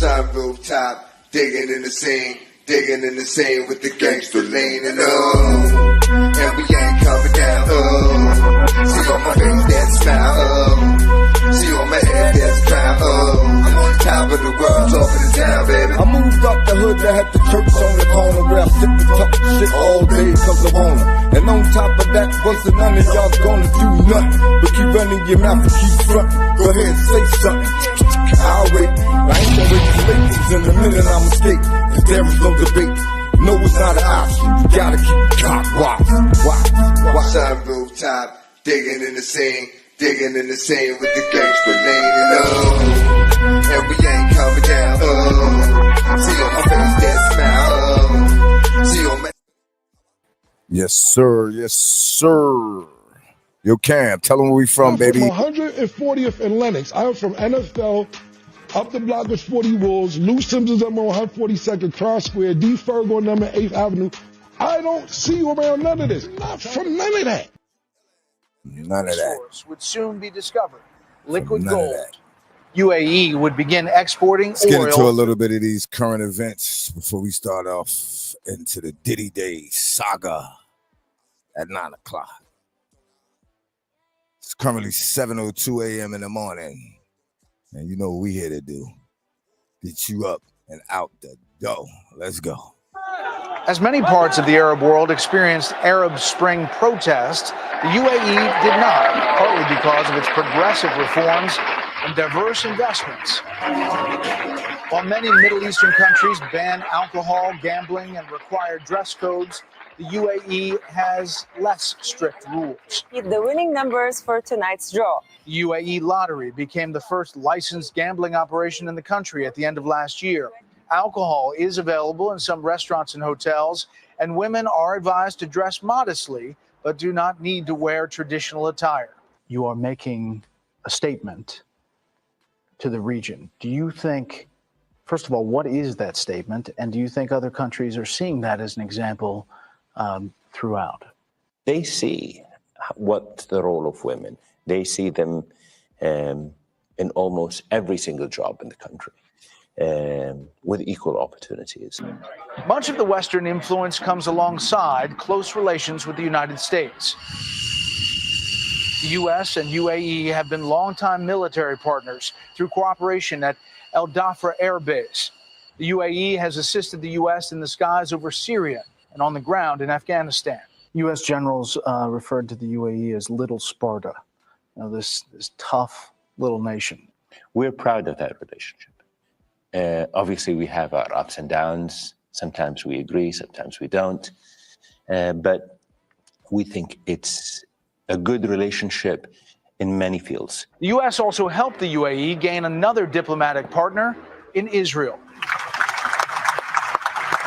Sunrooftop, digging in the scene with the gangster lean and and we ain't coming down. See on my face that smile. See on my head that crown. I'm on top of the world, top of the town, baby. I moved up the hood that had the church on the corner where I sit and talk shit all day cause I wanna. And on top of that, wasn't none of y'all gonna do nothing but keep running your mouth and keep frontin'. Go ahead and say something. I'll wait. I ain't gonna wait till late, 'cause in a minute I'm escape. Cause there is no debate. No, it's not an option. You gotta keep the clock watch. Sunrooftop, digging in the scene with the gangster lean and we ain't coming down. See on my face that smile. See on my. Yes, sir. Yo, Cam, tell them where we from, baby. From 140th and Lenox. I'm from NFL, up the block of 40 Wolves, Lou Simpsons, I'm on 142nd Cross Square, D. Fergo, number 8th Avenue. I don't see you around none of this. Not from none of that. None of that. Source would soon be discovered. Liquid gold. UAE would begin exporting Let's oil. get into a little bit of these current events before we start off into the Diddy Day saga at 9 o'clock. It's currently 7:02 a.m. in the morning. And you know what we here to do. Get you up and out the door. Let's go. As many parts of the Arab world experienced Arab Spring protests, the UAE did not, partly because of its progressive reforms and diverse investments. While many Middle Eastern countries ban alcohol, gambling, and require dress codes, the UAE has less strict rules. The winning numbers for tonight's draw. The UAE lottery became the first licensed gambling operation in the country at the end of last year. Alcohol is available in some restaurants and hotels, and women are advised to dress modestly, but do not need to wear traditional attire. You are making a statement to the region. Do you think, first of all, what is that statement? And do you think other countries are seeing that as an example throughout? They see what's the role of women. They see them in almost every single job in the country. With equal opportunities. Much of the Western influence comes alongside close relations with the United States. The U.S. and UAE have been longtime military partners through cooperation at El Dhafra Air Base. The UAE has assisted the U.S. in the skies over Syria and on the ground in Afghanistan. U.S. generals referred to the UAE as Little Sparta, this tough little nation. We're proud of that relationship. Obviously, we have our ups and downs. Sometimes we agree, sometimes we don't. But we think it's a good relationship in many fields. The U.S. also helped the UAE gain another diplomatic partner in Israel.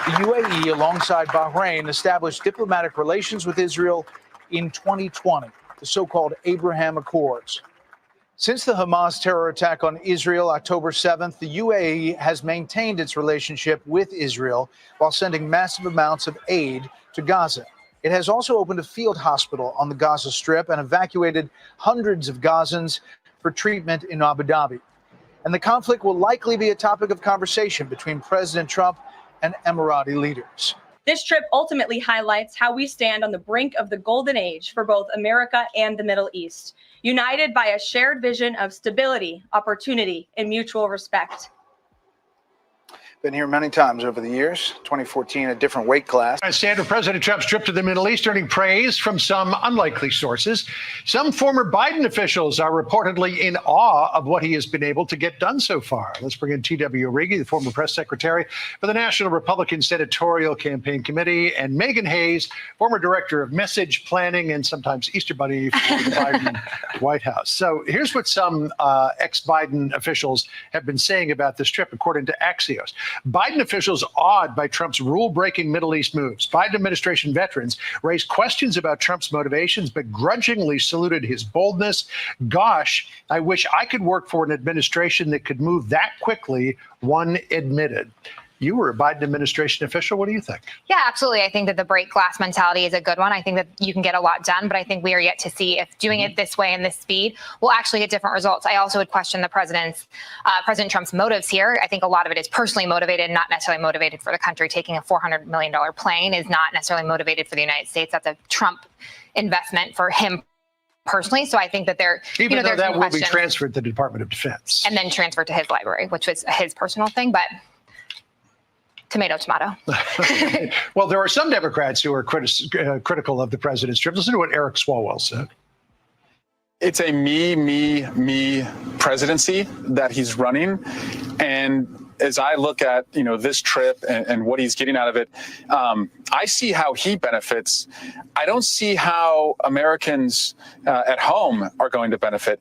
The UAE, alongside Bahrain, established diplomatic relations with Israel in 2020, the so-called Abraham Accords. Since the Hamas terror attack on Israel October 7th, the UAE has maintained its relationship with Israel while sending massive amounts of aid to Gaza. It has also opened a field hospital on the Gaza Strip and evacuated hundreds of Gazans for treatment in Abu Dhabi. And the conflict will likely be a topic of conversation between President Trump and Emirati leaders. This trip ultimately highlights how we stand on the brink of the golden age for both America and the Middle East, united by a shared vision of stability, opportunity, and mutual respect. Been here many times over the years. 2014, a different weight class. Standard President Trump's trip to the Middle East earning praise from some unlikely sources. Some former Biden officials are reportedly in awe of what he has been able to get done so far. Let's bring in T.W. Riggi, the former press secretary for the National Republican Senatorial Campaign Committee, and Megan Hayes, former director of message planning and sometimes Easter Bunny for the Biden White House. So here's what some ex-Biden officials have been saying about this trip, according to Axios. Biden officials awed by Trump's rule-breaking Middle East moves. Biden administration veterans raised questions about Trump's motivations, but grudgingly saluted his boldness. Gosh, I wish I could work for an administration that could move that quickly, one admitted. You were a Biden administration official. What do you think? Yeah, absolutely. I think that the break glass mentality is a good one. I think that you can get a lot done, but I think we are yet to see if doing it this way and this speed will actually get different results. I also would question the President Trump's motives here. I think a lot of it is personally motivated, not necessarily motivated for the country. Taking a $400 million plane is not necessarily motivated for the United States. That's a Trump investment for him personally. So I think that even though that will be transferred to the Department of Defense. And then transferred to his library, which was his personal thing. But tomato, tomato. Well, there are some Democrats who are critical of the president's trip. Listen to what Eric Swalwell said. It's a me presidency that he's running. And as I look at, this trip and what he's getting out of it, I see how he benefits. I don't see how Americans at home are going to benefit.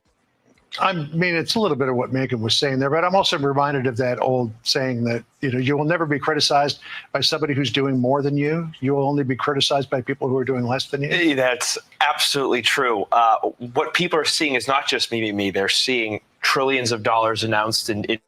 I mean, it's a little bit of what Megan was saying there, but I'm also reminded of that old saying that, you will never be criticized by somebody who's doing more than you. You will only be criticized by people who are doing less than you. That's absolutely true. What people are seeing is not just me. They're seeing trillions of dollars announced in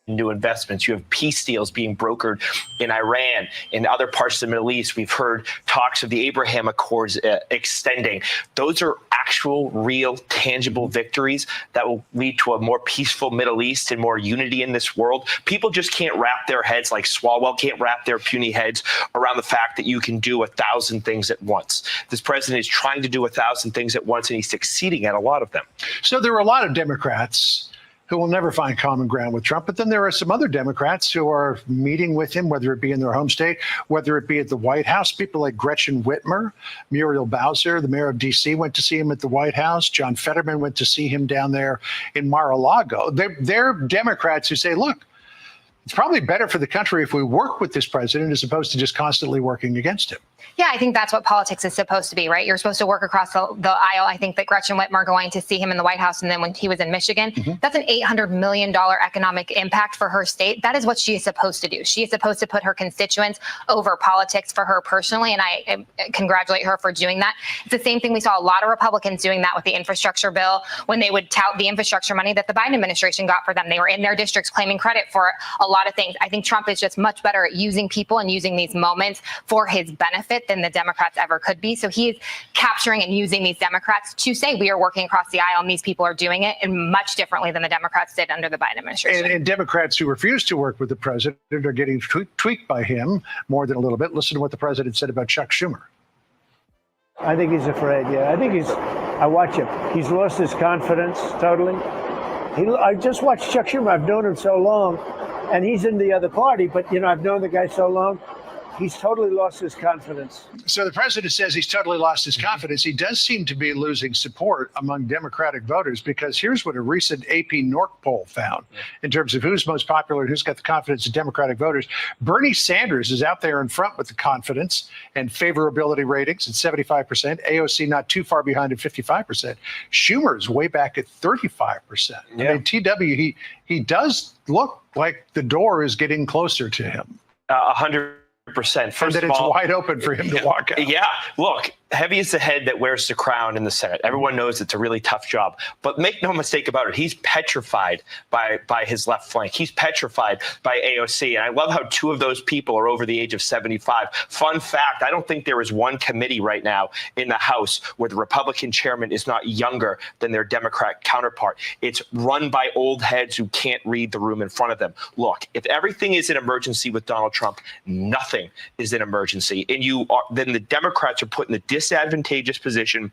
new investments. You have peace deals being brokered in Iran, in other parts of the Middle East. We've heard talks of the Abraham Accords extending. Those are actual, real, tangible victories that will lead to a more peaceful Middle East and more unity in this world. People just can't wrap their heads, like Swalwell can't wrap their puny heads around the fact that you can do 1,000 things at once. This president is trying to do 1,000 things at once, and he's succeeding at a lot of them. So there are a lot of Democrats who will never find common ground with Trump. But then there are some other Democrats who are meeting with him, whether it be in their home state, whether it be at the White House. People like Gretchen Whitmer, Muriel Bowser, the mayor of D.C., went to see him at the White House. John Fetterman went to see him down there in Mar-a-Lago. They're Democrats who say, look, it's probably better for the country if we work with this president as opposed to just constantly working against him. Yeah, I think that's what politics is supposed to be, right? You're supposed to work across the aisle. I think that Gretchen Whitmer going to see him in the White House and then when he was in Michigan, that's an $800 million economic impact for her state. That is what she is supposed to do. She is supposed to put her constituents over politics for her personally, and I congratulate her for doing that. It's the same thing we saw a lot of Republicans doing that with the infrastructure bill when they would tout the infrastructure money that the Biden administration got for them. They were in their districts claiming credit for a lot of things. I think Trump is just much better at using people and using these moments for his benefit than the Democrats ever could be. So he is capturing and using these Democrats to say we are working across the aisle and these people are doing it and much differently than the Democrats did under the Biden administration. And Democrats who refuse to work with the president are getting tweaked by him more than a little bit. Listen to what the president said about Chuck Schumer. I think he's afraid, yeah. I watch him. He's lost his confidence totally. I just watched Chuck Schumer. I've known him so long, and he's in the other party, but, I've known the guy so long. He's totally lost his confidence. So the president says he's totally lost his confidence. He does seem to be losing support among Democratic voters, because here's what a recent AP NORC poll found in terms of who's most popular and who's got the confidence of Democratic voters. Bernie Sanders is out there in front with the confidence and favorability ratings at 75%. AOC not too far behind at 55%. Schumer's way back at 35%. Yeah. I mean, TW, he does look like the door is getting closer to him. 100%. First and that of it's all, wide open for him to walk out. Yeah, look, heavy is the head that wears the crown in the Senate. Everyone knows it's a really tough job. But make no mistake about it, he's petrified by his left flank. He's petrified by AOC. And I love how two of those people are over the age of 75. Fun fact, I don't think there is one committee right now in the House where the Republican chairman is not younger than their Democrat counterpart. It's run by old heads who can't read the room in front of them. Look, if everything is an emergency with Donald Trump, nothing is an emergency. And then the Democrats are put in the disadvantageous position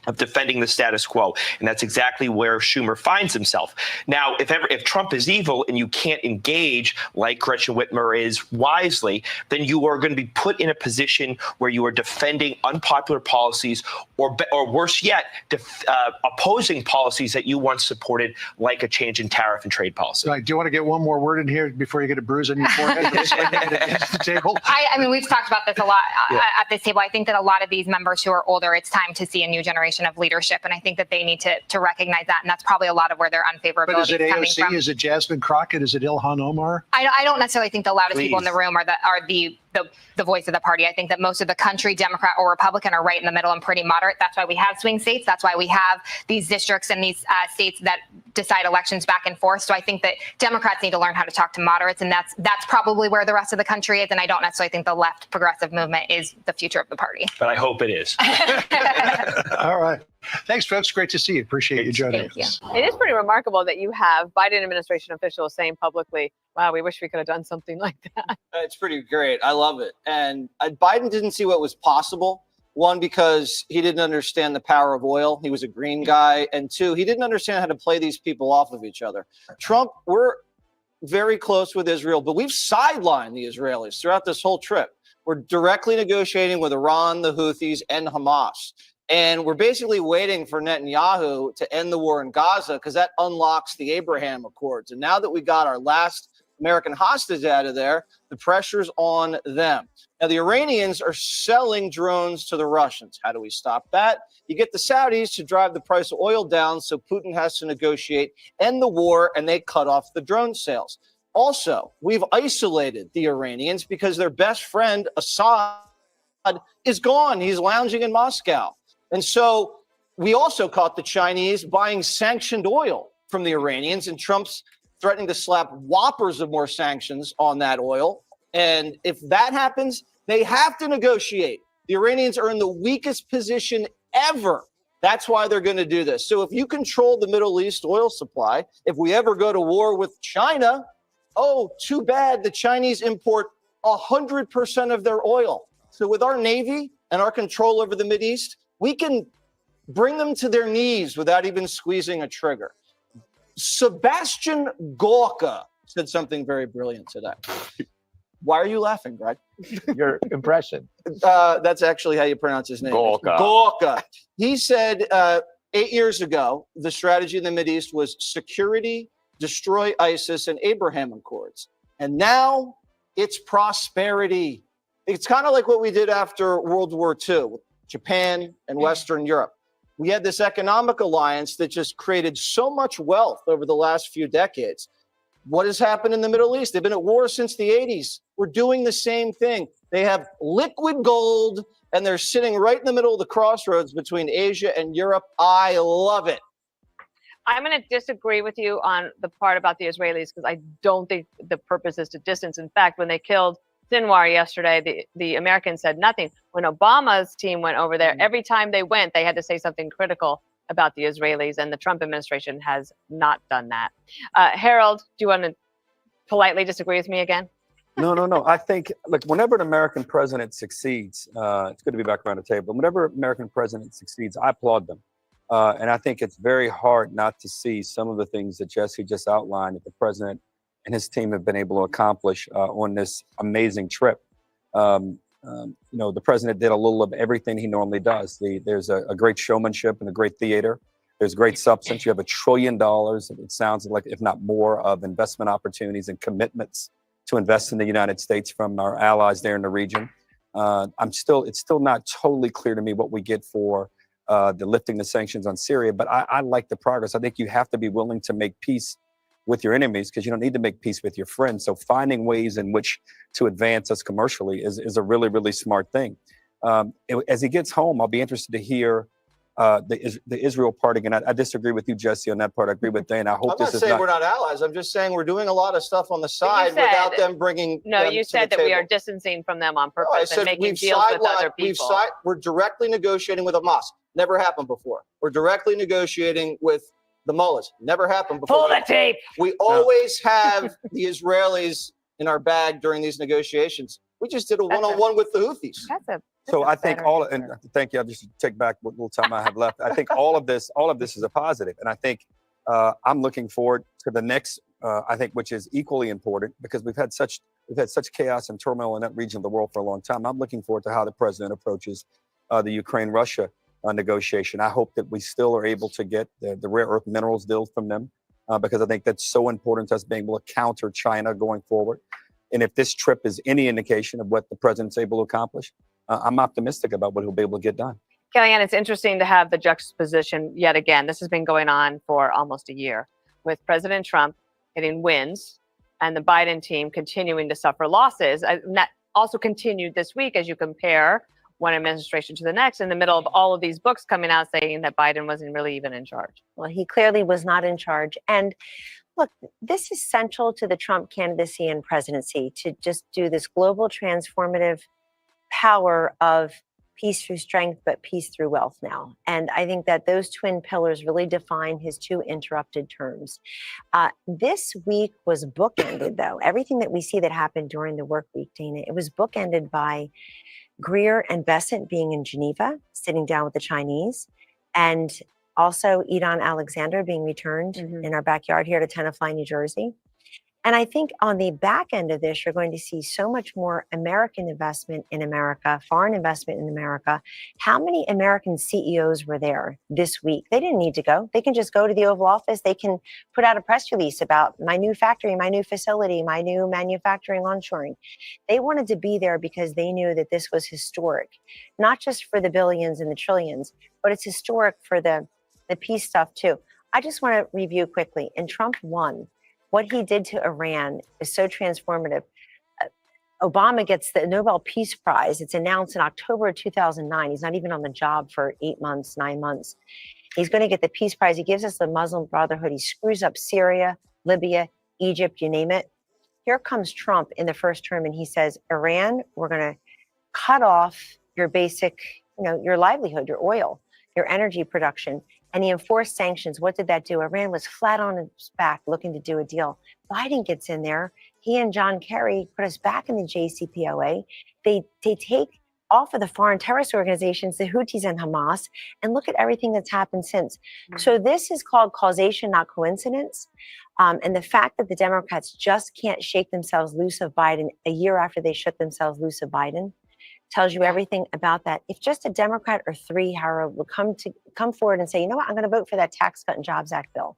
of defending the status quo. And that's exactly where Schumer finds himself. Now, if Trump is evil and you can't engage like Gretchen Whitmer is wisely, then you are going to be put in a position where you are defending unpopular policies or worse yet, opposing policies that you once supported, like a change in tariff and trade policy. Right. Do you want to get one more word in here before you get a bruise on your forehead? Against the table? I mean, we've talked about this a lot at this table. I think that a lot of these members who are older, it's time to see a new generation of leadership, and I think that they need to recognize that, and that's probably a lot of where their unfavorability But is it is coming AOC? from. Is it Jasmine Crockett? Is it Ilhan Omar? I don't necessarily think the loudest people in the room are the the voice of the party. I think that most of the country, Democrat or Republican, are right in the middle and pretty moderate. That's why we have swing states. That's why we have these districts and these states that decide elections back and forth. So I think that Democrats need to learn how to talk to moderates, and that's probably where the rest of the country is. And I don't necessarily think the left progressive movement is the future of the party. But I hope it is. All right. Thanks, folks. Great to see you. Appreciate you joining us. It is pretty remarkable that you have Biden administration officials saying publicly, wow, we wish we could have done something like that. It's pretty great. I love it. And Biden didn't see what was possible. One, because he didn't understand the power of oil. He was a green guy. And two, he didn't understand how to play these people off of each other. Trump, we're very close with Israel, but we've sidelined the Israelis throughout this whole trip. We're directly negotiating with Iran, the Houthis, and Hamas. And we're basically waiting for Netanyahu to end the war in Gaza because that unlocks the Abraham Accords. And now that we got our last American hostage out of there, the pressure's on them. Now, the Iranians are selling drones to the Russians. How do we stop that? You get the Saudis to drive the price of oil down so Putin has to negotiate, end the war, and they cut off the drone sales. Also, we've isolated the Iranians because their best friend, Assad, is gone. He's lounging in Moscow. And so we also caught the Chinese buying sanctioned oil from the Iranians, and Trump's threatening to slap whoppers of more sanctions on that oil. And if that happens, they have to negotiate. The Iranians are in the weakest position ever. That's why they're going to do this. So if you control the Middle East oil supply, if we ever go to war with China, oh, too bad. The Chinese import 100% of their oil. So with our Navy and our control over the Mideast, we can bring them to their knees without even squeezing a trigger. Sebastian Gorka said something very brilliant today. Why are you laughing, Greg? Your impression. That's actually how you pronounce his name. Gorka. Gorka. He said 8 years ago, the strategy in the Mideast was security, destroy ISIS, and Abraham Accords. And now it's prosperity. It's kind of like what we did after World War II. Japan and Western Europe. We had this economic alliance that just created so much wealth over the last few decades. What has happened in the Middle East? They've been at war since the 80s. We're doing the same thing. They have liquid gold, and they're sitting right in the middle of the crossroads between Asia and Europe. I love it. I'm going to disagree with you on the part about the Israelis because I don't think the purpose is to distance. In fact, when they killed Sinwar yesterday, the Americans said nothing. When Obama's team went over there, every time they went, they had to say something critical about the Israelis, and the Trump administration has not done that. Harold, do you want to politely disagree with me again? No. I think, look, whenever an American president succeeds, it's good to be back around the table. Whenever an American president succeeds, I applaud them. And I think it's very hard not to see some of the things that Jesse just outlined that the president and his team have been able to accomplish on this amazing trip. The president did a little of everything he normally does. There's a great showmanship and a great theater. There's great substance. You have $1 trillion, it sounds like, if not more, of investment opportunities and commitments to invest in the United States from our allies there in the region. It's still not totally clear to me what we get for the lifting the sanctions on Syria, but I like the progress. I think you have to be willing to make peace with your enemies because you don't need to make peace with your friends. So finding ways in which to advance us commercially is a really, really smart thing. As he gets home, I'll be interested to hear the Israel part again. I disagree with you, Jesse, on that part. I agree with Dan. I hope I'm not saying we're not allies. I'm just saying we're doing a lot of stuff on the side without them bringing. No, you said that we are distancing from them on purpose and making deals with other people. We're directly negotiating with Hamas. Never happened before. We're directly negotiating with the mullahs. Never happened before. Pull the tape. We always have the Israelis in our bag during these negotiations. We just did a one-on-one with the Houthis. So I think and thank you. I'll just take back what little time I have left. I think all of this is a positive. And I think I'm looking forward to the next, I think, which is equally important because we've had such chaos and turmoil in that region of the world for a long time. I'm looking forward to how the president approaches the Ukraine-Russia negotiation. I hope that we still are able to get the rare earth minerals deals from them because I think that's so important to us being able to counter China going forward. And if this trip is any indication of what the president's able to accomplish, I'm optimistic about what he'll be able to get done. Kellyanne, it's interesting to have the juxtaposition yet again. This has been going on for almost a year with President Trump getting wins and the Biden team continuing to suffer losses. also continued this week as you compare one administration to the next in the middle of all of these books coming out saying that Biden wasn't really even in charge. Well, he clearly was not in charge. And look, this is central to the Trump candidacy and presidency, to just do this global transformative power of peace through strength, but peace through wealth now. And I think that those twin pillars really define his two interrupted terms. This week was bookended, though. Everything that we see that happened during the work week, Dana, it was bookended by Greer and Bessent being in Geneva, sitting down with the Chinese, and also Edon Alexander being returned in our backyard here to Tenafly, New Jersey. And I think on the back end of this, you're going to see so much more American investment in America, foreign investment in America. How many American CEOs were there this week? They didn't need to go. They can just go to the Oval Office. They can put out a press release about my new factory, my new facility, my new manufacturing onshoring. They wanted to be there because they knew that this was historic, not just for the billions and the trillions, but it's historic for the peace stuff too. I just want to review quickly. And Trump won. What he did to Iran is so transformative. Obama gets the Nobel Peace Prize. It's announced in October of 2009. He's not even on the job for 8 months, 9 months. He's going to get the Peace Prize. He gives us the Muslim Brotherhood. He screws up Syria, Libya, Egypt, you name it. Here comes Trump in the first term, and he says, Iran, we're going to cut off your basic, your livelihood, your oil, your energy production. And he enforced sanctions. What did that do? Iran was flat on its back looking to do a deal. Biden gets in there. He and John Kerry put us back in the JCPOA. They take off of the foreign terrorist organizations, the Houthis and Hamas, and look at everything that's happened since. So this is called causation, not coincidence. And the fact that the Democrats just can't shake themselves loose of Biden a year after they shook themselves loose of Biden tells you everything about that. If just a Democrat or three, Howard, would come forward and say, you know what, I'm going to vote for that Tax Cut and Jobs Act bill.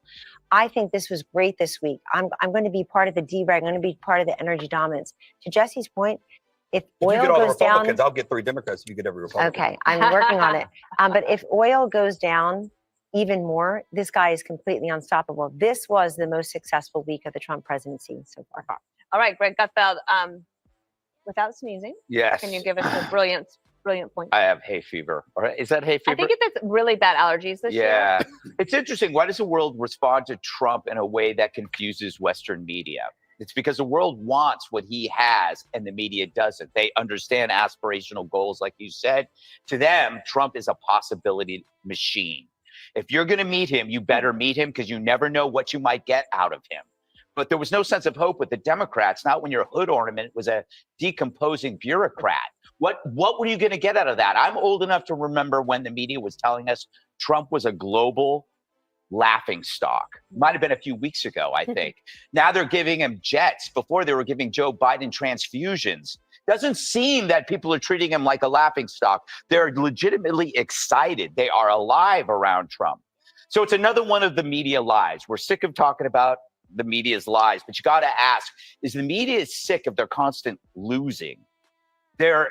I think this was great this week. I'm going to be part of the DREG. I'm going to be part of the energy dominance. To Jesse's point, if oil you get all goes the Republicans, down, I'll get 3 Democrats if you get every Republican. Okay, I'm working on it. But if oil goes down even more, this guy is completely unstoppable. This was the most successful week of the Trump presidency so far. All right, Greg Gutfeld, without sneezing, Yes. can you give us a brilliant point? I have hay fever. All right. Is that hay fever? I think it's really bad allergies this year. Yeah. It's interesting. Why does the world respond to Trump in a way that confuses Western media? It's because the world wants what he has and the media doesn't. They understand aspirational goals, like you said. To them, Trump is a possibility machine. If you're going to meet him, you better meet him because you never know what you might get out of him. But there was no sense of hope with the Democrats, not when your hood ornament was a decomposing bureaucrat. What were you going to get out of that? I'm old enough to remember when the media was telling us Trump was a global laughing stock. Might have been a few weeks ago, I think. Now they're giving him jets. Before they were giving Joe Biden transfusions. Doesn't seem that people are treating him like a laughing stock. They're legitimately excited. They are alive around Trump. So it's another one of the media lies. We're sick of talking about the media's lies, but you got to ask, is the media sick of their constant losing? Their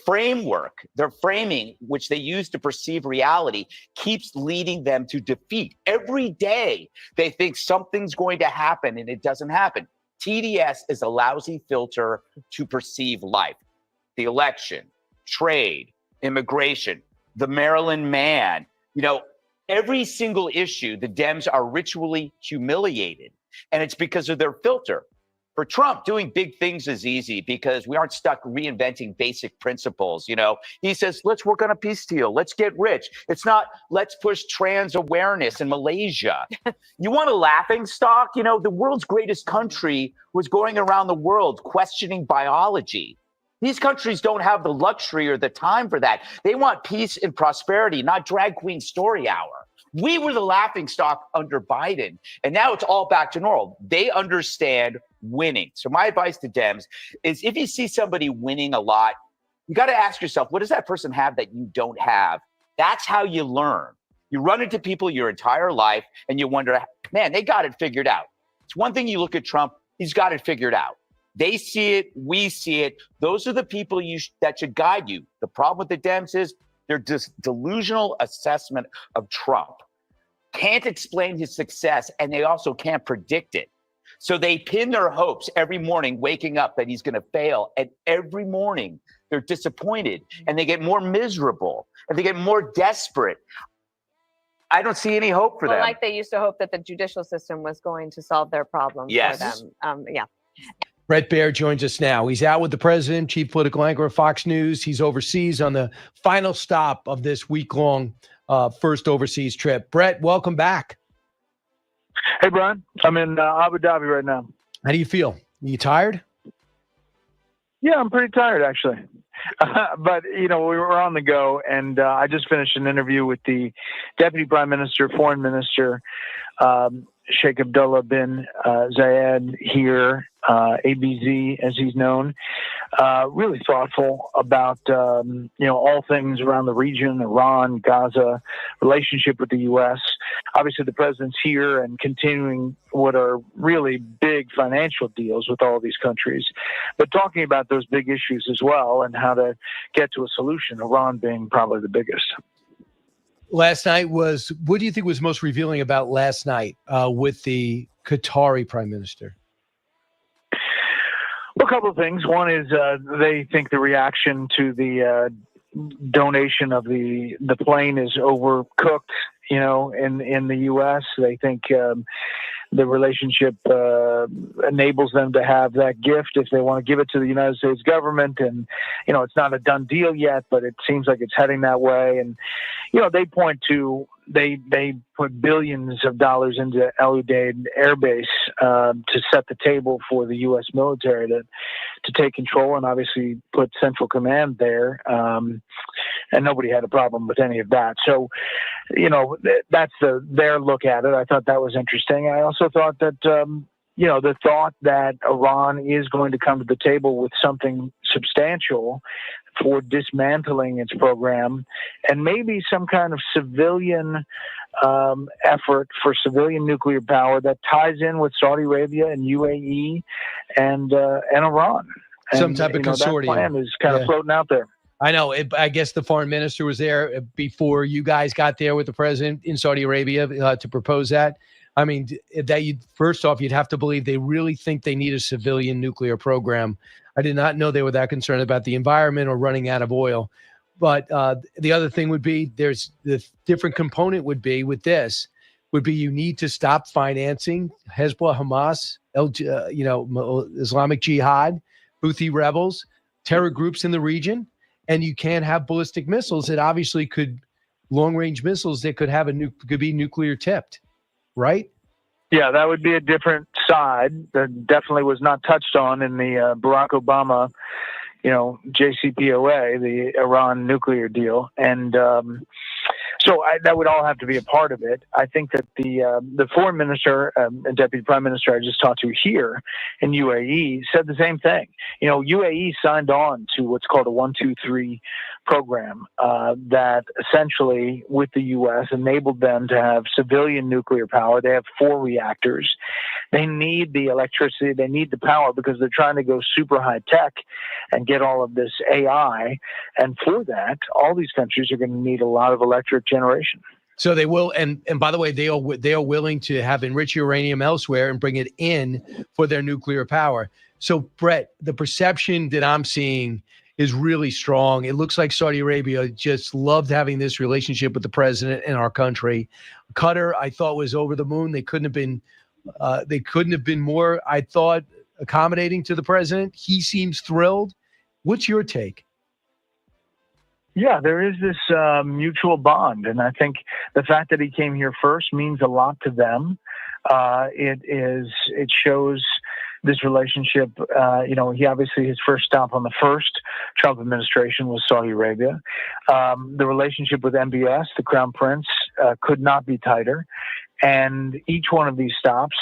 framework, their framing, which they use to perceive reality, keeps leading them to defeat. Every day they think something's going to happen and it doesn't happen. TDS is a lousy filter to perceive life. The election, trade, immigration, the Maryland man, every single issue, the Dems are ritually humiliated. And it's because of their filter. For Trump, doing big things is easy because we aren't stuck reinventing basic principles. He says, let's work on a peace deal. Let's get rich. It's not, let's push trans awareness in Malaysia. You want a laughing stock? The world's greatest country was going around the world questioning biology. These countries don't have the luxury or the time for that. They want peace and prosperity, not drag queen story hour. We were the laughing stock under Biden, and now it's all back to normal. They understand winning. So my advice to Dems is if you see somebody winning a lot, you got to ask yourself, what does that person have that you don't have? That's how you learn. You run into people your entire life, and you wonder, man, they got it figured out. It's one thing you look at Trump, he's got it figured out. They see it, we see it. Those are the people that should guide you. The problem with the Dems is their delusional assessment of Trump can't explain his success, and they also can't predict it. So they pin their hopes every morning, waking up that he's going to fail. And every morning they're disappointed and they get more miserable and they get more desperate. I don't see any hope for them. Like they used to hope that the judicial system was going to solve their problems Yes. for them. Yeah. Brett Baer joins us now. He's out with the president, chief political anchor of Fox News. He's overseas on the final stop of this week-long first overseas trip. Brett, welcome back. Hey, Brian. I'm in Abu Dhabi right now. How do you feel? Are you tired? Yeah, I'm pretty tired, actually. But, you know, we were on the go, and I just finished an interview with the Deputy Prime Minister, Foreign Minister, Sheikh Abdullah bin Zayed here, ABZ, as he's known. Really thoughtful about, you know, all things around the region, Iran, Gaza, relationship with the U.S. Obviously, the president's here and continuing what are really big financial deals with all these countries, but talking about those big issues as well and how to get to a solution, Iran being probably the biggest. Last night was, what do you think was most revealing about last night with the Qatari prime minister? Well, a couple of things. One is they think the reaction to the donation of the plane is overcooked, you know, in the U.S. They think the relationship enables them to have that gift if they want to give it to the United States government. And, you know, it's not a done deal yet, but it seems like it's heading that way. And, you know, they point to, they put billions of dollars into El Udeid Air Base to set the table for the U.S. military to take control and obviously put central command there. And nobody had a problem with any of that. So, you know, that's their look at it. I thought that was interesting. I also thought that, you know, the thought that Iran is going to come to the table with something substantial for dismantling its program and maybe some kind of civilian effort for civilian nuclear power that ties in with Saudi Arabia and UAE and Iran. And, Some type of consortium. That plan is kind of floating out there. I know. I guess the foreign minister was there before you guys got there with the president in Saudi Arabia to propose that. I mean, first off, you'd have to believe they really think they need a civilian nuclear program. I did not know they were that concerned about the environment or running out of oil. But the other thing would be, there's the different component would be with this would be you need to stop financing Hezbollah, Hamas, Islamic Jihad, Houthi rebels, terror groups in the region. And you can't have ballistic missiles that obviously long-range missiles that could be nuclear tipped, right? Yeah, that would be a different side that definitely was not touched on in the Barack Obama, you know, JCPOA, the Iran nuclear deal. And so that would all have to be a part of it. I think that the foreign minister and deputy prime minister I just talked to here in UAE said the same thing. You know, UAE signed on to what's called a 1-2-3 program that essentially, with the U.S., enabled them to have civilian nuclear power. They have 4 reactors. They need the electricity. They need the power because they're trying to go super high tech and get all of this AI. And for that, all these countries are going to need a lot of electric generation. So they will, and by the way, they are willing to have enriched uranium elsewhere and bring it in for their nuclear power. So, Brett, the perception that I'm seeing is really strong. It looks like Saudi Arabia just loved having this relationship with the president in our country. Qatar, I thought, was over the moon. They couldn't have been more, I thought, accommodating to the president. He seems thrilled. What's your take? Yeah, there is this mutual bond, and I think the fact that he came here first means a lot to them. It shows this relationship. You know, he obviously, his first stop on the first Trump administration was Saudi Arabia. The relationship with MBS, the Crown Prince, could not be tighter. And each one of these stops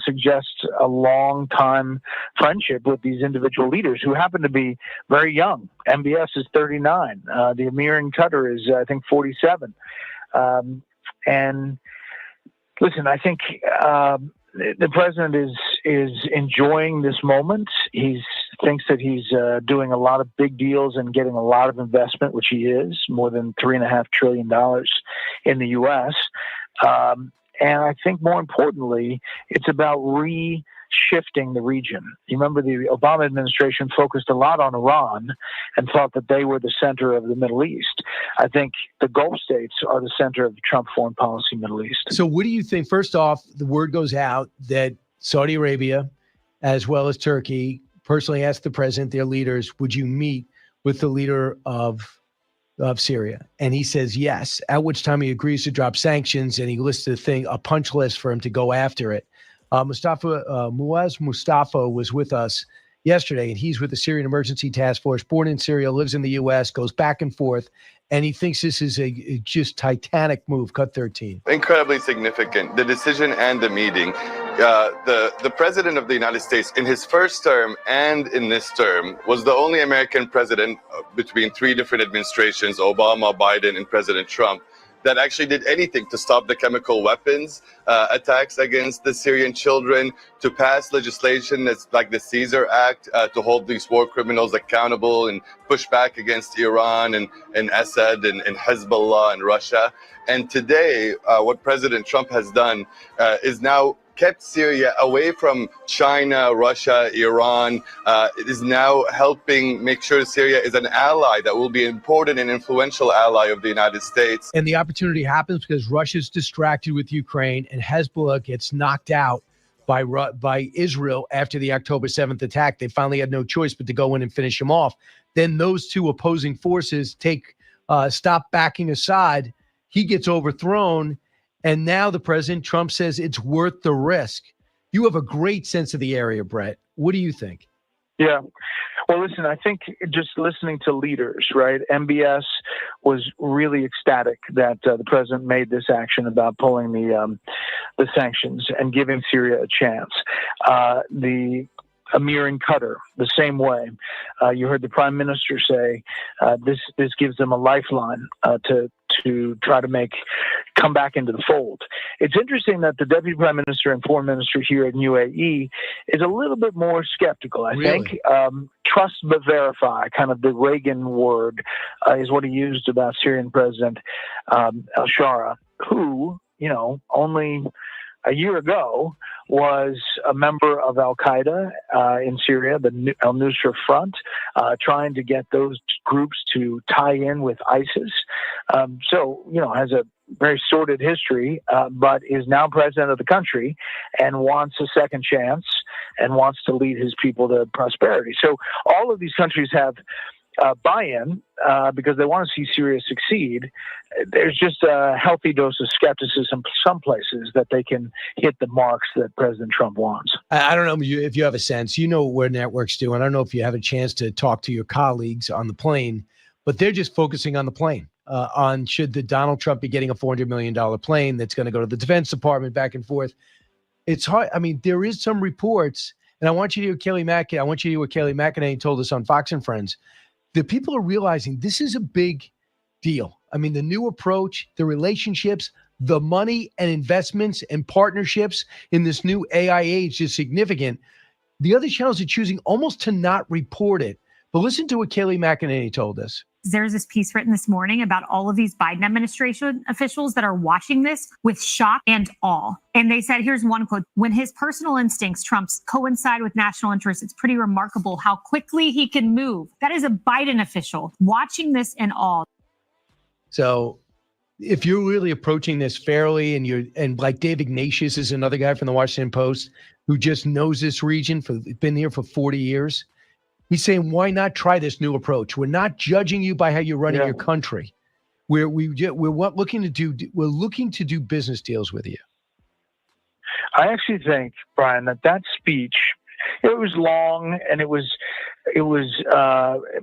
suggests a long time friendship with these individual leaders who happen to be very young. MBS is 39. The Emir in Qatar is, I think, 47. And listen, I think the president is enjoying this moment. He thinks that he's doing a lot of big deals and getting a lot of investment, which he is, more than $3.5 trillion in the U.S. And I think more importantly, it's about shifting the region. You remember the Obama administration focused a lot on Iran and thought that they were the center of the Middle East. I think the Gulf states are the center of Trump foreign policy Middle East. So what do you think? First off, the word goes out that Saudi Arabia, as well as Turkey, personally asked the president, their leaders, would you meet with the leader of Syria? And he says yes, at which time he agrees to drop sanctions, and he lists a punch list for him to go after it. Muaz Mustafa was with us yesterday, and he's with the Syrian Emergency Task Force, born in Syria, lives in the U.S., goes back and forth, and he thinks this is a just titanic move. Cut 13. Incredibly significant, the decision and the meeting. The president of the United States in his first term and in this term was the only American president between three different administrations, Obama, Biden, and President Trump, that actually did anything to stop the chemical weapons attacks against the Syrian children, to pass legislation that's like the Caesar Act to hold these war criminals accountable and push back against Iran and Assad and Hezbollah and Russia. And today, what President Trump has done is now kept Syria away from China, Russia, Iran. It is now helping make sure Syria is an ally that will be an important and influential ally of the United States. And the opportunity happens because Russia's distracted with Ukraine, and Hezbollah gets knocked out by Israel after the October 7th attack. They finally had no choice but to go in and finish them off. Then those two opposing forces stop backing Assad. He gets overthrown. And now the president, Trump, says it's worth the risk. You have a great sense of the area, Brett. What do you think? Yeah. Well, listen, I think just listening to leaders, right? MBS was really ecstatic that the president made this action about pulling the sanctions and giving Syria a chance. The Amir and Qatar, the same way. You heard the prime minister say this gives them a lifeline to try to come back into the fold. It's interesting that the deputy prime minister and foreign minister here in UAE is a little bit more skeptical. I think trust but verify, kind of the Reagan word, is what he used about Syrian President al-Shara, who, only a year ago was a member of Al-Qaeda in Syria, the al-Nusra Front, trying to get those groups to tie in with ISIS. Has a very sordid history, but is now president of the country and wants a second chance and wants to lead his people to prosperity. So all of these countries have buy-in because they want to see Syria succeed. There's just a healthy dose of skepticism some places that they can hit the marks that President Trump wants. I don't know if you have a sense. You know what networks do. And I don't know if you have a chance to talk to your colleagues on the plane, but they're just focusing on the plane, on should the Donald Trump be getting a $400 million plane that's going to go to the Defense Department back and forth. It's hard. I mean, there is some reports, and I want you to hear what Kelly McEnany told us on Fox and Friends. The people are realizing this is a big deal. I mean, the new approach, the relationships, the money and investments and partnerships in this new AI age is significant. The other channels are choosing almost to not report it. But listen to what Kelly McEnany told us. There's this piece written this morning about all of these Biden administration officials that are watching this with shock and awe. And they said, here's one quote: when his personal instincts, Trump's, coincide with national interests, it's pretty remarkable how quickly he can move. That is a Biden official watching this in awe. So if you're really approaching this fairly, and like Dave Ignatius is another guy from the Washington Post who just knows this region, been here for 40 years. He's saying, why not try this new approach? We're not judging you by how you're running your country. We're looking to do business deals with you. I actually think, Brian, that speech, it was long and it was,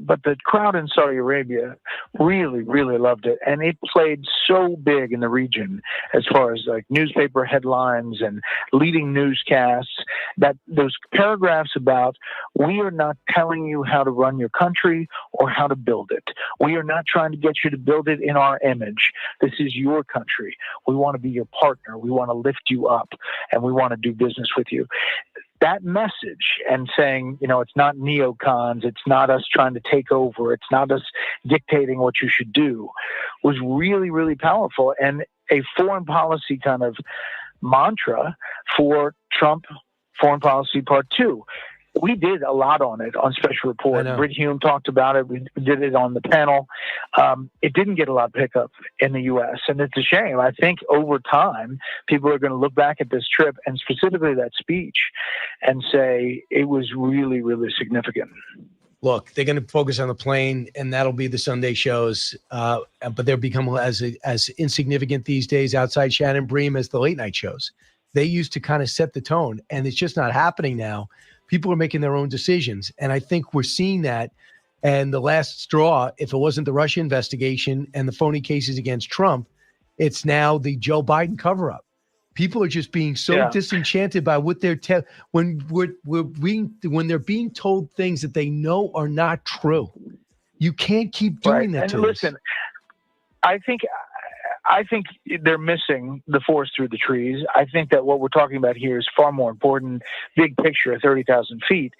but the crowd in Saudi Arabia really, really loved it. And it played so big in the region as far as like newspaper headlines and leading newscasts, that those paragraphs about, we are not telling you how to run your country or how to build it. We are not trying to get you to build it in our image. This is your country. We want to be your partner. We want to lift you up and we want to do business with you. That message, and saying, it's not neocons, it's not us trying to take over, it's not us dictating what you should do, was really, really powerful, and a foreign policy kind of mantra for Trump Foreign Policy Part 2. We did a lot on it on Special Report. Britt Hume talked about it. We did it on the panel. It didn't get a lot of pickup in the U.S., and it's a shame. I think over time, people are going to look back at this trip and specifically that speech and say it was really, really significant. Look, they're going to focus on the plane, and that'll be the Sunday shows. But they're becoming as insignificant these days outside Shannon Bream as the late night shows. They used to kind of set the tone, and it's just not happening now. People are making their own decisions, and I think we're seeing that. And the last straw, if it wasn't the Russia investigation and the phony cases against Trump, it's now the Joe Biden cover-up. People are just being so disenchanted by what they're when they're being told things that they know are not true. You can't keep doing that to us. Listen, I think they're missing the forest through the trees. I think that what we're talking about here is far more important, big picture, 30,000 feet.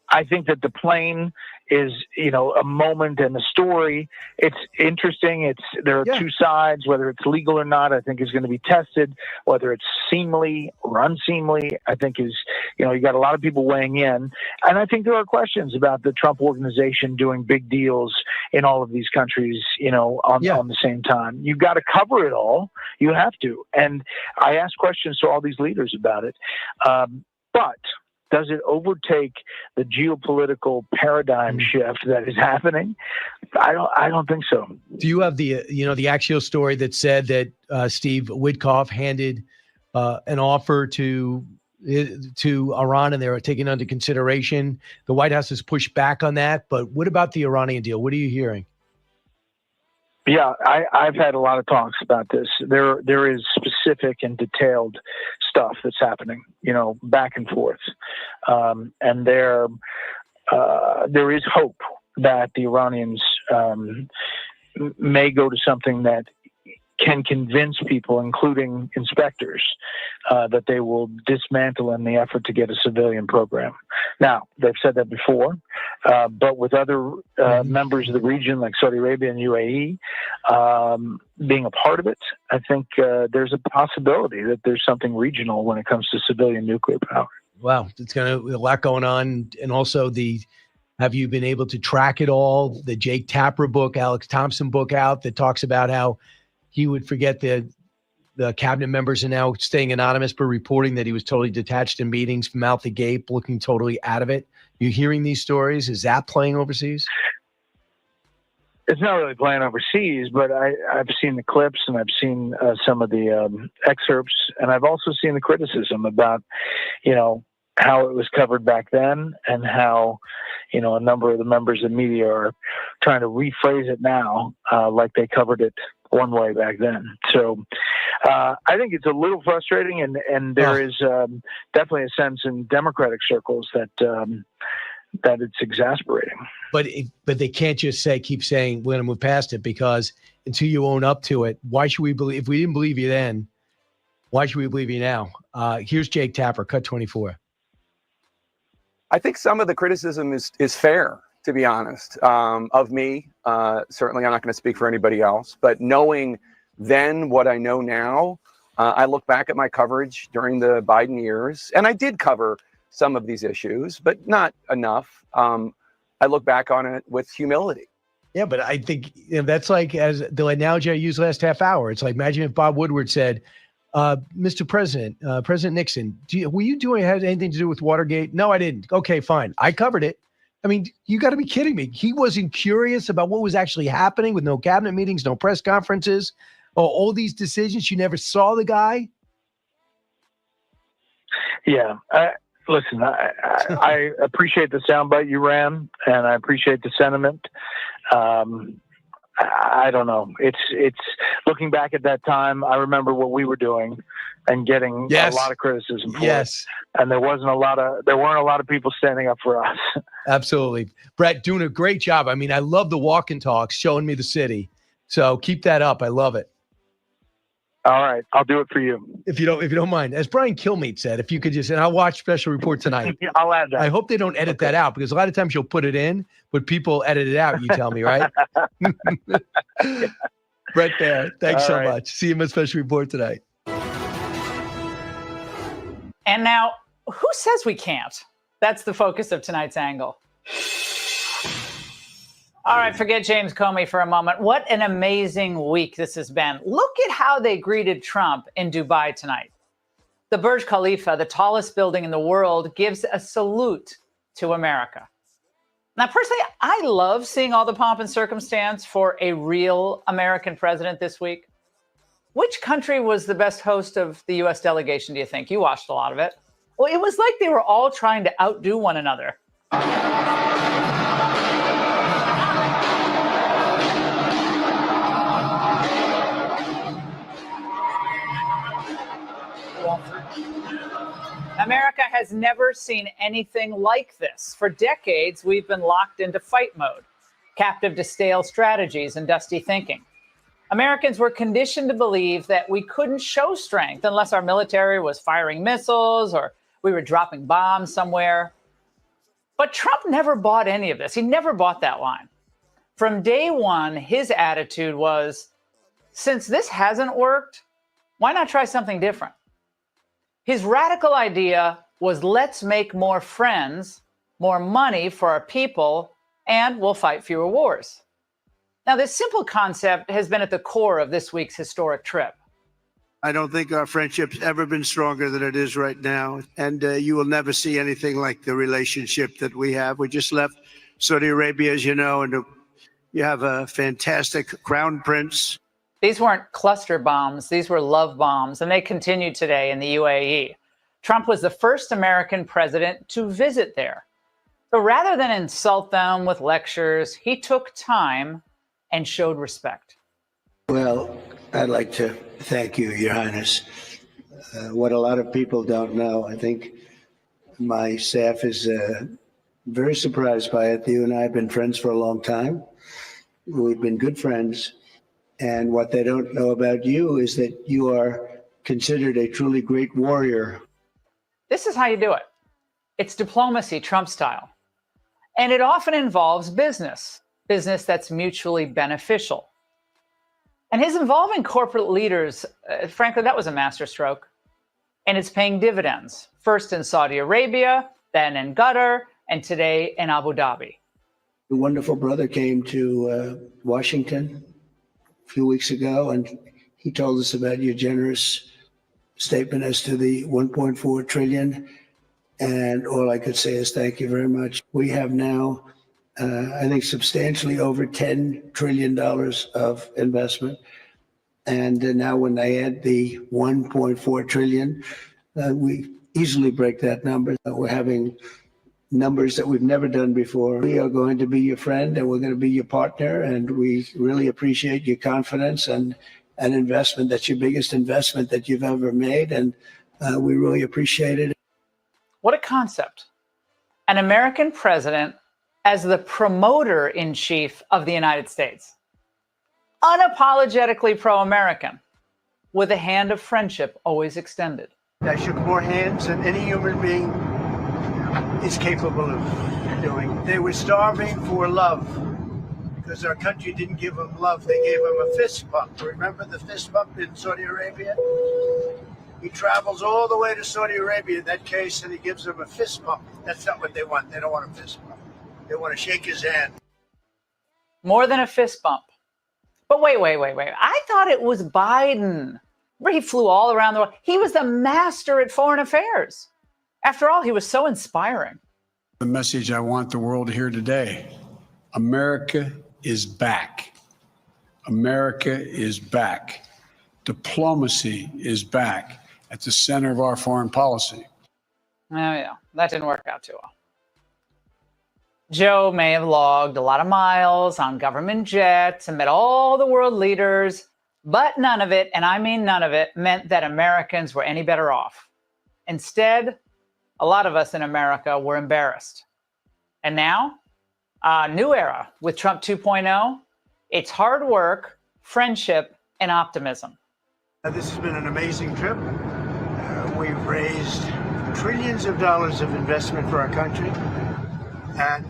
I think that the plane is, a moment and a story. It's interesting. There are two sides. Whether it's legal or not, I think is going to be tested. Whether it's seemly or unseemly, I think is, you got a lot of people weighing in. And I think there are questions about the Trump organization doing big deals in all of these countries, on the same time. You've got to cover it all. You have to. And I asked questions to all these leaders about it. But does it overtake the geopolitical paradigm shift that is happening? I don't think so. Do you have the Axios story that said that Steve Witkoff handed an offer to Iran and they were taking under consideration? The White House has pushed back on that, but what about the Iranian deal? What are you hearing? Yeah, I've had a lot of talks about this. There is specific and detailed stuff that's happening, back and forth, and there is hope that the Iranians may go to something that can convince people, including inspectors, that they will dismantle in the effort to get a civilian program. Now, they've said that before, but with other members of the region like Saudi Arabia and UAE being a part of it, I think there's a possibility that there's something regional when it comes to civilian nuclear power. Wow, it's a lot going on. And also have you been able to track it all? The Jake Tapper book, Alex Thompson book out that talks about how he would forget the cabinet members are now staying anonymous, but reporting that he was totally detached in meetings from out the gate, looking totally out of it. You hearing these stories? Is that playing overseas? It's not really playing overseas, but I've seen the clips and I've seen some of the excerpts, and I've also seen the criticism about, how it was covered back then and how, a number of the members of the media are trying to rephrase it now like they covered it one way back then. So I think it's a little frustrating, and there is definitely a sense in Democratic circles that it's exasperating. But they can't just keep saying we're going to move past it, because until you own up to it, why should we believe? If we didn't believe you then, why should we believe you now? Here's Jake Tapper, cut 24. I think some of the criticism is fair, to be honest, of me. Certainly, I'm not going to speak for anybody else. But knowing then what I know now, I look back at my coverage during the Biden years, and I did cover some of these issues, but not enough. I look back on it with humility. Yeah, but I think that's like, as the analogy I used last half hour. It's like, imagine if Bob Woodward said, Mr. President, President Nixon, were you doing anything to do with Watergate? No, I didn't. Okay, fine. I covered it. I mean, you got to be kidding me. He wasn't curious about what was actually happening with no cabinet meetings, no press conferences, or all these decisions. You never saw the guy. Yeah. Listen, I appreciate the soundbite you ran, and I appreciate the sentiment. I don't know. It's looking back at that time. I remember what we were doing and getting a lot of criticism for it. And there weren't a lot of people standing up for us. Absolutely. Brett, doing a great job. I mean, I love the walk and talks, showing me the city. So keep that up. I love it. All right. I'll do it for you. If you don't mind. As Brian Kilmeade said, if you could just, and I'll watch Special Report tonight. I'll add that. I hope they don't edit that out, because a lot of times you'll put it in, but people edit it out, you tell me, right? Brett Baer, thanks so much. See you in Special Report tonight. And now who says we can't? That's the focus of tonight's angle. All right, forget James Comey for a moment. What an amazing week this has been. Look at how they greeted Trump in Dubai tonight. The Burj Khalifa, the tallest building in the world, gives a salute to America. Now, personally, I love seeing all the pomp and circumstance for a real American president this week. Which country was the best host of the U.S. delegation, do you think? You watched a lot of it. Well, it was like they were all trying to outdo one another. America has never seen anything like this. For decades, we've been locked into fight mode, captive to stale strategies and dusty thinking. Americans were conditioned to believe that we couldn't show strength unless our military was firing missiles or we were dropping bombs somewhere. But Trump never bought any of this. He never bought that line. From day one, his attitude was, since this hasn't worked, why not try something different? His radical idea was, let's make more friends, more money for our people, and we'll fight fewer wars. Now, this simple concept has been at the core of this week's historic trip. I don't think our friendship's ever been stronger than it is right now. And you will never see anything like the relationship that we have. We just left Saudi Arabia, as you know, and you have a fantastic crown prince. These weren't cluster bombs. These were love bombs, and they continued today in the UAE. Trump was the first American president to visit there. So rather than insult them with lectures, he took time and showed respect. Well, I'd like to thank you, Your Highness. What a lot of people don't know, I think my staff is very surprised by it. You and I have been friends for a long time. We've been good friends. And what they don't know about you is that you are considered a truly great warrior. This is how you do it. It's diplomacy, Trump style. And it often involves business that's mutually beneficial. And his involving corporate leaders, frankly, that was a masterstroke. And it's paying dividends, first in Saudi Arabia, then in Qatar, and today in Abu Dhabi. The wonderful brother came to Washington a few weeks ago, and he told us about your generous statement as to the 1.4 trillion. And all I could say is thank you very much. We have now, I think, substantially over $10 trillion of investment. And now when I add the 1.4 trillion, we easily break that number. We're having numbers that we've never done before. We are going to be your friend and we're going to be your partner. And we really appreciate your confidence and an investment. That's your biggest investment that you've ever made. And we really appreciate it. What a concept. An American president as the promoter in chief of the United States. Unapologetically pro-American, with a hand of friendship always extended. I shook more hands than any human being is capable of doing. They were starving for love because our country didn't give them love. They gave them a fist bump. Remember the fist bump in Saudi Arabia? He travels all the way to Saudi Arabia in that case, and he gives them a fist bump. That's not what they want. They don't want a fist bump. They want to shake his hand. More than a fist bump. But wait. I thought it was Biden. Where he flew all around the world. He was the master at foreign affairs. After all, he was so inspiring. The message I want the world to hear today: America is back. America is back. Diplomacy is back at the center of our foreign policy. Oh, yeah, that didn't work out too well. Joe may have logged a lot of miles on government jets and met all the world leaders, but none of it, and I mean none of it, meant that Americans were any better off. Instead, a lot of us in America were embarrassed. And now, a new era with Trump 2.0. It's hard work, friendship, and optimism. This has been an amazing trip. We've raised trillions of dollars of investment for our country. And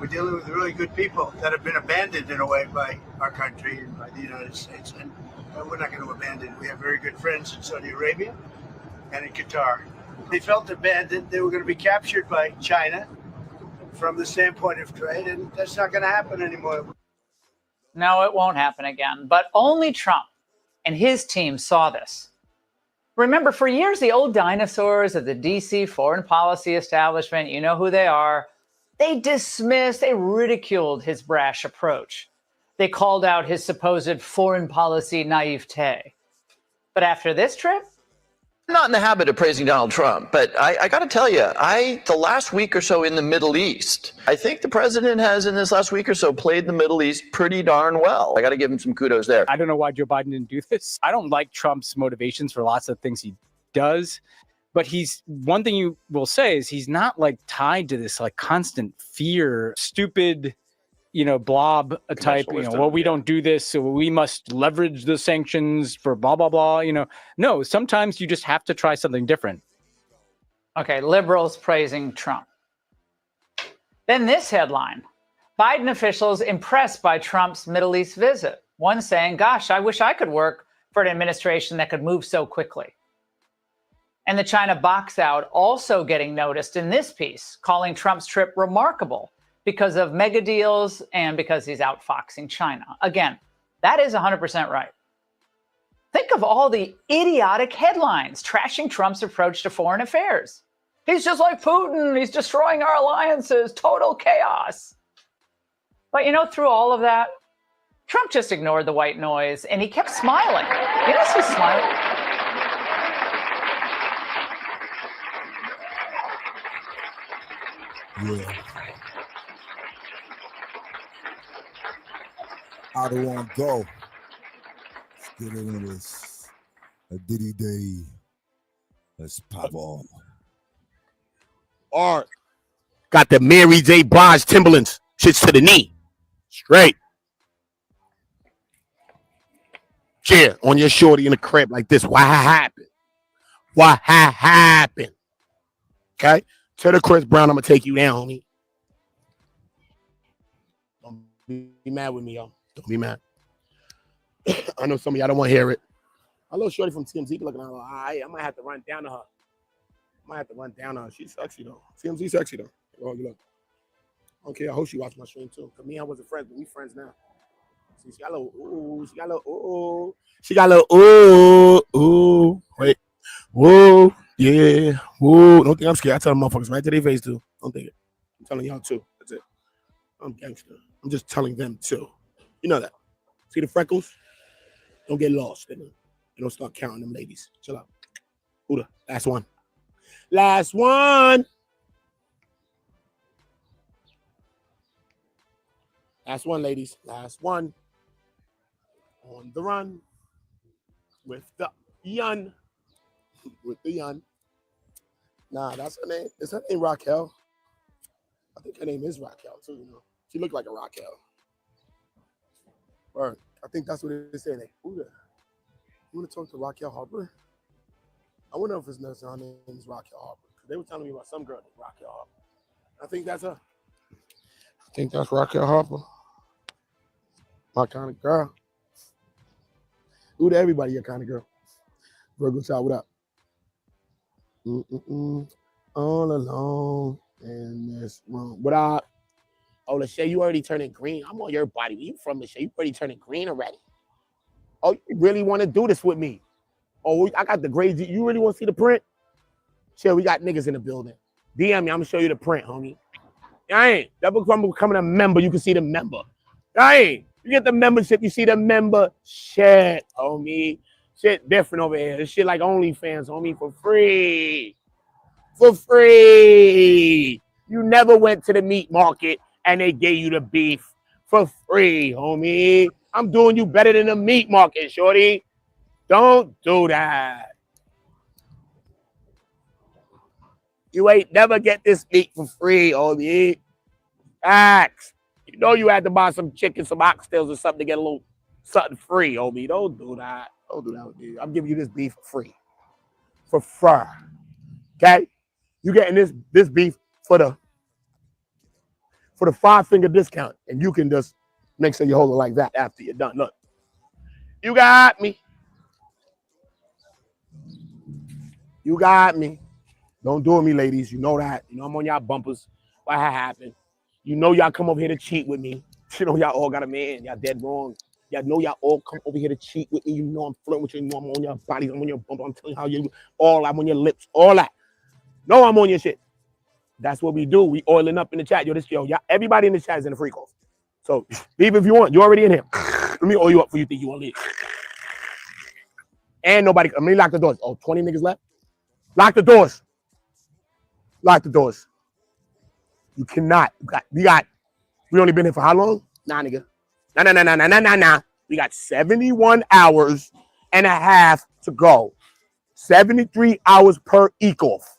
we're dealing with really good people that have been abandoned in a way by our country and by the United States. And we're not going to abandon. We have very good friends in Saudi Arabia and in Qatar. They felt abandoned. They were going to be captured by China from the standpoint of trade, and that's not going to happen anymore. No, it won't happen again. But only Trump and his team saw this. Remember, for years, the old dinosaurs of the DC foreign policy establishment, you know who they are, they dismissed, they ridiculed his brash approach. They called out his supposed foreign policy naivete. But after this trip, I'm not in the habit of praising Donald Trump, but I got to tell you, the last week or so in the Middle East, I think the president has in this last week or so played the Middle East pretty darn well. I got to give him some kudos there. I don't know why Joe Biden didn't do this. I don't like Trump's motivations for lots of things he does, but one thing you will say is he's not like tied to this like constant fear, stupid, blob type, well, we don't do this, so we must leverage the sanctions for blah, blah, blah, No, sometimes you just have to try something different. okay, liberals praising Trump. Then this headline, Biden officials impressed by Trump's Middle East visit. One saying, gosh, I wish I could work for an administration that could move so quickly. And the China box out also getting noticed in this piece, calling Trump's trip remarkable because of mega deals and because he's outfoxing China. Again, that is 100% right. Think of all the idiotic headlines trashing Trump's approach to foreign affairs. He's just like Putin. He's destroying our alliances. Total chaos. But through all of that, Trump just ignored the white noise and he kept smiling. You notice he's smiling? Yeah. I don't want to go. Let's get into this. A Diddy Day. Let's pop on. Art. Got the Mary J. Blige Timberlands. Shits to the knee. Straight. Yeah, on your shorty in the crib like this. What happened? What happened? Okay? Tell the Chris Brown I'm going to take you down, homie. Don't be mad with me, y'all. Don't be mad. I know some of y'all don't want to hear it. A little shorty from TMZ looking at her. I might have to run down to her. She's sexy, though. TMZ sexy, though. Oh, you look. Okay, I hope she watched my stream, too. Because me and I wasn't friends, but we friends now. See, she got a little ooh. She got a little ooh. She got a little ooh. Ooh. Wait. Whoa. Yeah. Whoa. Don't think I'm scared. I tell them motherfuckers right to their face, too. Don't think it. I'm telling y'all, too. That's it. I'm gangster. I'm just telling them, too. You know that. See the freckles? Don't get lost in them. You don't start counting them ladies. Chill out. Uda. Last one. Last one. Last one, ladies. Last one. On the run. With the yun. With the yun. Nah, that's her name. Is her name Raquel? I think her name is Raquel, too, She looked like a Raquel. Or I think that's what they're saying. Like, Uda. You want to talk to Raquel Harper? I wonder if it's her name is Raquel Harper. Because they were telling me about some girl named Raquel Harper. I think that's her. I think that's Raquel Harper. My kind of girl. Uda, everybody your kind of girl. Virgo child, what up? All alone in this room. What up? Oh, Lachey, you already turning green. I'm on your body. Where you from, Lachey? You already turning green already? Oh, you really want to do this with me? Oh, I got the grades. You really want to see the print? Chill, we got niggas in the building. DM me. I'm going to show you the print, homie. I ain't. That I'm becoming a member. You can see the member. I ain't. You get the membership. You see the member. Shit, homie. Shit different over here. This shit like OnlyFans, homie, for free. For free. You never went to the meat market and they gave you the beef for free, homie. I'm doing you better than the meat market, shorty. Don't do that. You ain't never get this meat for free, homie. Facts. You know you had to buy some chicken, some oxtails or something to get a little something free, homie. Don't do that. Don't do that with me. I'm giving you this beef for free. For fur. Okay? You getting this beef for the 5-finger discount. And you can just make sure you hold it like that after you're done. Look. You got me. You got me. Don't do it with me, ladies. You know that. You know I'm on y'all bumpers. What happened? You know y'all come over here to cheat with me. You know y'all all got a man. Y'all dead wrong. Y'all know y'all all come over here to cheat with me. You know I'm flirting with you. You know I'm on your bodies. I'm on your bumper. I'm telling you how you all. I'm on your lips. All that. No, I'm on your shit. That's what we do. We oiling up in the chat. Y'all, everybody in the chat is in the freak off. So leave if you want. You're already in here. Let me oil you up for you think you want to leave. And nobody. Let me lock the doors. Oh, 20 niggas left. Lock the doors. Lock the doors. You cannot. We only been here for how long? Nah, nigga. Nah. We got 71 hours and a half to go. 73 hours per eco-off.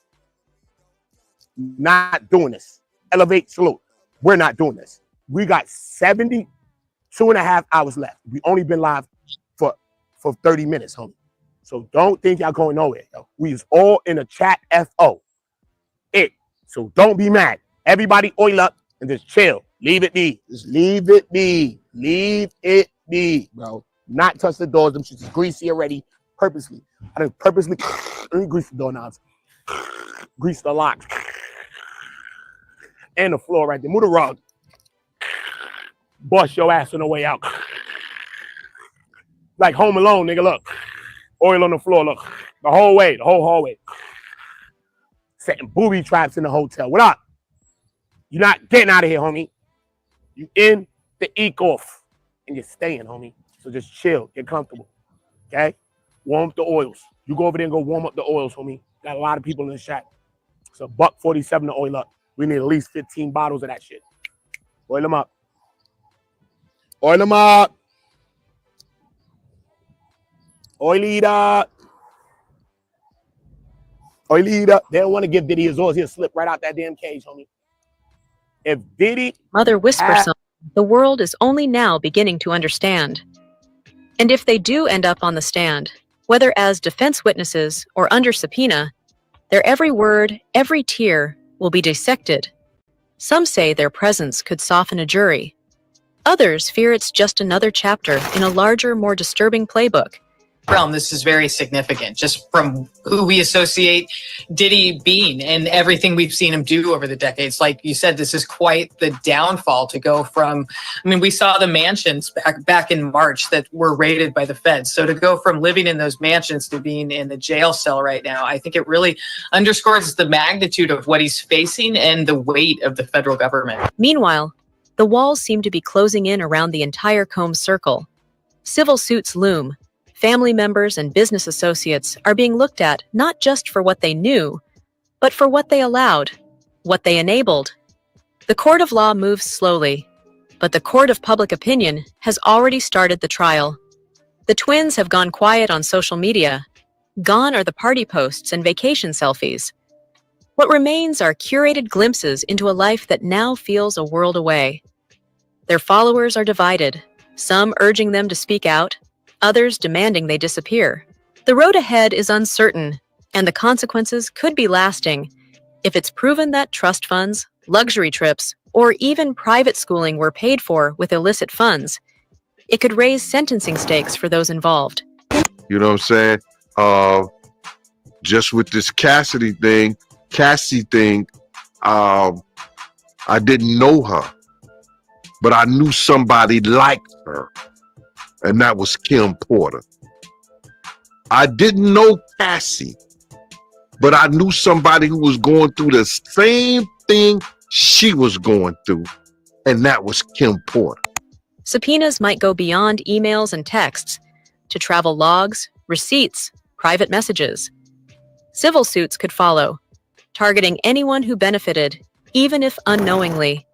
Not doing this. Elevate, salute. We're not doing this. We got 72 and a half hours left. We only been live for 30 minutes, homie. So don't think y'all going nowhere, yo. We is all in a chat FO. So don't be mad. Everybody oil up and just chill. Leave it be. Just leave it be. Leave it be, bro. Not touch the doors. Them shits is greasy already. Purposely. I done purposely grease the doorknobs. Grease the locks. And the floor right there. Move the rug. Bust your ass on the way out. Like Home Alone, nigga, look. Oil on the floor, look. The whole way, the whole hallway. Setting booby traps in the hotel. What up? You're not getting out of here, homie. You in the eco-off. And you're staying, homie. So just chill. Get comfortable. Okay? Warm up the oils. You go over there and go warm up the oils, homie. Got a lot of people in the chat. It's $147 to oil up. We need at least 15 bottles of that shit. Oil them up. Oil them up. Oil it up. Oil it up. They don't want to give Diddy his oils. He'll slip right out that damn cage, homie. If Diddy... Mother whispers something the world is only now beginning to understand. And if they do end up on the stand, whether as defense witnesses or under subpoena, their every word, every tear will be dissected. Some say their presence could soften a jury. Others fear it's just another chapter in a larger, more disturbing playbook. Realm, this is very significant, just from who we associate Diddy being and everything we've seen him do over the decades. Like you said, this is quite the downfall to go from, I mean, we saw the mansions back in March that were raided by the feds. So to go from living in those mansions to being in the jail cell right now, I think it really underscores the magnitude of what he's facing and the weight of the federal government. Meanwhile, the walls seem to be closing in around the entire Combs circle. Civil suits loom. Family members and business associates are being looked at not just for what they knew, but for what they allowed, what they enabled. The court of law moves slowly, but the court of public opinion has already started the trial. The twins have gone quiet on social media. Gone are the party posts and vacation selfies. What remains are curated glimpses into a life that now feels a world away. Their followers are divided, some urging them to speak out, others demanding they disappear. The road ahead is uncertain, and the consequences could be lasting if it's proven that trust funds, luxury trips, or even private schooling were paid for with illicit funds. It could raise sentencing stakes for those involved. You know what I'm saying? Just with this Cassie thing, I didn't know her, but I knew somebody like her. And that was Kim Porter. I didn't know Cassie, but I knew somebody who was going through the same thing she was going through, and that was Kim Porter. Subpoenas might go beyond emails and texts to travel logs, receipts, private messages. Civil suits could follow, targeting anyone who benefited, even if unknowingly.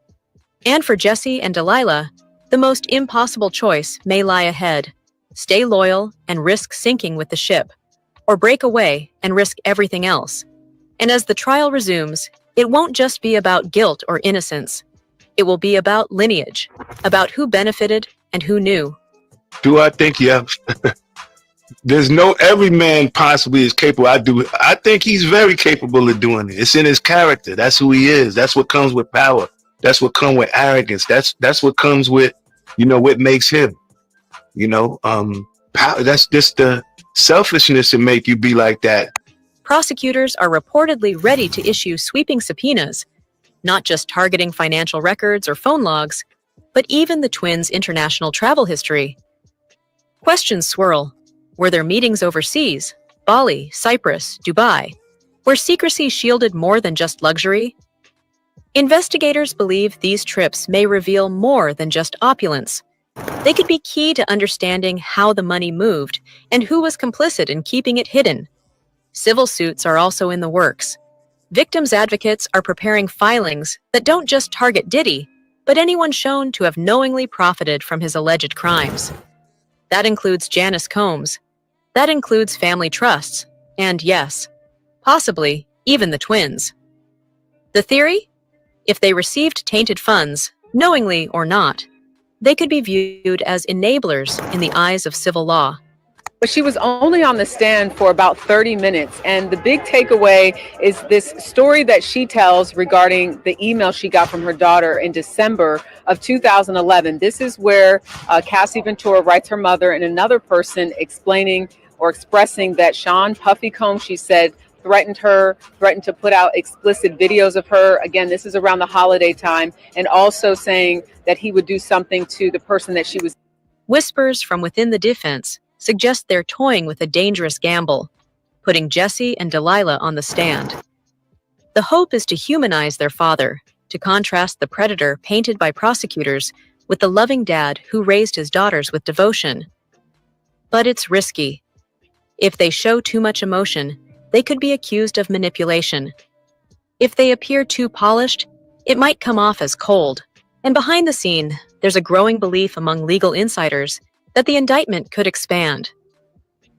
And for Jesse and Delilah, the most impossible choice may lie ahead. Stay loyal and risk sinking with the ship, or break away and risk everything else. And as the trial resumes, it won't just be about guilt or innocence. It will be about lineage, about who benefited and who knew. Do I think, yeah? There's no, every man possibly is capable. I think he's very capable of doing it. It's in his character. That's who he is. That's what comes with power. That's what comes with arrogance. That's what comes with, you know, what makes him, you know, power. That's just the selfishness that make you be like that. prosecutors are reportedly ready to issue sweeping subpoenas, not just targeting financial records or phone logs, but even the twins' international travel history. Questions swirl. Were there meetings overseas, Bali, Cyprus, Dubai, where secrecy shielded more than just luxury? Investigators believe these trips may reveal more than just opulence. They could be key to understanding how the money moved and who was complicit in keeping it hidden. Civil suits are also in the works. Victims' advocates are preparing filings that don't just target Diddy, but anyone shown to have knowingly profited from his alleged crimes. That includes Janice Combs. That includes family trusts. And yes, possibly even the twins. The theory? If they received tainted funds, knowingly or not, they could be viewed as enablers in the eyes of civil law. But she was only on the stand for about 30 minutes. And the big takeaway is this story that she tells regarding the email she got from her daughter in December of 2011. This is where Cassie Ventura writes her mother and another person explaining or expressing that Sean Puffy Combs, she said, threatened to put out explicit videos of her. Again, this is around the holiday time, and also saying that he would do something to the person that she was. Whispers from within the defense suggest they're toying with a dangerous gamble, putting Jesse and Delilah on the stand. The hope is to humanize their father, to contrast the predator painted by prosecutors with the loving dad who raised his daughters with devotion. But it's risky. If they show too much emotion, they could be accused of manipulation. If they appear too polished, it might come off as cold. And behind the scene, there's a growing belief among legal insiders that the indictment could expand.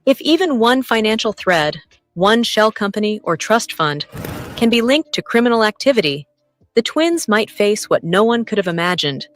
If even one financial thread, one shell company or trust fund, can be linked to criminal activity, the twins might face what no one could have imagined: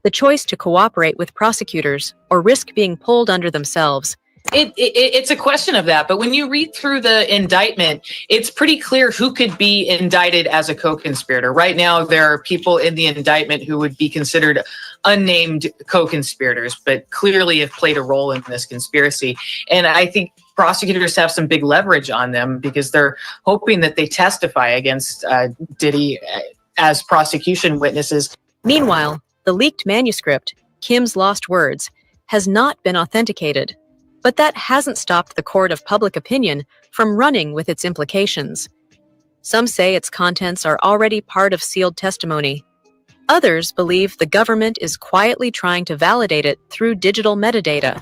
the choice to cooperate with prosecutors or risk being pulled under themselves. It's a question of that, but when you read through the indictment, it's pretty clear who could be indicted as a co-conspirator. Right now, there are people in the indictment who would be considered unnamed co-conspirators, but clearly have played a role in this conspiracy. And I think prosecutors have some big leverage on them because they're hoping that they testify against Diddy as prosecution witnesses. Meanwhile, the leaked manuscript, Kim's Lost Words, has not been authenticated. But that hasn't stopped the court of public opinion from running with its implications. Some say its contents are already part of sealed testimony. Others believe the government is quietly trying to validate it through digital metadata.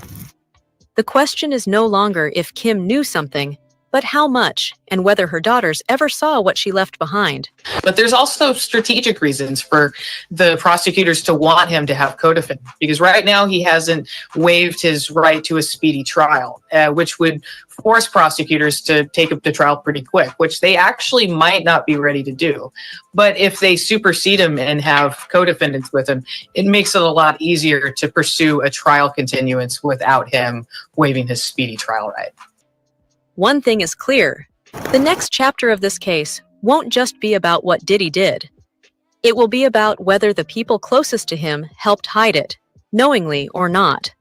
The question is no longer if Kim knew something, but how much, and whether her daughters ever saw what she left behind. But there's also strategic reasons for the prosecutors to want him to have co-defendants, because right now he hasn't waived his right to a speedy trial, which would force prosecutors to take up the trial pretty quick, which they actually might not be ready to do. But if they supersede him and have co-defendants with him, it makes it a lot easier to pursue a trial continuance without him waiving his speedy trial right. One thing is clear: the next chapter of this case won't just be about what Diddy did. It will be about whether the people closest to him helped hide it, knowingly or not.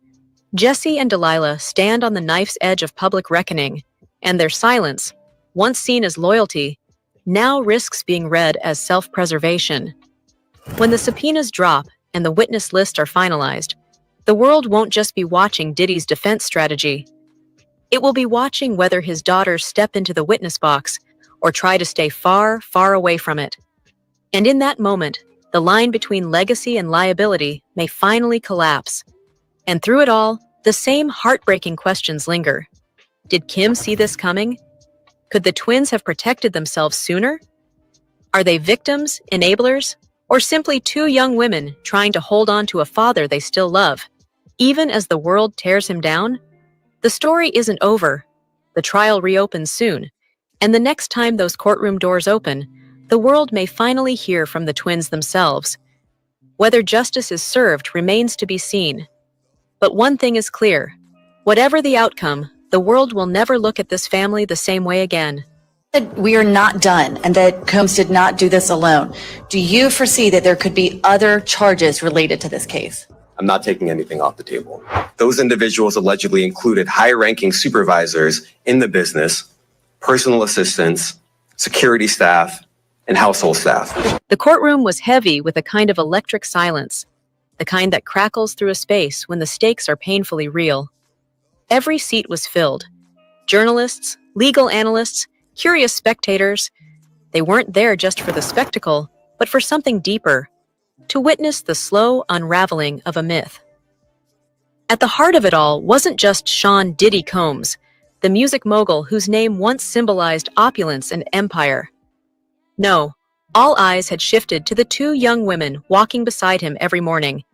Jesse and Delilah stand on the knife's edge of public reckoning, and their silence, once seen as loyalty, now risks being read as self-preservation. When the subpoenas drop and the witness lists are finalized, the world won't just be watching Diddy's defense strategy. It will be watching whether his daughters step into the witness box or try to stay far, far away from it. And in that moment, the line between legacy and liability may finally collapse. And through it all, the same heartbreaking questions linger. Did Kim see this coming? Could the twins have protected themselves sooner? Are they victims, enablers, or simply two young women trying to hold on to a father they still love, even as the world tears him down? The story isn't over. The trial reopens soon, and the next time those courtroom doors open, the world may finally hear from the twins themselves. Whether justice is served remains to be seen. But one thing is clear: whatever the outcome, the world will never look at this family the same way again. We are not done, and that Combs did not do this alone. Do you foresee that there could be other charges related to this case? I'm not taking anything off the table. Those individuals allegedly included high-ranking supervisors in the business personal assistants, security staff, and household staff. The courtroom was heavy with a kind of electric silence, the kind that crackles through a space when the stakes are painfully real. Every seat was filled. Journalists, legal analysts, curious spectators. They weren't there just for the spectacle, but for something deeper, to witness the slow unraveling of a myth. At the heart of it all wasn't just Sean Diddy Combs, the music mogul whose name once symbolized opulence and empire. No, all eyes had shifted to the two young women walking beside him every morning,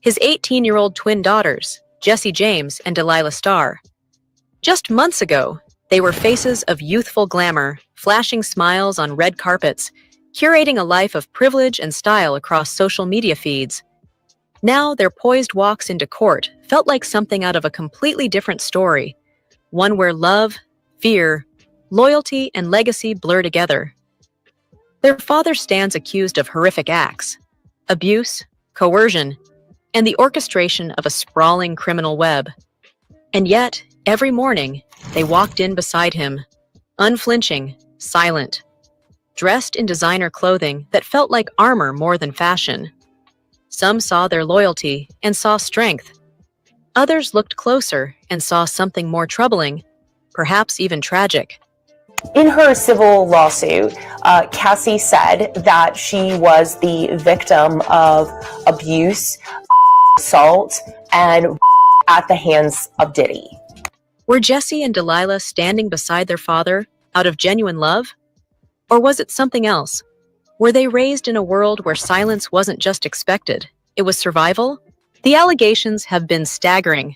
his 18-year-old twin daughters, Jessie James and Delilah Starr. Just months ago, they were faces of youthful glamour, flashing smiles on red carpets, curating a life of privilege and style across social media feeds. Now, their poised walks into court felt like something out of a completely different story, one where love, fear, loyalty, and legacy blur together. Their father stands accused of horrific acts, abuse, coercion, and the orchestration of a sprawling criminal web. And yet, every morning, they walked in beside him, unflinching, silent, dressed in designer clothing that felt like armor more than fashion. Some saw their loyalty and saw strength. Others looked closer and saw something more troubling, perhaps even tragic. In her civil lawsuit, Cassie said that she was the victim of abuse, assault, and at the hands of Diddy. Were Jessie and Delilah standing beside their father out of genuine love? Or was it something else? Were they raised in a world where silence wasn't just expected, it was survival? The allegations have been staggering.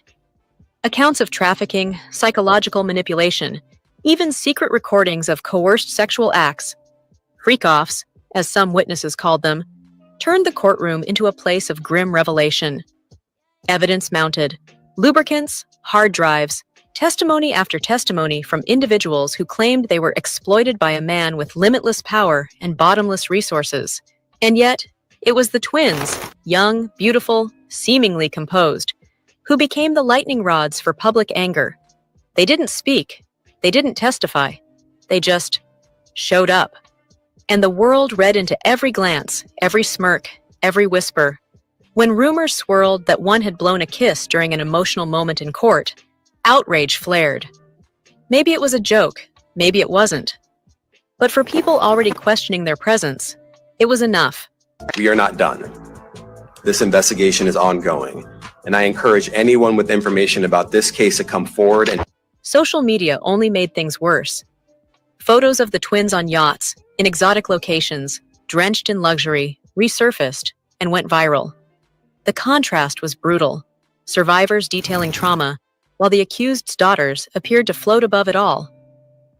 Accounts of trafficking, psychological manipulation, even secret recordings of coerced sexual acts, freak-offs, as some witnesses called them, turned the courtroom into a place of grim revelation. Evidence mounted, lubricants, hard drives, testimony after testimony from individuals who claimed they were exploited by a man with limitless power and bottomless resources. And yet, it was the twins, young, beautiful, seemingly composed, who became the lightning rods for public anger. They didn't speak. They didn't testify. They just showed up. And the world read into every glance, every smirk, every whisper. When rumors swirled that one had blown a kiss during an emotional moment in court, outrage flared. Maybe it was a joke, maybe it wasn't. But for people already questioning their presence, it was enough. We are not done. This investigation is ongoing, and I encourage anyone with information about this case to come forward and Social media only made things worse. Photos of the twins on yachts, in exotic locations, drenched in luxury, resurfaced and went viral. The contrast was brutal, survivors detailing trauma, while the accused's daughters appeared to float above it all.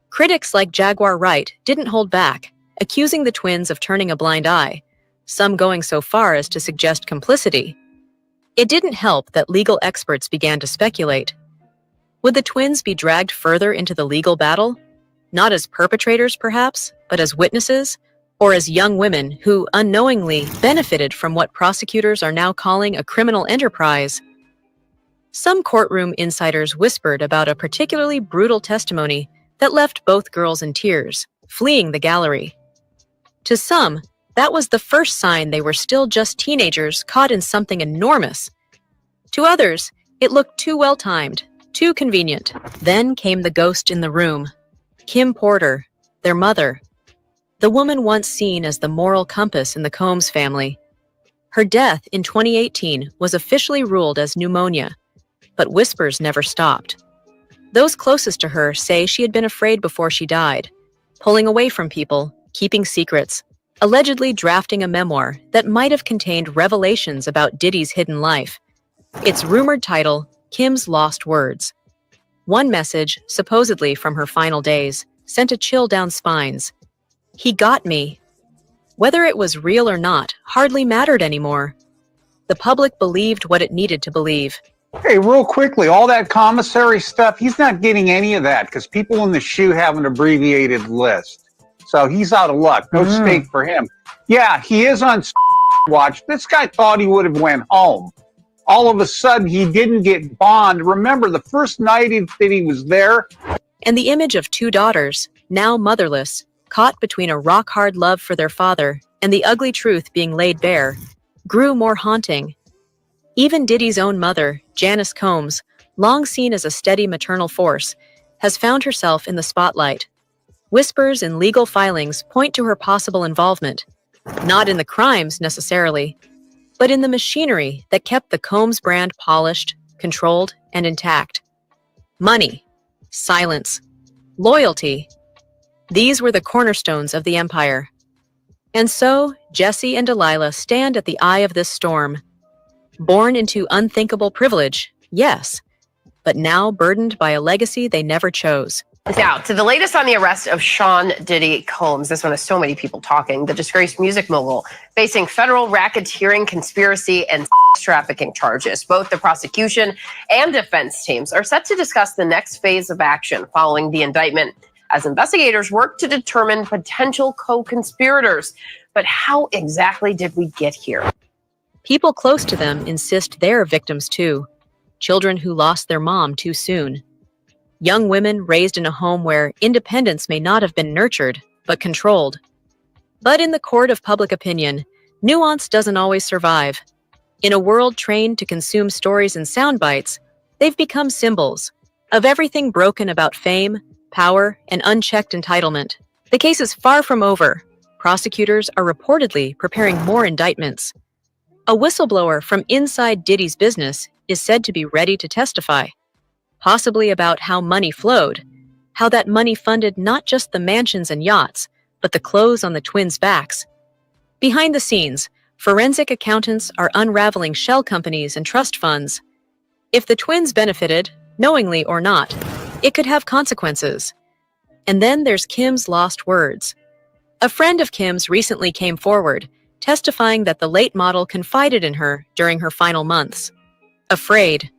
Critics like Jaguar Wright didn't hold back, accusing the twins of turning a blind eye, some going so far as to suggest complicity. It didn't help that legal experts began to speculate. Would the twins be dragged further into the legal battle? Not as perpetrators, perhaps, but as witnesses, or as young women who unknowingly benefited from what prosecutors are now calling a criminal enterprise. Some courtroom insiders whispered about a particularly brutal testimony that left both girls in tears, fleeing the gallery. To some, that was the first sign they were still just teenagers caught in something enormous. To others, it looked too well-timed, too convenient. Then came the ghost in the room. Kim Porter, their mother. The woman once seen as the moral compass in the Combs family. Her death in 2018 was officially ruled as pneumonia, but whispers never stopped. Those closest to her say she had been afraid before she died, pulling away from people, keeping secrets, allegedly drafting a memoir that might have contained revelations about Diddy's hidden life. Its rumored title, Kim's Lost Words. One message, supposedly from her final days, sent a chill down spines. He got me. Whether it was real or not hardly mattered anymore. The public believed what it needed to believe. Hey, real quickly, all that commissary stuff, he's not getting any of that because people in the SHU have an abbreviated list. So he's out of luck. No stake for him. Yeah, he is on watch. This guy thought he would have went home. All of a sudden, he didn't get bond. Remember, the first night that he was there. And the image of two daughters, now motherless, caught between a rock-hard love for their father and the ugly truth being laid bare, grew more haunting. Even Diddy's own mother, Janice Combs, long seen as a steady maternal force, has found herself in the spotlight. Whispers in legal filings point to her possible involvement, not in the crimes necessarily, but in the machinery that kept the Combs brand polished, controlled, and intact. Money, silence, loyalty. These were the cornerstones of the empire. And so, Jesse and Delilah stand at the eye of this storm. Born into unthinkable privilege, yes, but now burdened by a legacy they never chose. Now, to the latest on the arrest of Sean Diddy Combs. This one has so many people talking. The disgraced music mogul facing federal racketeering, conspiracy, and sex trafficking charges. Both the prosecution and defense teams are set to discuss the next phase of action following the indictment as investigators work to determine potential co-conspirators. But how exactly did we get here? People close to them insist they're victims too. Children who lost their mom too soon. Young women raised in a home where independence may not have been nurtured, but controlled. But in the court of public opinion, nuance doesn't always survive. In a world trained to consume stories in sound bites, they've become symbols of everything broken about fame, power, and unchecked entitlement. The case is far from over. Prosecutors are reportedly preparing more indictments. A whistleblower from inside Diddy's business is said to be ready to testify, possibly about how money flowed, how that money funded not just the mansions and yachts, but the clothes on the twins' backs. Behind the scenes, forensic accountants are unraveling shell companies and trust funds. If the twins benefited, knowingly or not, it could have consequences. And then there's Kim's lost words. A friend of Kim's recently came forward, testifying that the late model confided in her during her final months. Afraid,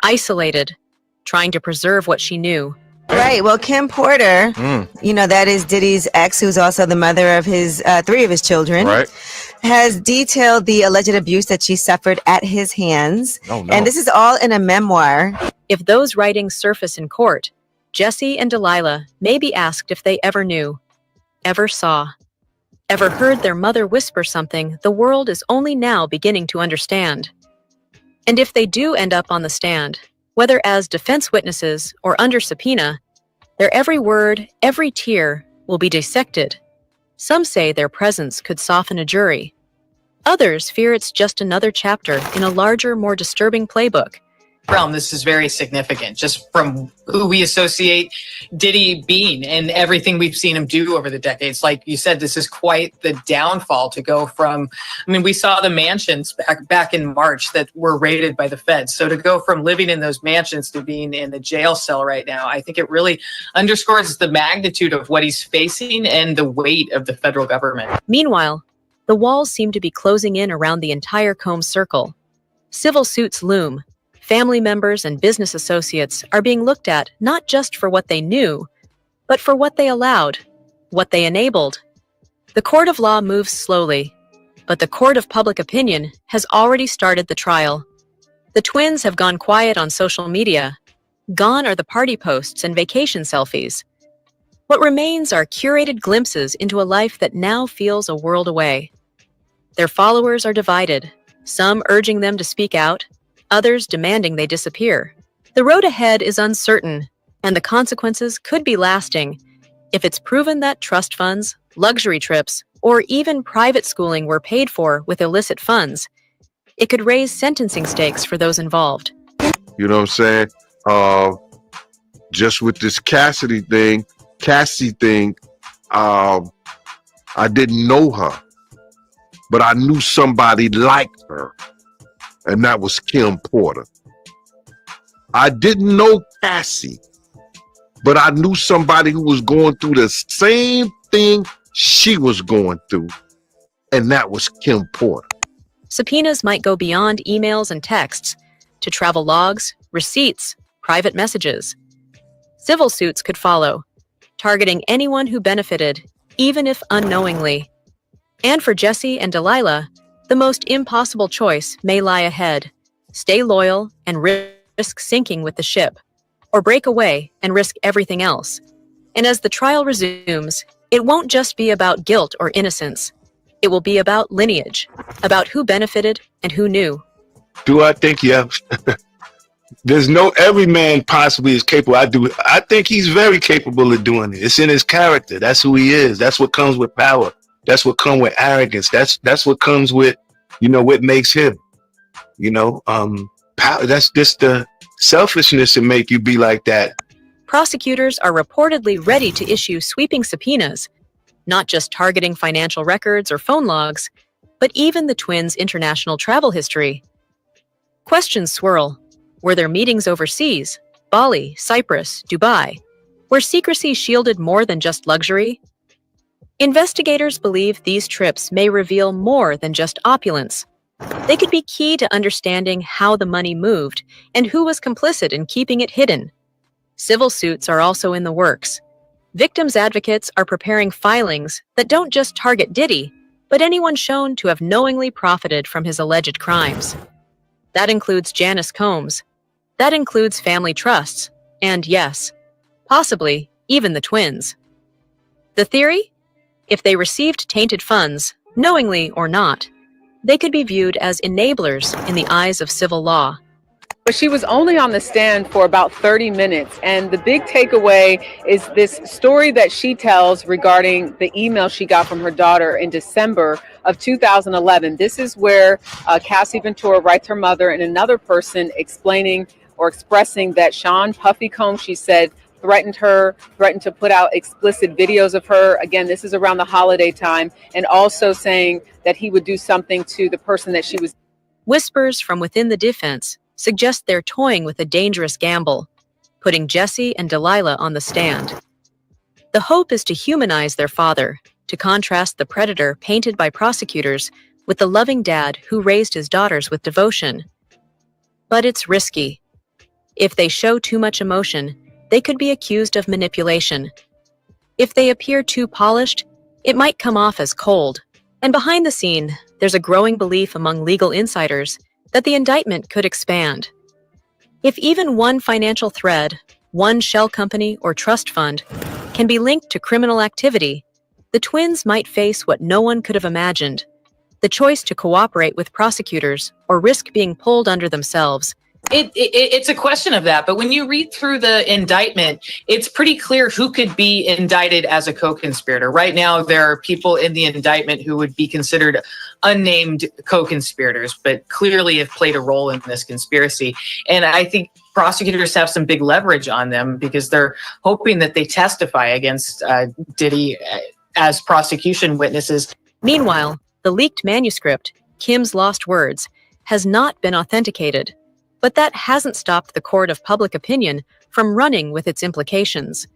isolated, trying to preserve what she knew. Right. Well, Kim Porter, that is Diddy's ex, who's also the mother of his 3 of his children, has detailed the alleged abuse that she suffered at his hands. Oh, no. And this is all in a memoir. If those writings surface in court, Jesse and Delilah may be asked if they ever knew, ever saw, ever heard their mother whisper something the world is only now beginning to understand. And if they do end up on the stand, whether as defense witnesses or under subpoena, their every word, every tear will be dissected. Some say their presence could soften a jury. Others fear it's just another chapter in a larger, more disturbing playbook. This is very significant, just from who we associate Diddy being and everything we've seen him do over the decades. Like you said, this is quite the downfall to go from, we saw the mansions back in March that were raided by the feds. So to go from living in those mansions to being in the jail cell right now, I think it really underscores the magnitude of what he's facing and the weight of the federal government. Meanwhile, the walls seem to be closing in around the entire Combs circle. Civil suits loom. Family members and business associates are being looked at not just for what they knew, but for what they allowed, what they enabled. The court of law moves slowly, but the court of public opinion has already started the trial. The twins have gone quiet on social media. Gone are the party posts and vacation selfies. What remains are curated glimpses into a life that now feels a world away. Their followers are divided, some urging them to speak out, others demanding they disappear. The road ahead is uncertain, and the consequences could be lasting if it's proven that trust funds, luxury trips, or even private schooling were paid for with illicit funds. It could raise sentencing stakes for those involved. You know what I'm saying? Just with this Cassie thing, I didn't know her, but I knew somebody like her. And that was Kim Porter. I didn't know Cassie, but I knew somebody who was going through the same thing she was going through, and that was Kim Porter. Subpoenas might go beyond emails and texts to travel logs, receipts, private messages. Civil suits could follow, targeting anyone who benefited, even if unknowingly. And for Jesse and Delilah, the most impossible choice may lie ahead. Stay loyal and risk sinking with the ship, or break away and risk everything else. And as the trial resumes, it won't just be about guilt or innocence. It will be about lineage, about who benefited and who knew. Do I think, yeah? There's no, every man possibly is capable. I think he's very capable of doing it. It's in his character. That's who he is. That's what comes with power. That's what comes with arrogance. That's what comes with, what makes him, power. That's just the selfishness that make you be like that. Prosecutors are reportedly ready to issue sweeping subpoenas, not just targeting financial records or phone logs, but even the twins' international travel history. Questions swirl. Were there meetings overseas, Bali, Cyprus, Dubai, where secrecy shielded more than just luxury? Investigators believe these trips may reveal more than just opulence. They could be key to understanding how the money moved and who was complicit in keeping it hidden. Civil suits are also in the works. Victims' advocates are preparing filings that don't just target Diddy, but anyone shown to have knowingly profited from his alleged crimes. That includes Janice Combs. That includes family trusts, and yes, possibly even the twins. The theory? If they received tainted funds, knowingly or not, they could be viewed as enablers in the eyes of civil law. But she was only on the stand for about 30 minutes. And the big takeaway is this story that she tells regarding the email she got from her daughter in December of 2011. This is where Cassie Ventura writes her mother and another person explaining or expressing that Sean Puffy Combs, she said, threatened to put out explicit videos of her. Again, this is around the holiday time, and also saying that he would do something to the person that she was. Whispers from within the defense suggest they're toying with a dangerous gamble, putting Jesse and Delilah on the stand. The hope is to humanize their father, to contrast the predator painted by prosecutors with the loving dad who raised his daughters with devotion. But it's risky. If they show too much emotion, they could be accused of manipulation. If they appear too polished, it might come off as cold. And behind the scene, there's a growing belief among legal insiders that the indictment could expand. If even one financial thread, one shell company or trust fund, can be linked to criminal activity, the twins might face what no one could have imagined: the choice to cooperate with prosecutors or risk being pulled under themselves. It's a question of that, but when you read through the indictment, it's pretty clear who could be indicted as a co-conspirator. Right now, there are people in the indictment who would be considered unnamed co-conspirators, but clearly have played a role in this conspiracy. And I think prosecutors have some big leverage on them because they're hoping that they testify against Diddy as prosecution witnesses. Meanwhile, the leaked manuscript, Kim's Lost Words, has not been authenticated. But that hasn't stopped the court of public opinion from running with its implications.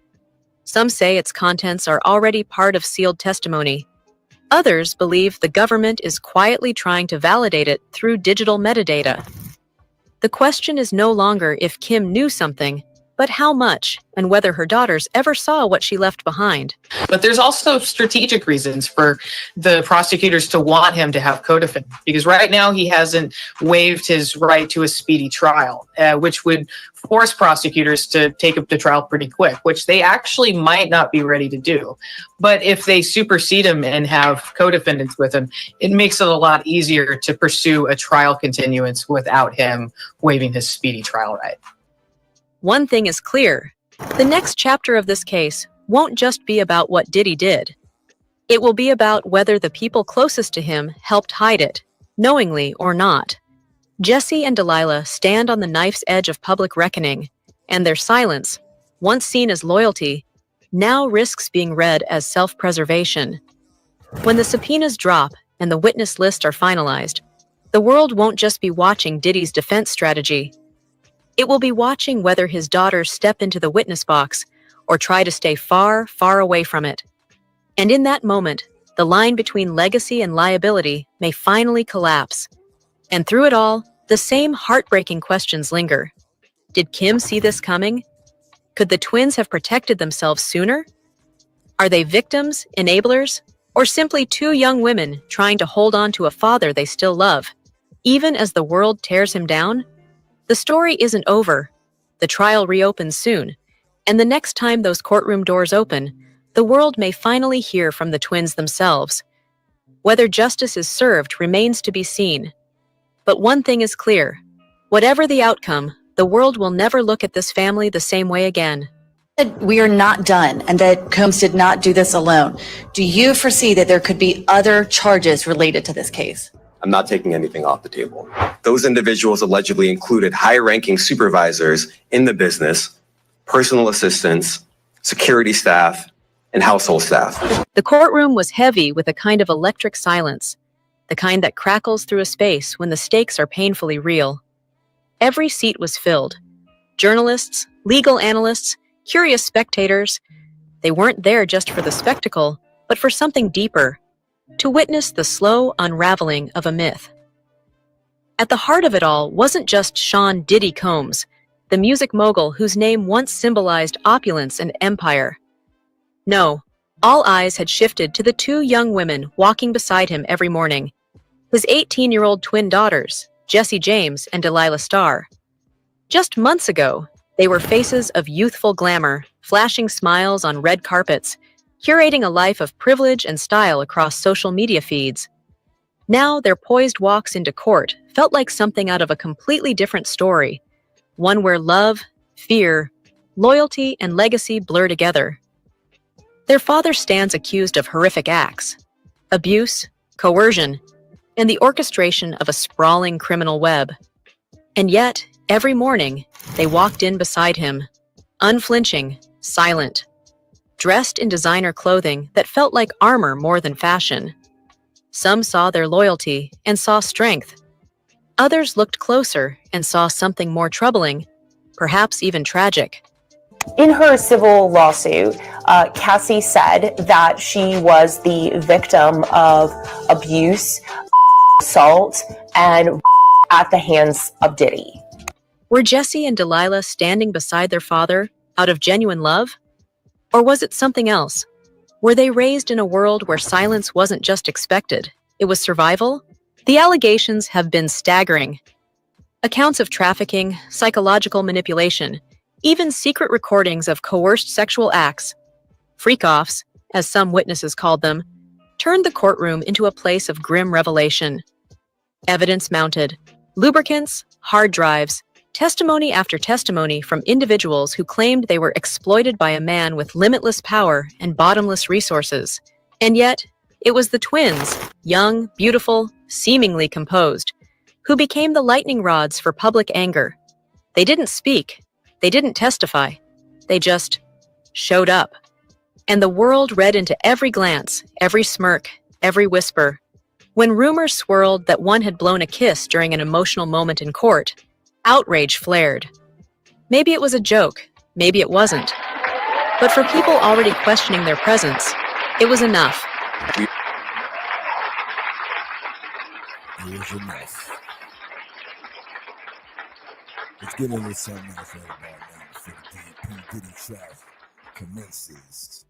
Some say its contents are already part of sealed testimony. Others believe the government is quietly trying to validate it through digital metadata. The question is no longer if Kim knew something, but how much, and whether her daughters ever saw what she left behind. But there's also strategic reasons for the prosecutors to want him to have co-defendants, because right now he hasn't waived his right to a speedy trial, which would force prosecutors to take up the trial pretty quick, which they actually might not be ready to do. But if they supersede him and have co-defendants with him, it makes it a lot easier to pursue a trial continuance without him waiving his speedy trial right. One thing is clear: the next chapter of this case won't just be about what Diddy did. It will be about whether the people closest to him helped hide it, knowingly or not. Jesse and Delilah stand on the knife's edge of public reckoning, and their silence, once seen as loyalty, now risks being read as self-preservation. When the subpoenas drop and the witness lists are finalized, the world won't just be watching Diddy's defense strategy. It will be watching whether his daughters step into the witness box or try to stay far, far away from it. And in that moment, the line between legacy and liability may finally collapse. And through it all, the same heartbreaking questions linger. Did Kim see this coming? Could the twins have protected themselves sooner? Are they victims, enablers, or simply two young women trying to hold on to a father they still love, even as the world tears him down? The story isn't over. The trial reopens soon, And the next time those courtroom doors open, the world may finally hear from the twins themselves. Whether justice is served remains to be seen. But one thing is clear. Whatever the outcome, the world will never look at this family the same way again. We are not done and that Combs did not do this alone. Do you foresee that there could be other charges related to this case? I'm not taking anything off the table. Those individuals allegedly included high-ranking supervisors in the business, personal assistants, security staff, and household staff. The courtroom was heavy with a kind of electric silence, the kind that crackles through a space when the stakes are painfully real. Every seat was filled. Journalists, legal analysts, curious spectators. They weren't there just for the spectacle, but for something deeper, to witness the slow unraveling of a myth. At the heart of it all wasn't just Sean Diddy Combs, the music mogul whose name once symbolized opulence and empire. No, all eyes had shifted to the two young women walking beside him every morning, his 18-year-old twin daughters, Jessie James and Delilah Starr. Just months ago, they were faces of youthful glamour, flashing smiles on red carpets, curating a life of privilege and style across social media feeds. Now their poised walks into court felt like something out of a completely different story, one where love, fear, loyalty, and legacy blur together. Their father stands accused of horrific acts, abuse, coercion, and the orchestration of a sprawling criminal web. And yet, every morning, they walked in beside him, unflinching, silent, dressed in designer clothing that felt like armor more than fashion. Some saw their loyalty and saw strength. Others looked closer and saw something more troubling, perhaps even tragic. In her civil lawsuit, Cassie said that she was the victim of abuse, assault, and at the hands of Diddy. Were Jessie and Delilah standing beside their father out of genuine love? Or was it something else? Were they raised in a world where silence wasn't just expected, it was survival? The allegations have been staggering. Accounts of trafficking, psychological manipulation, even secret recordings of coerced sexual acts, freak-offs, as some witnesses called them, turned the courtroom into a place of grim revelation. Evidence mounted, lubricants, hard drives, testimony after testimony from individuals who claimed they were exploited by a man with limitless power and bottomless resources. And yet, it was the twins, young, beautiful, seemingly composed, who became the lightning rods for public anger. They didn't speak. They didn't testify. They just showed up. And the world read into every glance, every smirk, every whisper. When rumors swirled that one had blown a kiss during an emotional moment in court, outrage flared. Maybe it was a joke, maybe it wasn't. But for people already questioning their presence, it was enough. It was enough. Let's get into something else right about now before the P. Diddy trap commences.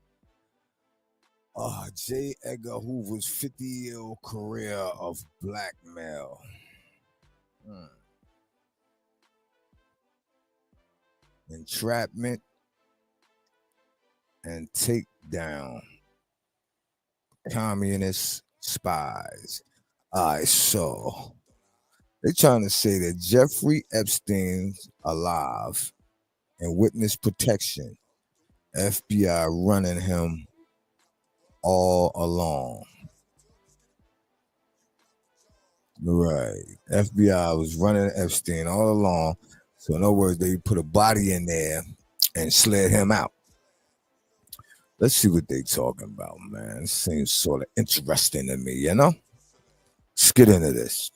J. Edgar Hoover's 50-year career of blackmail. Entrapment and takedown. Communist spies. So they're trying to say that Jeffrey Epstein's alive and witness protection. FBI running him all along. Right. FBI was running Epstein all along. So in other words, they put a body in there and slid him out. Let's see what they talking about, man. It seems sort of interesting to me, you know? Let's get into this.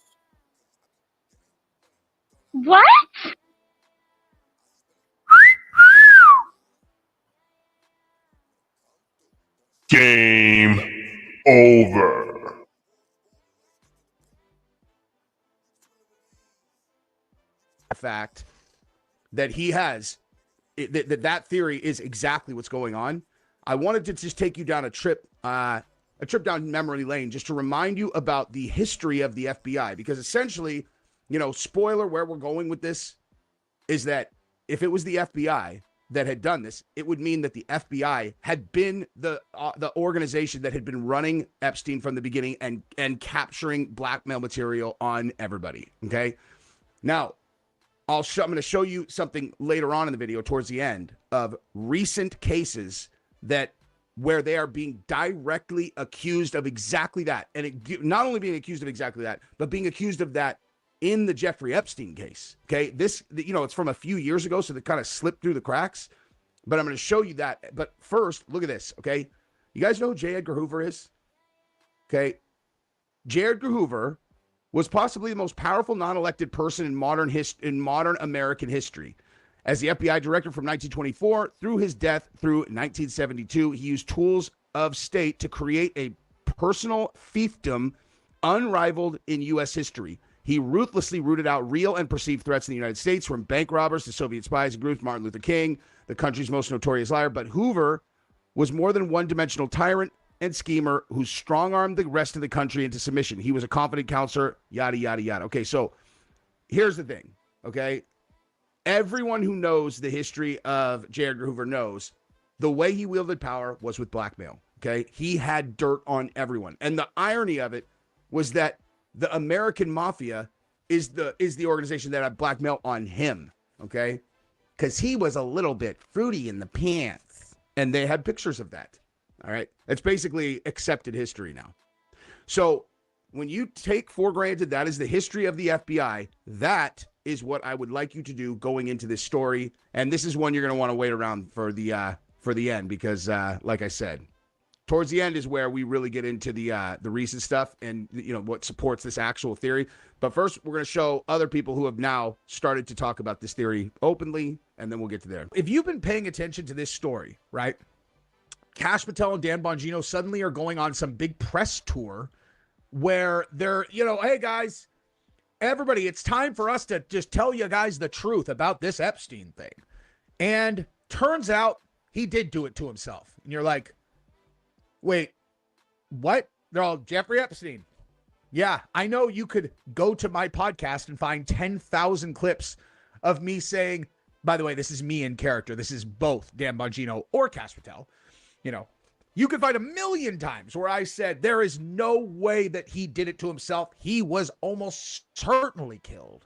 What? Game over. Fact that he has that theory is exactly what's going on. I wanted to just take you down a trip down memory lane just to remind you about the history of the FBI, because essentially, you know, spoiler, where we're going with this is that if it was the FBI, that had done this, it would mean that the FBI had been the organization that had been running Epstein from the beginning and capturing blackmail material on everybody. Okay. Now, I'm going to show you something later on in the video towards the end of recent cases where they are being directly accused of exactly that. And not only being accused of exactly that, but being accused of that in the Jeffrey Epstein case. Okay. This, it's from a few years ago, so they kind of slipped through the cracks, but I'm going to show you that. But first, look at this. Okay. You guys know who J. Edgar Hoover is? Okay. J. Edgar Hoover was possibly the most powerful non-elected person in modern American history. As the FBI director from 1924 through his death through 1972, he used tools of state to create a personal fiefdom unrivaled in U.S. history. He ruthlessly rooted out real and perceived threats in the United States, from bank robbers to Soviet spies and groups, Martin Luther King, the country's most notorious liar. But Hoover was more than one-dimensional tyrant and schemer who strong-armed the rest of the country into submission. He was a confident counselor, yada, yada, yada. Okay, so here's the thing, okay? Everyone who knows the history of J. Edgar Hoover knows the way he wielded power was with blackmail, okay? He had dirt on everyone. And the irony of it was that the American mafia is the organization that had blackmail on him, okay? Because he was a little bit fruity in the pants. And they had pictures of that, all right? It's basically accepted history now. So when you take for granted that is the history of the FBI, that is what I would like you to do going into this story. And this is one you're going to want to wait around for the end because, like I said, towards the end is where we really get into the recent stuff and what supports this actual theory. But first, we're going to show other people who have now started to talk about this theory openly, and then we'll get to there. If you've been paying attention to this story, right, Kash Patel and Dan Bongino suddenly are going on some big press tour where they're, hey guys, everybody, it's time for us to just tell you guys the truth about this Epstein thing. And turns out he did do it to himself. And you're like, wait, what? They're all Jeffrey Epstein. Yeah, I know you could go to my podcast and find 10,000 clips of me saying, by the way, this is me in character. This is both Dan Bongino or Kash Patel. You could find 1,000,000 times where I said there is no way that he did it to himself. He was almost certainly killed.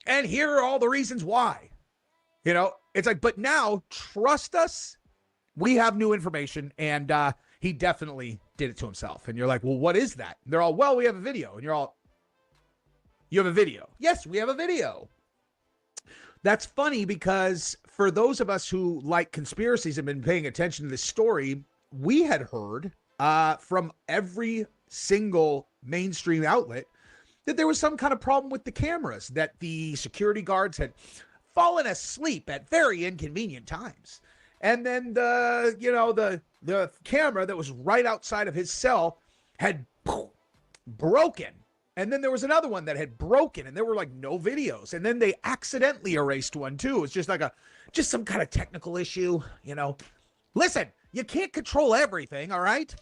And here are all the reasons why. It's like, but now, trust us, we have new information, and he definitely did it to himself. And you're like, well, what is that? And they're all, well, we have a video. And you're all, you have a video? Yes, we have a video. That's funny because for those of us who like conspiracies and been paying attention to this story, we had heard from every single mainstream outlet that there was some kind of problem with the cameras, that the security guards had fallen asleep at very inconvenient times. And then the camera that was right outside of his cell had broken. And then there was another one that had broken, and there were like no videos. And then they accidentally erased one too. It's just like just some kind of technical issue, Listen, you can't control everything, all right?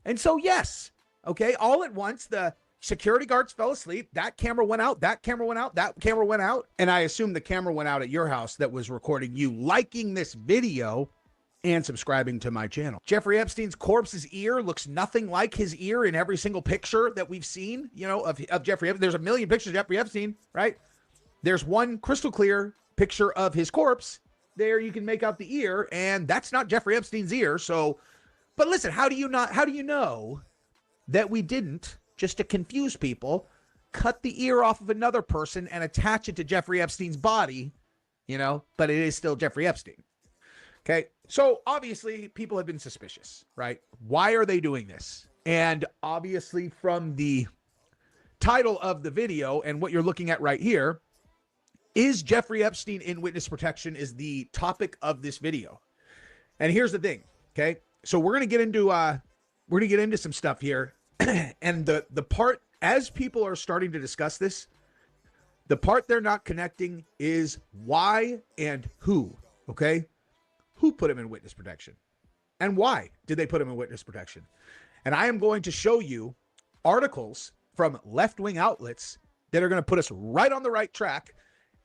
And so, yes, okay, all at once, the security guards fell asleep. That camera went out. That camera went out. That camera went out. And I assume the camera went out at your house that was recording you liking this video and subscribing to my channel. Jeffrey Epstein's corpse's ear looks nothing like his ear in every single picture that we've seen, of Jeffrey Epstein. There's 1,000,000 pictures of Jeffrey Epstein, right? There's one crystal clear picture of his corpse. There you can make out the ear, and that's not Jeffrey Epstein's ear. So, but listen, how do you know that we didn't, just to confuse people, cut the ear off of another person and attach it to Jeffrey Epstein's body, but it is still Jeffrey Epstein. Okay. So obviously people have been suspicious, right? Why are they doing this? And obviously from the title of the video and what you're looking at right here, is Jeffrey Epstein in witness protection is the topic of this video. And here's the thing. Okay. So we're going to get into some stuff here. And the part, as people are starting to discuss this, the part they're not connecting is why and who. Okay. Who put him in witness protection? And why did they put him in witness protection? And I am going to show you articles from left-wing outlets that are going to put us right on the right track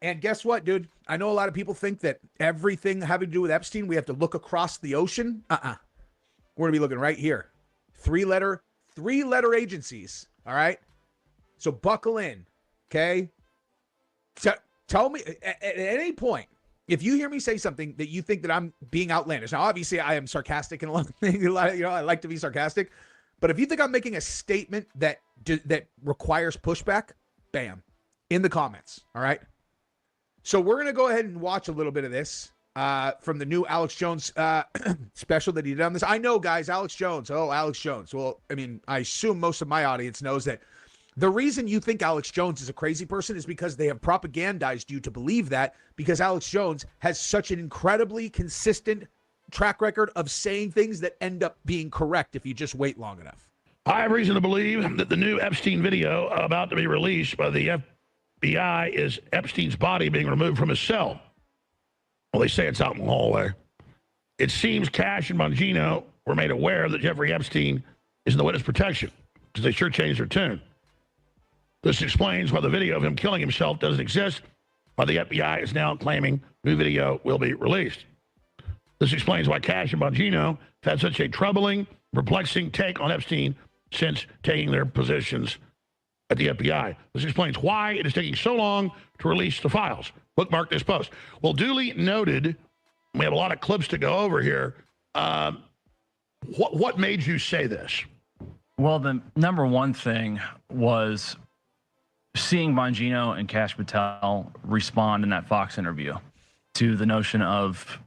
And guess what, dude? I know a lot of people think that everything having to do with Epstein, we have to look across the ocean. We're going to be looking right here. Three-letter agencies, all right? So buckle in, okay? Tell me at any point, if you hear me say something that you think that I'm being outlandish. Now, obviously, I am sarcastic in a lot of things. I like to be sarcastic. But if you think I'm making a statement that requires pushback, bam, in the comments, all right? So we're going to go ahead and watch a little bit of this from the new Alex Jones special that he did on this. I know, guys, Alex Jones. Oh, Alex Jones. Well, I mean, I assume most of my audience knows that the reason you think Alex Jones is a crazy person is because they have propagandized you to believe that, because Alex Jones has such an incredibly consistent track record of saying things that end up being correct if you just wait long enough. I have reason to believe that the new Epstein video about to be released by the FBI is Epstein's body being removed from his cell. Well, they say it's out in the hallway. It seems Cash and Bongino were made aware that Jeffrey Epstein is in the witness protection, because they sure changed their tune. This explains why the video of him killing himself doesn't exist, why the FBI is now claiming new video will be released. This explains why Cash and Bongino have had such a troubling, perplexing take on Epstein since taking their positions at the FBI. This explains why it is taking so long to release the files. Bookmark this post. Well, duly noted. We have a lot of clips to go over here. What made you say this? Well, the number one thing was seeing Bongino and Cash Patel respond in that Fox interview to the notion of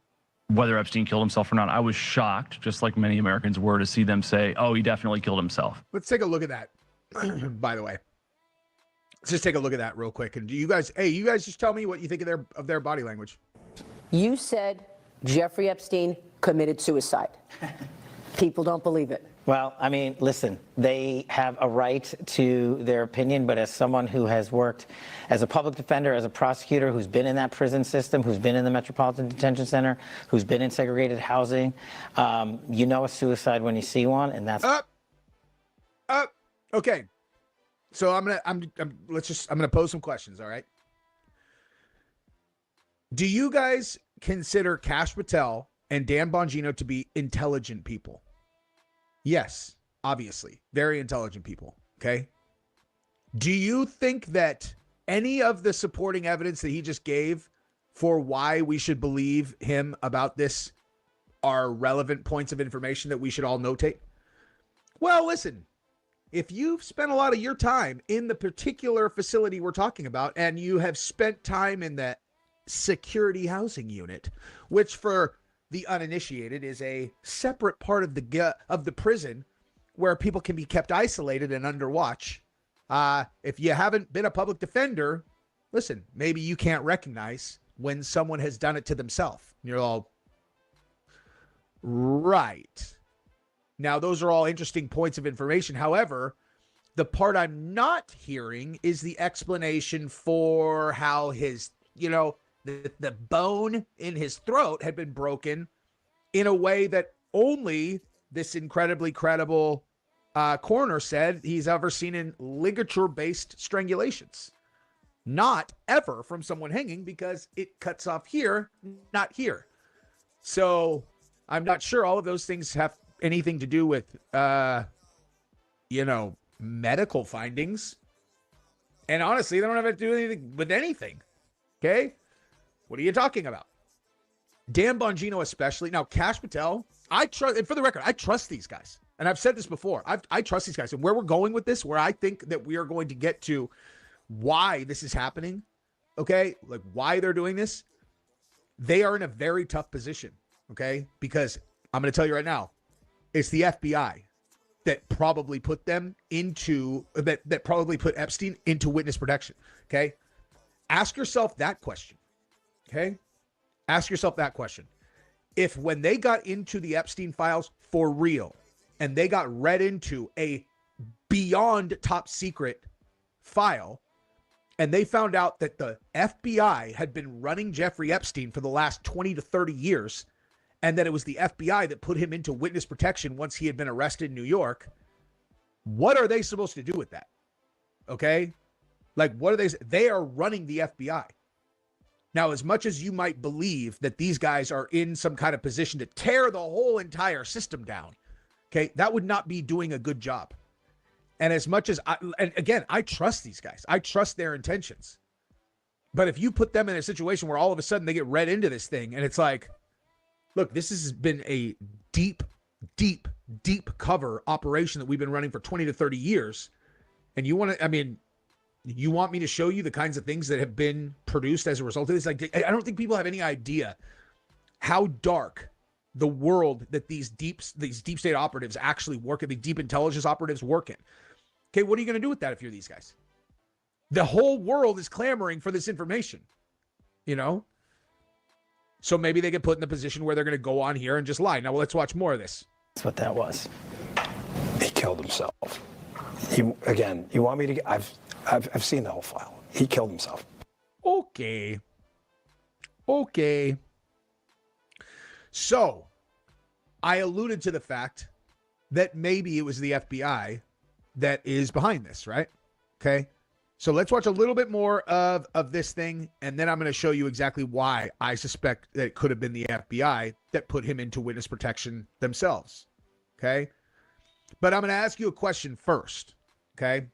whether Epstein killed himself or not. I was shocked, just like many Americans were, to see them say, oh, he definitely killed himself. Let's take a look at that, by the way. Let's just take a look at that real quick. And do you guys, you guys just tell me what you think of their body language. You said Jeffrey Epstein committed suicide. People don't believe it. Well, I mean, listen, they have a right to their opinion, but as someone who has worked as a public defender, as a prosecutor, who's been in that prison system, who's been in the Metropolitan Detention Center, who's been in segregated housing, you know a suicide when you see one, and that's... Okay. So I'm gonna pose some questions, all right? Do you guys consider Cash Patel and Dan Bongino to be intelligent people? Yes, obviously. Very intelligent people, okay? Do you think that any of the supporting evidence that he just gave for why we should believe him about this are relevant points of information that we should all notate? Well, listen, if you've spent a lot of your time in the particular facility we're talking about, and you have spent time in the security housing unit, which for the uninitiated is a separate part of the prison where people can be kept isolated and under watch. If you haven't been a public defender, listen, maybe you can't recognize when someone has done it to themselves. You're all right. Now, those are all interesting points of information. However, the part I'm not hearing is the explanation for how his, the bone in his throat had been broken in a way that only this incredibly credible coroner said he's ever seen in ligature-based strangulations. Not ever from someone hanging, because it cuts off here, not here. So I'm not sure all of those things have anything to do with, medical findings. And honestly, they don't have to do anything with anything. Okay? What are you talking about? Dan Bongino especially. Now, Cash Patel, I trust, and for the record, I trust these guys. And I've said this before. I trust these guys. And where we're going with this, where I think that we are going to get to why this is happening, okay? Like why they're doing this, they are in a very tough position, okay? Because I'm going to tell you right now, it's the FBI that probably put them into, that probably put Epstein into witness protection, okay? Ask yourself that question, okay? Ask yourself that question. If when they got into the Epstein files for real, and they got read into a beyond top secret file, and they found out that the FBI had been running Jeffrey Epstein for the last 20 to 30 years, and that it was the FBI that put him into witness protection once he had been arrested in New York, what are they supposed to do with that? Okay? Like, what are they are running the FBI. Now, as much as you might believe that these guys are in some kind of position to tear the whole entire system down, okay, that would not be doing a good job. And as much as I trust these guys, I trust their intentions. But if you put them in a situation where all of a sudden they get read into this thing and it's like, look, this has been a deep cover operation that we've been running for 20 to 30 years. And you want me to show you the kinds of things that have been produced as a result of this? Like, I don't think people have any idea how dark the world that these deep state operatives actually work in, the deep intelligence operatives work in. Okay, what are you going to do with that if you're these guys? The whole world is clamoring for this information, you know? So maybe they get put in the position where they're going to go on here and just lie. Now, well, let's watch more of this. That's what that was. He killed himself. You want me to? I've seen the whole file. He killed himself. Okay. So, I alluded to the fact that maybe it was the FBI that is behind this, right? Okay. So let's watch a little bit more of this thing, and then I'm going to show you exactly why I suspect that it could have been the FBI that put him into witness protection themselves. Okay. But I'm going to ask you a question first. Okay.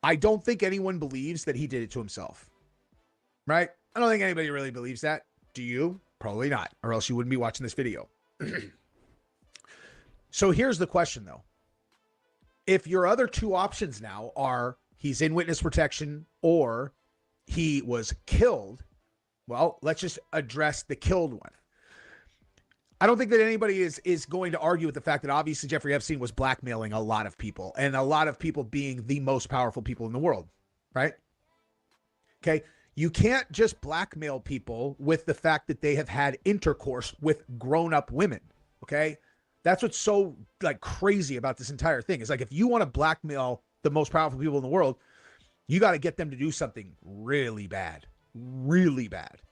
I don't think anyone believes that he did it to himself. Right? I don't think anybody really believes that. Do you? Probably not, or else you wouldn't be watching this video. So here's the question, though. If your other two options now are he's in witness protection or he was killed, well, let's just address the killed one. I don't think that anybody is going to argue with the fact that obviously Jeffrey Epstein was blackmailing a lot of people, and a lot of people being the most powerful people in the world, right? Okay. You can't just blackmail people with the fact that they have had intercourse with grown-up women, okay? That's what's so like crazy about this entire thing. It's like, if you want to blackmail the most powerful people in the world, you got to get them to do something really bad, really bad.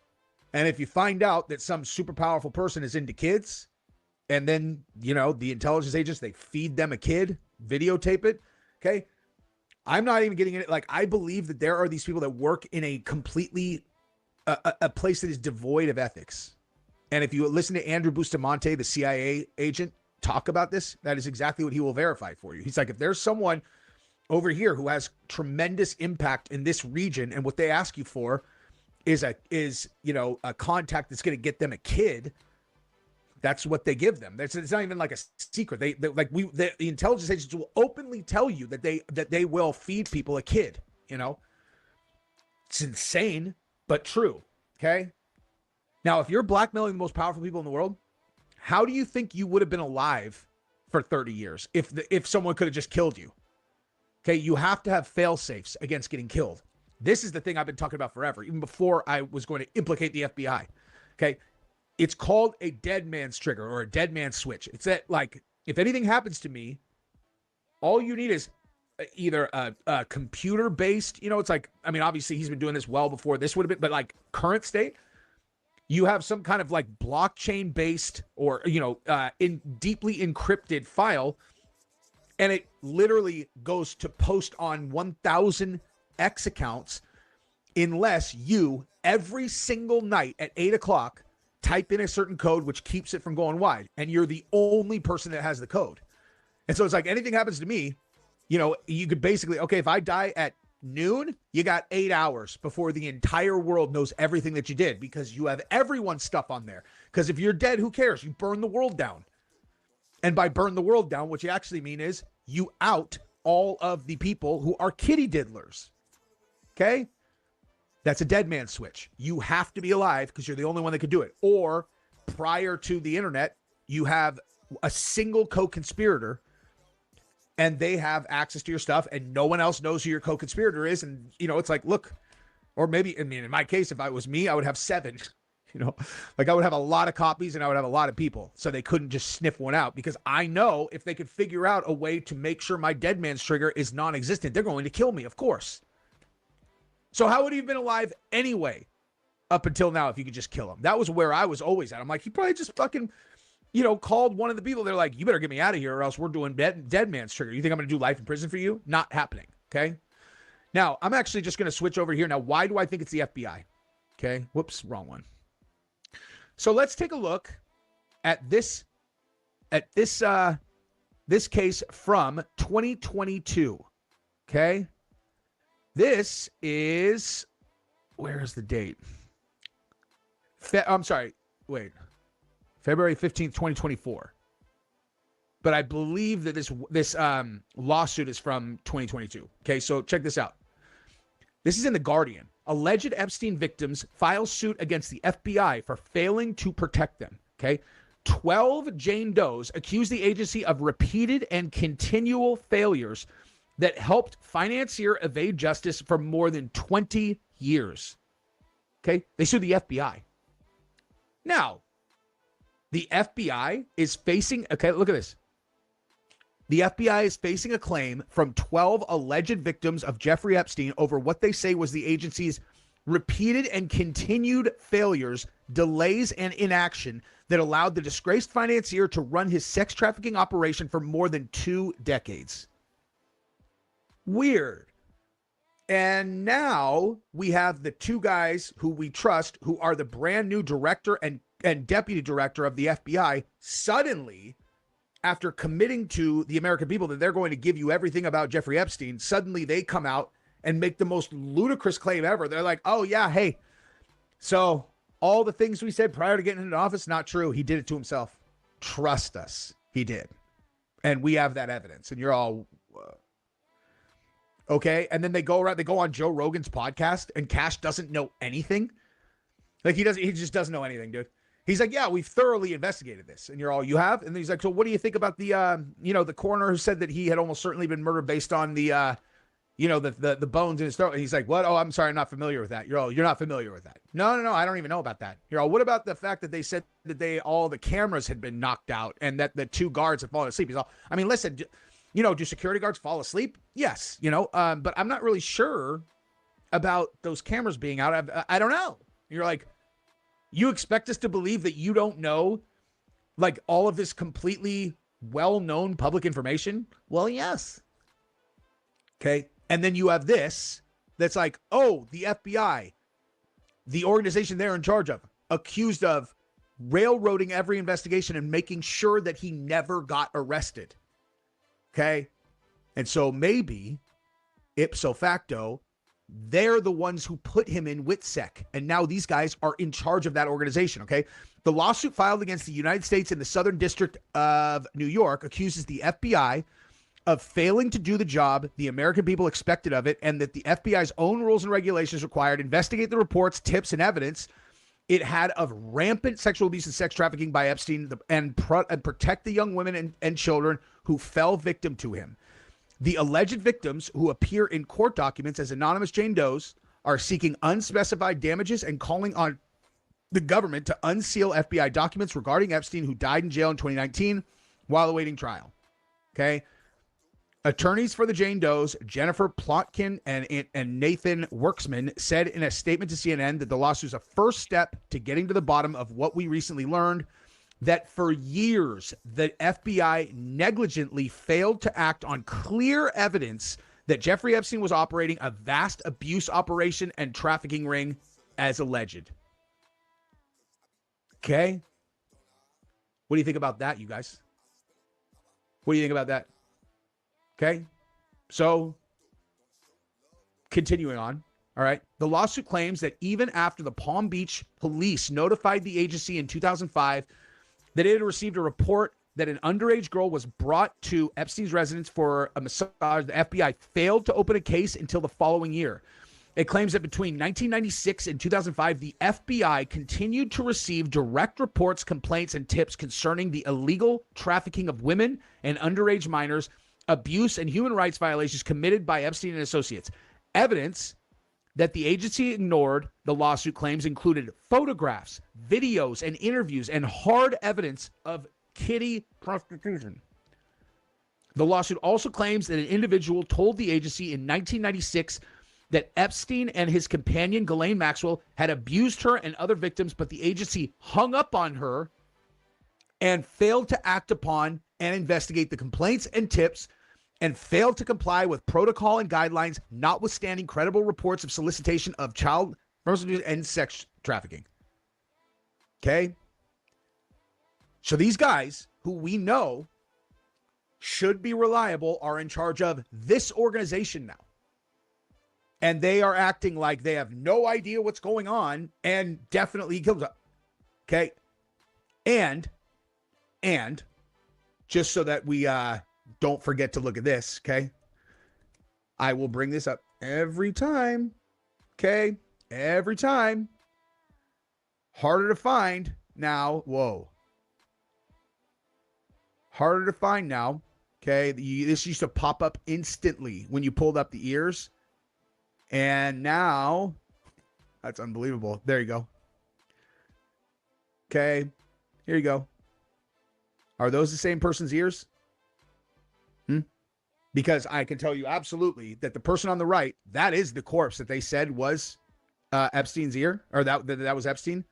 And if you find out that some super powerful person is into kids, and then, you know, the intelligence agents, they feed them a kid, videotape it, okay? I'm not even getting it. Like, I believe that there are these people that work in a completely, a place that is devoid of ethics. And if you listen to Andrew Bustamante, the CIA agent, talk about this, that is exactly what he will verify for you. He's like, if there's someone over here who has tremendous impact in this region, and what they ask you for is a contact that's going to get them a kid, that's what they give them. It's not even like a secret. The intelligence agents will openly tell you that they will feed people a kid. You know, it's insane, but true. Okay. Now, if you're blackmailing the most powerful people in the world, how do you think you would have been alive for 30 years if someone could have just killed you? Okay, you have to have fail safes against getting killed. This is the thing I've been talking about forever, even before I was going to implicate the FBI. Okay. It's called a dead man's trigger or a dead man's switch. It's that, like, if anything happens to me, all you need is either a computer-based, you know, it's like, I mean, obviously he's been doing this well before this would have been, but like current state, you have some kind of like blockchain-based or, you know, in deeply encrypted file, and it literally goes to post on 1,000 X accounts unless you, every single night at 8 o'clock, type in a certain code which keeps it from going wide, and you're the only person that has the code. And so it's like, anything happens to me, you know, you could basically, okay, if I die at noon, you got 8 hours before the entire world knows everything that you did, because you have everyone's stuff on there. Because if you're dead, who cares? You burn the world down. And by burn the world down, what you actually mean is you out all of the people who are kitty diddlers. Okay? That's a dead man switch. You have to be alive because you're the only one that could do it. Or prior to the internet, you have a single co-conspirator and they have access to your stuff and no one else knows who your co-conspirator is. And, you know, it's like, look, or maybe, I mean, in my case, if I was me, I would have 7, you know, like I would have a lot of copies and I would have a lot of people. So they couldn't just sniff one out, because I know if they could figure out a way to make sure my dead man's trigger is non-existent, they're going to kill me, of course. So how would he have been alive anyway up until now if you could just kill him? That was where I was always at. I'm like, he probably just fucking, you know, called one of the people. They're like, you better get me out of here or else we're doing dead man's trigger. You think I'm going to do life in prison for you? Not happening. Okay. Now, I'm actually just going to switch over here. Now, why do I think it's the FBI? Okay. Whoops, wrong one. So let's take a look at this case from 2022. Okay. This is, where is the date? I'm sorry. Wait. February 15th, 2024. But I believe that this lawsuit is from 2022. Okay, so check this out. This is in The Guardian. Alleged Epstein victims file suit against the FBI for failing to protect them. Okay, 12 Jane Does accuse the agency of repeated and continual failures that helped financier evade justice for more than 20 years. Okay, they sued the FBI. Now, the FBI is facing, okay, look at this. The FBI is facing a claim from 12 alleged victims of Jeffrey Epstein over what they say was the agency's repeated and continued failures, delays, and inaction that allowed the disgraced financier to run his sex trafficking operation for more than 2 decades. Weird. And now we have the two guys who we trust, who are the brand new director and deputy director of the FBI, suddenly, after committing to the American people that they're going to give you everything about Jeffrey Epstein, suddenly they come out and make the most ludicrous claim ever. They're like, oh yeah, hey, so all the things we said prior to getting into office, not true. He did it to himself. Trust us. He did. And we have that evidence. And you're all, okay. And then they go on Joe Rogan's podcast and Cash doesn't know anything. Like he just doesn't know anything, dude. He's like, yeah, we've thoroughly investigated this. And you're all, you have? And then he's like, so what do you think about the, the coroner who said that he had almost certainly been murdered based on the, the bones in his throat? And he's like, what? Oh, I'm sorry, I'm not familiar with that. You're all, you're not familiar with that. No, I don't even know about that. You're all, what about the fact that they said that all the cameras had been knocked out and that the 2 guards had fallen asleep? He's all, I mean, listen, do security guards fall asleep? Yes, but I'm not really sure about those cameras being out. I don't know. You're like, you expect us to believe that you don't know, like, all of this completely well-known public information? Well, yes. Okay. And then you have this that's like, oh, the FBI, the organization they're in charge of, accused of railroading every investigation and making sure that he never got arrested. Okay. And so maybe ipso facto, they're the ones who put him in WITSEC. And now these guys are in charge of that organization. Okay. The lawsuit filed against the United States in the Southern District of New York accuses the FBI of failing to do the job the American people expected of it, and that the FBI's own rules and regulations required investigate the reports, tips, and evidence it had of rampant sexual abuse and sex trafficking by Epstein and protect the young women and children who fell victim to him. The alleged victims, who appear in court documents as anonymous Jane Does, are seeking unspecified damages and calling on the government to unseal FBI documents regarding Epstein, who died in jail in 2019 while awaiting trial. Okay. Attorneys for the Jane Does, Jennifer Plotkin and Nathan Worksman, said in a statement to CNN that the lawsuit is a first step to getting to the bottom of what we recently learned, that for years, the FBI negligently failed to act on clear evidence that Jeffrey Epstein was operating a vast abuse operation and trafficking ring as alleged. Okay? What do you think about that, you guys? What do you think about that? Okay? So, continuing on. All right. The lawsuit claims that even after the Palm Beach police notified the agency in 2005 that it had received a report that an underage girl was brought to Epstein's residence for a massage, the FBI failed to open a case until the following year. It claims that between 1996 and 2005, the FBI continued to receive direct reports, complaints, and tips concerning the illegal trafficking of women and underage minors, abuse and human rights violations committed by Epstein and associates. Evidence that the agency ignored, the lawsuit claims, included photographs, videos, and interviews, and hard evidence of kiddie prostitution. The lawsuit also claims that an individual told the agency in 1996 that Epstein and his companion, Ghislaine Maxwell, had abused her and other victims, but the agency hung up on her and failed to act upon and investigate the complaints and tips, and failed to comply with protocol and guidelines, notwithstanding credible reports of solicitation of child Prostitution and sex trafficking. Okay? So these guys who we know should be reliable are in charge of this organization now. And they are acting like they have no idea what's going on and definitely kills up. Okay? And just so that we don't forget to look at this, okay? I will bring this up every time. Okay? Every time. Harder to find now. Whoa. Harder to find now. Okay? This used to pop up instantly when you pulled up the ears. And now, that's unbelievable. There you go. Okay. Here you go. Are those the same person's ears? Because I can tell you absolutely that the person on the right, that is the corpse that they said was Epstein's ear, or that was Epstein.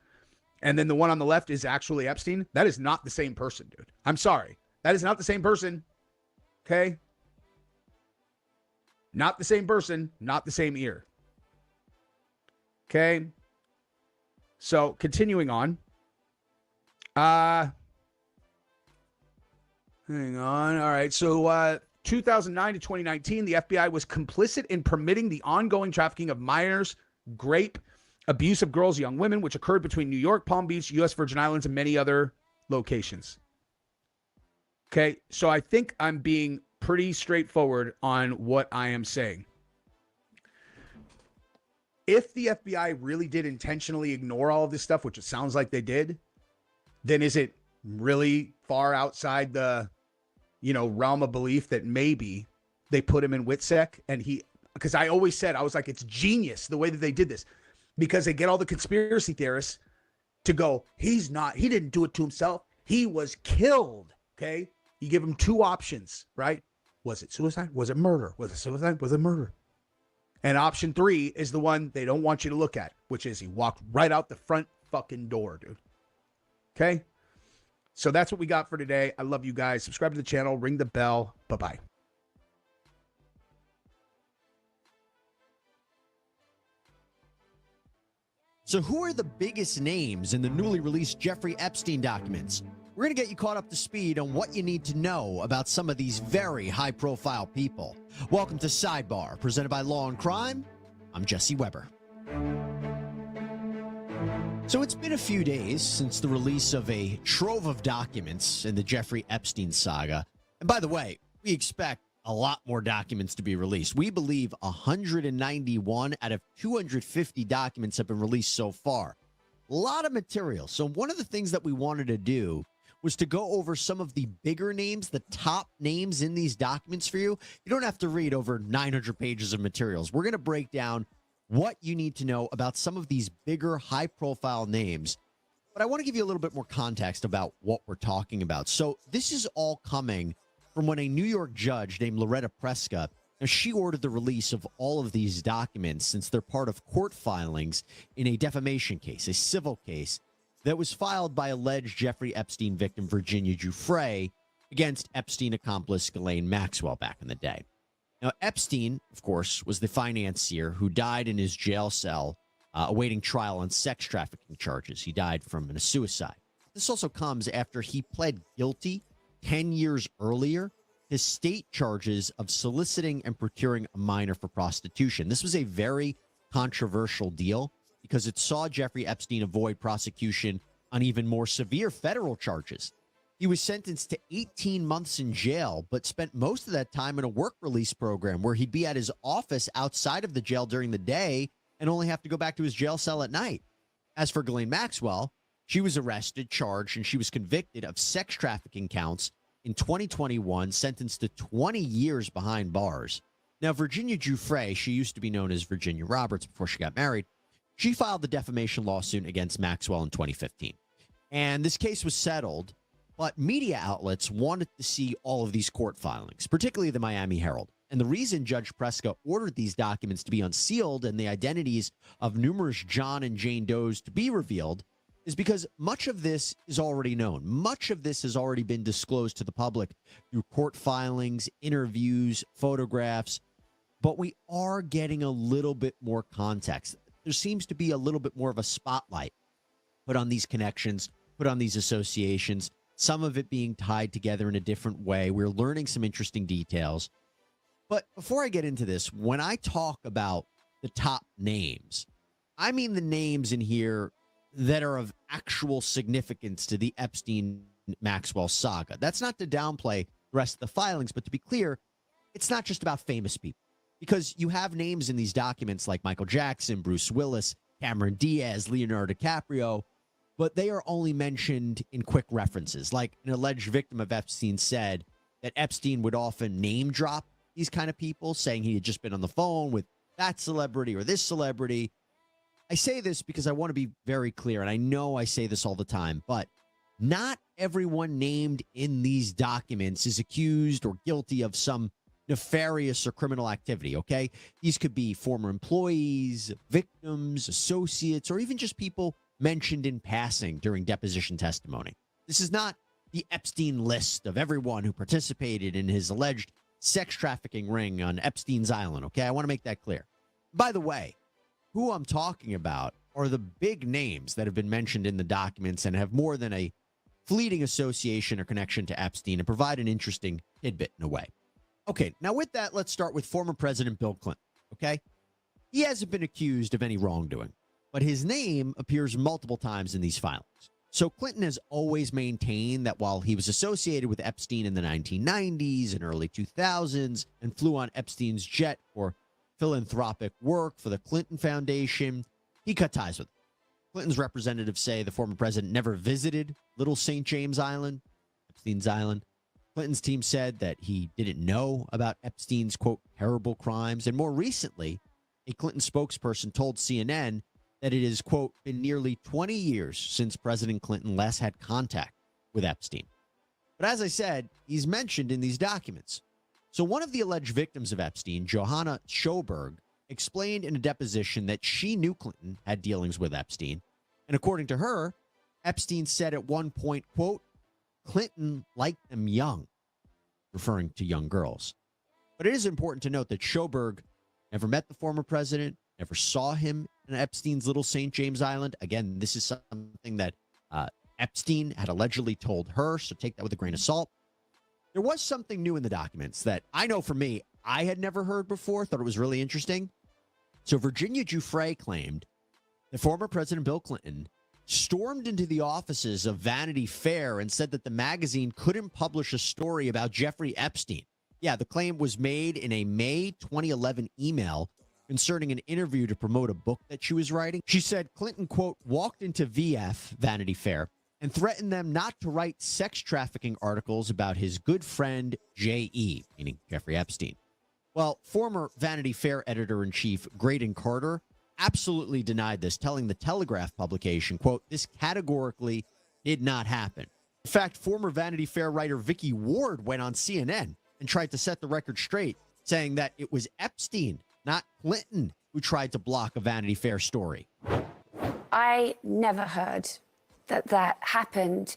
And then the one on the left is actually Epstein. That is not the same person, dude. I'm sorry. That is not the same person. Okay? Not the same person, not the same ear. Okay? So, continuing on. Hang on. All right. So, 2009 to 2019, the FBI was complicit in permitting the ongoing trafficking of minors, rape, abuse of girls, young women, which occurred between New York, Palm Beach, U.S. Virgin Islands, and many other locations. Okay. So, I think I'm being pretty straightforward on what I am saying. If the FBI really did intentionally ignore all of this stuff, which it sounds like they did, then is it really far outside the, realm of belief that maybe they put him in WITSEC because I always said, I was like, it's genius the way that they did this, because they get all the conspiracy theorists to go, he didn't do it to himself. He was killed. Okay. You give him two options, right? Was it suicide? Was it murder? Was it suicide? Was it murder? And option 3 is the one they don't want you to look at, which is he walked right out the front fucking door, dude. Okay? So that's what we got for today. I love you guys. Subscribe to the channel. Ring the bell. Bye-bye. So who are the biggest names in the newly released Jeffrey Epstein documents? We're going to get you caught up to speed on what you need to know about some of these very high-profile people. Welcome to Sidebar, presented by Law and Crime. I'm Jesse Weber. So it's been a few days since the release of a trove of documents in the Jeffrey Epstein saga. And by the way, we expect a lot more documents to be released. We believe 191 out of 250 documents have been released so far. A lot of material. So one of the things that we wanted to do was to go over some of the bigger names, the top names in these documents for you. You don't have to read over 900 pages of materials. We're going to break down what you need to know about some of these bigger, high-profile names. But I want to give you a little bit more context about what we're talking about. So this is all coming from when a New York judge named Loretta Preska, she ordered the release of all of these documents since they're part of court filings in a defamation case, a civil case, that was filed by alleged Jeffrey Epstein victim Virginia Giuffre against Epstein accomplice Ghislaine Maxwell back in the day. Now, Epstein, of course, was the financier who died in his jail cell awaiting trial on sex trafficking charges. He died from a suicide. This also comes after he pled guilty 10 years earlier to state charges of soliciting and procuring a minor for prostitution. This was a very controversial deal because it saw Jeffrey Epstein avoid prosecution on even more severe federal charges. He was sentenced to 18 months in jail, but spent most of that time in a work release program where he'd be at his office outside of the jail during the day and only have to go back to his jail cell at night. As for Ghislaine Maxwell, she was arrested, charged, and she was convicted of sex trafficking counts in 2021, sentenced to 20 years behind bars. Now, Virginia Giuffre, she used to be known as Virginia Roberts before she got married, she filed the defamation lawsuit against Maxwell in 2015. And this case was settled, but media outlets wanted to see all of these court filings, particularly the Miami Herald. And the reason Judge Preska ordered these documents to be unsealed and the identities of numerous John and Jane Does to be revealed is because much of this is already known. Much of this has already been disclosed to the public through court filings, interviews, photographs, but we are getting a little bit more context. there seems to be a little bit more of a spotlight put on these connections, put on these associations, some of it being tied together in a different way. We're learning some interesting details. But before I get into this, when I talk about the top names, I mean the names in here that are of actual significance to the Epstein-Maxwell saga. That's not to downplay the rest of the filings, but to be clear, it's not just about famous people. Because you have names in these documents like Michael Jackson, Bruce Willis, Cameron Diaz, Leonardo DiCaprio, but they are only mentioned in quick references. Like an alleged victim of Epstein said that Epstein would often name drop these kind of people, saying he had just been on the phone with that celebrity or this celebrity. I say this because I want to be very clear, and I know I say this all the time, but not everyone named in these documents is accused or guilty of some nefarious or criminal activity, okay? These could be former employees, victims, associates, or even just people mentioned in passing during deposition testimony. This is not the Epstein list of everyone who participated in his alleged sex trafficking ring on Epstein's Island, okay? I want to make that clear. By the way, who I'm talking about are the big names that have been mentioned in the documents and have more than a fleeting association or connection to Epstein and provide an interesting tidbit in a way. Okay, now with that, let's start with former President Bill Clinton, okay? He hasn't been accused of any wrongdoing, but his name appears multiple times in these filings. So Clinton has always maintained that while he was associated with Epstein in the 1990s and early 2000s and flew on Epstein's jet for philanthropic work for the Clinton Foundation, he cut ties with him. Clinton's representatives say the former president never visited Little St. James Island, Epstein's Island. Clinton's team said that he didn't know about Epstein's, quote, terrible crimes. And more recently, a Clinton spokesperson told CNN that it has, quote, been nearly 20 years since President Clinton last had contact with Epstein. But as I said, he's mentioned in these documents. So one of the alleged victims of Epstein, Johanna Schoberg, explained in a deposition that she knew Clinton had dealings with Epstein. And according to her, Epstein said at one point, quote, Clinton liked them young, referring to young girls. But it is important to note that Schoberg never met the former president, never saw him in Epstein's Little St. James Island. Again, this is something that Epstein had allegedly told her, so take that with a grain of salt. There was something new in the documents that I know for me, I had never heard before, thought it was really interesting. So Virginia Giuffre claimed that former President Bill Clinton stormed into the offices of Vanity Fair and said that the magazine couldn't publish a story about Jeffrey Epstein. Yeah, the claim was made in a May 2011 email concerning an interview to promote a book that she was writing. She said Clinton, quote, walked into VF, Vanity Fair, and threatened them not to write sex trafficking articles about his good friend J.E., meaning Jeffrey Epstein. Well, former Vanity Fair editor-in-chief Graydon Carter absolutely denied this, telling the Telegraph publication, quote, this categorically did not happen. In fact, former Vanity Fair writer Vicky Ward went on CNN and tried to set the record straight, saying that it was Epstein, not Clinton, who tried to block a Vanity Fair story. I never heard that happened.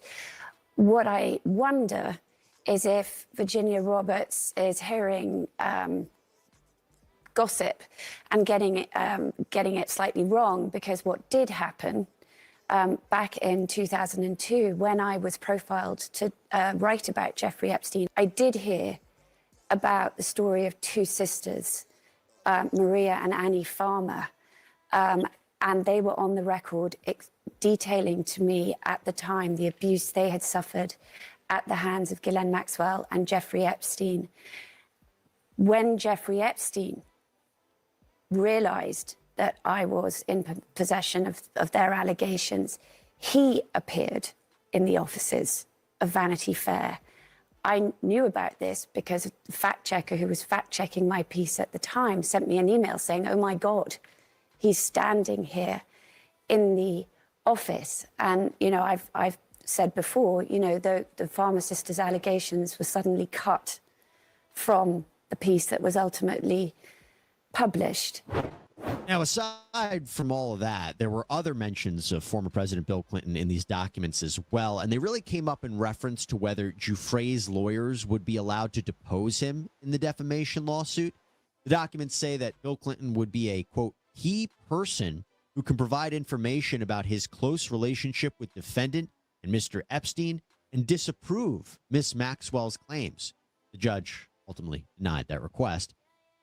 What I wonder is if Virginia Roberts is hearing gossip and getting it slightly wrong, because what did happen back in 2002, when I was profiled to write about Jeffrey Epstein, I did hear about the story of two sisters, Maria and Annie Farmer, and they were on the record detailing to me at the time the abuse they had suffered at the hands of Ghislaine Maxwell and Jeffrey Epstein. When Jeffrey Epstein realized that I was in possession of their allegations, he appeared in the offices of Vanity Fair. I knew about this because the fact checker who was fact checking my piece at the time sent me an email saying, oh my God, he's standing here in the office. And, you know, I've said before, you know, the Farmer sisters' allegations were suddenly cut from the piece that was ultimately published. Now, aside from all of that, there were other mentions of former President Bill Clinton in these documents as well, and they really came up in reference to whether Giuffre's lawyers would be allowed to depose him in the defamation lawsuit. The documents say that Bill Clinton would be a, quote, key person who can provide information about his close relationship with defendant and Mr. Epstein and disapprove Miss Maxwell's claims. The judge ultimately denied that request.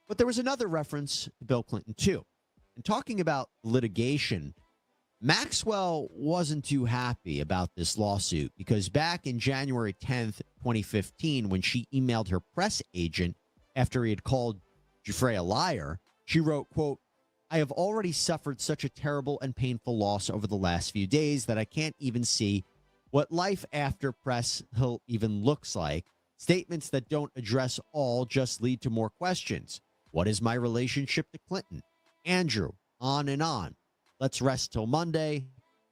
But there was another reference to Bill Clinton, too. And talking about litigation, Maxwell wasn't too happy about this lawsuit because back in January 10th, 2015, when she emailed her press agent after he had called Giuffre a liar, she wrote, quote, "I have already suffered such a terrible and painful loss over the last few days that I can't even see what life after Press Hill even looks like. Statements that don't address all just lead to more questions. What is my relationship to Clinton? Andrew, on and on. Let's rest till Monday.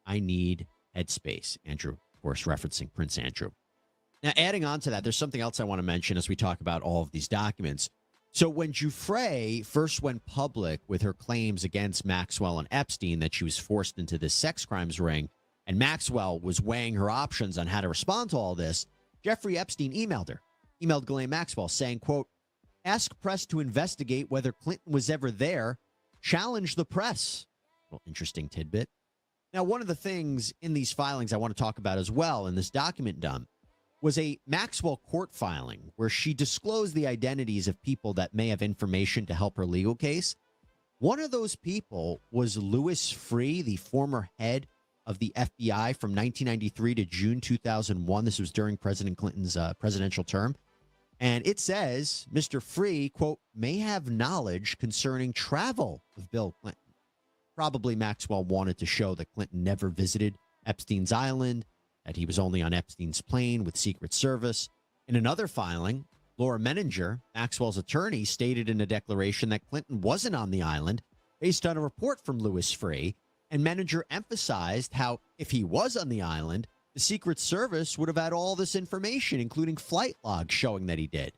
I need headspace." Andrew, of course, referencing Prince Andrew. Now, adding on to that, there's something else I want to mention as we talk about all of these documents. So when Giuffre first went public with her claims against Maxwell and Epstein that she was forced into this sex crimes ring, and Maxwell was weighing her options on how to respond to all this, Jeffrey Epstein emailed Ghislaine Maxwell saying, quote, "Ask press to investigate whether Clinton was ever there. Challenge the press." Well, interesting tidbit. Now, one of the things in these filings I want to talk about as well in this document dump was a Maxwell court filing where she disclosed the identities of people that may have information to help her legal case. One of those people was Louis Freeh, the former head of the FBI from 1993 to June 2001. This was during President Clinton's presidential term. And it says Mr. Freeh, quote, "may have knowledge concerning travel of Bill Clinton." Probably Maxwell wanted to show that Clinton never visited Epstein's island, that he was only on Epstein's plane with Secret Service. In another filing, Laura Menninger, Maxwell's attorney, stated in a declaration that Clinton wasn't on the island based on a report from Louis Freeh. And Menninger emphasized how if he was on the island, the Secret Service would have had all this information, including flight logs showing that he did.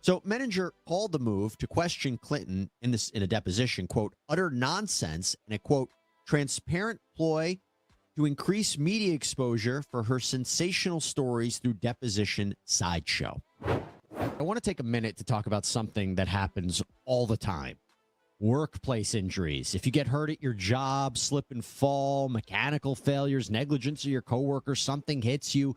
So Menninger called the move to question Clinton in a deposition, quote, "utter nonsense," and a, quote, "transparent ploy to increase media exposure for her sensational stories through deposition sideshow." I want to take a minute to talk about something that happens all the time. Workplace injuries. If you get hurt at your job, slip and fall, mechanical failures, negligence of your coworker, something hits you,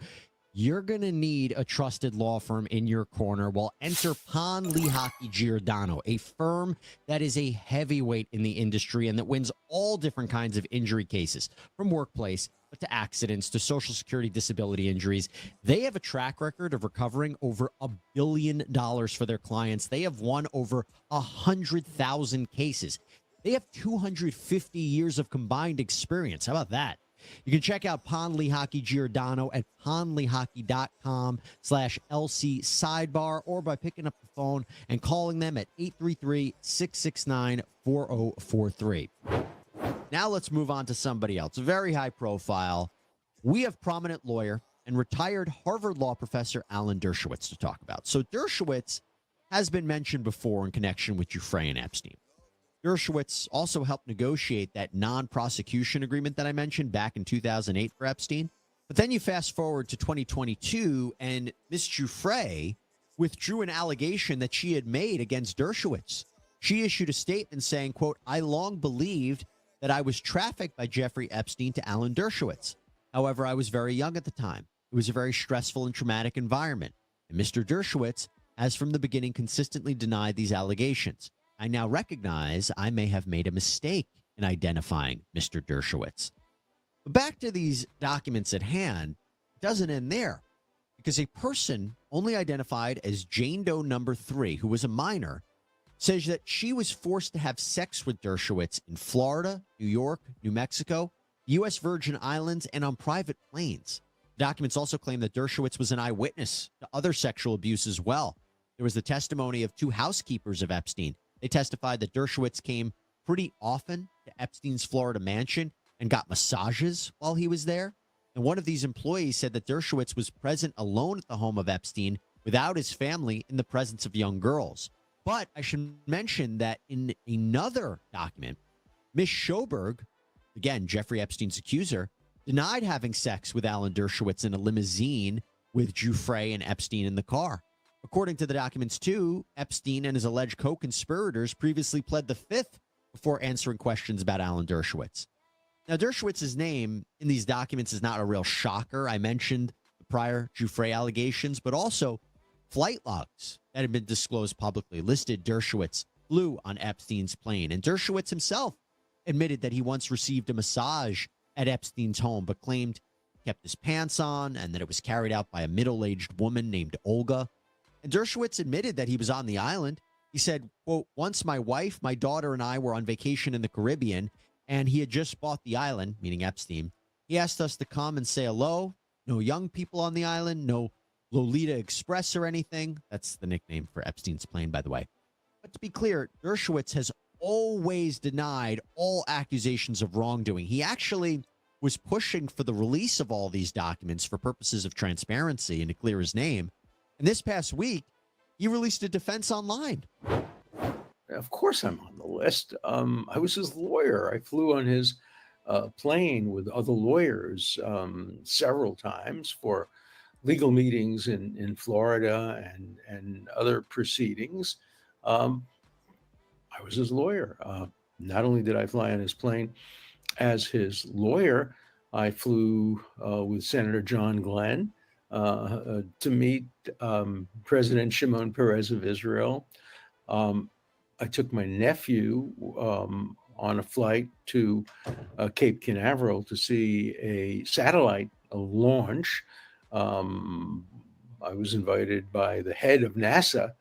you're going to need a trusted law firm in your corner. Well, enter Pond, Lehocky, Giordano, a firm that is a heavyweight in the industry and that wins all different kinds of injury cases, from workplace to accidents to Social Security disability injuries. They have a track record of recovering over $1 billion for their clients. They have won over 100,000 cases. They have 250 years of combined experience. How about that? You can check out Pond, Lehocky, Giordano at pondlehocky.com/LC sidebar or by picking up the phone and calling them at 833-669-4043. Now let's move on to somebody else, very high profile. We have prominent lawyer and retired Harvard law professor Alan Dershowitz to talk about. So Dershowitz has been mentioned before in connection with Giuffre and Epstein. Dershowitz also helped negotiate that non-prosecution agreement that I mentioned back in 2008 for Epstein. But then you fast forward to 2022, and Ms. Giuffre withdrew an allegation that she had made against Dershowitz. She issued a statement saying, quote, "I long believed that I was trafficked by Jeffrey Epstein to Alan Dershowitz. However, I was very young at the time. It was a very stressful and traumatic environment. And Mr. Dershowitz has from the beginning consistently denied these allegations. I now recognize I may have made a mistake in identifying Mr. Dershowitz." But back to these documents at hand, it doesn't end there, because a person only identified as Jane Doe number 3, who was a minor, says that she was forced to have sex with Dershowitz in Florida, New York, New Mexico, U.S. Virgin Islands, and on private planes. Documents also claim that Dershowitz was an eyewitness to other sexual abuse as well. There was the testimony of 2 housekeepers of Epstein. They testified that Dershowitz came pretty often to Epstein's Florida mansion and got massages while he was there. And one of these employees said that Dershowitz was present alone at the home of Epstein without his family in the presence of young girls. But I should mention that in another document, Miss Schoberg, again, Jeffrey Epstein's accuser, denied having sex with Alan Dershowitz in a limousine with Giuffre and Epstein in the car. According to the documents, too, Epstein and his alleged co-conspirators previously pled the 5th before answering questions about Alan Dershowitz. Now, Dershowitz's name in these documents is not a real shocker. I mentioned the prior Giuffre allegations, but also flight logs that had been disclosed publicly listed Dershowitz flew on Epstein's plane. And Dershowitz himself admitted that he once received a massage at Epstein's home, but claimed he kept his pants on and that it was carried out by a middle-aged woman named Olga. And Dershowitz admitted that he was on the island. He said, quote, once my wife, my daughter, and I were on vacation in the Caribbean, and he had just bought the island, meaning Epstein. He asked us to come and say hello. No young people on the island, no Lolita Express or anything. That's the nickname for Epstein's plane, by the way. But to be clear, Dershowitz has always denied all accusations of wrongdoing. He actually was pushing for the release of all these documents for purposes of transparency and to clear his name. And this past week, he released a defense online. Of course I'm on the list. I was his lawyer. I flew on his plane with other lawyers several times for legal meetings in Florida and other proceedings. I was his lawyer. Not only did I fly on his plane as his lawyer, I flew with Senator John Glenn to meet President Shimon Peres of Israel. I took my nephew on a flight to Cape Canaveral to see a satellite launch. I was invited by the head of NASA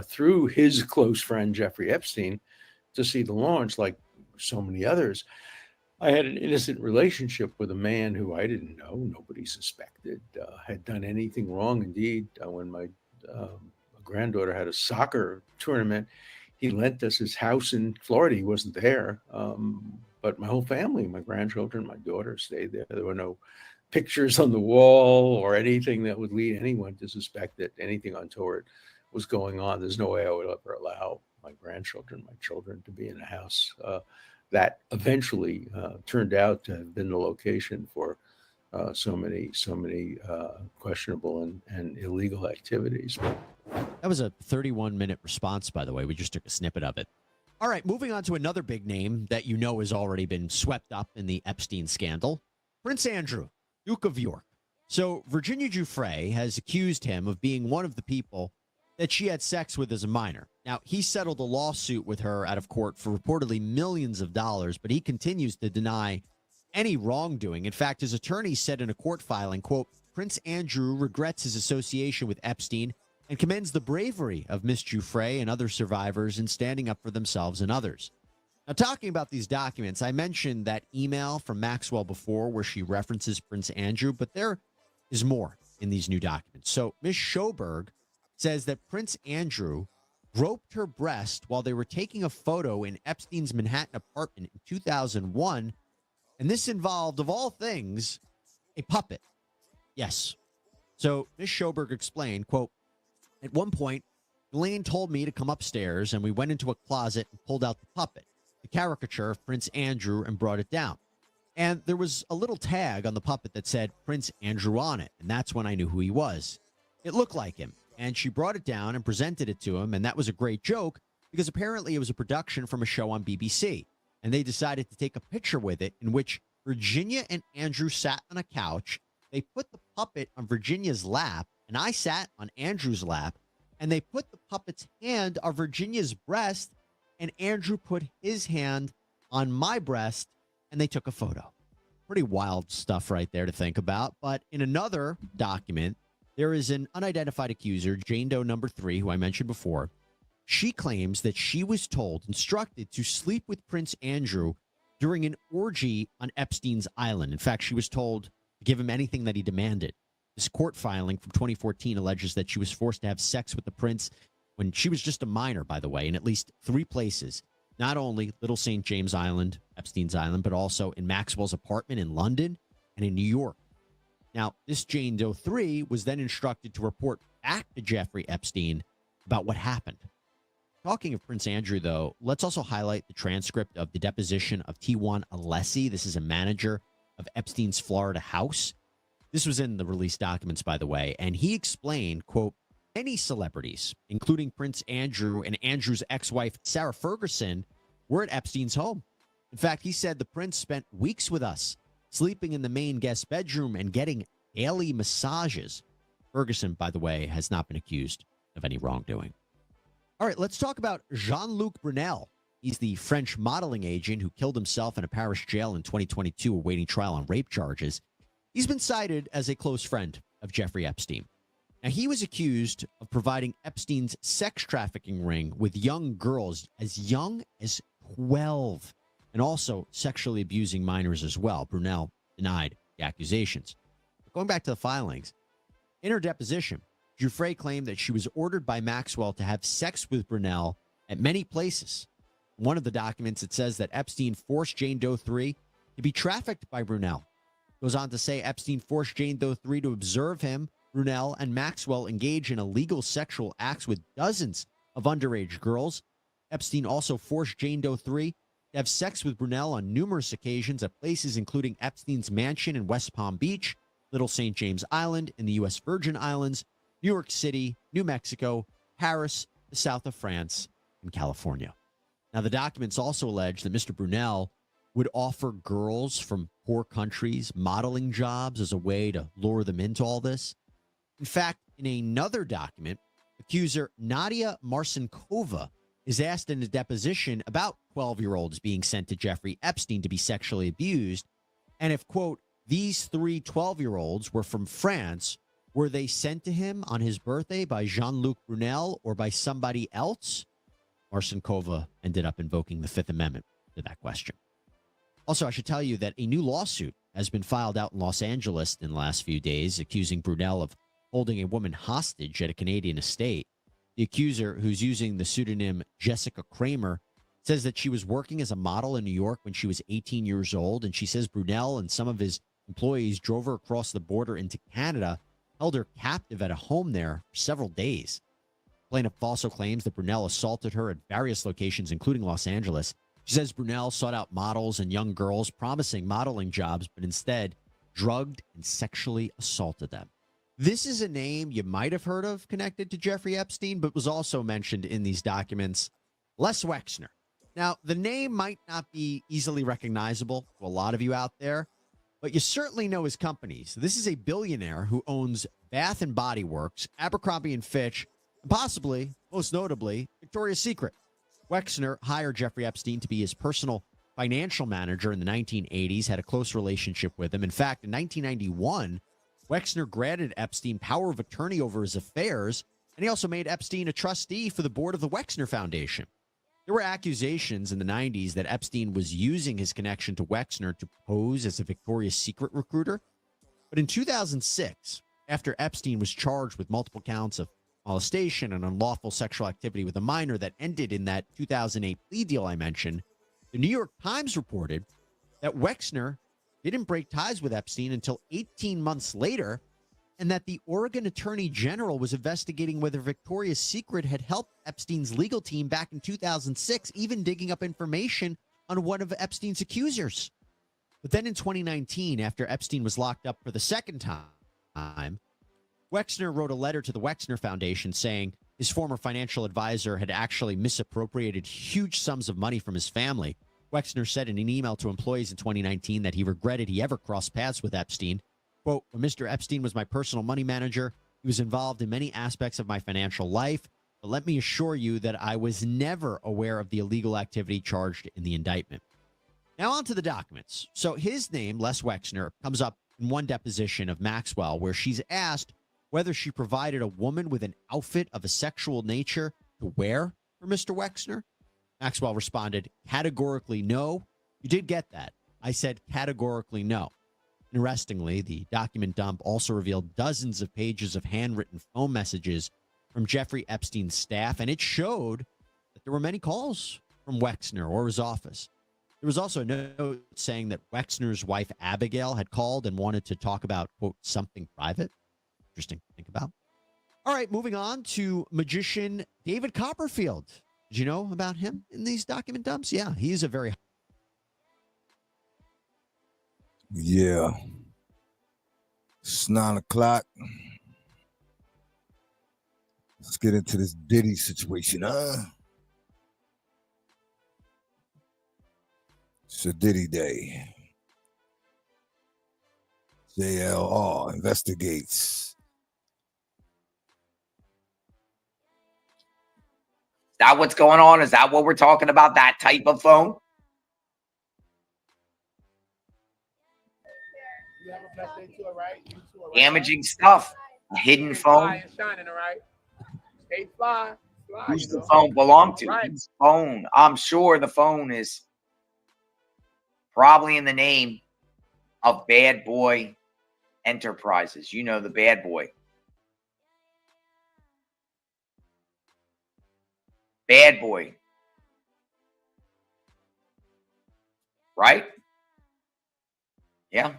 through his close friend, Jeffrey Epstein, to see the launch, like so many others. I had an innocent relationship with a man who I didn't know, nobody suspected, had done anything wrong. Indeed, when my granddaughter had a soccer tournament, he lent us his house in Florida. He wasn't there, but my whole family, my grandchildren, my daughter stayed there. There were no pictures on the wall or anything that would lead anyone to suspect that anything untoward was going on. There's no way I would ever allow my grandchildren, my children, to be in a house that eventually turned out to have been the location for so many questionable and illegal activities. That was a 31-minute response, by the way. We just took a snippet of it. All right, moving on to another big name that you know has already been swept up in the Epstein scandal, Prince Andrew, Duke of York. So Virginia Giuffre has accused him of being one of the people that she had sex with as a minor. Now, he settled a lawsuit with her out of court for reportedly millions of dollars, but he continues to deny any wrongdoing. In fact, his attorney said in a court filing, quote, Prince Andrew regrets his association with Epstein and commends the bravery of Miss Giuffre and other survivors in standing up for themselves and others. Now, talking about these documents, I mentioned that email from Maxwell before where she references Prince Andrew, but there is more in these new documents. So Miss Schoberg says that Prince Andrew groped her breast while they were taking a photo in Epstein's Manhattan apartment in 2001. And this involved, of all things, a puppet. Yes. So Miss Schoberg explained, quote, at one point, Elaine told me to come upstairs, and we went into a closet and pulled out the puppet, the caricature of Prince Andrew, and brought it down. And there was a little tag on the puppet that said Prince Andrew on it, and that's when I knew who he was. It looked like him, and she brought it down and presented it to him, and that was a great joke because apparently it was a production from a show on BBC, and they decided to take a picture with it in which Virginia and Andrew sat on a couch. They put the puppet on Virginia's lap, and I sat on Andrew's lap, and they put the puppet's hand on Virginia's breast, and Andrew put his hand on my breast, and they took a photo. Pretty wild stuff right there to think about. But in another document, there is an unidentified accuser, Jane Doe number 3, who I mentioned before. She claims that she was instructed to sleep with Prince Andrew during an orgy on Epstein's island. In fact, she was told to give him anything that he demanded. This court filing from 2014 alleges that she was forced to have sex with the prince when she was just a minor, by the way, in at least 3 places. Not only Little St. James Island, Epstein's island, but also in Maxwell's apartment in London and in New York. Now, this Jane Doe 3 was then instructed to report back to Jeffrey Epstein about what happened. Talking of Prince Andrew, though, let's also highlight the transcript of the deposition of T1 Alessi. This is a manager of Epstein's Florida house. This was in the released documents, by the way, and he explained, quote, many celebrities, including Prince Andrew and Andrew's ex-wife, Sarah Ferguson, were at Epstein's home. In fact, he said the prince spent weeks with us, sleeping in the main guest bedroom and getting daily massages. Ferguson, by the way, has not been accused of any wrongdoing. All right, let's talk about Jean-Luc Brunel. He's the French modeling agent who killed himself in a Paris jail in 2022 awaiting trial on rape charges. He's been cited as a close friend of Jeffrey Epstein. Now, he was accused of providing Epstein's sex trafficking ring with young girls as young as 12 and also sexually abusing minors as well. Brunel denied the accusations. But going back to the filings, in her deposition, Giuffre claimed that she was ordered by Maxwell to have sex with Brunel at many places. In one of the documents, it says that Epstein forced Jane Doe 3 to be trafficked by Brunel. Goes on to say Epstein forced Jane Doe 3 to observe him, Brunel, and Maxwell engage in illegal sexual acts with dozens of underage girls. Epstein also forced Jane Doe 3 to have sex with Brunel on numerous occasions at places including Epstein's mansion in West Palm Beach, Little St. James Island in the U.S. Virgin Islands, New York City, New Mexico, Paris, the south of France, and California. Now, the documents also allege that Mr. Brunel would offer girls from poor countries modeling jobs as a way to lure them into all this. In fact, in another document, accuser Nadia Marcinkova is asked in a deposition about 12-year-olds being sent to Jeffrey Epstein to be sexually abused. And if, quote, these three 12-year-olds were from France, were they sent to him on his birthday by Jean-Luc Brunel or by somebody else? Marcinkova ended up invoking the Fifth Amendment to that question. Also, I should tell you that a new lawsuit has been filed out in Los Angeles in the last few days, accusing Brunel of holding a woman hostage at a Canadian estate. The accuser, who's using the pseudonym Jessica Kramer, says that she was working as a model in New York when she was 18 years old, and she says Brunel and some of his employees drove her across the border into Canada, held her captive at a home there for several days. Plaintiff also claims that Brunel assaulted her at various locations, including Los Angeles. She says Brunel sought out models and young girls, promising modeling jobs, but instead drugged and sexually assaulted them. This is a name you might have heard of connected to Jeffrey Epstein, but was also mentioned in these documents, Les Wexner. Now, the name might not be easily recognizable to a lot of you out there, but you certainly know his companies. This is a billionaire who owns Bath and Body Works, Abercrombie and Fitch, and possibly, most notably, Victoria's Secret. Wexner hired Jeffrey Epstein to be his personal financial manager in the 1980s, had a close relationship with him. In fact, in 1991, Wexner granted Epstein power of attorney over his affairs, and he also made Epstein a trustee for the board of the Wexner Foundation. There were accusations in the 90s that Epstein was using his connection to Wexner to pose as a Victoria's Secret recruiter. But in 2006, after Epstein was charged with multiple counts of molestation and unlawful sexual activity with a minor that ended in that 2008 plea deal I mentioned, the New York Times reported that Wexner didn't break ties with Epstein until 18 months later, and that the Oregon Attorney General was investigating whether Victoria's Secret had helped Epstein's legal team back in 2006, even digging up information on one of Epstein's accusers. But then in 2019, after Epstein was locked up for the second time, Wexner wrote a letter to the Wexner Foundation saying his former financial advisor had actually misappropriated huge sums of money from his family. Wexner said in an email to employees in 2019 that he regretted he ever crossed paths with Epstein. Quote, when Mr. Epstein was my personal money manager, he was involved in many aspects of my financial life, but let me assure you that I was never aware of the illegal activity charged in the indictment. Now on to the documents. So his name, Les Wexner, comes up in one deposition of Maxwell where she's asked whether she provided a woman with an outfit of a sexual nature to wear for Mr. Wexner. Maxwell responded, categorically no. You did get that. I said categorically no. Interestingly, the document dump also revealed dozens of pages of handwritten phone messages from Jeffrey Epstein's staff, and it showed that there were many calls from Wexner or his office. There was also a note saying that Wexner's wife, Abigail, had called and wanted to talk about, quote, something private. Interesting to think about. All right, moving on to magician David Copperfield. Did you know about him in these document dumps? Yeah, he's a very... Yeah. It's 9 o'clock. Let's get into this Diddy situation, huh? It's a Diddy Day. JLR investigates. Is that what's going on? Is that what we're talking about? That type of phone? Damaging stuff. A hidden phone. Who's the phone belong to? Whose phone? I'm sure the phone is probably in the name of Bad Boy Enterprises. You know, the bad boy. Bad boy. Right? Yeah.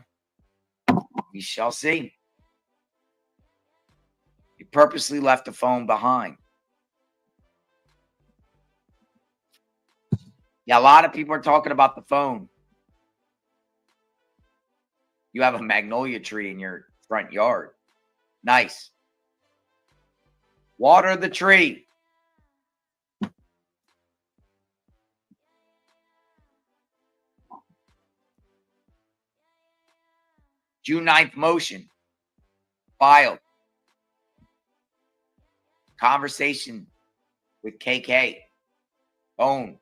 We shall see. He purposely left the phone behind. Yeah, a lot of people are talking about the phone. You have a magnolia tree in your front yard. Nice. Water the tree. June 9th motion filed. Conversation with KK. Phone.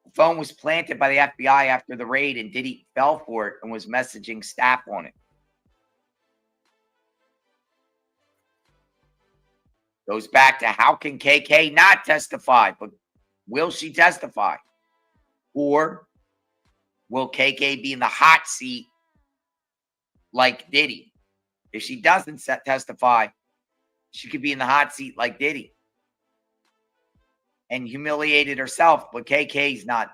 The phone was planted by the FBI after the raid, and Diddy fell for it and was messaging staff on it. Goes back to how can KK not testify, but will she testify? Or will KK be in the hot seat like Diddy? If she doesn't testify, she could be in the hot seat like Diddy and humiliated herself, but KK's not.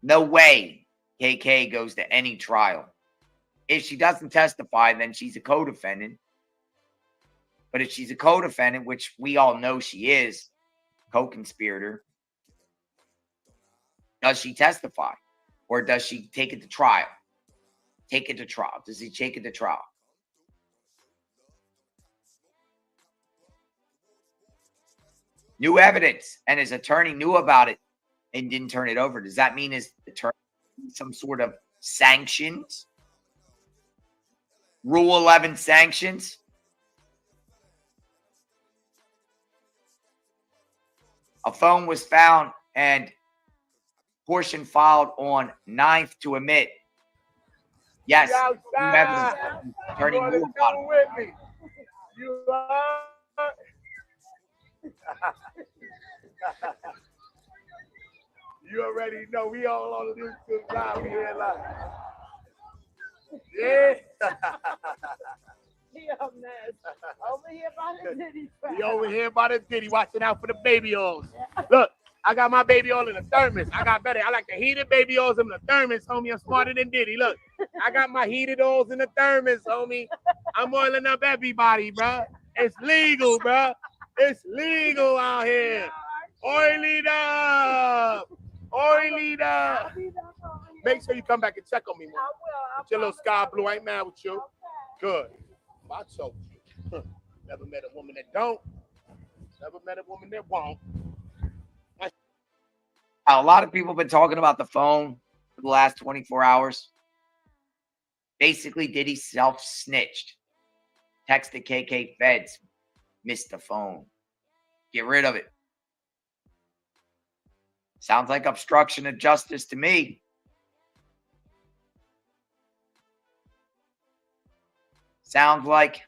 No way KK goes to any trial. If she doesn't testify, then she's a co-defendant. But if she's a co-defendant, which we all know she is, co-conspirator, does she testify? Or does she take it to trial? Take it to trial. Does he take it to trial? New evidence, and his attorney knew about it and didn't turn it over. Does that mean his attorney some sort of sanctions? Rule 11 sanctions? A phone was found and portion filed on 9th to admit. Yes, new evidence. Attorney knew about it. You already know we all on the YouTube live. We here live. Yeah. He a mess. Over here by the Diddy. He over here by the Diddy, watching out for the baby oils. Look, I got my baby oil in a thermos. I got better. I like the heated baby oils in the thermos, homie. I'm smarter than Diddy. Look, I got my heated oils in the thermos, homie. I'm oiling up everybody, bro. It's legal, bro. It's legal out here. Oil it up. Oil it up. Make sure you come back and check on me, man. With your little sky blue. I ain't mad with you. Good. I told you. Never met a woman that don't. Never met a woman that won't. A lot of people have been talking about the phone for the last 24 hours. Basically, Diddy self-snitched. Texted KK feds. Missed the phone. Get rid of it. Sounds like obstruction of justice to me. Sounds like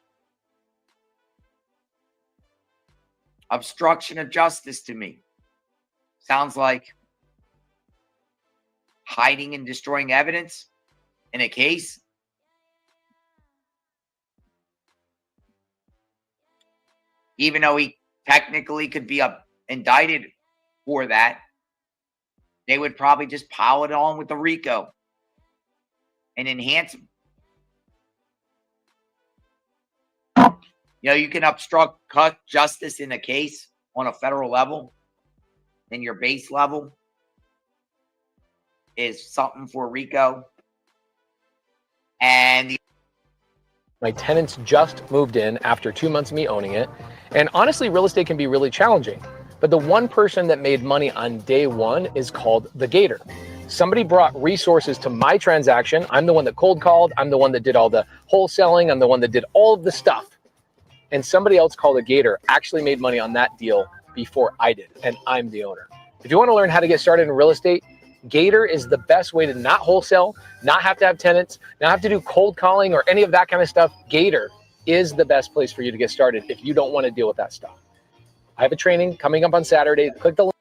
obstruction of justice to me. Sounds like hiding and destroying evidence in a case. Even though he technically could be indicted for that, they would probably just pile it on with the RICO and enhance him. You know, you can obstruct justice in a case on a federal level, and your base level is something for RICO. And my tenants just moved in after 2 months of me owning it. And honestly, real estate can be really challenging. But the one person that made money on day one is called the Gator. Somebody brought resources to my transaction. I'm the one that cold called. I'm the one that did all the wholesaling. I'm the one that did all of the stuff. And somebody else called a Gator actually made money on that deal before I did, and I'm the owner. If you want to learn how to get started in real estate, Gator is the best way to not wholesale, not have to have tenants, not have to do cold calling or any of that kind of stuff. Gator is the best place for you to get started if you don't want to deal with that stuff. I have a training coming up on Saturday. Click the link.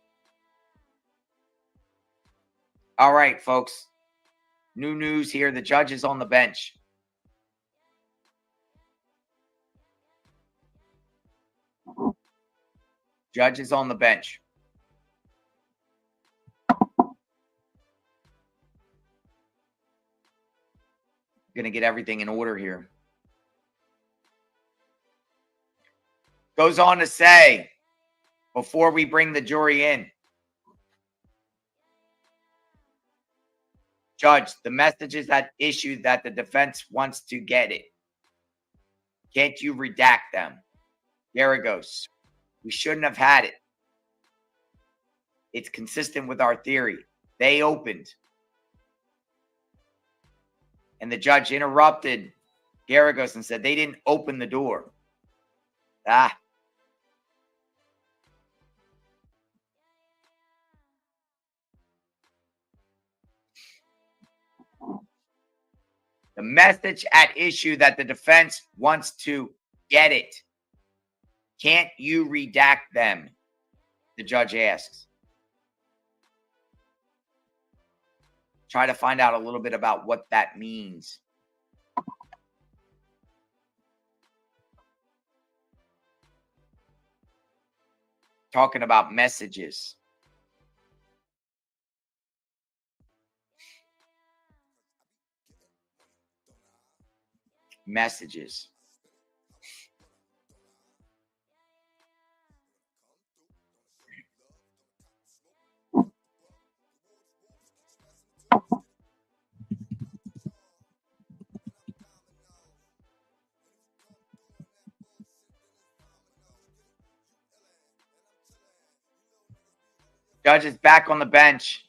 All right, folks. New news here. The judge is on the bench. Judge is on the bench. Going to get everything in order here. Goes on to say, before we bring the jury in, Judge, the messages that issued that the defense wants to get it. Can't you redact them? Garagos, we shouldn't have had it. It's consistent with our theory. They opened. And the judge interrupted Garagos and said they didn't open the door. The message at issue that the defense wants to get it. Can't you redact them? The judge asks. Try to find out a little bit about what that means. Talking about messages. Messages. Judge is back on the bench.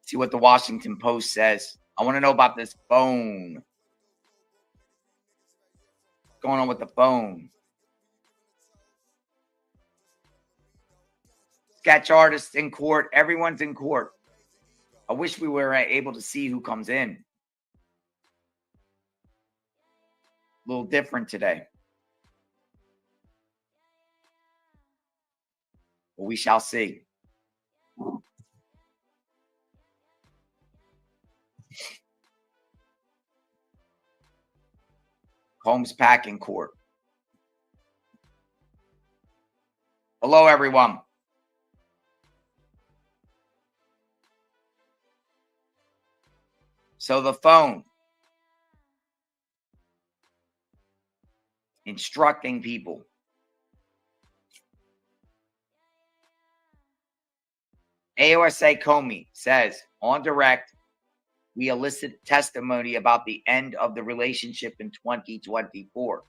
See what the Washington Post says. I want to know about this phone. What's going on with the phone? Sketch artists in court. Everyone's in court. I wish we were able to see who comes in. A little different today. But we shall see. Combs Packing Court. Hello, everyone. So the phone. Instructing people. AOSA Comey says on direct, we elicit testimony about the end of the relationship in 2024.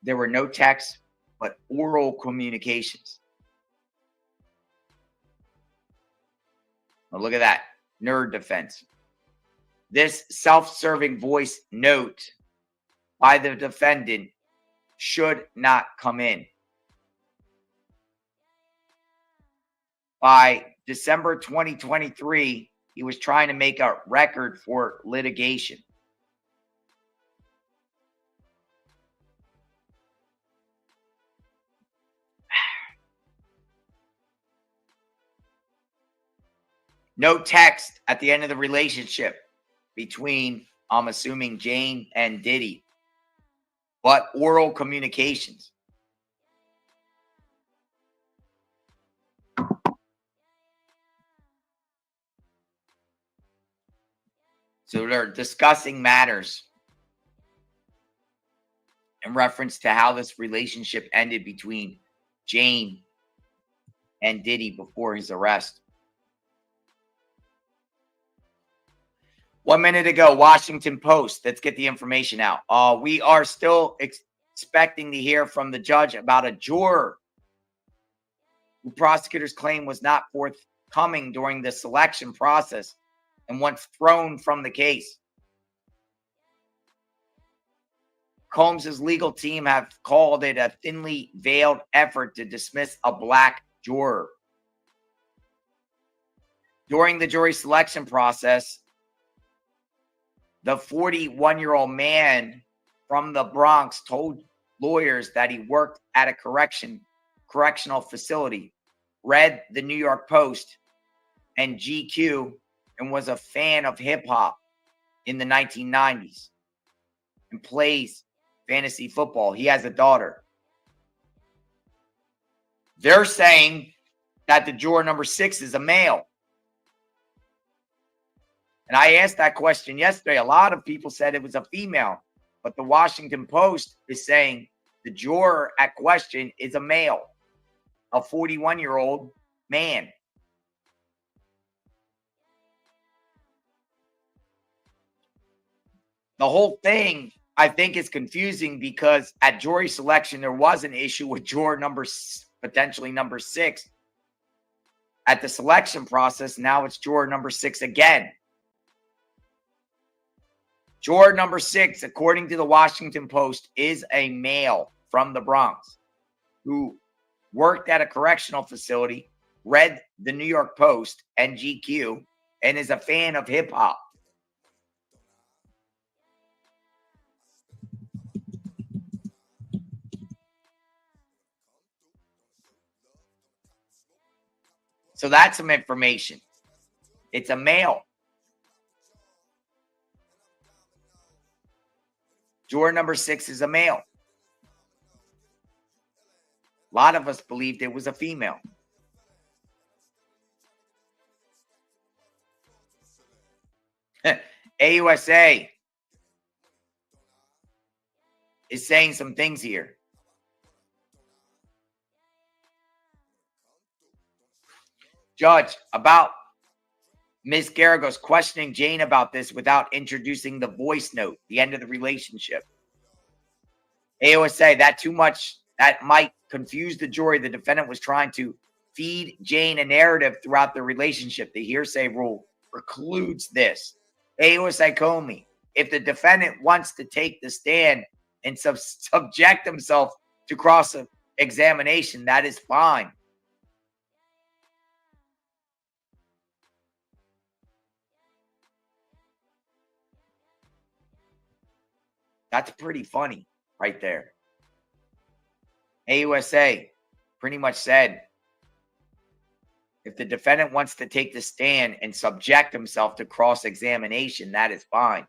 There were no texts, but oral communications. Now look at that. Nerd defense. This self-serving voice note by the defendant should not come in. By December 2023, he was trying to make a record for litigation. No text at the end of the relationship between, I'm assuming, Jane and Diddy, but oral communications. So they're discussing matters. in reference to how this relationship ended between Jane and Diddy before his arrest. 1 minute ago, Washington Post. Let's get the information out. We are still expecting to hear from the judge about a juror who prosecutors claim was not forthcoming during the selection process and once thrown from the case. Combs's legal team have called it a thinly veiled effort to dismiss a black juror. During the jury selection process, the 41-year-old man from the Bronx told lawyers that he worked at a correctional facility, read the New York Post and GQ, and was a fan of hip-hop in the 1990s and plays fantasy football. He has a daughter. They're saying that the juror number 6 is a male. And I asked that question yesterday. A lot of people said it was a female, but the Washington Post is saying the juror at question is a male, a 41-year-old man. The whole thing, I think, is confusing because at jury selection, there was an issue with juror potentially number 6. At the selection process, now it's juror number 6 again. Juror number 6, according to the Washington Post, is a male from the Bronx who worked at a correctional facility, read the New York Post and GQ, and is a fan of hip hop. So that's some information. It's a male. Juror number 6 is a male. A lot of us believed it was a female. AUSA is saying some things here. Judge, about Ms. Garagos questioning Jane about this without introducing the voice note, the end of the relationship. AUSA, that might confuse the jury. The defendant was trying to feed Jane a narrative throughout the relationship. The hearsay rule precludes this. AUSA Comey, if the defendant wants to take the stand and subject himself to cross-examination, that is fine. That's pretty funny right there. AUSA pretty much said, if the defendant wants to take the stand and subject himself to cross-examination, that is fine.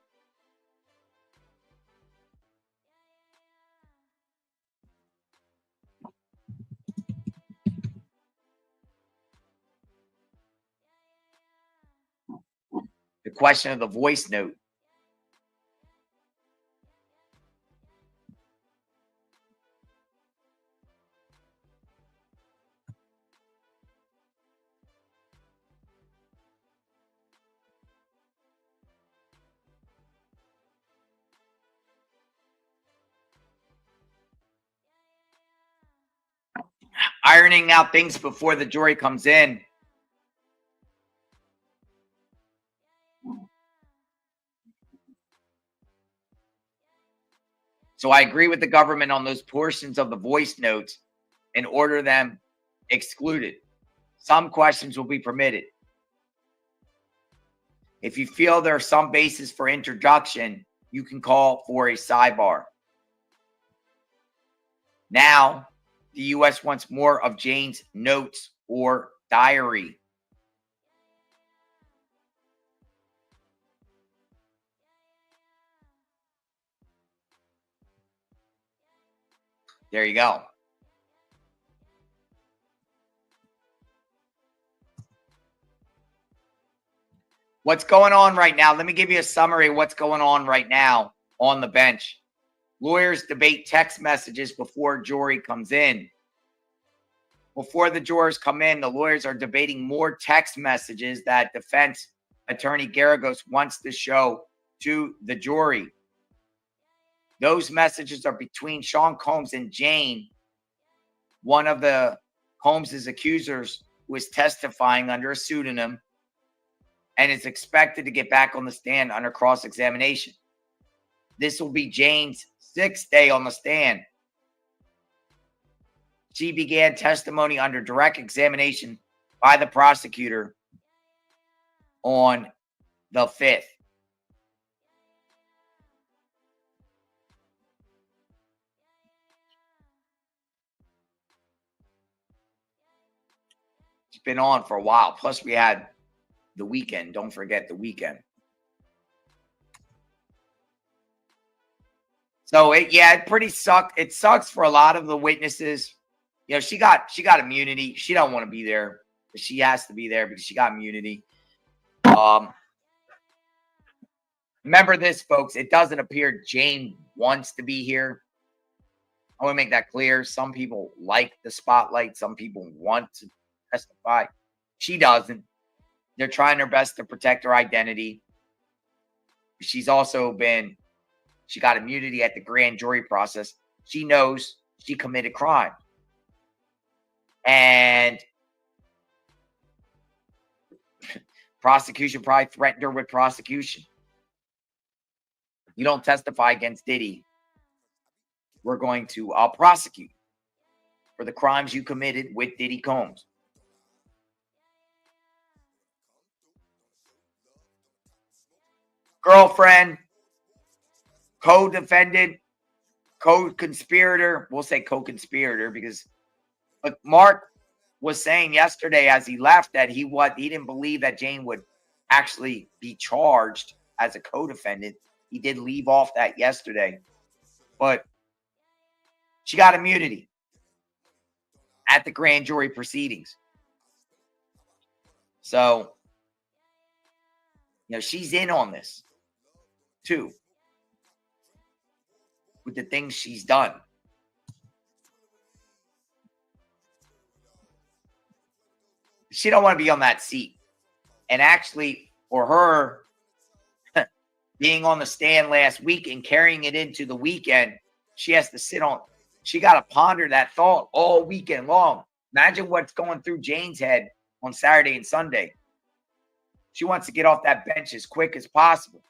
The question of the voice note. Ironing out things before the jury comes in. So I agree with the government on those portions of the voice notes and order them excluded. Some questions will be permitted. If you feel there's some basis for introduction, you can call for a sidebar. Now, the U.S. wants more of Jane's notes or diary. There you go. What's going on right now? Let me give you a summary of what's going on right now on the bench. Lawyers debate text messages before jury comes in. Before the jurors come in, the lawyers are debating more text messages that defense attorney Garagos wants to show to the jury. Those messages are between Sean Combs and Jane, one of the Combs' accusers who is testifying under a pseudonym and is expected to get back on the stand under cross-examination. This will be Jane's 6th day on the stand. She began testimony under direct examination by the prosecutor on the 5th. It's been on for a while. Plus, we had the weekend. Don't forget the weekend. So it pretty sucked. It sucks for a lot of the witnesses. You know, she got immunity. She don't want to be there, but she has to be there because she got immunity. Remember this, folks. It doesn't appear Jane wants to be here. I want to make that clear. Some people like the spotlight. Some people want to testify. She doesn't. They're trying their best to protect her identity. She's also she got immunity at the grand jury process. She knows she committed crime. And prosecution probably threatened her with prosecution. You don't testify against Diddy, we're going to prosecute for the crimes you committed with Diddy Combs. Girlfriend, co-defendant, co-conspirator. We'll say co-conspirator because look, Mark was saying yesterday as he left that he didn't believe that Jane would actually be charged as a co-defendant. He did leave off that yesterday. But she got immunity at the grand jury proceedings. So, you know, she's in on this too with the things she's done. She don't want to be on that seat. And actually, for her being on the stand last week and carrying it into the weekend, she has to she got to ponder that thought all weekend long. Imagine what's going through Jane's head on Saturday and Sunday. She wants to get off that bench as quick as possible.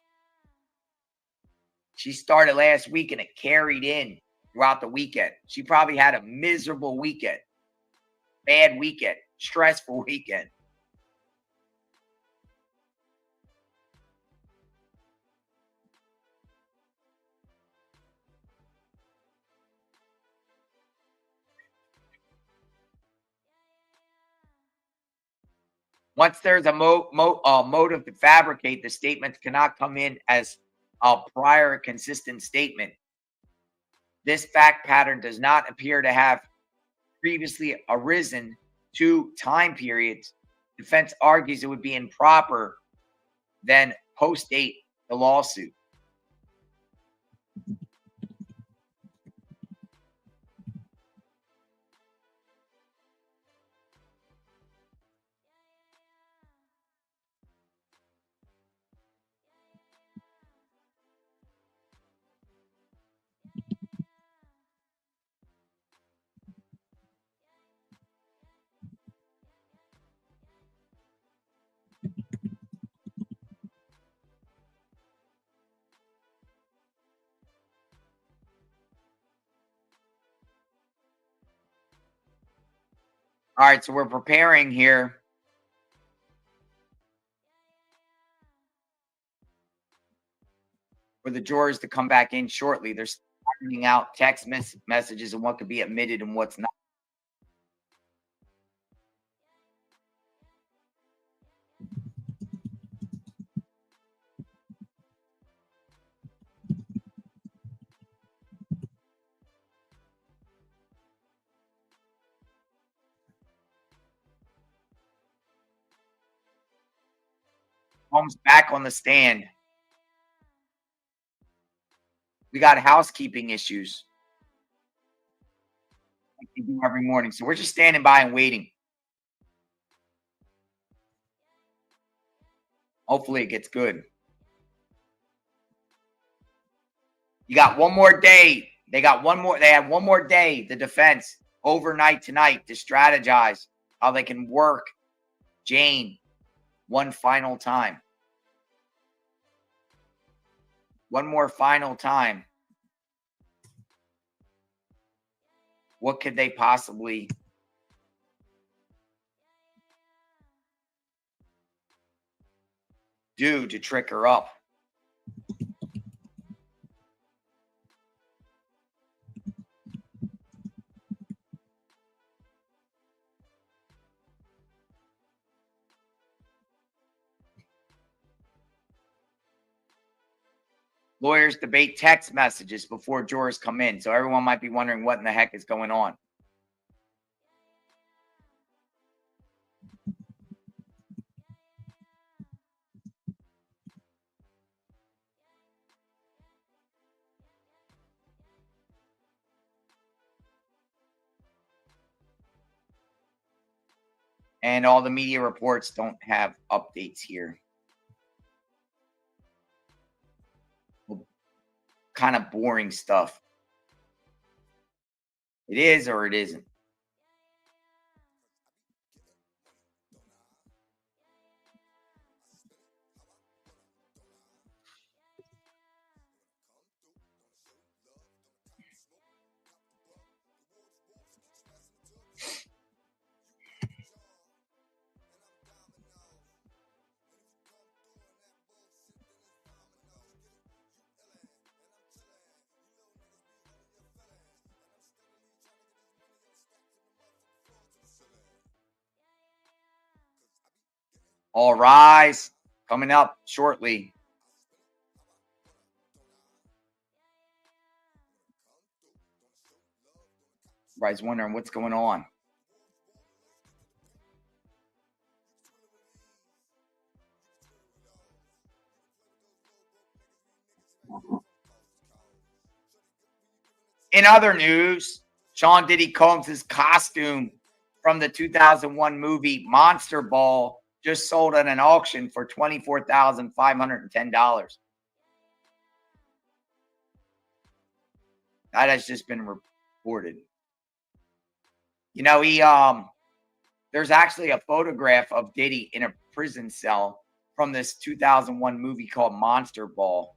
She started last week and it carried in throughout the weekend. She probably had a miserable weekend, bad weekend, stressful weekend. Once there's a motive to fabricate, the statements cannot come in as a prior consistent statement. This fact pattern does not appear to have previously arisen to time periods. Defense argues it would be improper, then post-date the lawsuit. All right, so we're preparing here for the jurors to come back in shortly. They're sending out text messages and what could be admitted and what's not. Holmes back on the stand. We got housekeeping issues like we do every morning. So we're just standing by and waiting. Hopefully it gets good. You got one more day. They have one more day, the defense, overnight tonight, to strategize how they can work Jane one final time. One more final time. What could they possibly do to trick her up? Lawyers debate text messages before jurors come in. So everyone might be wondering what in the heck is going on. And all the media reports don't have updates here. Kind of boring stuff. It is or it isn't. All rise. Coming up shortly. Everybody's wondering what's going on. In other news, Sean Diddy Combs' costume from the 2001 movie Monster Ball just sold at an auction for $24,510. That has just been reported. You know, there's actually a photograph of Diddy in a prison cell from this 2001 movie called Monster Ball.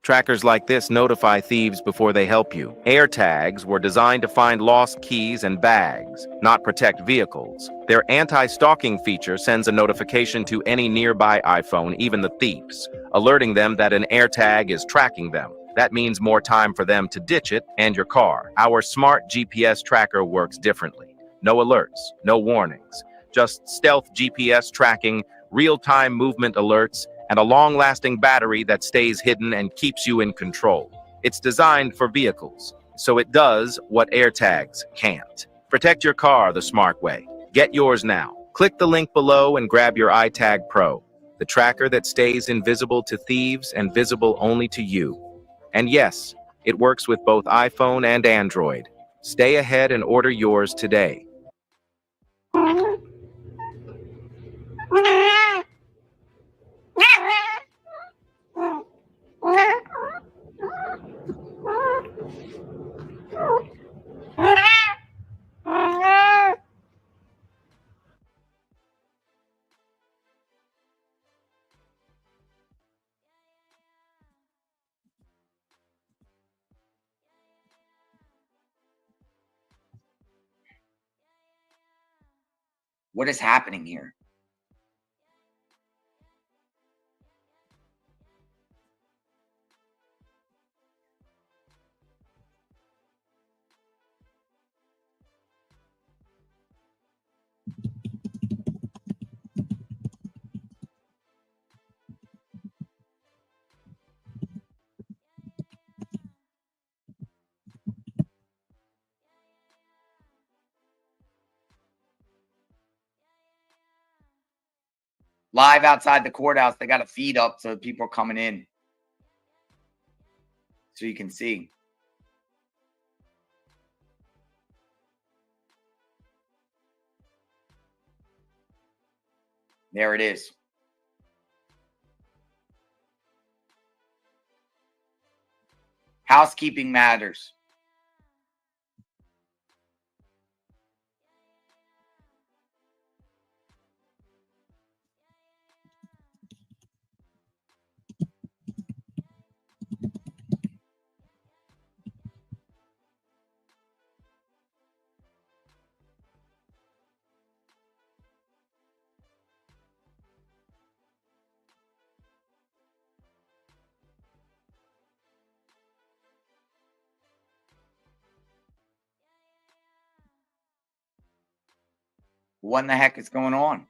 Trackers like this notify thieves before they help you. AirTags were designed to find lost keys and bags, not protect vehicles. Their anti-stalking feature sends a notification to any nearby iPhone, even the thieves, alerting them that an AirTag is tracking them. That means more time for them to ditch it and your car. Our smart GPS tracker works differently. No alerts, no warnings, just stealth GPS tracking, real-time movement alerts, and a long-lasting battery that stays hidden and keeps you in control. It's designed for vehicles, so it does what AirTags can't. Protect your car the smart way. Get yours now. Click the link below and grab your iTag Pro, the tracker that stays invisible to thieves and visible only to you. And yes, it works with both iPhone and Android. Stay ahead and order yours today. What is happening here? Live outside the courthouse. They got a feed up so people are coming in. So you can see. There it is. Housekeeping matters. What in the heck is going on?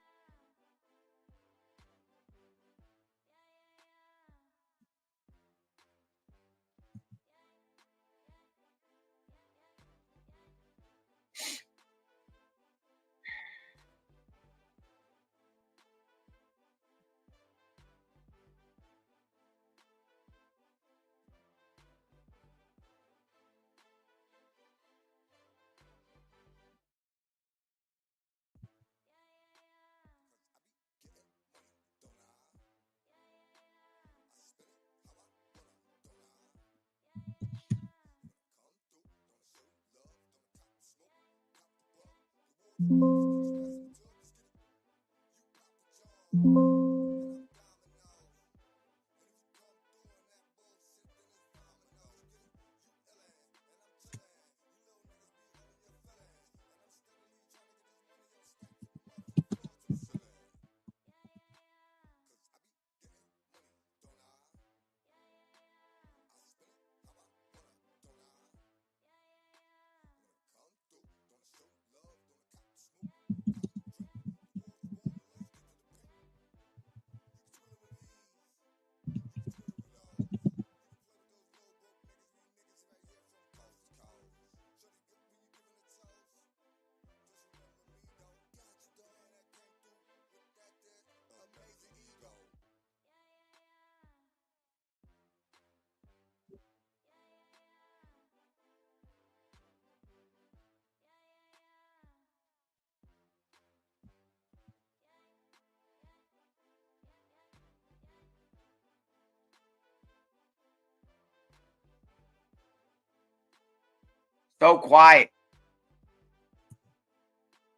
So quiet.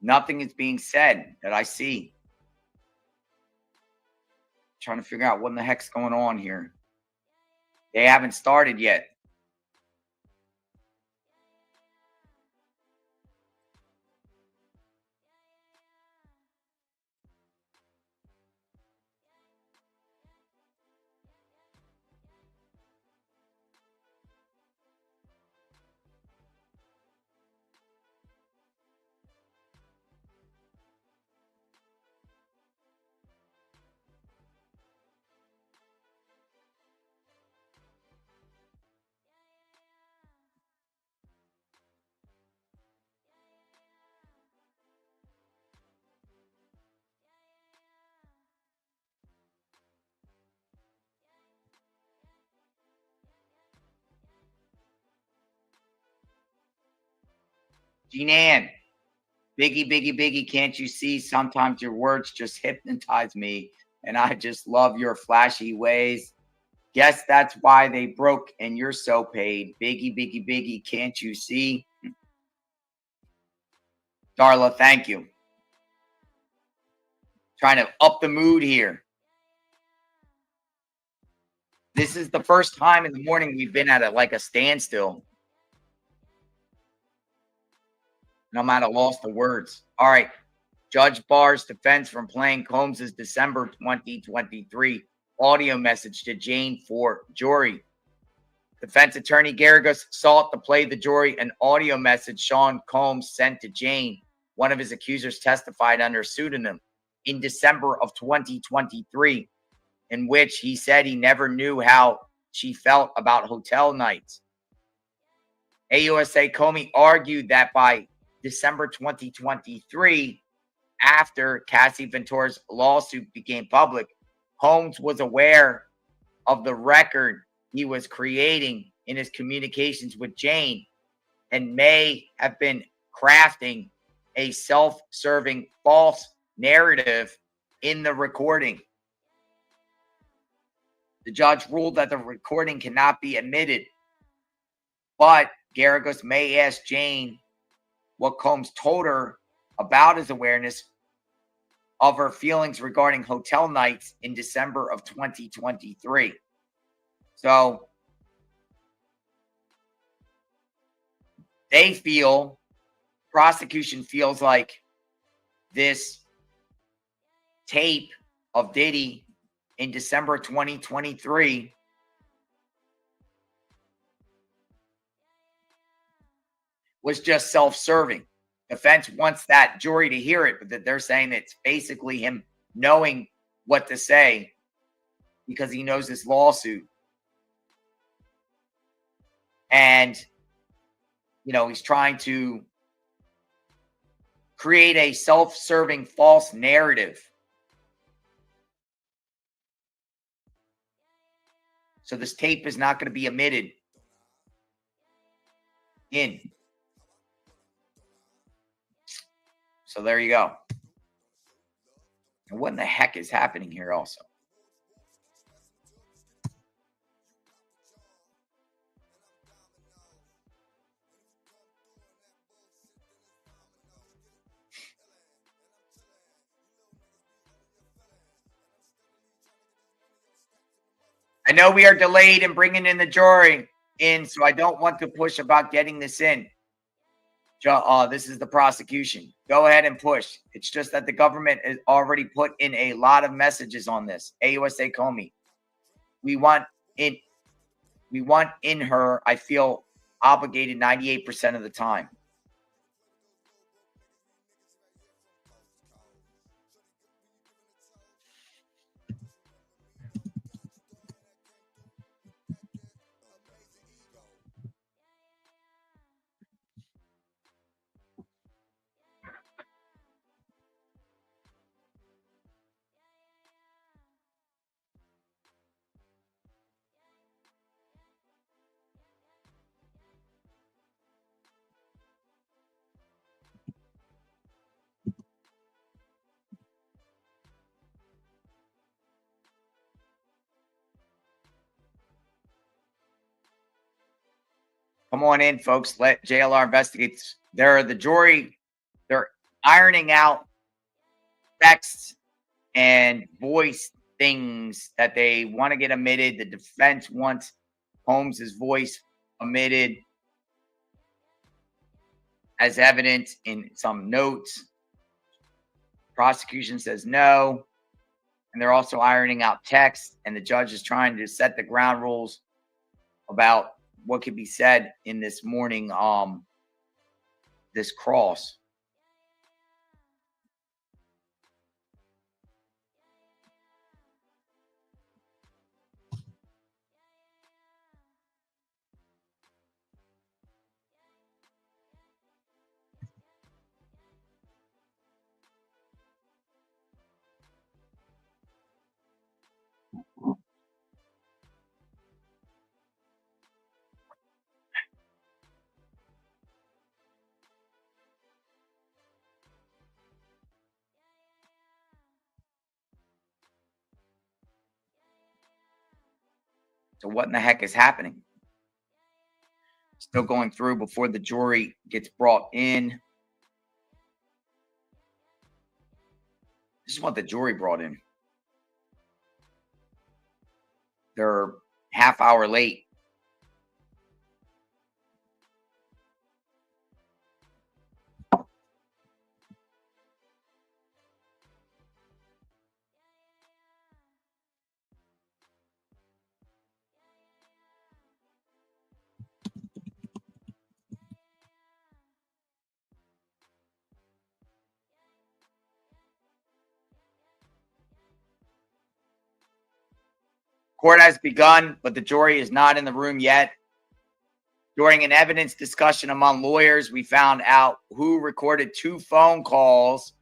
Nothing is being said that I see. Trying to figure out what in the heck's going on here. They haven't started yet. Jean-Ann, Biggie, Biggie, Biggie, can't you see? Sometimes your words just hypnotize me, and I just love your flashy ways. Guess that's why they broke, and you're so paid. Biggie, Biggie, Biggie, can't you see? Darla, thank you. Trying to up the mood here. This is the first time in the morning we've been at like a standstill. And I'm at a loss of words. All right. Judge bars defense from playing Combs's December 2023 audio message to Jane for jury. Defense attorney Garrigus sought to play the jury an audio message Sean Combs sent to Jane. One of his accusers testified under pseudonym in December of 2023, in which he said he never knew how she felt about hotel nights. AUSA Comey argued that by December 2023, after Cassie Ventura's lawsuit became public, Combs was aware of the record he was creating in his communications with Jane and may have been crafting a self-serving false narrative in the recording. The judge ruled that the recording cannot be admitted, but Garagos may ask Jane what Combs told her about his awareness of her feelings regarding hotel nights in December of 2023. So they feel, prosecution feels like this tape of Diddy in December 2023 was just self-serving. Defense wants that jury to hear it, but that they're saying it's basically him knowing what to say because he knows this lawsuit. And, you know, he's trying to create a self-serving false narrative. So this tape is not going to be omitted in. So there you go. And what in the heck is happening here also? I know we are delayed in bringing in the jury in, so I don't want to push about getting this in. This is the prosecution. Go ahead and push. It's just that the government has already put in a lot of messages on this. AUSA Comey. We want in her, I feel obligated 98% of the time. Come on in, folks. Let JLR investigate. The jury. They're ironing out texts and voice things that they want to get omitted. The defense wants Holmes's voice omitted as evidence in some notes. Prosecution says no. And they're also ironing out text. And the judge is trying to set the ground rules about what could be said in this morning, this cross. So what in the heck is happening? Still going through before the jury gets brought in. This is what the jury brought in. They're half hour late. Court has begun, but the jury is not in the room yet. During an evidence discussion among lawyers, we found out who recorded 2 phone calls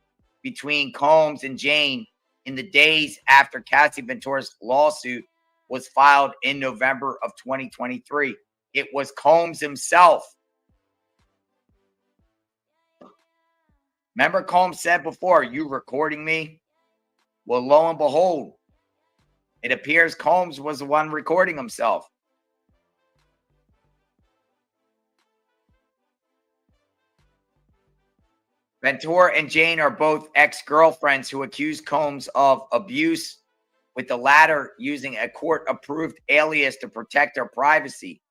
between Combs and Jane in the days after Cassie Ventura's lawsuit was filed in November of 2023. It was Combs himself. Remember Combs said before, "You recording me?" Well, lo and behold, it appears Combs was the one recording himself. Ventura and Jane are both ex-girlfriends who accused Combs of abuse, with the latter using a court-approved alias to protect her privacy.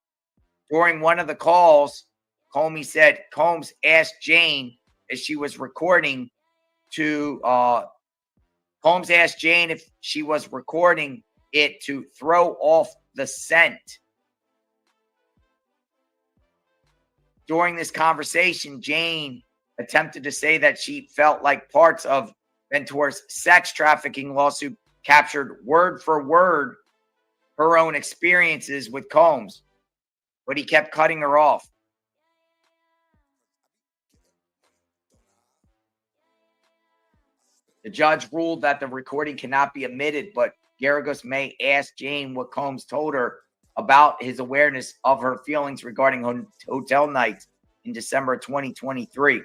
During one of the calls, Comey said Combs asked Jane if she was recording Combs asked Jane if she was recording it to throw off the scent. During this conversation, Jane attempted to say that she felt like parts of Ventura's sex trafficking lawsuit captured word for word her own experiences with Combs, but he kept cutting her off. The judge ruled that the recording cannot be omitted, but Garagos may ask Jane what Combs told her about his awareness of her feelings regarding hotel nights in December 2023.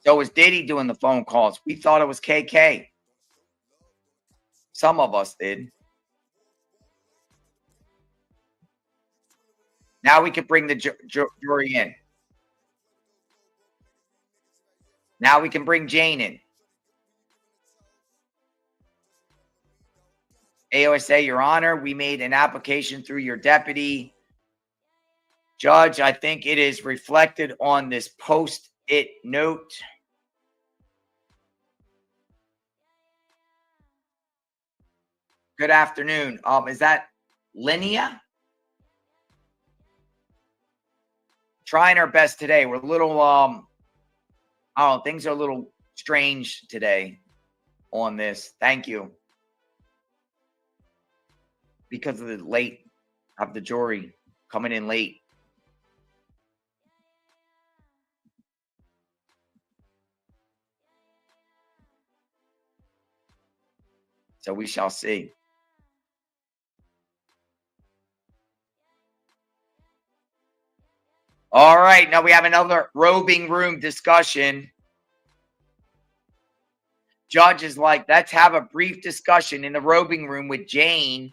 So was Diddy doing the phone calls? We thought it was KK. Some of us did. Now we can bring the jury in. Now we can bring Jane in. AOSA, Your Honor, we made an application through your deputy. Judge, I think it is reflected on this post-it note. Good afternoon. Is that Linnea? Trying our best today. We're a little, I don't know, things are a little strange today on this. Thank you. Because of the late of the jury coming in late. So we shall see. All right, now we have another robing room discussion. Judge is like, let's have a brief discussion in the robing room with Jane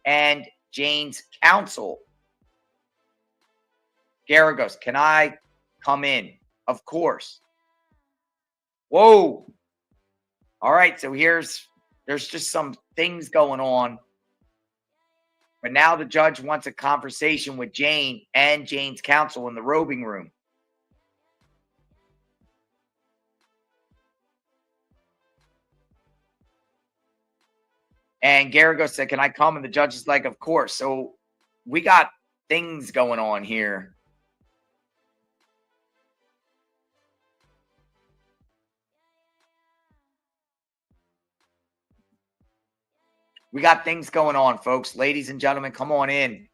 and Jane's counsel. Garagos, can I come in? Of course. Whoa. All right, so there's just some things going on. But now the judge wants a conversation with Jane and Jane's counsel in the robing room. And Garagos said, can I come? And the judge is like, of course. So we got things going on here. We got things going on, folks. Ladies and gentlemen, come on in.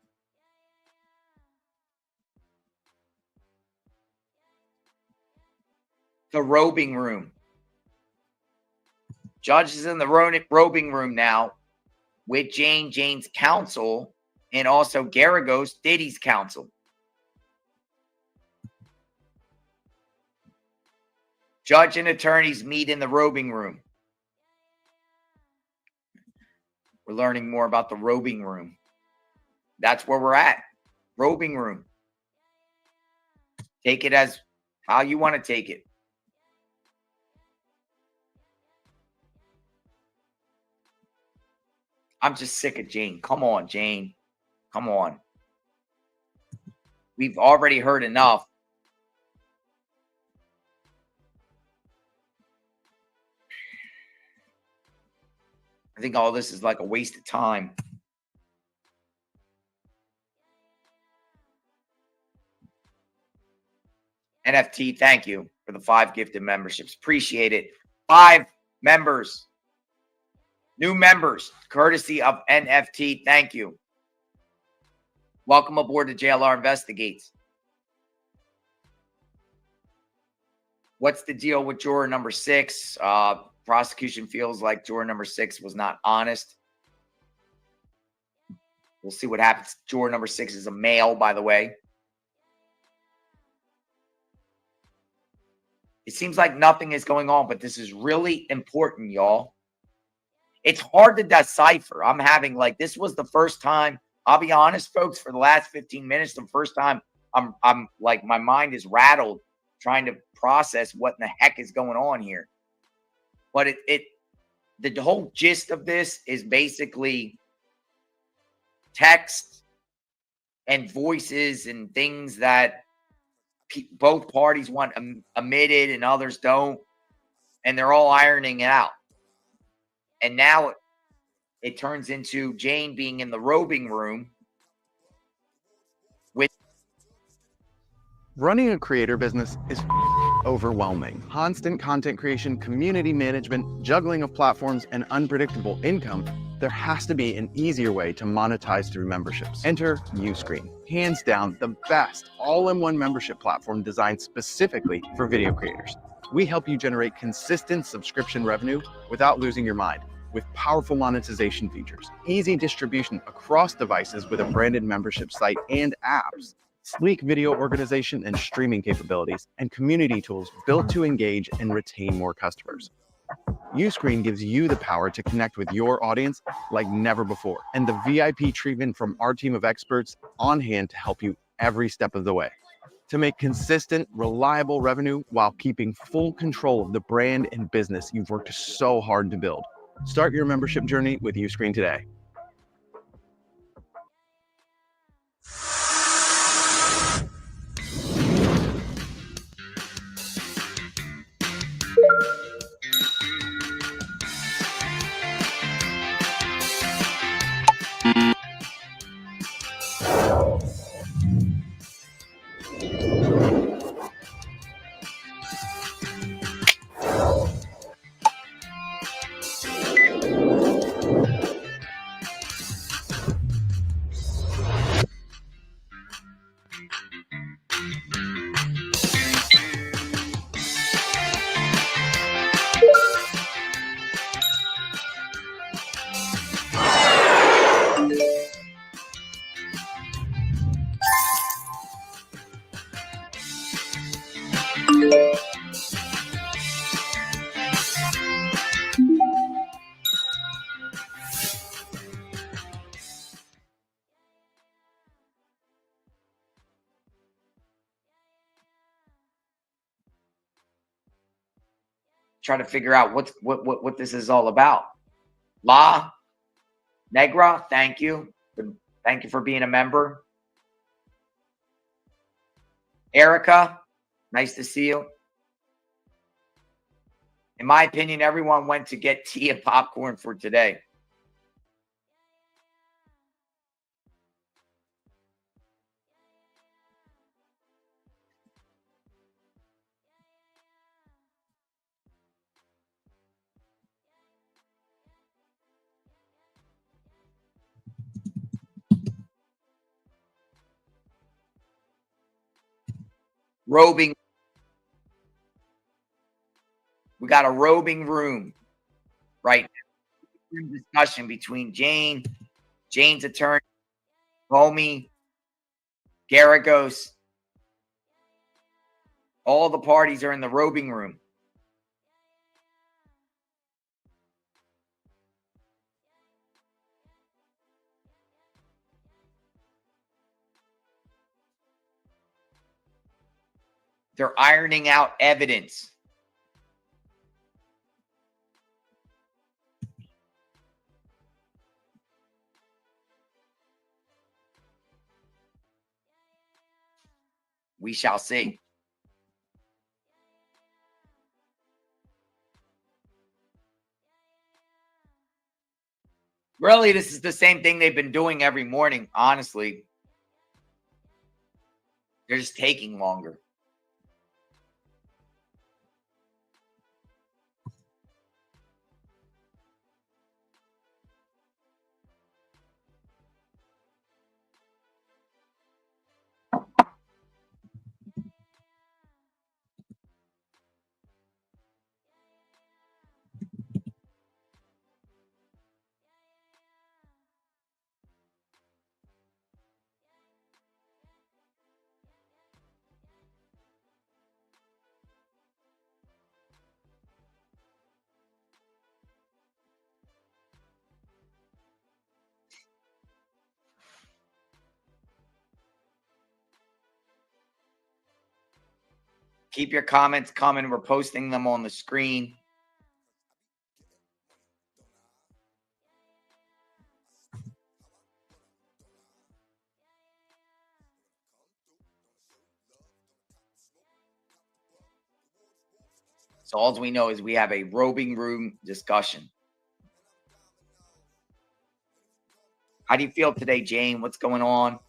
The robing room. Judge is in the robing room now with Jane's counsel, and also Garagos, Diddy's counsel. Judge and attorneys meet in the robing room. We're learning more about the robing room. That's where we're at. Robing room. Take it as how you want to take it. I'm just sick of Jane. Come on, Jane. Come on. We've already heard enough. I think all this is like a waste of time. NFT, thank you for the 5 gifted memberships. Appreciate it. 5 members, new members, courtesy of NFT. Thank you. Welcome aboard to JLR Investigates. What's the deal with juror number 6? Prosecution feels like juror number 6 was not honest. We'll see what happens. Juror number 6 is a male, by the way. It seems like nothing is going on, but this is really important, y'all. It's hard to decipher. I'm having this was the first time, I'll be honest, folks, for the last 15 minutes, the first time I'm like, my mind is rattled trying to process what in the heck is going on here. But the whole gist of this is basically text and voices and things that both parties want omitted and others don't, and they're all ironing it out. And now it turns into Jane being in the robing room with. Running a creator business is overwhelming. Constant content creation, community management, juggling of platforms, and unpredictable income. There has to be an easier way to monetize through memberships. Enter Uscreen. Hands down, the best all-in-one membership platform designed specifically for video creators. We help you generate consistent subscription revenue without losing your mind, with powerful monetization features, easy distribution across devices with a branded membership site and apps, sleek video organization and streaming capabilities, and community tools built to engage and retain more customers. Uscreen gives you the power to connect with your audience like never before, and the VIP treatment from our team of experts on hand to help you every step of the way. To make consistent, reliable revenue while keeping full control of the brand and business you've worked so hard to build. Start your membership journey with Uscreen today. Try to figure out what this is all about. La Negra, thank you. Thank you for being a member. Erica, nice to see you. In my opinion, everyone went to get tea and popcorn for today. Robing. We got a robing room right now. Discussion between Jane's attorney, Comey, Garagos. All the parties are in the robing room. They're ironing out evidence. We shall see. Really, this is the same thing they've been doing every morning, honestly. They're just taking longer. Keep your comments coming. We're posting them on the screen. So all we know is we have a roving room discussion. How do you feel today, Jane? What's going on?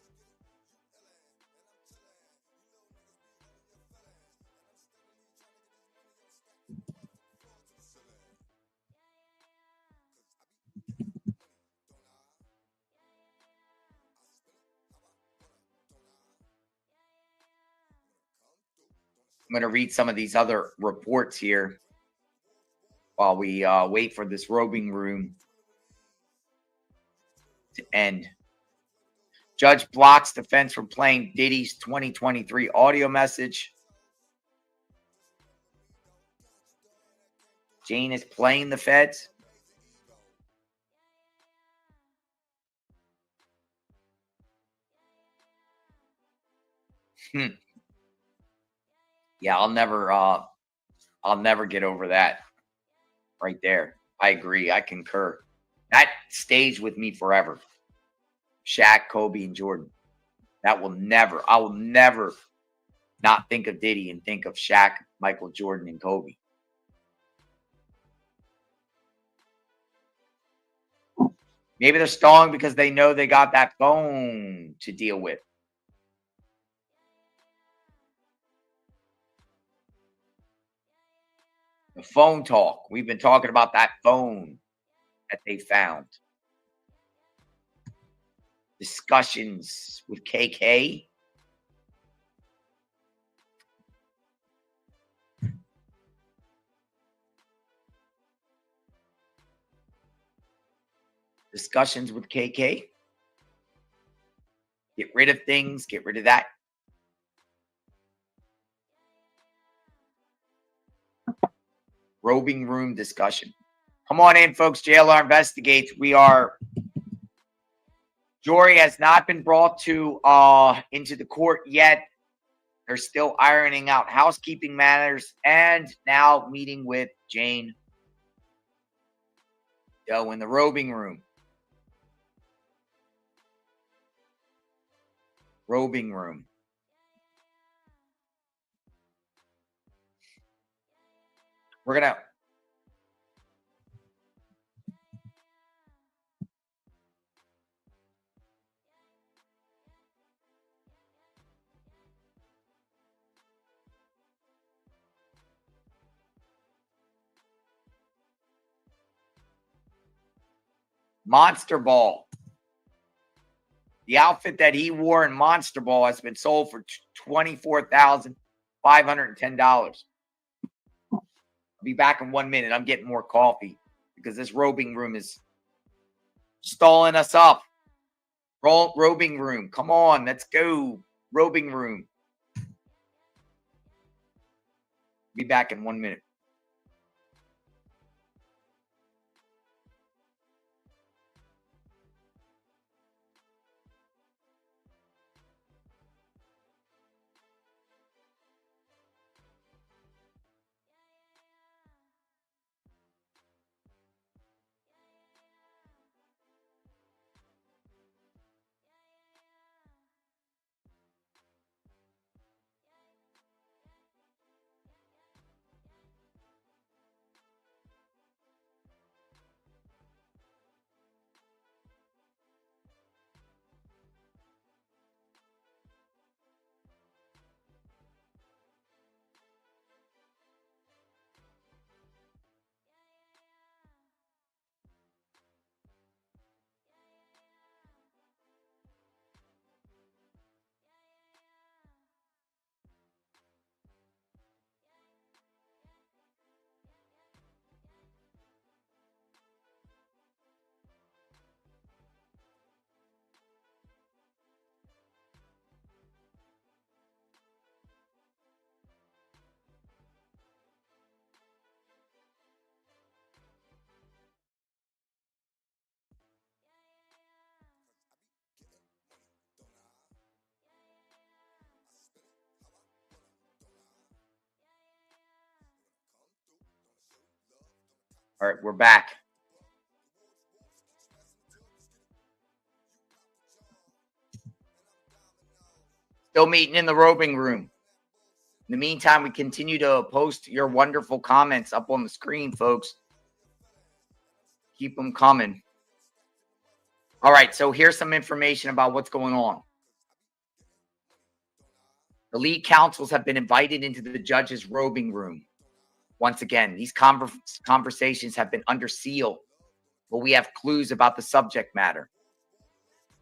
I'm going to read some of these other reports here while we wait for this roving room to end. Judge blocks defense from playing Diddy's 2023 audio message. Jane is playing the feds. Yeah, I'll never get over that right there. I agree. I concur. That stays with me forever. Shaq, Kobe, and Jordan. I will never not think of Diddy and think of Shaq, Michael Jordan, and Kobe. Maybe they're stalling because they know they got that phone to deal with. The phone talk. We've been talking about that phone that they found. Discussions with KK. Discussions with KK. Get rid of things. Get rid of that. Roving room discussion. Come on in, folks. JLR investigates. Jory has not been brought to into the court yet. They're still ironing out housekeeping matters and now meeting with Jane Doe in the roving room. Roving room. We're going to Monster Ball. The outfit that he wore in Monster Ball has been sold for $24,510. I'll be back in 1 minute. I'm getting more coffee because this roving room is stalling us up. Roving room. Come on, let's go. Roving room. Be back in 1 minute. All right, we're back. Still meeting in the roving room. In the meantime, we continue to post your wonderful comments up on the screen, folks. Keep them coming. All right, so here's some information about what's going on. The lead counsels have been invited into the judge's roving room. Once again, these conversations have been under seal, but we have clues about the subject matter.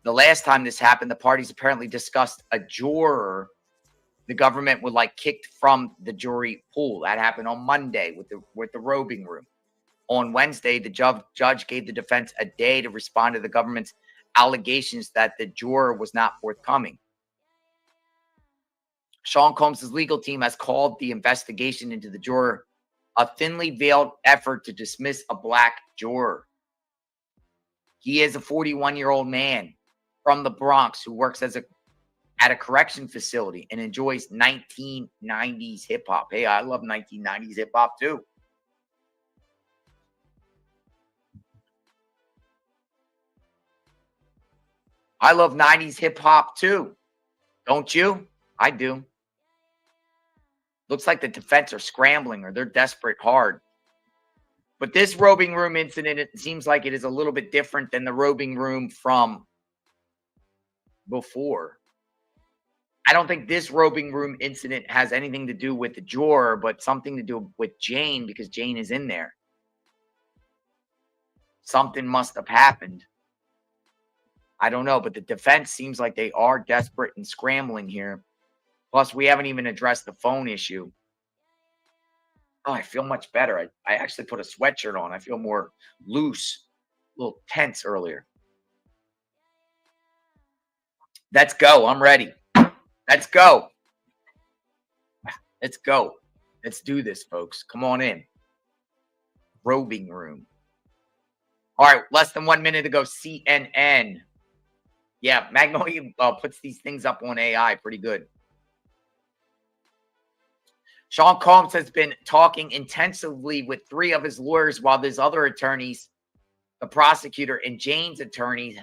The last time this happened, the parties apparently discussed a juror the government would like kicked from the jury pool. That happened on Monday with the roving room. On Wednesday, the judge gave the defense a day to respond to the government's allegations that the juror was not forthcoming. Sean Combs' legal team has called the investigation into the juror a thinly veiled effort to dismiss a black juror. He is a 41-year-old man from the Bronx who works at a correction facility and enjoys 1990s hip hop. Hey, I love 1990s hip hop too. I love 90s hip hop too. Don't you? I do. Looks like the defense are scrambling or they're desperate hard. But this roving room incident, it seems like it is a little bit different than the roving room from before. I don't think this roving room incident has anything to do with the juror, but something to do with Jane because Jane is in there. Something must have happened. I don't know, but the defense seems like they are desperate and scrambling here. Plus, we haven't even addressed the phone issue. Oh, I feel much better. I actually put a sweatshirt on. I feel more loose, a little tense earlier. Let's go. I'm ready. Let's go. Let's go. Let's do this, folks. Come on in. Roving room. All right, less than 1 minute to go. CNN. Yeah, Magnolia puts these things up on AI pretty good. Sean Combs has been talking intensively with 3 of his lawyers while his other attorneys, the prosecutor and Jane's attorneys,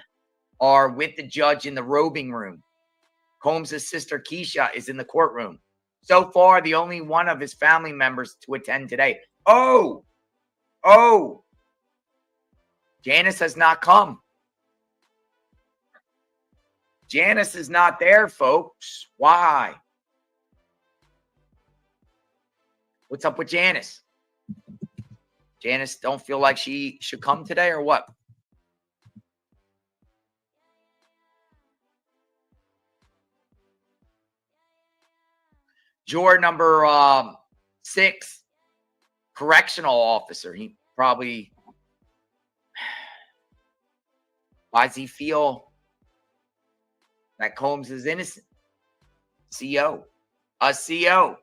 are with the judge in the roving room. Combs' sister Keisha is in the courtroom. So far, the only one of his family members to attend today. Oh! Janice has not come. Janice is not there, folks. Why? What's up with Janice? Janice don't feel like she should come today or what? Juror number 6, correctional officer. He probably, why does he feel that Combs is innocent? CO. A CO.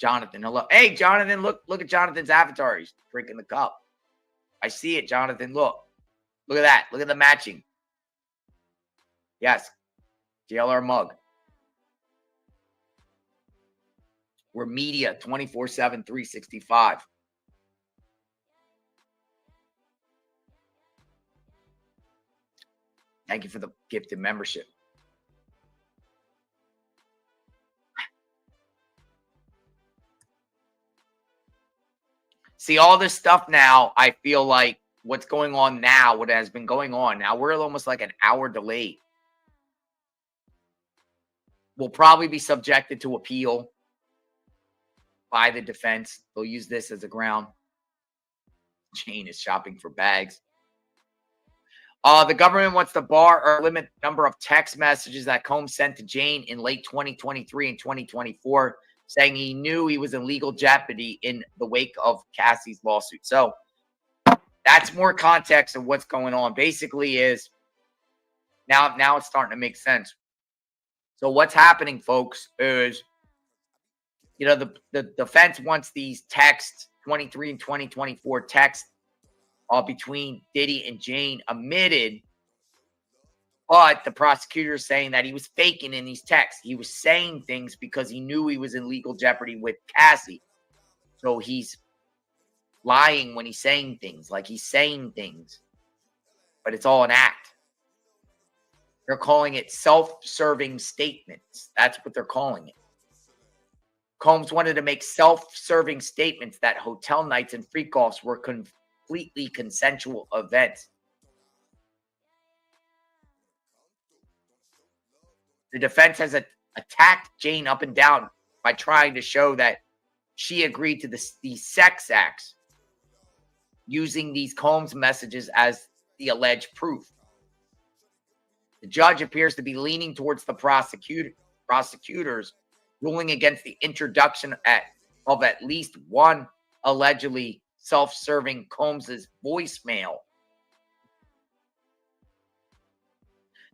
Jonathan, hello. Hey, Jonathan, look at Jonathan's avatar. He's drinking the cup. I see it, Jonathan. Look at that. Look at the matching. Yes. JLR mug. We're media 24/7, 365. Thank you for the gifted membership. See, all this stuff now, I feel like what's going on now, what has been going on now, we're almost like an hour delayed. We'll probably be subjected to appeal by the defense. They'll use this as a ground. Jane is shopping for bags. The government wants to bar or limit the number of text messages that Combs sent to Jane in late 2023 and 2024, saying he knew he was in legal jeopardy in the wake of Cassie's lawsuit. So that's more context of what's going on. Basically is now it's starting to make sense. So what's happening, folks, is, you know, the defense wants these texts, 23 and 2024 texts between Diddy and Jane omitted, but the prosecutor is saying that he was faking in these texts. He was saying things because he knew he was in legal jeopardy with Cassie. So he's lying when he's saying things, like he's saying things, but it's all an act. They're calling it self-serving statements. That's what they're calling it. Combs wanted to make self-serving statements that hotel nights and freak-offs were completely consensual events. The defense has attacked Jane up and down by trying to show that she agreed to these sex acts, using these Combs messages as the alleged proof. The judge appears to be leaning towards the prosecutors, ruling against the introduction of at least one allegedly self-serving Combs's voicemail.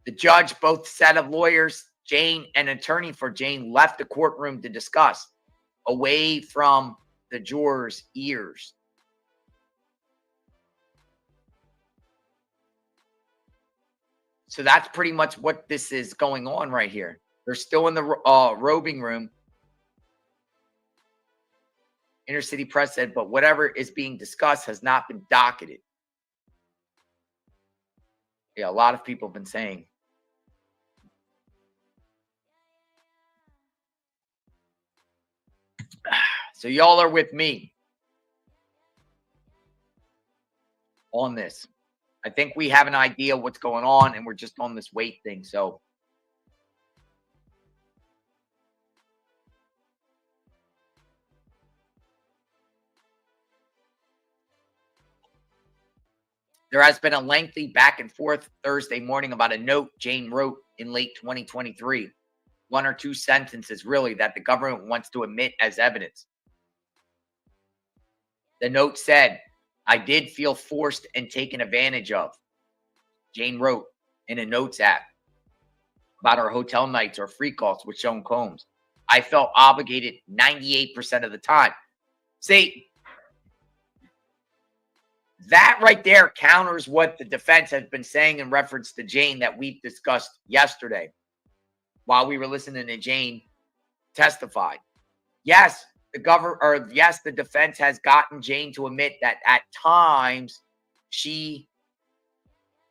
The judge, both set of lawyers, Jane, and attorney for Jane, left the courtroom to discuss, away from the jurors' ears. So that's pretty much what this is going on right here. They're still in the robing room. Inner City Press said, but whatever is being discussed has not been docketed. Yeah, a lot of people have been saying. So y'all are with me on this. I think we have an idea what's going on, and we're just on this wait thing. So there has been a lengthy back and forth Thursday morning about a note Jane wrote in late 2023. One or two sentences, really, that the government wants to admit as evidence. The note said, I did feel forced and taken advantage of. Jane wrote in a notes app about her hotel nights or freak-offs with Sean Combs. I felt obligated 98% of the time. See, that right there counters what the defense has been saying in reference to Jane that we discussed yesterday while we were listening to Jane testify. Yes, the defense has gotten Jane to admit that at times she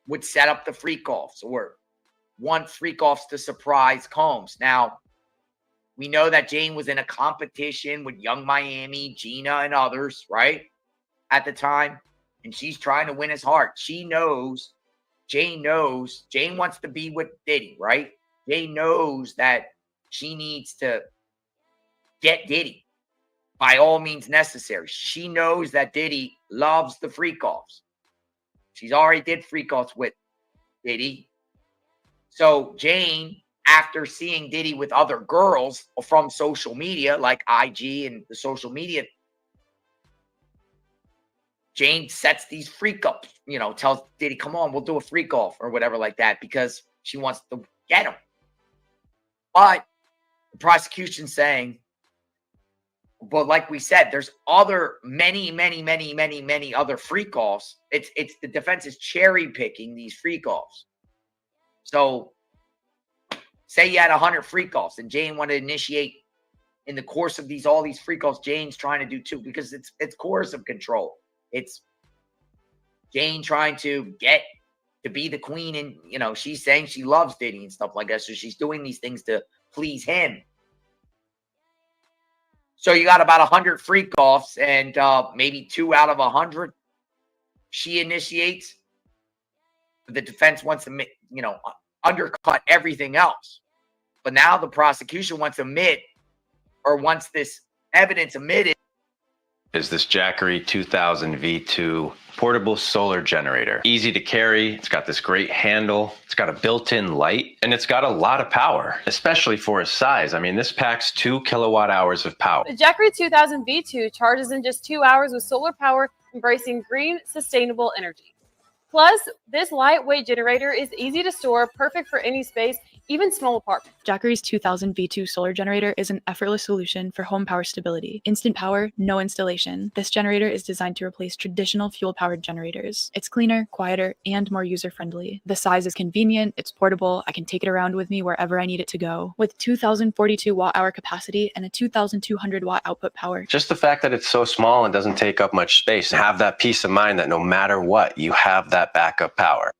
would set up the freak-offs or want freak-offs to surprise Combs. Now, we know that Jane was in a competition with Young Miami, Gina, and others, right, at the time, and she's trying to win his heart. Jane knows, Jane wants to be with Diddy, right? Jane knows that she needs to get Diddy by all means necessary. She knows that Diddy loves the freak-offs. She's already did freak-offs with Diddy. So Jane, after seeing Diddy with other girls from social media, like IG and the social media, Jane sets these freak-ups, tells Diddy, come on, we'll do a freak-off or whatever like that because she wants to get him. But the prosecution's saying, but like we said, there's many other freak-offs. It's the defense is cherry picking these freak-offs. So say you had 100 freak-offs and Jane wanted to initiate in the course of all these freak-offs, Jane's trying to do too, because it's coercive control. It's Jane trying to get to be the queen, and she's saying she loves Diddy and stuff like that. So she's doing these things to please him. So you got about 100 freak-offs, and maybe 2 out of 100 she initiates. The defense wants to, undercut everything else. But now the prosecution wants this evidence admitted. Is this Jackery 2000 V2 portable solar generator. Easy to carry, it's got this great handle, it's got a built-in light, and it's got a lot of power, especially for its size. I mean, this packs 2 kilowatt hours of power. The Jackery 2000 V2 charges in just 2 hours with solar power, embracing green, sustainable energy. Plus, this lightweight generator is easy to store, perfect for any space, even small apartments. Jackery's 2000 V2 solar generator is an effortless solution for home power stability. Instant power, no installation. This generator is designed to replace traditional fuel-powered generators. It's cleaner, quieter, and more user-friendly. The size is convenient, it's portable, I can take it around with me wherever I need it to go. With 2042 watt-hour capacity and a 2200 watt output power. Just the fact that it's so small and doesn't take up much space, have that peace of mind that no matter what, you have that backup power.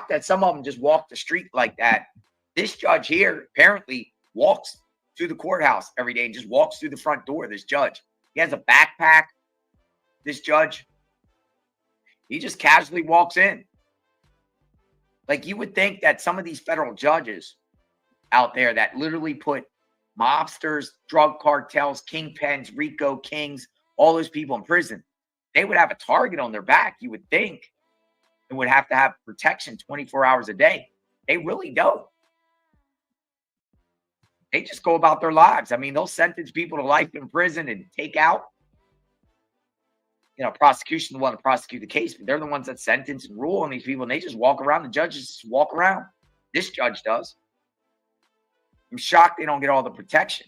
That some of them just walk the street like that. This judge here apparently walks to the courthouse every day and just walks through the front door. This judge, he has a backpack. This judge, he just casually walks in. Like, you would think that some of these federal judges out there that literally put mobsters, drug cartels, kingpins, Rico Kings, all those people in prison, they would have a target on their back, you would think, and would have to have protection 24 hours a day. They really don't. They just go about their lives. I mean, they'll sentence people to life in prison and take out, prosecution, the one to prosecute the case, but they're the ones that sentence and rule on these people, and they just walk around. The judges just walk around. This judge does. I'm shocked they don't get all the protection.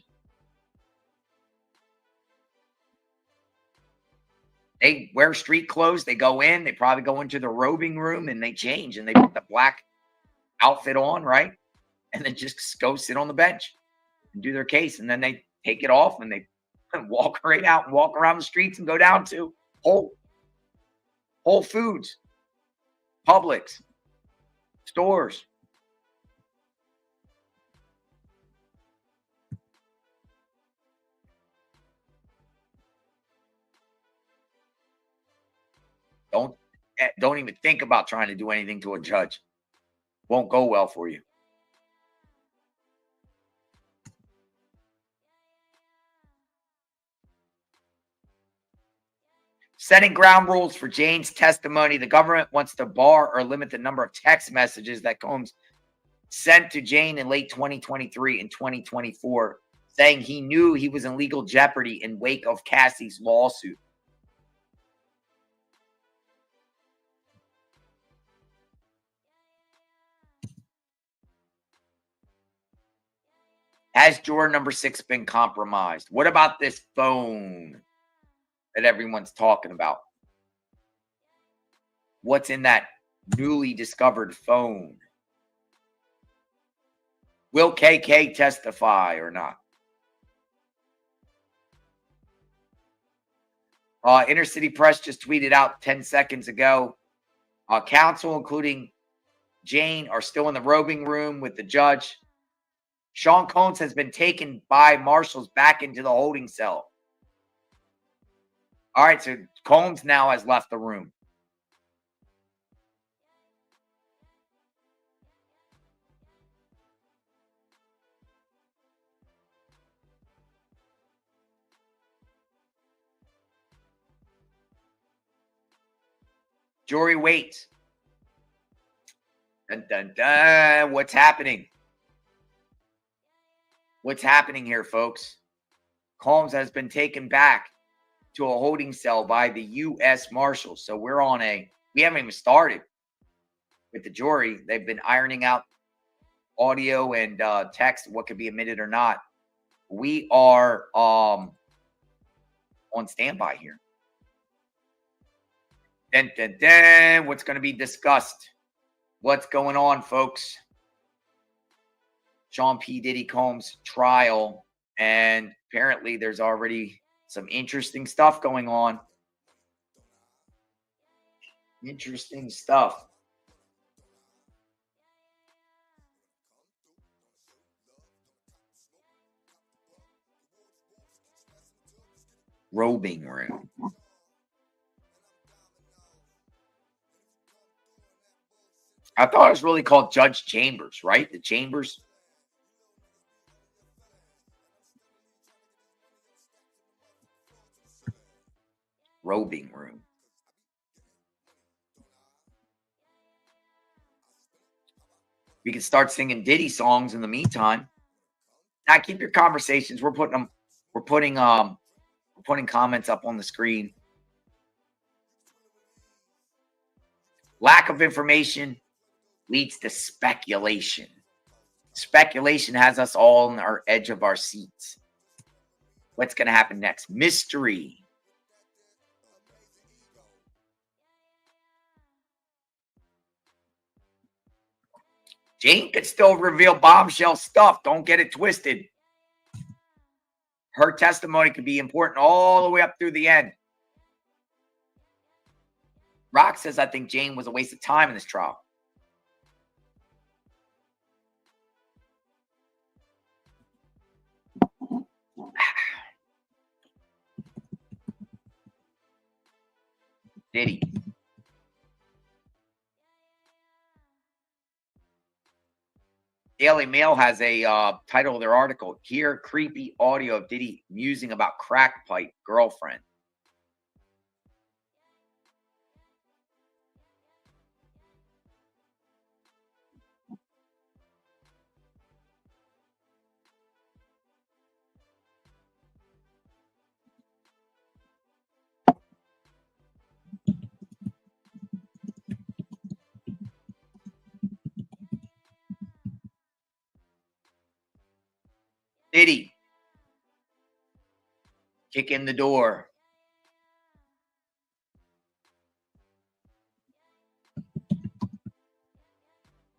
They wear street clothes. They go in. They probably go into the robing room and they change and they put the black outfit on, right? And then just go sit on the bench and do their case. And then they take it off and they walk right out and walk around the streets and go down to Whole Foods, Publix, stores. Don't even think about trying to do anything to a judge. Won't go well for you. Setting ground rules for Jane's testimony. The government wants to bar or limit the number of text messages that Combs sent to Jane in late 2023 and 2024, saying he knew he was in legal jeopardy in wake of Cassie's lawsuit. Has juror number 6 been compromised? What about this phone that everyone's talking about? What's in that newly discovered phone? Will KK testify or not? Inner City Press just tweeted out 10 seconds ago. Counsel, including Jane, are still in the robing room with the judge. Sean Combs has been taken by marshals back into the holding cell. All right, so Combs now has left the room. Jury waits. Dun, dun, dun. What's happening? What's happening here, folks? Combs has been taken back to a holding cell by the U.S. Marshals. So we haven't even started with the jury. They've been ironing out audio and text, what could be admitted or not. We are on standby here. Dun, dun, dun. What's going to be discussed? What's going on, folks? Sean P. Diddy Combs trial, and apparently there's already some interesting stuff going on. Interesting stuff. Robing room. I thought it was really called Judge Chambers, right? The Chambers. Robing room. We can start singing Diddy songs in the meantime. Now keep your conversations. We're putting comments up on the screen. Lack of information leads to speculation. Speculation has us all on our edge of our seats. What's going to happen next? Mystery. Jane could still reveal bombshell stuff. Don't get it twisted. Her testimony could be important all the way up through the end. Rock says, I think Jane was a waste of time in this trial. Diddy. Daily Mail has a title of their article, Hear Creepy Audio of Diddy musing about crack pipe girlfriend. Diddy. Kick in the door.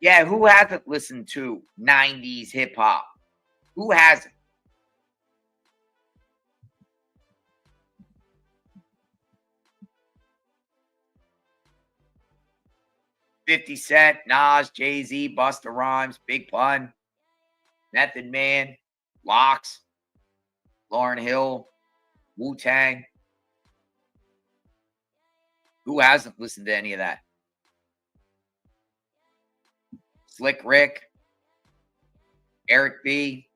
Yeah, who hasn't listened to 90s hip hop? Who hasn't? $50 Cent, Nas, Jay-Z, Busta Rhymes, Big Pun, Method Man, Locks, Lauryn Hill, Wu-Tang. Who hasn't listened to any of that? Slick Rick, Eric B,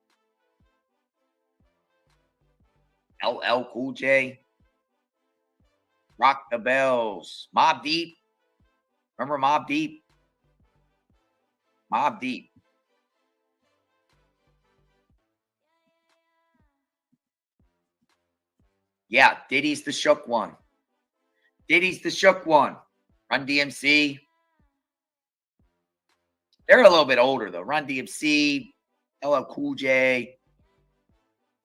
LL Cool J, Rock the Bells, Mobb Deep. Remember Mobb Deep? Mobb Deep. Yeah, Diddy's the shook one. Diddy's the shook one. Run DMC. They're a little bit older though. Run DMC, LL Cool J.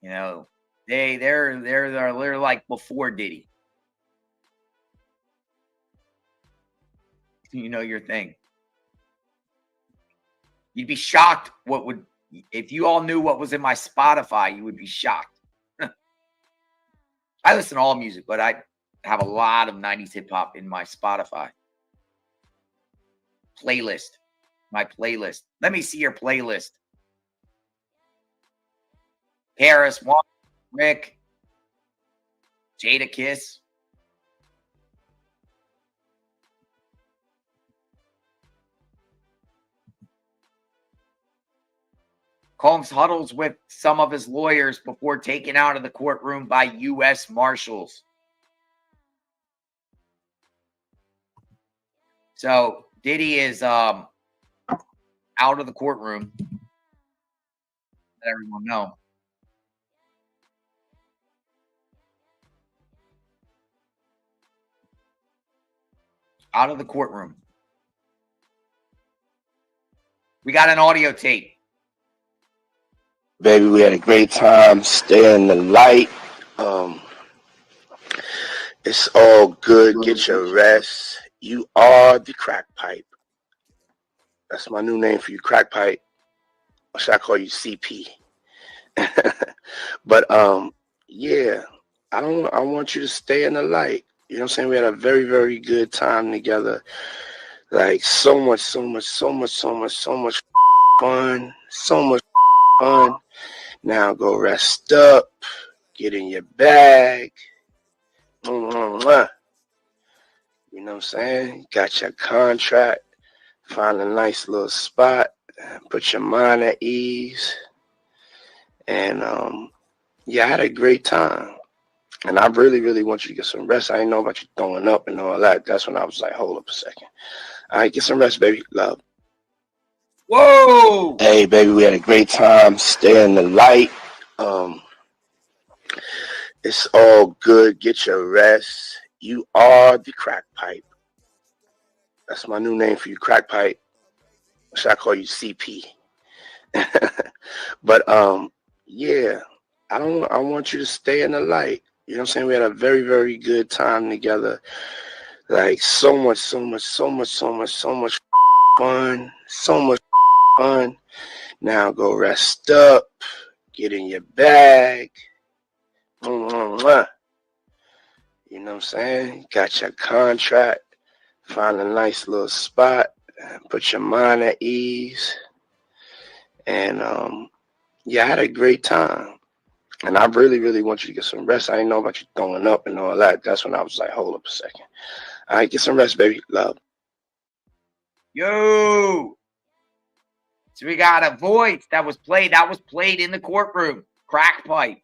You know, they're like before Diddy. You know your thing. You'd be shocked if you all knew what was in my Spotify, you would be shocked. I listen to all music, but I have a lot of 90s hip hop in my Spotify playlist. My playlist. Let me see your playlist. Harris, Juan, Rick, Jada Kiss. Combs huddles with some of his lawyers before taken out of the courtroom by U.S. Marshals. So Diddy is out of the courtroom. Let everyone know. Out of the courtroom. We got an audio tape. Baby, we had a great time. Stay in the light. It's all good. Get your rest. You are the crack pipe. That's my new name for you, crack pipe. Or should I call you CP? But yeah, I want you to stay in the light. You know what I'm saying? We had a very, very good time together. Like so much fun. So much fun. Now go rest up. Get in your bag. Mwah. You know what I'm saying? Got your contract. Find a nice little spot. Put your mind at ease. And yeah, I had a great time. And I really, really want you to get some rest. I didn't know about you throwing up and all that. That's when I was like, hold up a second. All right, get some rest, baby. Love. Whoa! Hey, baby, we had a great time. Stay in the light. It's all good. Get your rest. You are the crack pipe. That's my new name for you, crack pipe. Should I call you CP? But yeah, I want you to stay in the light. You know what I'm saying? We had a very, very good time together. Like so much fun. So much fun. Now go rest up. Get in your bag. Mwah. You know what I'm saying? Got your contract. Find a nice little spot. Put your mind at ease. And yeah, I had a great time. And I really, really want you to get some rest. I didn't know about you throwing up and all that. That's when I was like, hold up a second. All right, get some rest, baby. Love. Yo! So we got a voice that was played. That was played in the courtroom. Crack pipe.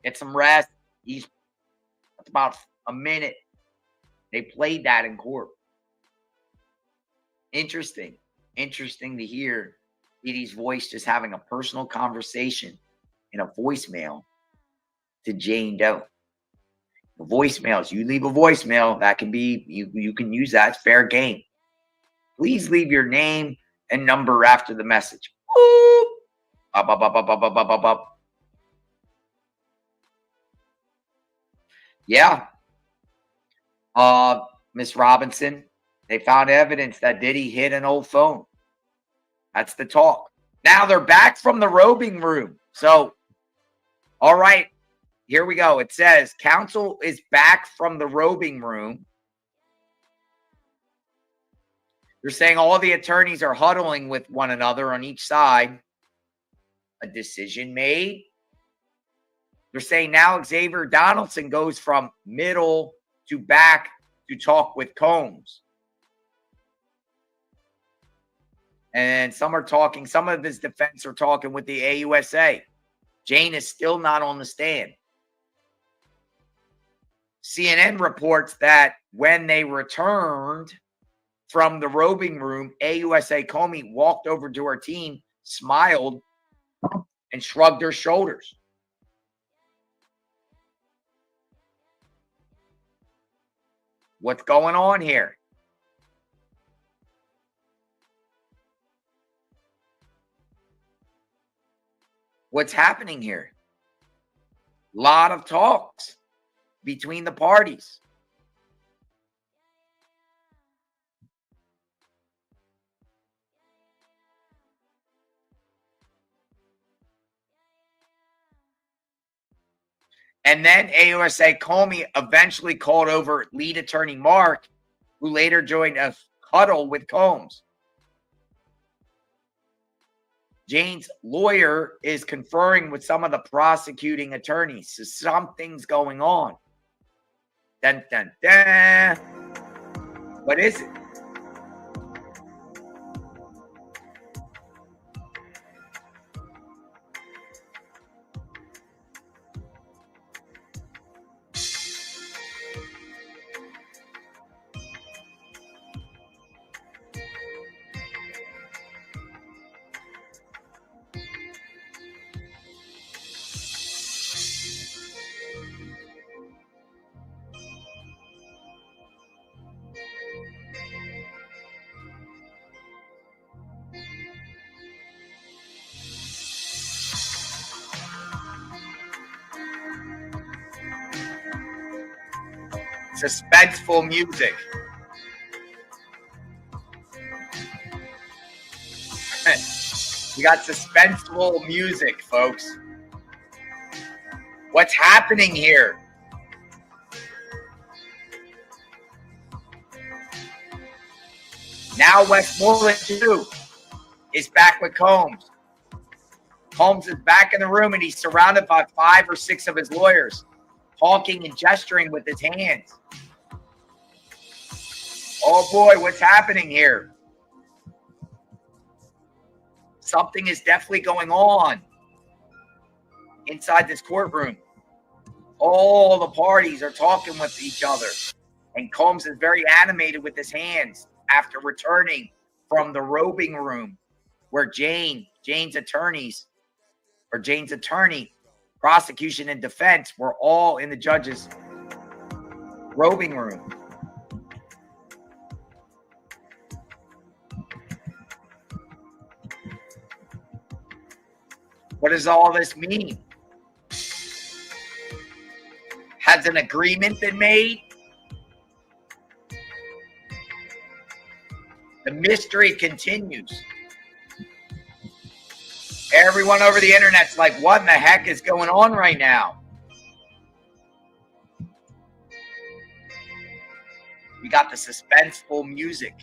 Get some rest. That's about a minute. They played that in court. Interesting. Interesting to hear Diddy's voice just having a personal conversation in a voicemail to Jane Doe. The voicemails, you leave a voicemail, that can be, you can use that. It's fair game. Please leave your name and number after the message. Boop. Up, up, up, up, up, up, up, up, up. Yeah. Miss Robinson, they found evidence that Diddy hit an old phone. That's the talk. Now they're back from the robing room. So, all right, here we go. It says counsel is back from the robing room. They're saying all the attorneys are huddling with one another on each side. A decision made. They're saying now Xavier Donaldson goes from middle to back to talk with Combs. And some of his defense are talking with the AUSA. Jane is still not on the stand. CNN reports that when they returned from the robing room, AUSA Comey walked over to her team, smiled, and shrugged her shoulders. What's going on here? What's happening here? A lot of talks between the parties. And then AUSA Comey eventually called over lead attorney Mark, who later joined a huddle with Combs. Jane's lawyer is conferring with some of the prosecuting attorneys. So something's going on. Dun, dun, dun. What is it? Suspenseful music. We got suspenseful music, folks. What's happening here? Now Westmoreland, too, is back with Combs. Combs is back in the room, and he's surrounded by 5 or 6 of his lawyers. talking and gesturing with his hands. Oh boy, what's happening here? Something is definitely going on inside this courtroom. All the parties are talking with each other. And Combs is very animated with his hands after returning from the robing room where Jane's attorney, prosecution and defense were all in the judge's robing room. What does all this mean? Has an agreement been made? The mystery continues. Everyone over the internet's like, what in the heck is going on right now? We got the suspenseful music.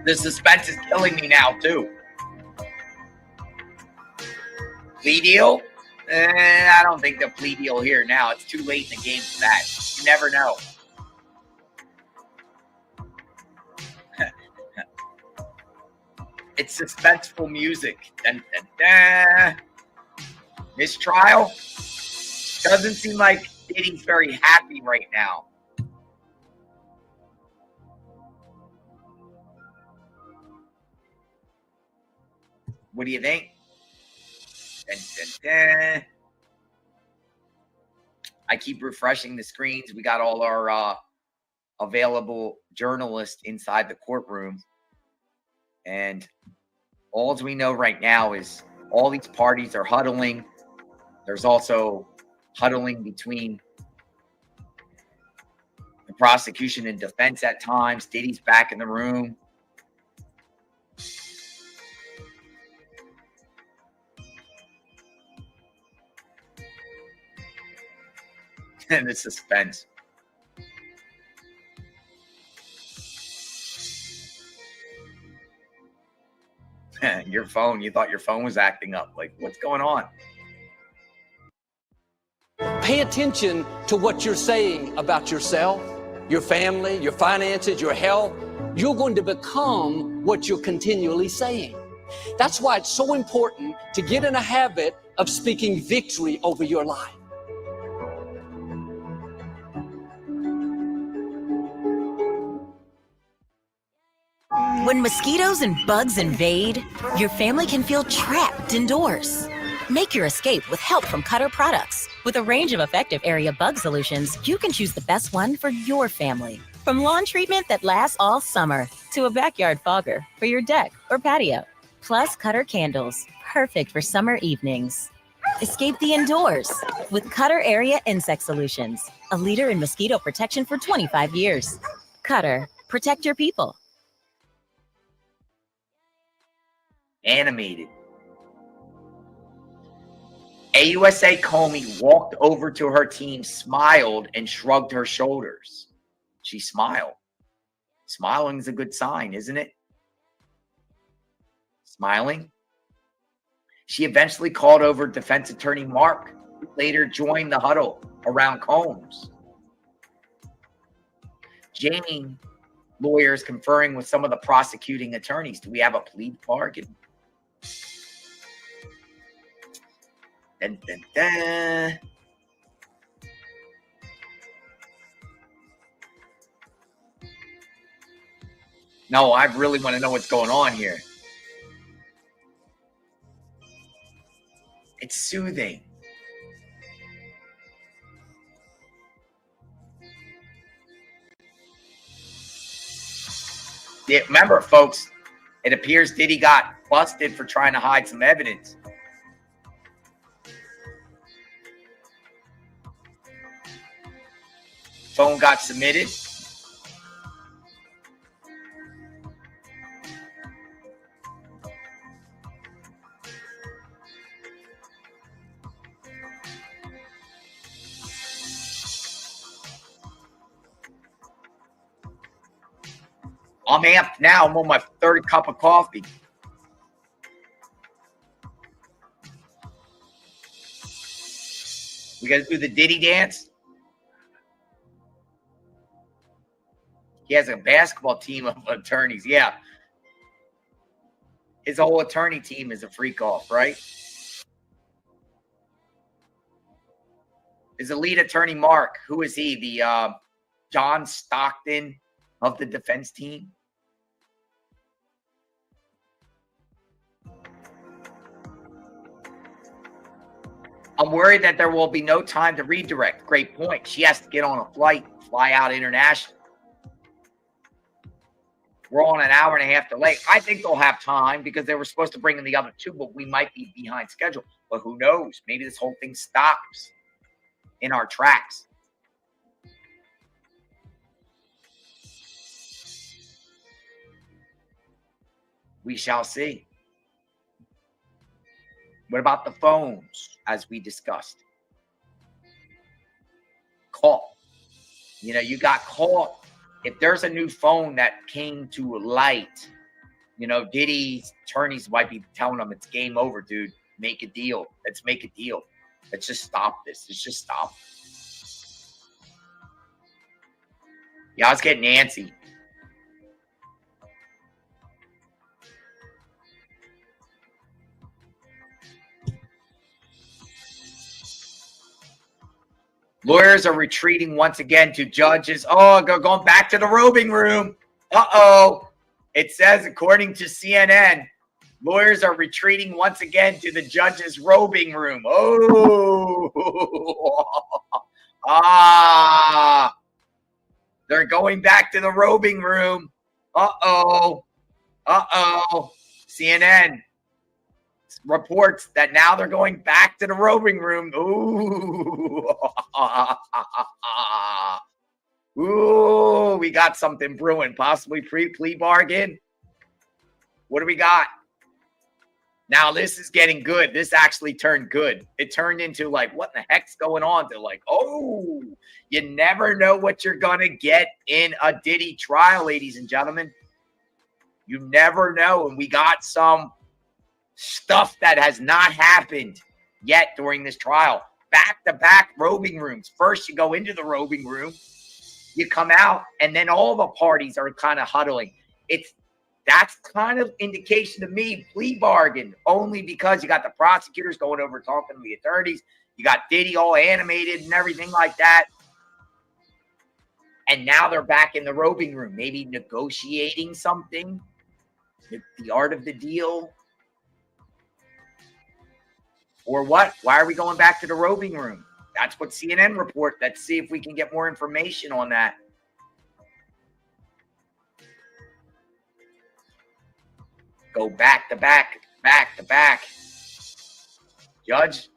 The suspense is killing me now, too. Plea deal? I don't think the plea deal here now. It's too late in the game for that. You never know. It's suspenseful music. Dun, dun, dun. Mistrial? Doesn't seem like Diddy's very happy right now. What do you think? Dun, dun, dun. I keep refreshing the screens. We got all our available journalists inside the courtroom. And all we know right now is all these parties are huddling. There's also huddling between the prosecution and defense at times. Diddy's back in the room. And the suspense. Your phone, you thought your phone was acting up. Like, what's going on? Pay attention to what you're saying about yourself, your family, your finances, your health. You're going to become what you're continually saying. That's why it's so important to get in a habit of speaking victory over your life. When mosquitoes and bugs invade, your family can feel trapped indoors. Make your escape with help from Cutter Products. With a range of effective area bug solutions, you can choose the best one for your family. From lawn treatment that lasts all summer to a backyard fogger for your deck or patio. Plus Cutter candles, perfect for summer evenings. Escape the indoors with Cutter Area Insect Solutions, a leader in mosquito protection for 25 years. Cutter, protect your people. Animated. AUSA Comey walked over to her team, smiled, and shrugged her shoulders. She smiled. Smiling is a good sign, isn't it? Smiling. She eventually called over defense attorney Mark, who later joined the huddle around Combs. Jane, lawyers conferring with some of the prosecuting attorneys. Do we have a plea bargain? Dun, dun, dun. No, I really want to know what's going on here. It's soothing. Yeah, remember, folks, it appears Diddy got busted for trying to hide some evidence. Phone got submitted. I'm amped now. I'm on my third cup of coffee. We got to do the Diddy dance. He has a basketball team of attorneys. Yeah. His whole attorney team is a freak off, right? His elite attorney, Mark. Who is he? The John Stockton of the defense team? I'm worried that there will be no time to redirect. Great point. She has to get on a flight, fly out international. We're on an hour and a half delay. I think they'll have time because they were supposed to bring in the other two, but we might be behind schedule. But who knows? Maybe this whole thing stops in our tracks. We shall see. What about the phones, as we discussed? Call. You know, you got caught. If there's a new phone that came to light, you know, Diddy's attorneys might be telling them it's game over, dude. Make a deal. Let's make a deal. Let's just stop this. Let's just stop. Yeah, I was getting antsy. Lawyers are retreating once again to judges. Oh, going back to the robing room. Uh-oh. It says, according to CNN, lawyers are retreating once again to the judge's robing room. Oh. They're going back to the robing room. Uh-oh. Uh-oh. CNN reports that now they're going back to the robing room. Ooh. Ooh, we got something brewing. Possibly plea bargain. What do we got? Now this is getting good. This actually turned good. It turned into like, what the heck's going on? To like, oh, you never know what you're going to get in a Diddy trial, ladies and gentlemen. You never know. And we got some stuff that has not happened yet during this trial. Back-to-back robing rooms. First, you go into the robing room, you come out, and then all the parties are kind of huddling. That's kind of indication to me, plea bargain, only because you got the prosecutors going over talking to the attorneys. You got Diddy all animated and everything like that. And now they're back in the robing room, maybe negotiating something, the art of the deal. Or what? Why are we going back to the robing room? That's what CNN report. Let's see if we can get more information on that. Go back to back, back to back. Judge,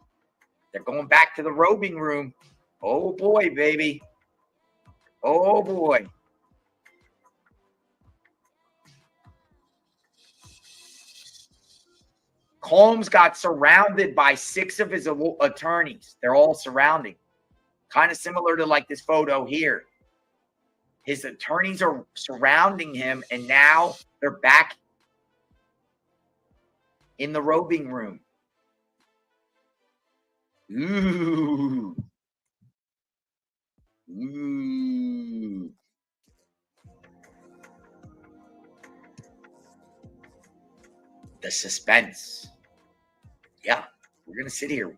they're going back to the robing room. Oh boy, baby. Oh boy. Combs got surrounded by 6 of his attorneys. They're all surrounding. Kind of similar to like this photo here. His attorneys are surrounding him, and now they're back in the robing room. Ooh. Ooh. The suspense. Yeah, we're going to sit here.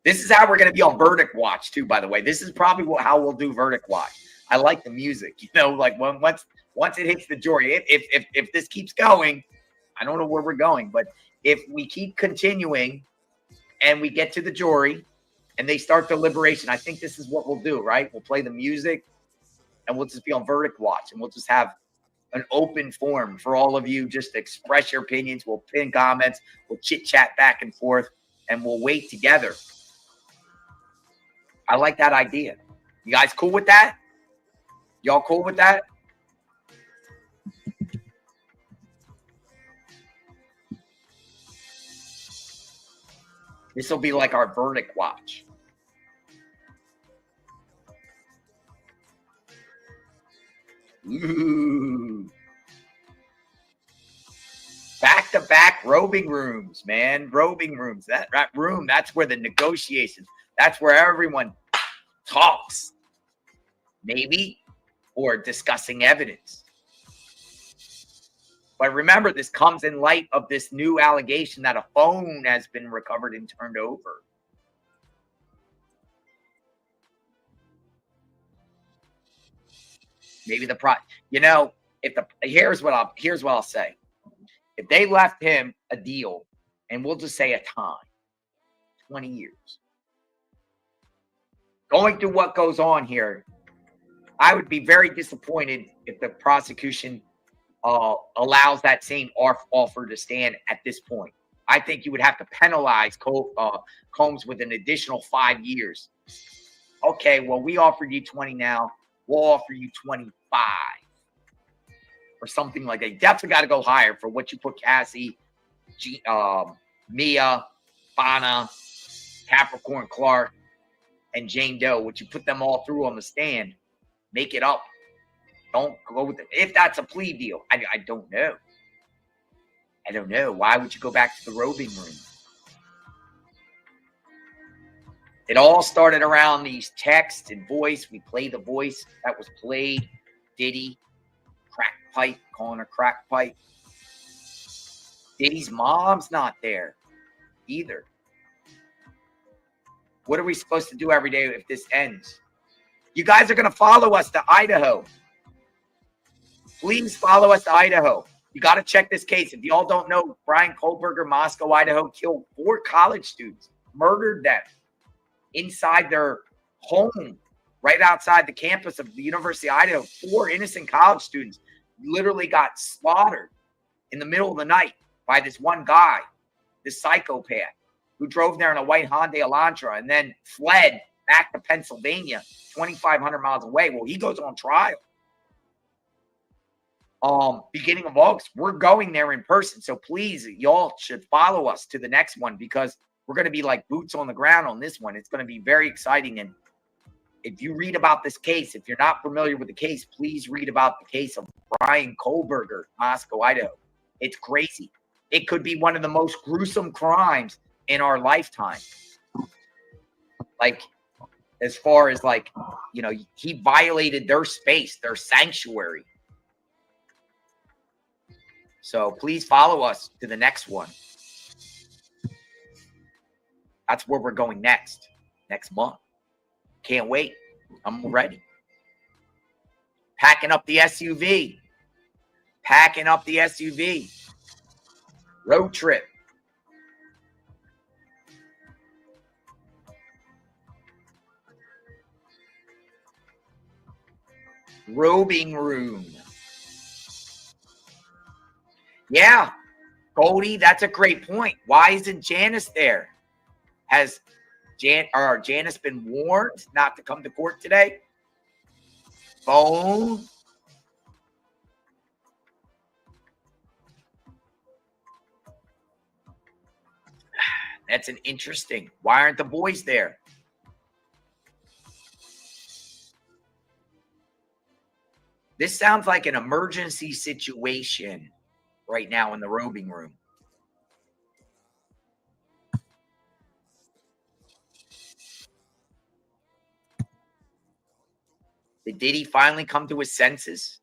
This is how we're going to be on Verdict Watch, too, by the way. This is probably how we'll do Verdict Watch. I like the music. You know, like once it hits the jury, if this keeps going, I don't know where we're going, but if we keep continuing and we get to the jury and they start deliberation, I think this is what we'll do, right? We'll play the music and we'll just be on Verdict Watch, and we'll just have an open forum for all of you. Just express your opinions. We'll pin comments. We'll chit-chat back and forth, and we'll wait together. I like that idea. You guys cool with that? Y'all cool with that? This will be like our Verdict Watch. Ooh. Back-to-back robing rooms, man. Robing rooms. That room, that's where the negotiations, that's where everyone talks. Maybe, or discussing evidence. But remember, this comes in light of this new allegation that a phone has been recovered and turned over. Maybe here's what I'll say. If they left him a deal, and we'll just say a time, 20 years, going through what goes on here, I would be very disappointed if the prosecution allows that same offer to stand at this point. I think you would have to penalize Combs with an additional 5 years. Okay, well, we offered you 20 now. We'll offer you 25 or something like that. You definitely got to go higher for what you put Cassie, Mia, Fana, Capricorn Clark, and Jane Doe. What you put them all through on the stand, make it up. Don't go with it. If that's a plea deal, I don't know. I don't know. Why would you go back to the robing room? It all started around these texts and voice. We play the voice that was played. Diddy, crack pipe, calling her crack pipe. Diddy's mom's not there either. What are we supposed to do every day if this ends? You guys are going to follow us to Idaho. Please follow us to Idaho. You got to check this case. If y'all don't know, Brian Kohlberger, Moscow, Idaho, killed 4 college students, murdered them inside their home, right outside the campus of the University of Idaho. 4 innocent college students literally got slaughtered in the middle of the night by this one guy, this psychopath, who drove there in a white Hyundai Elantra and then fled back to Pennsylvania, 2,500 miles away. Well, he goes on trial. Beginning of August, we're going there in person. So please, y'all should follow us to the next one, because we're going to be like boots on the ground on this one. It's going to be very exciting. And if you read about this case, if you're not familiar with the case, please read about the case of Brian Kohlberger, Moscow, Idaho. It's crazy. It could be one of the most gruesome crimes in our lifetime. Like, as far as like, you know, he violated their space, their sanctuary. So please follow us to the next one. That's where we're going next month. Can't wait. I'm ready. Packing up the SUV. Packing up the SUV. Road trip. Robing room. Yeah, Goldie, that's a great point. Why isn't Janice there? Has Janice been warned not to come to court today? Phone. That's an interesting. Why aren't the boys there? This sounds like an emergency situation right now in the robing room. Did Diddy finally come to his senses?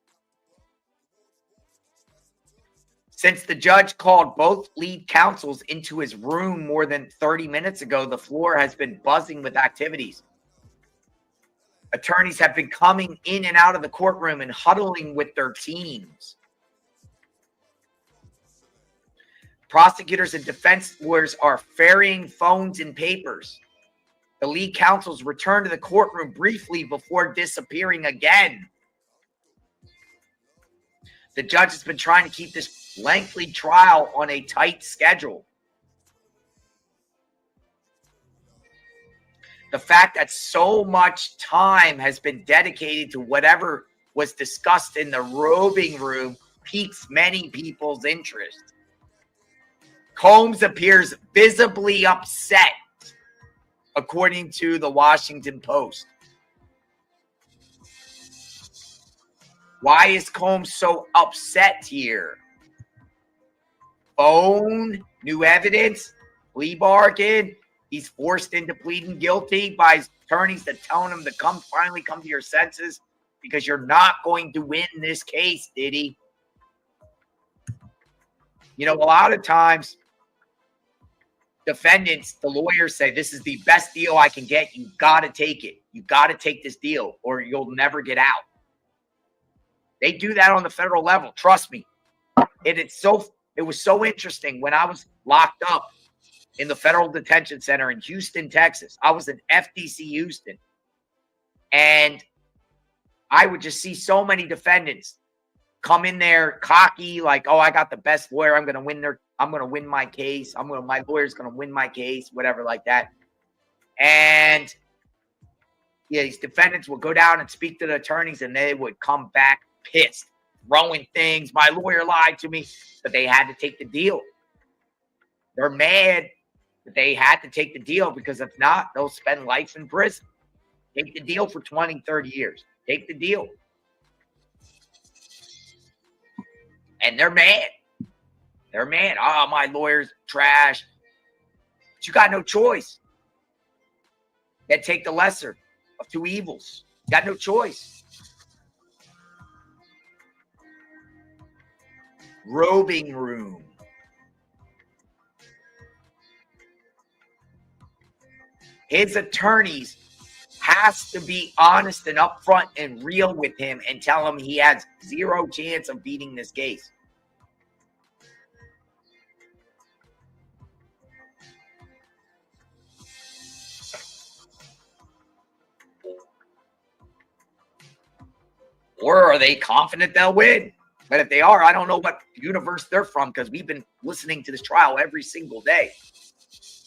Since the judge called both lead counsels into his room more than 30 minutes ago, the floor has been buzzing with activities. Attorneys have been coming in and out of the courtroom and huddling with their teams. Prosecutors and defense lawyers are ferrying phones and papers. The lead counsels returned to the courtroom briefly before disappearing again. The judge has been trying to keep this lengthy trial on a tight schedule. The fact that so much time has been dedicated to whatever was discussed in the robing room piques many people's interest. Combs appears visibly upset, according to the Washington Post. Why is Combs so upset here? phone, new evidence, plea bargain. He's forced into pleading guilty by his attorneys that telling him to finally come to your senses because you're not going to win this case, Diddy. You know, a lot of times defendants, the lawyers say, this is the best deal I can get. You got to take it. You got to take this deal or you'll never get out. They do that on the federal level. Trust me. It was so interesting when I was locked up in the federal detention center in Houston, Texas. I was in FDC Houston. And I would just see so many defendants come in there cocky, like, oh, I got the best lawyer. I'm going to win my case. My lawyer's going to win my case, whatever like that. And yeah, these defendants would go down and speak to the attorneys and they would come back pissed, throwing things. My lawyer lied to me, but they had to take the deal. They're mad that they had to take the deal because if not, they'll spend life in prison. Take the deal for 20, 30 years. Take the deal. And they're mad. They're mad. Oh, my lawyer's trash. But you got no choice. You got to take the lesser of two evils. You got no choice. Robing room. His attorneys has to be honest and upfront and real with him and tell him he has zero chance of beating this case. Or are they confident they'll win? But if they are, I don't know what universe they're from because we've been listening to this trial every single day.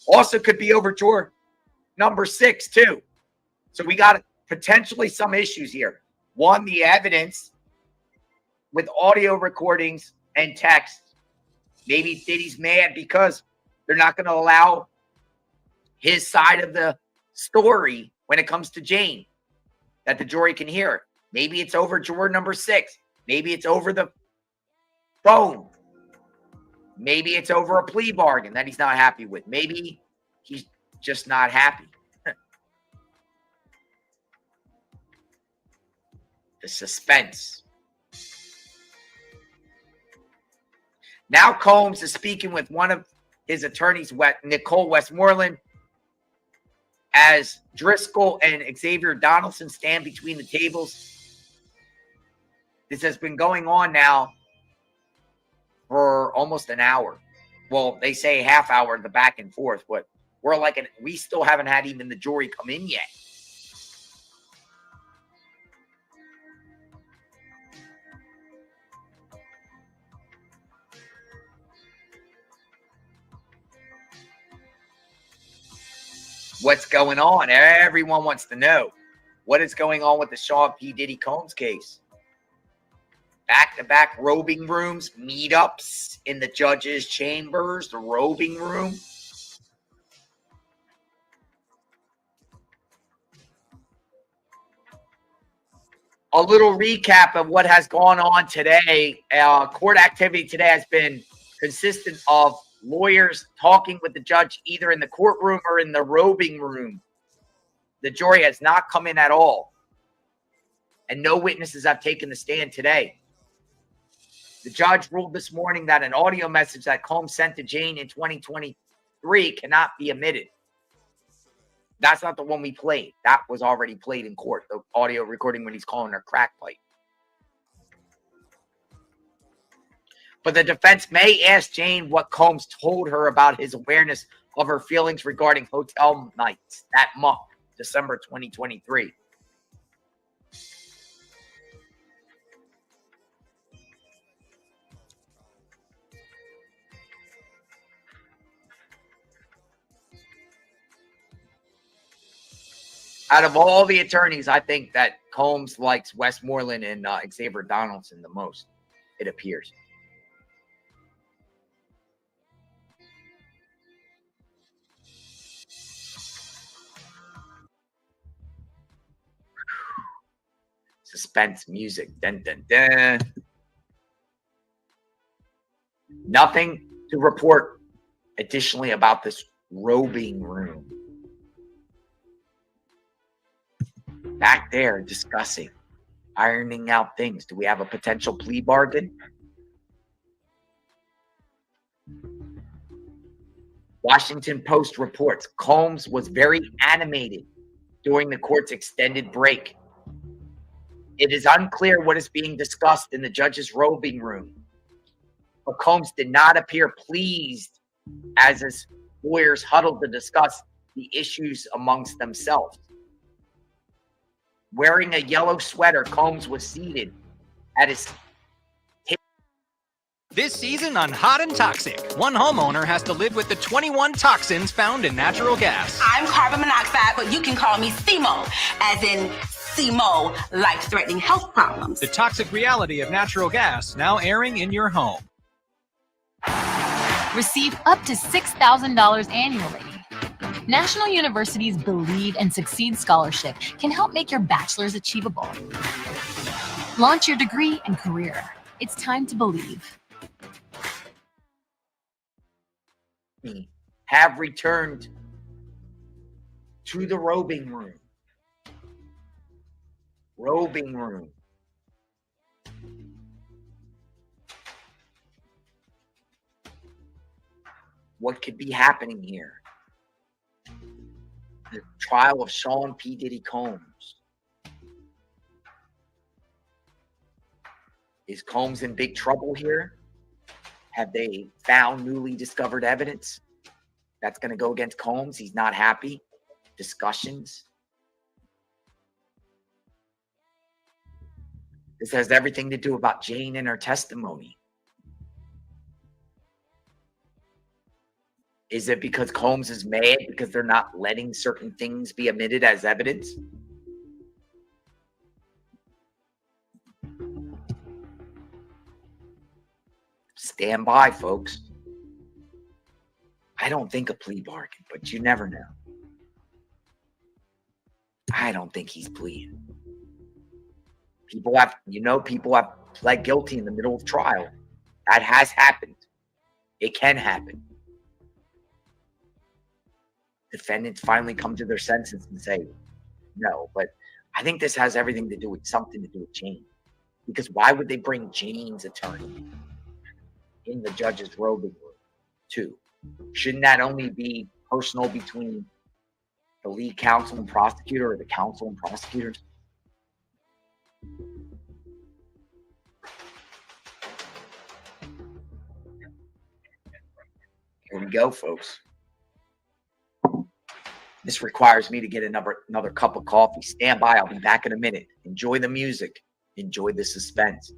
Also could be over juror number 6 too. So we got potentially some issues here. One, the evidence with audio recordings and text. Maybe Diddy's mad because they're not going to allow his side of the story when it comes to Jane, that the jury can hear it. Maybe it's over juror number 6. Maybe it's over the phone. Maybe it's over a plea bargain that he's not happy with. Maybe he's just not happy. The suspense. Now Combs is speaking with one of his attorneys, Nicole Westmoreland, as Driscoll and Xavier Donaldson stand between the tables. This has been going on now for almost an hour. Well, they say half hour, the back and forth, but we still haven't had even the jury come in yet. What's going on? Everyone wants to know what is going on with the Sean P. Diddy Combs case. Back-to-back robing rooms, meetups in the judge's chambers, the robing room. A little recap of what has gone on today. Court activity today has been consistent of lawyers talking with the judge either in the courtroom or in the robing room. The jury has not come in at all. And no witnesses have taken the stand today. The judge ruled this morning that an audio message that Combs sent to Jane in 2023 cannot be omitted. That's not the one we played. That was already played in court, the audio recording when he's calling her crack pipe. But the defense may ask Jane what Combs told her about his awareness of her feelings regarding hotel nights that month, December 2023. Out of all the attorneys, I think that Combs likes Westmoreland and Xavier Donaldson the most, it appears. Suspense music. Dun, dun, dun. Nothing to report additionally about this robing room. Back there discussing, ironing out things. Do we have a potential plea bargain? Washington Post reports Combs was very animated during the court's extended break. It is unclear what is being discussed in the judge's robing room, but Combs did not appear pleased as his lawyers huddled to discuss the issues amongst themselves. Wearing a yellow sweater, Combs was seated at his table. This season on Hot and Toxic, one homeowner has to live with the 21 toxins found in natural gas. I'm carbon monoxide, but you can call me CMO, as in CMO, life-threatening health problems. The toxic reality of natural gas now airing in your home. Receive up to $6,000 annually. National University's Believe and Succeed Scholarship can help make your bachelor's achievable. Launch your degree and career. It's time to believe. Have returned to the robing room. Robing room. What could be happening here? The trial of Sean P. Diddy Combs. Is Combs in big trouble here? Have they found newly discovered evidence that's going to go against Combs? He's not happy. Discussions. This has everything to do about Jane and her testimony. Is it because Combs is mad because they're not letting certain things be admitted as evidence? Stand by, folks. I don't think a plea bargain, but you never know. I don't think he's pleading. People have pled guilty in the middle of trial. That has happened. It can happen. Defendants finally come to their senses and say, no, but I think this has everything to do with something to do with Jane. Because why would they bring Jane's attorney in the judge's robing room too? Shouldn't that only be personal between the lead counsel and prosecutor, or the counsel and prosecutors? Here we go, folks. This requires me to get another cup of coffee. Stand by. I'll be back in a minute. Enjoy the music. Enjoy the suspense.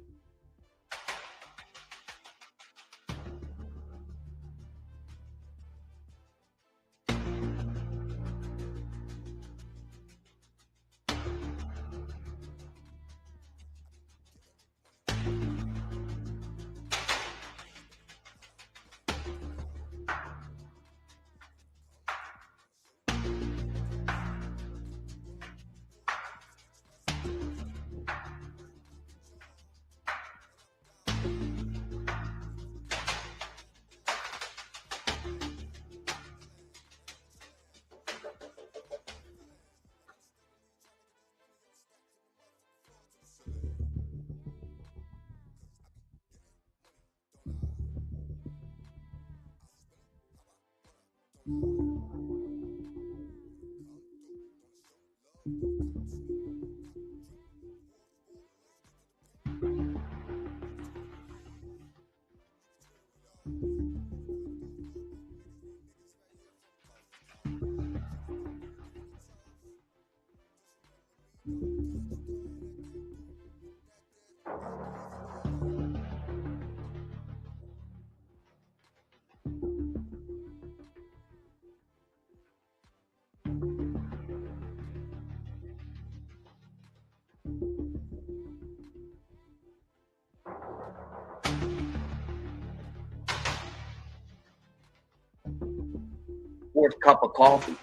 Fourth cup of coffee.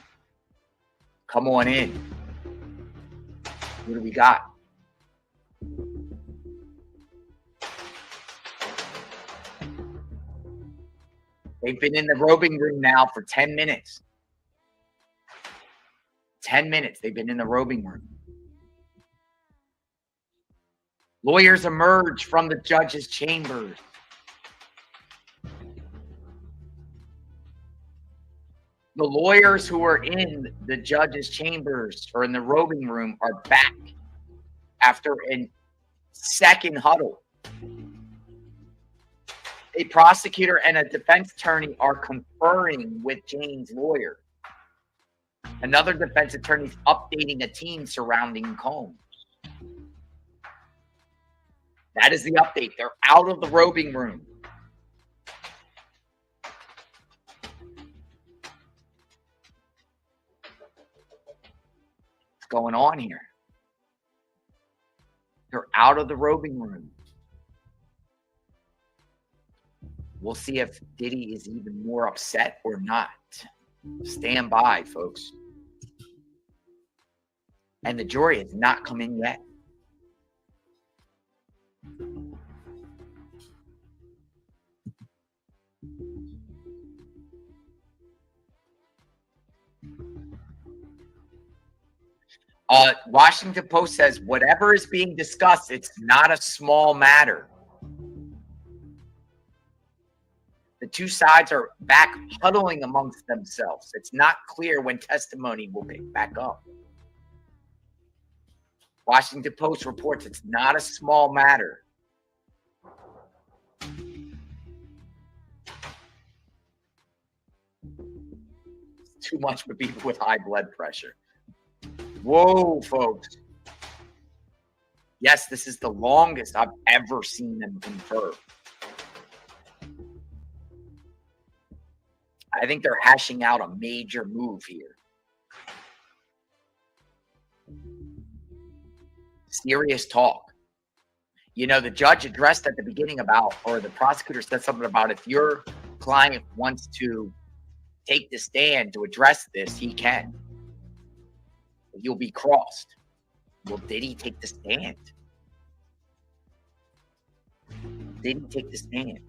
Come on in. What do we got? They've been in the robing room now for 10 minutes. 10 minutes they've been in the robing room. Lawyers emerge from the judge's chambers. The lawyers who are in the judge's chambers or in the robing room are back after a second huddle. A prosecutor and a defense attorney are conferring with Jane's lawyer. Another defense attorney is updating a team surrounding Combs. That is the update. They're out of the robing room. What's going on here? They're out of the robing room. We'll see if Diddy is even more upset or not. Stand by, folks. And the jury has not come in yet. Washington Post says whatever is being discussed, it's not a small matter. The two sides are back huddling amongst themselves. It's not clear when testimony will pick back up. Washington Post reports it's not a small matter. It's too much for people with high blood pressure. Whoa, folks. Yes, this is the longest I've ever seen them confer. I think they're hashing out a major move here. Serious talk. You know, the judge addressed at the beginning about, or the prosecutor said something about, if your client wants to take the stand to address this, he can. You'll be crossed. Well, did he take the stand? Did he take the stand?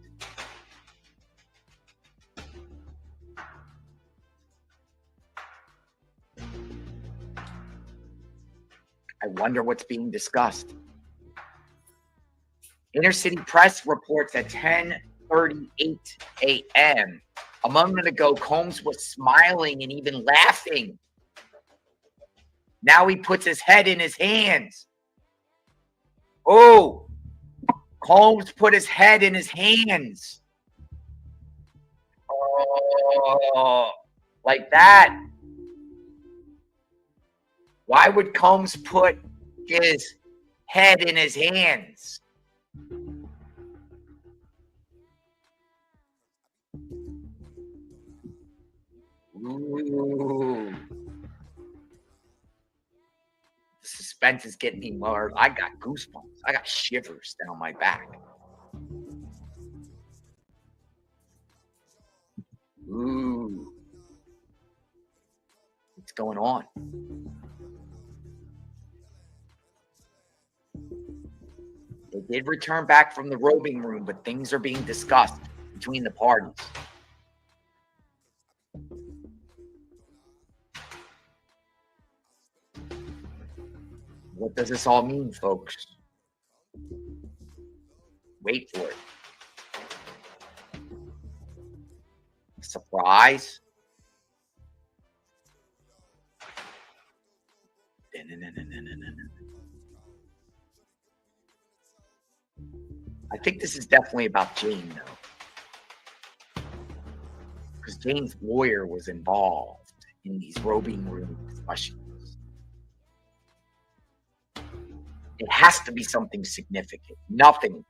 I wonder what's being discussed. Inner City Press reports at 10:38 a.m. A moment ago, Combs was smiling and even laughing. Now he puts his head in his hands. Oh, Combs put his head in his hands. Oh, like that. Why would Combs put his head in his hands? Ooh. The suspense is getting me more. I got goosebumps. I got shivers down my back. Ooh. What's going on? They did return back from the robing room, but things are being discussed between the parties. What does this all mean, folks? Wait for it. Surprise. I think this is definitely about Jane, though. Because Jane's lawyer was involved in these robing room discussions. It has to be something significant. Nothing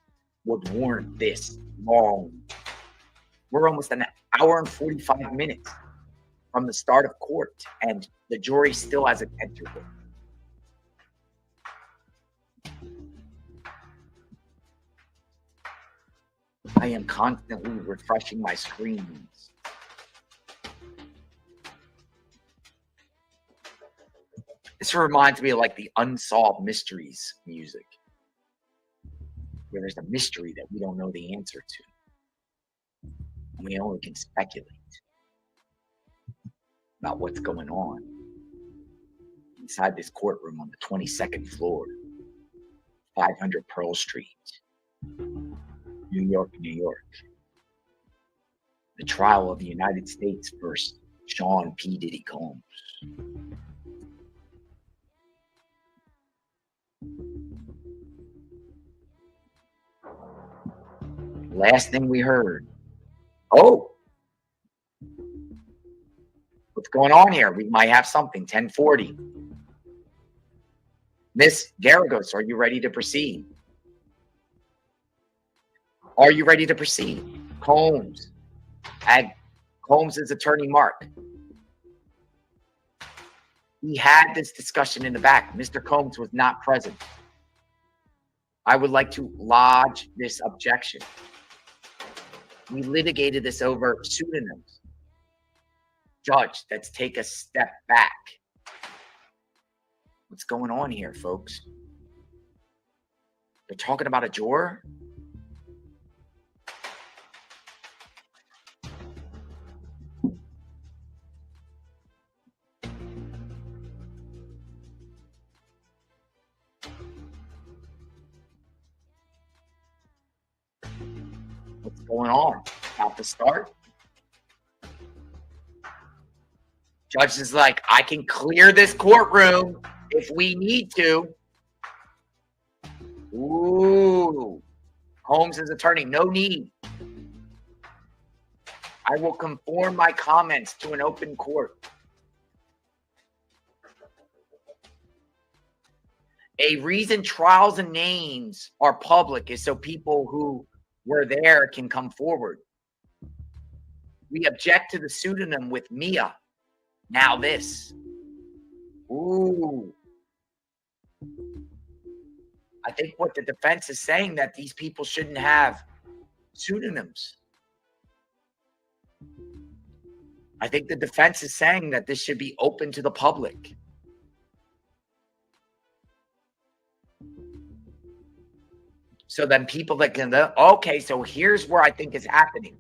would warrant this long. We're almost an hour and 45 minutes from the start of court, and the jury still hasn't entered it. I am constantly refreshing my screens. This reminds me of like the Unsolved Mysteries music, where there's a mystery that we don't know the answer to. And we only can speculate about what's going on inside this courtroom on the 22nd floor, 500 Pearl Street, New York, New York. The trial of the United States versus Sean P. Diddy Combs. Last thing we heard. Oh, what's going on here? We might have something. 1040. Miss Garagos, are you ready to proceed? Are you ready to proceed? Combs. Combs' attorney, Mark. We had this discussion in the back. Mr. Combs was not present. I would like to lodge this objection. We litigated this over pseudonyms. Judge, let's take a step back. What's going on here, folks? They're talking about a juror? What's going on? About to start? Judge is like, I can clear this courtroom if we need to. Ooh. Holmes' attorney, no need. I will conform my comments to an open court. A reason trials and names are public is so people who were there can come forward. We object to the pseudonym with Mia. Now this. Ooh. I think what the defense is saying that these people shouldn't have pseudonyms. I think the defense is saying that this should be open to the public. So then people that can, okay, so here's where I think is happening.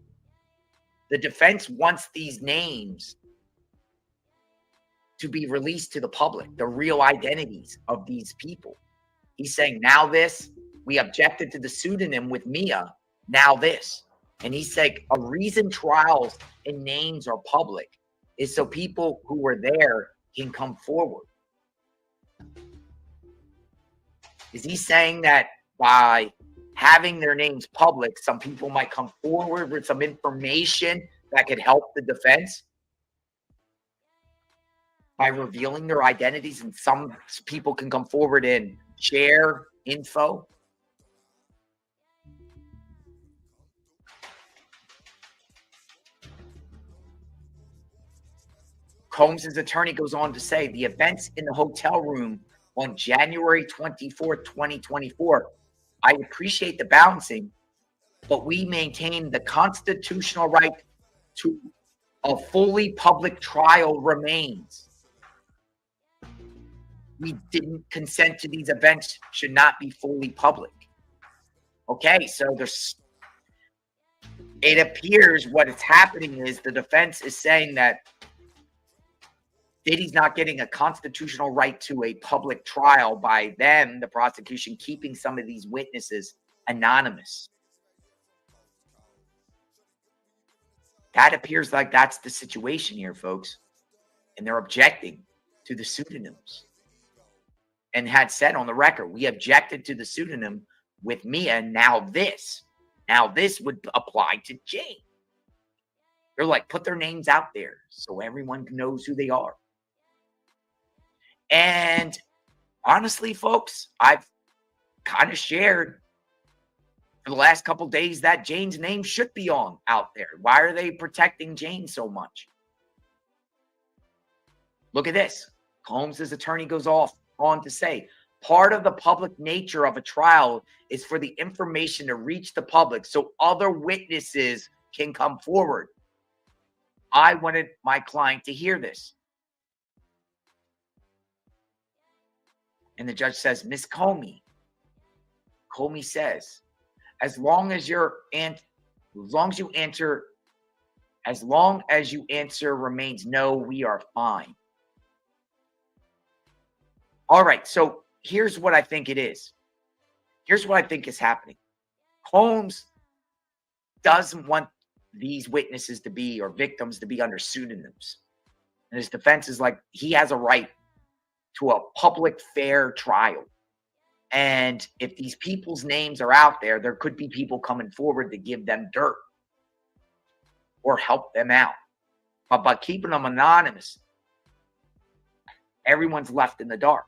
The defense wants these names to be released to the public, the real identities of these people. He's saying, now this, we objected to the pseudonym with Mia, now this. And he's saying a reason trials and names are public is so people who were there can come forward. Is he saying that by having their names public, some people might come forward with some information that could help the defense? By revealing their identities, and some people can come forward and share info. Combs' attorney goes on to say the events in the hotel room on January 24th, 2024. I appreciate the balancing, but we maintain the constitutional right to a fully public trial remains. We didn't consent to these events, should not be fully public. Okay, so it appears what is happening is the defense is saying that Diddy's not getting a constitutional right to a public trial by them, the prosecution, keeping some of these witnesses anonymous. That appears like that's the situation here, folks. And they're objecting to the pseudonyms. And had said on the record, we objected to the pseudonym with Mia, and now this. Now this would apply to Jane. They're like, put their names out there so everyone knows who they are. And honestly, folks, I've kind of shared for the last couple of days that Jane's name should be on out there. Why are they protecting Jane so much? Look at this. Combs' attorney goes on to say, part of the public nature of a trial is for the information to reach the public so other witnesses can come forward. I wanted my client to hear this. And the judge says, Miss Comey says, as long as you answer As long as you answer remains no, we are fine. All right, so here's what I think it is. Here's what I think is happening. Combs doesn't want these witnesses to be, or victims to be, under pseudonyms. And his defense is like, he has a right to a public, fair trial. And if these people's names are out there, there could be people coming forward to give them dirt or help them out. But by keeping them anonymous, everyone's left in the dark.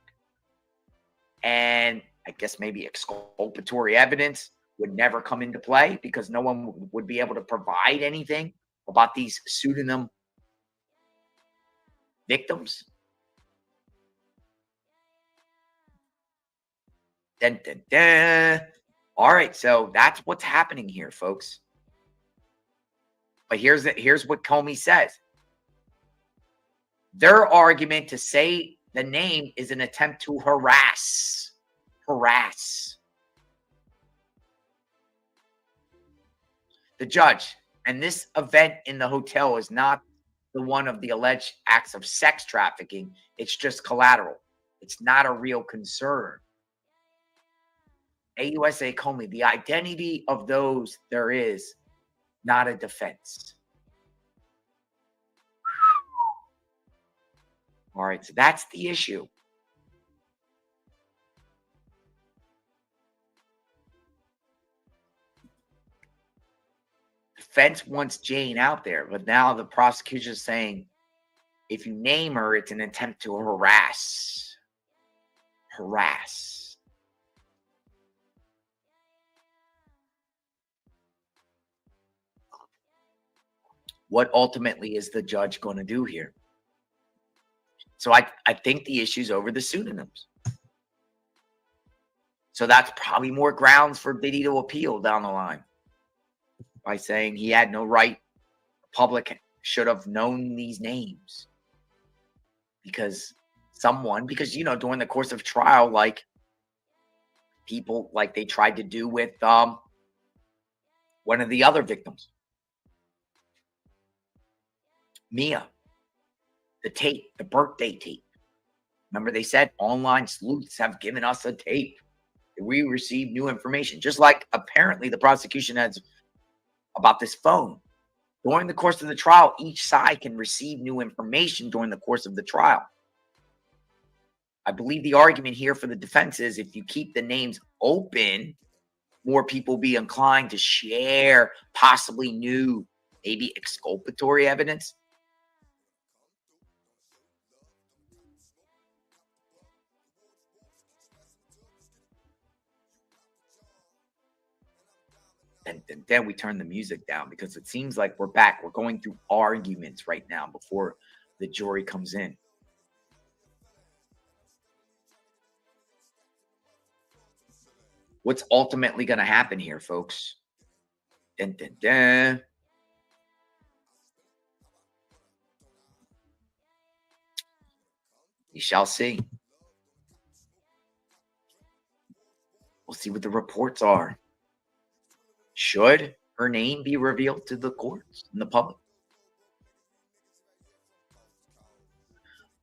And I guess maybe exculpatory evidence would never come into play because no one would be able to provide anything about these pseudonym victims. Dun, dun, dun. All right, so that's what's happening here, folks. But here's what Comey says. Their argument to say the name is an attempt to harass. The judge, and this event in the hotel is not the one of the alleged acts of sex trafficking. It's just collateral. It's not a real concern. AUSA Comey, the identity of those there is not a defense. All right, so that's the issue. Defense wants Jane out there, but now the prosecution is saying if you name her, it's an attempt to harass. What ultimately is the judge going to do here? So I think the issue's over the pseudonyms. So that's probably more grounds for Diddy to appeal down the line by saying he had no right. The public should have known these names because during the course of trial, like people, like they tried to do with one of the other victims, Mia. The tape, the birthday tape. Remember, they said online sleuths have given us a tape. We received new information, just like apparently the prosecution has about this phone. During the course of the trial, each side can receive new information during the course of the trial. I believe the argument here for the defense is if you keep the names open, more people will be inclined to share possibly new, maybe exculpatory evidence. And then we turn the music down because it seems like we're back. We're going through arguments right now before the jury comes in. What's ultimately going to happen here, folks? Dun, dun, dun. We shall see. We'll see what the reports are. Should her name be revealed to the courts and the public?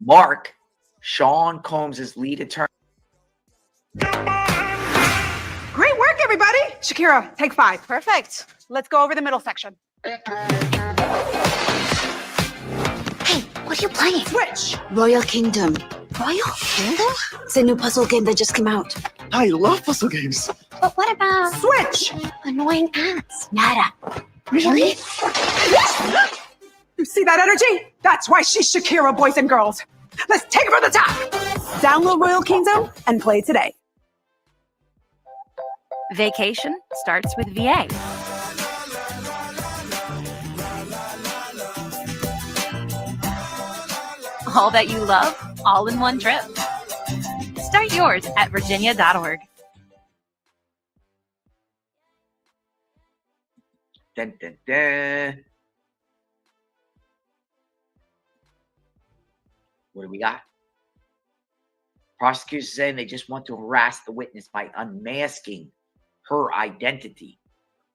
Mark, Sean Combs' lead attorney. Great work, everybody. Shakira, take 5. Perfect. Let's go over the middle section. Hey, what are you playing? Switch. Royal Kingdom. Royal Kingdom? It's a new puzzle game that just came out. I love puzzle games. But what about Switch? Annoying ants? Nada. Really? You see that energy? That's why she's Shakira, boys and girls. Let's take it from the top. Download Royal Kingdom and play today. Vacation starts with VA. All that you love, all in one trip. Start yours at virginia.org. Dun, dun, dun. What do we got? Prosecutors saying they just want to harass the witness by unmasking her identity.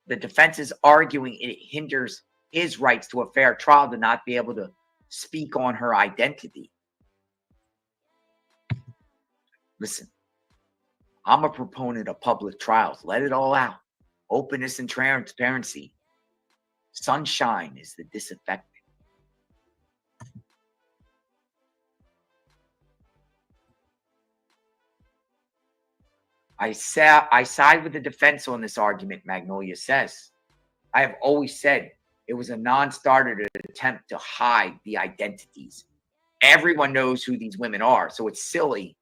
The defense is arguing it hinders his rights to a fair trial to not be able to speak on her identity. Listen, I'm a proponent of public trials. Let it all out. Openness and transparency. Sunshine is the disaffecting. I side with the defense on this argument, Magnolia says. I have always said it was a non-starter to attempt to hide the identities. Everyone knows who these women are, so it's silly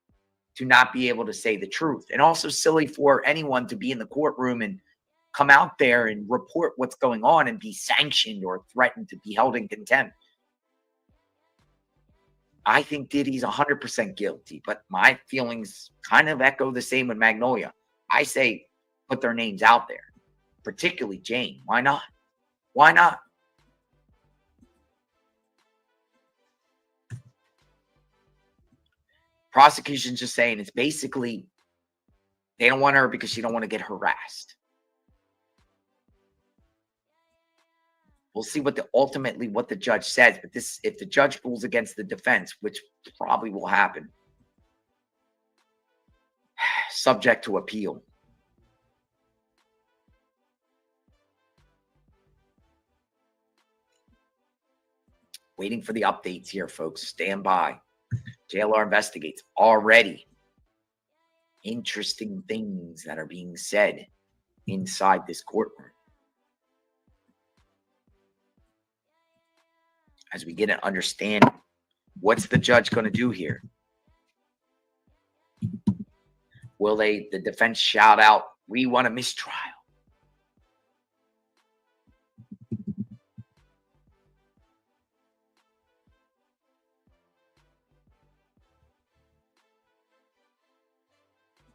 to not be able to say the truth. And also silly for anyone to be in the courtroom and come out there and report what's going on and be sanctioned or threatened to be held in contempt. I think Diddy's 100% guilty, but my feelings kind of echo the same with Magnolia. I say put their names out there, particularly Jane. Why not? Why not? Prosecution's just saying it's basically they don't want her because she don't want to get harassed. We'll see what ultimately what the judge says, but if the judge rules against the defense, which probably will happen, subject to appeal. Waiting for the updates here, folks. Stand by. JLR investigates already. Interesting things that are being said inside this courtroom. As we get to understand what's the judge going to do here. Will the defense shout out, we want a mistrial?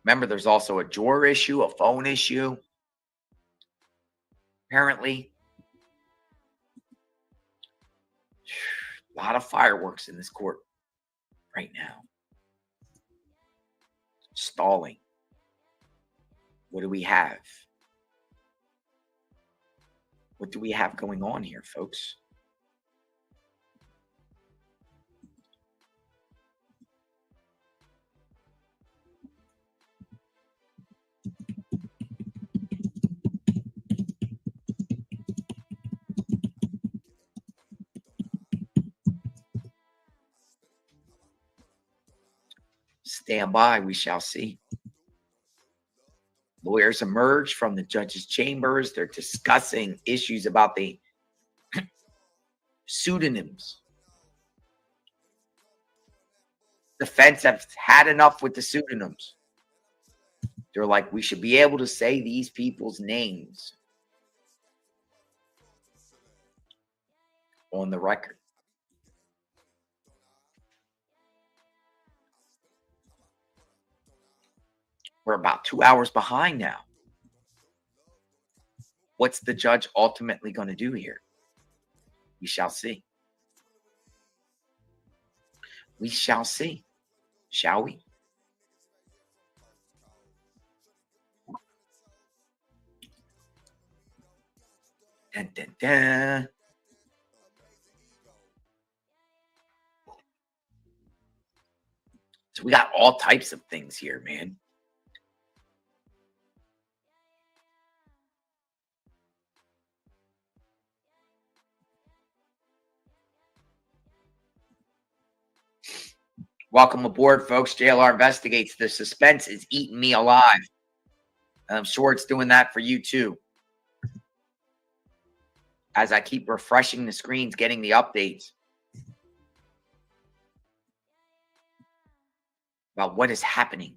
Remember, there's also a drawer issue, a phone issue. Apparently, a lot of fireworks in this court right now. Stalling. What do we have? What do we have going on here, folks? Stand by, we shall see. Lawyers emerge from the judge's chambers. They're discussing issues about the pseudonyms. Defense have had enough with the pseudonyms. They're like, we should be able to say these people's names on the record. We're about 2 hours behind now. What's the judge ultimately going to do here? We shall see. We shall see. Shall we? Dun, dun, dun. So we got all types of things here, man. Welcome aboard, folks. JLR Investigates. The suspense is eating me alive. I'm sure it's doing that for you too. As I keep refreshing the screens, getting the updates about what is happening.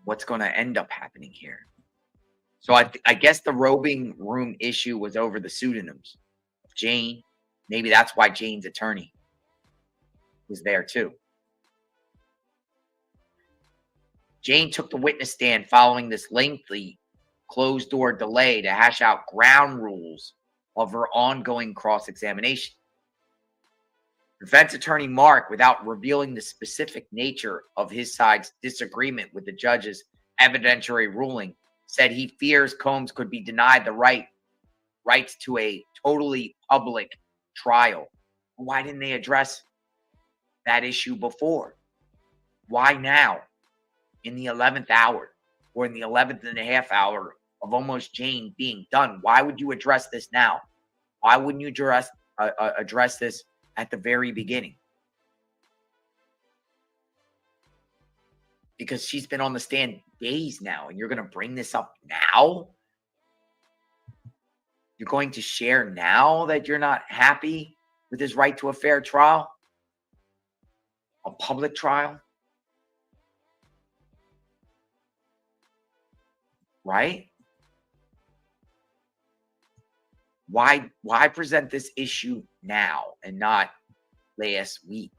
What's going to end up happening here. So I guess the robing room issue was over the pseudonyms of Jane. Maybe that's why Jane's attorney was there too. Jane took the witness stand following this lengthy closed-door delay to hash out ground rules of her ongoing cross-examination. Defense attorney Mark, without revealing the specific nature of his side's disagreement with the judge's evidentiary ruling, said he fears Combs could be denied the right rights to a totally public trial. Why didn't they address that issue before? Why now, in the 11th hour, or in the 11th and a half hour of almost Jane being done? Why would you address this now? Why wouldn't you address this at the very beginning? Because she's been on the stand days now, and you're going to bring this up now? You're going to share now that you're not happy with his right to a fair trial? A public trial? Right? Why present this issue now and not last week?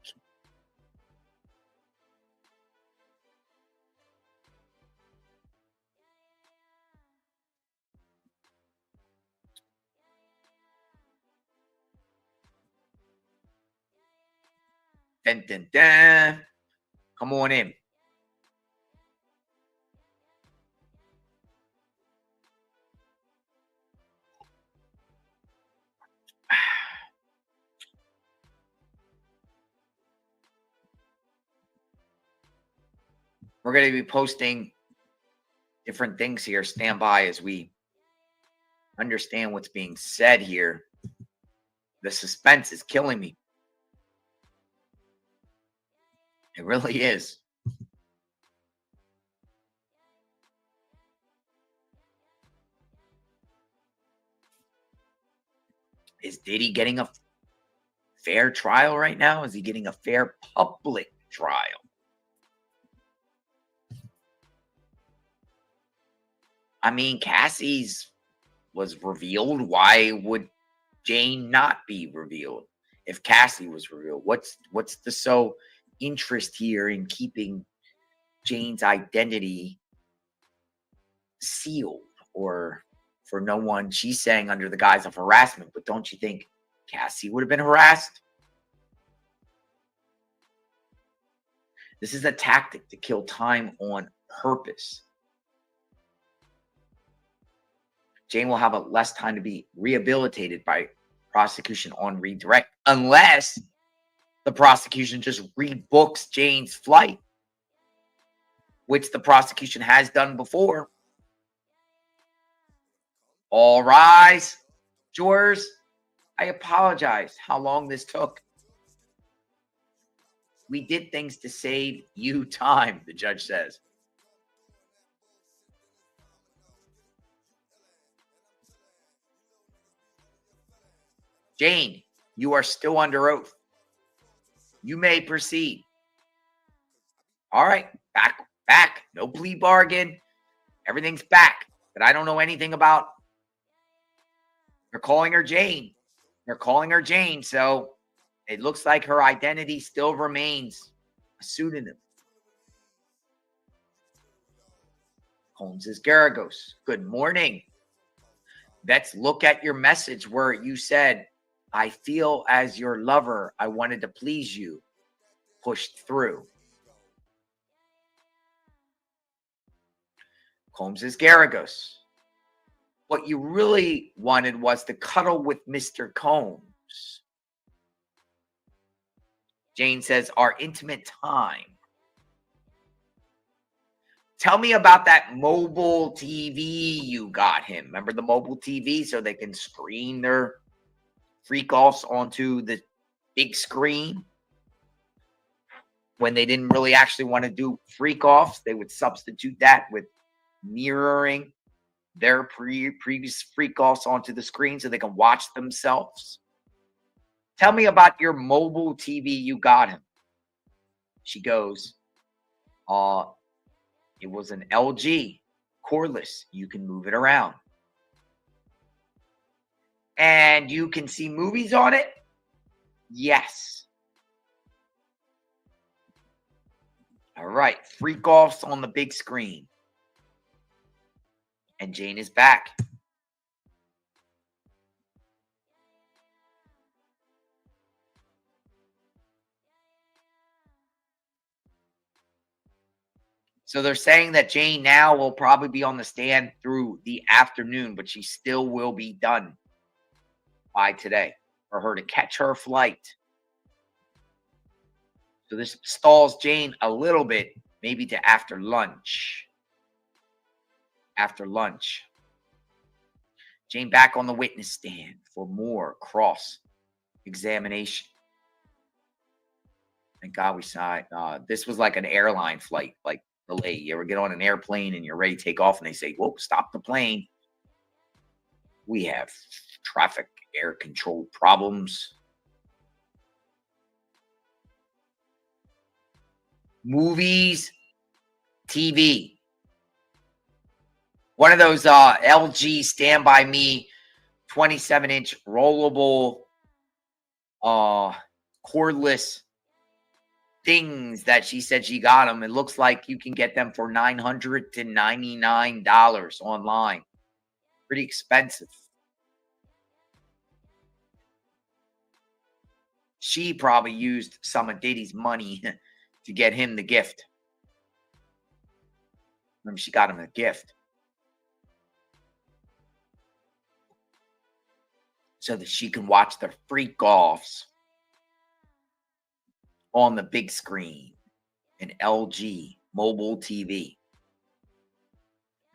Dun, dun, dun. Come on in. We're going to be posting different things here. Stand by as we understand what's being said here. The suspense is killing me. It really is. Is Diddy getting a fair trial right now? Is he getting a fair public trial? I mean, Cassie's was revealed. Why would Jane not be revealed if Cassie was revealed? What's the so interest here in keeping Jane's identity sealed, or for no one? She's saying under the guise of harassment, but don't you think Cassie would have been harassed? This is a tactic to kill time on purpose. Jane will have a less time to be rehabilitated by prosecution on redirect, unless the prosecution just rebooks Jane's flight, which the prosecution has done before. All rise. Jurors, I apologize how long this took. We did things to save you time, the judge says. Jane, you are still under oath. You may proceed. All right, back. No plea bargain. Everything's back. But I don't know anything about. They're calling her Jane. So it looks like her identity still remains a pseudonym. Holmes says, Garagos, good morning. Let's look at your message where you said, I feel as your lover, I wanted to please you. Pushed through. Holmes says, Garagos, what you really wanted was to cuddle with Mr. Combs. Jane says, our intimate time. Tell me about that mobile TV you got him. Remember the mobile TV so they can screen their freak-offs onto the big screen? When they didn't really actually want to do freak-offs, they would substitute that with mirroring their previous freak-offs onto the screen so they can watch themselves. Tell me about your mobile TV you got him. She goes, it was an LG, cordless. You can move it around. And you can see movies on it? Yes. All right, freak-offs on the big screen. And Jane is back. So they're saying that Jane now will probably be on the stand through the afternoon, but she still will be done by today for her to catch her flight. So this stalls Jane a little bit, maybe to after lunch. After lunch. Jane back on the witness stand for more cross-examination. Thank God we saw it. This was like an airline flight, like delay. You ever get on an airplane and you're ready to take off and they say, whoa, stop the plane. We have traffic air control problems. Movies, TV. One of those LG Stand By Me 27-inch rollable cordless things that she said she got them. It looks like you can get them for $999 online. Pretty expensive. She probably used some of Diddy's money to get him the gift. Remember, she got him a gift. So that she can watch the freak-offs on the big screen in LG mobile TV.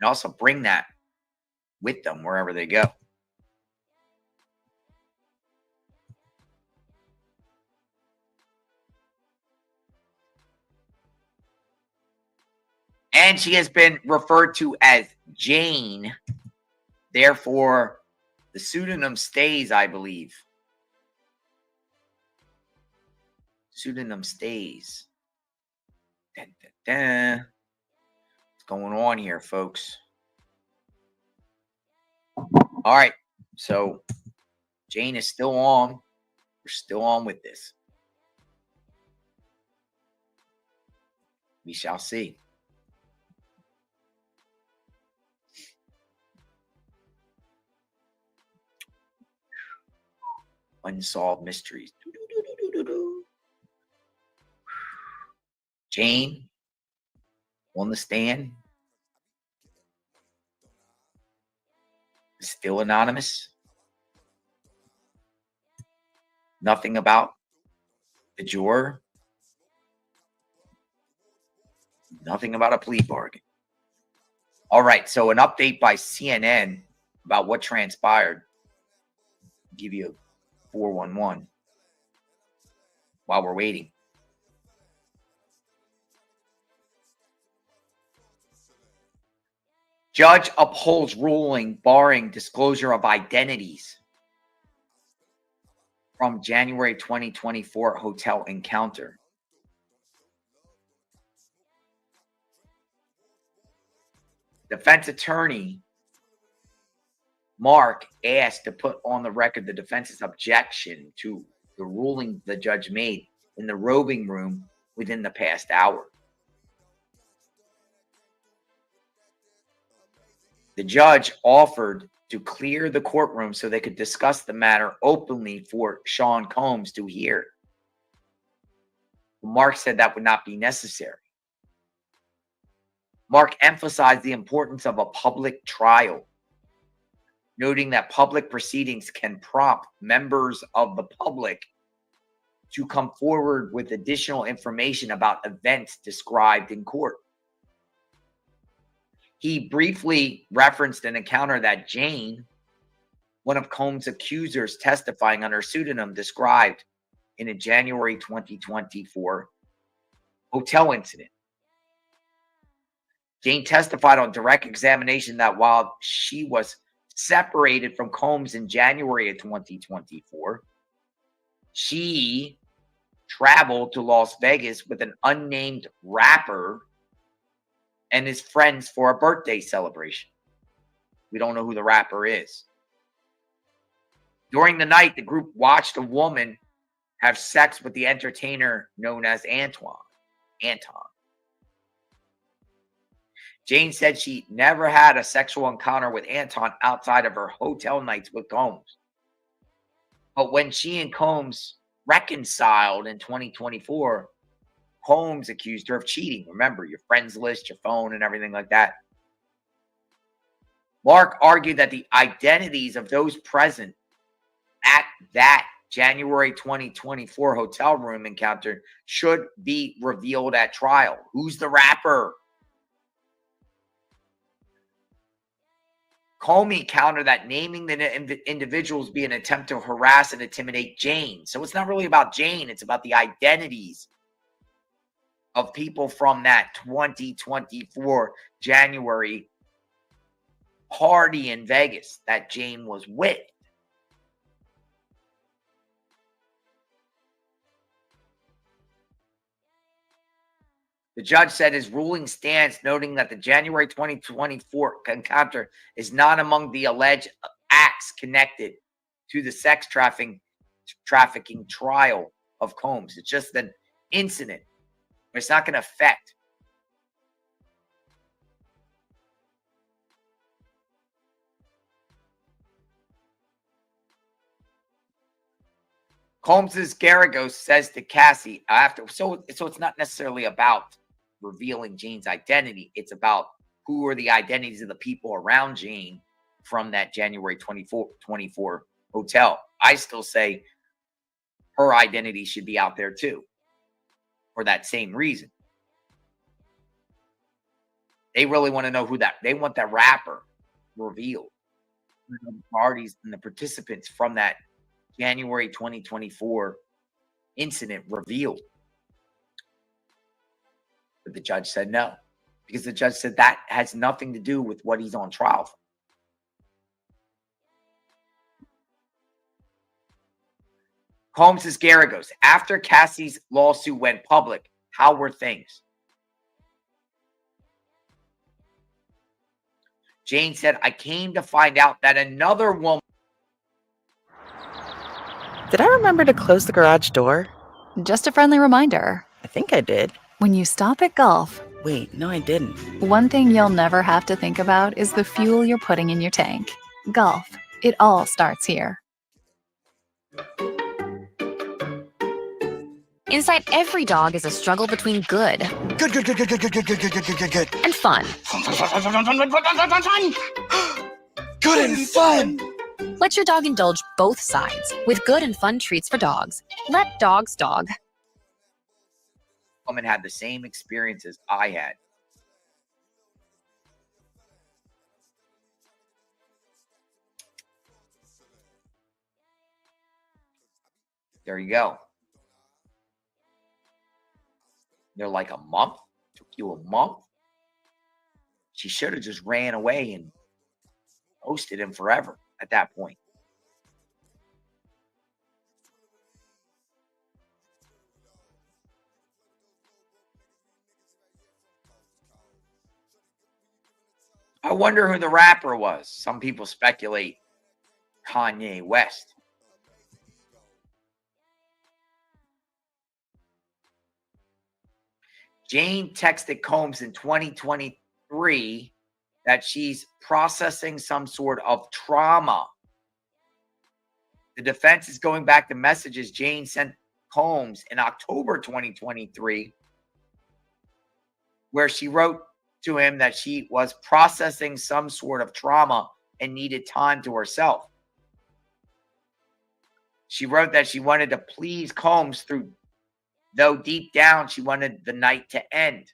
And also bring that with them wherever they go. And she has been referred to as Jane. Therefore, the pseudonym stays, I believe. Pseudonym stays. Dun, dun, dun. What's going on here, folks? All right. So, Jane is still on. We're still on with this. We shall see. Unsolved mysteries. Jane on the stand. Still anonymous. Nothing about the juror. Nothing about a plea bargain. All right, so an update by CNN about what transpired. I'll give you a 411 while we're waiting. Judge upholds ruling barring disclosure of identities from January 2024 hotel encounter. Defense attorney Mark asked to put on the record the defense's objection to the ruling the judge made in the robing room within the past hour. The judge offered to clear the courtroom so they could discuss the matter openly for Sean Combs to hear. Mark said that would not be necessary. Mark emphasized the importance of a public trial, noting that public proceedings can prompt members of the public to come forward with additional information about events described in court. He briefly referenced an encounter that Jane, one of Combs' accusers testifying under pseudonym, described in a January 2024 hotel incident. Jane testified on direct examination that while she was separated from Combs in January of 2024, she traveled to Las Vegas with an unnamed rapper and his friends for a birthday celebration. We don't know who the rapper is. During the night, the group watched a woman have sex with the entertainer known as Anton. Jane said she never had a sexual encounter with Anton outside of her hotel nights with Combs. But when she and Combs reconciled in 2024, Combs accused her of cheating. Remember, your friends list, your phone, and everything like that. Mark argued that the identities of those present at that January 2024 hotel room encounter should be revealed at trial. Who's the rapper? Comey countered that naming the individuals be an attempt to harass and intimidate Jane. So it's not really about Jane. It's about the identities of people from that 2024 January party in Vegas that Jane was with. The judge said his ruling stands, noting that the January 2024 encounter is not among the alleged acts connected to the sex trafficking trial of Combs. It's just an incident. It's not going to affect Combs's Garagos says to Cassie so it's not necessarily about revealing Jane's identity. It's about who are the identities of the people around Jane from that January 24 hotel. I still say her identity should be out there too, for that same reason. They really want to know they want that rapper revealed. The parties and the participants from that January 2024 incident revealed. But the judge said no, because the judge said that has nothing to do with what he's on trial for. Combs' Garagos. After Cassie's lawsuit went public, how were things? Jane said, I came to find out that another woman. Did I remember to close the garage door? Just a friendly reminder. I think I did. When you stop at Gulf, Wait, no, I didn't. one thing you'll never have to think about is the fuel you're putting in your tank. Gulf, it all starts here. Inside every dog is a struggle between good Good. and fun. Good and fun. Let your dog indulge both sides with good and fun treats for dogs. Let dogs dog. Woman had the same experiences I had. There you go. They're like, a month? Took you a month? She should have just ran away and ghosted him forever at that point. I wonder who the rapper was. Some people speculate Kanye West. Jane texted Combs in 2023 that she's processing some sort of trauma. The defense is going back to messages Jane sent Combs in October 2023, where she wrote to him that she was processing some sort of trauma and needed time to herself. She wrote that she wanted to please Combs though deep down she wanted the night to end.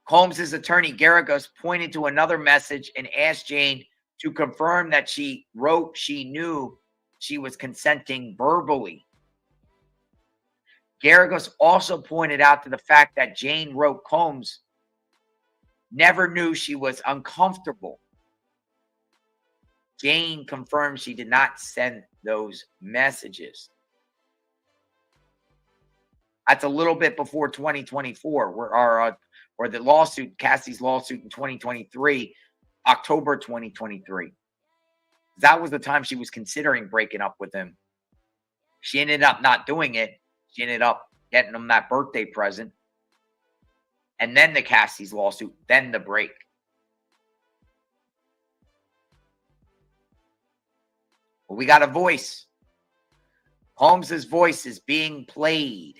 Combs' attorney Garagos pointed to another message and asked Jane to confirm that she wrote she knew she was consenting verbally. Garagos also pointed out to the fact that Jane wrote Combs never knew she was uncomfortable. Jane confirmed she did not send those messages. That's a little bit before 2024, or the lawsuit, Cassie's lawsuit in 2023, October 2023. That was the time she was considering breaking up with him. She ended up not doing it. She ended up getting him that birthday present. And then the Cassie's lawsuit, then the break. Well, we got a voice. Holmes's voice is being played.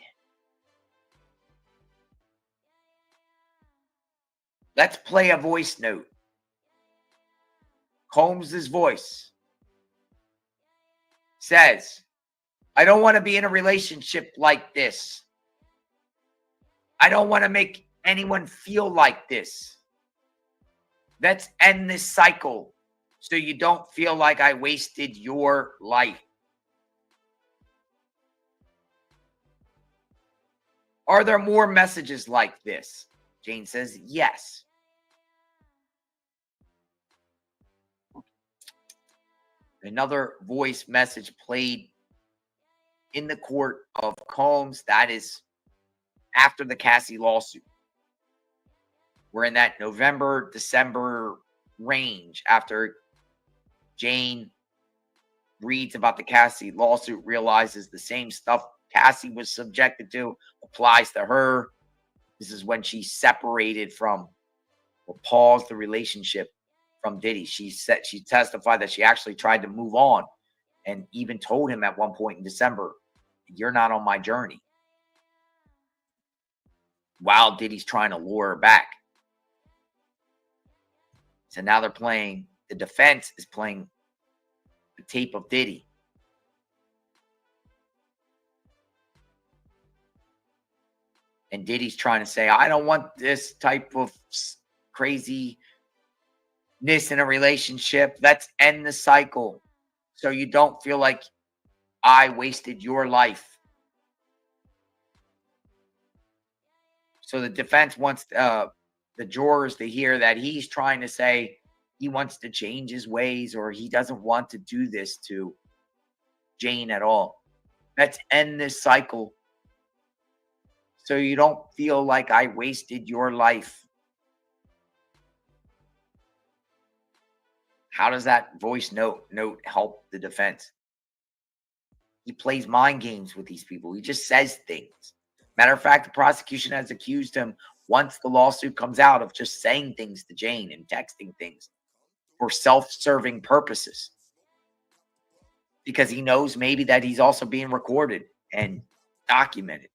Let's play a voice note. Holmes's voice says, I don't want to be in a relationship like this. I don't want to make anyone feel like this. Let's end this cycle so you don't feel like I wasted your life. Are there more messages like this? Jane says, yes. Another voice message played in the court of Combs. That is after the Cassie lawsuit. We're in that November, December range after Jane reads about the Cassie lawsuit, realizes the same stuff Cassie was subjected to applies to her. This is when she separated from or paused the relationship from Diddy. She testified that she actually tried to move on and even told him at one point in December, you're not on my journey. While Diddy's trying to lure her back. So now they're playing, the defense is playing the tape of Diddy. And Diddy's trying to say, I don't want this type of craziness in a relationship. Let's end the cycle so you don't feel like I wasted your life. So the defense wants the jurors to hear that he's trying to say he wants to change his ways or he doesn't want to do this to Jane at all. Let's end this cycle so you don't feel like I wasted your life. How does that voice note help the defense? He plays mind games with these people. He just says things. Matter of fact, the prosecution has accused him, once the lawsuit comes out, of just saying things to Jane and texting things for self-serving purposes. Because he knows maybe that he's also being recorded and documented.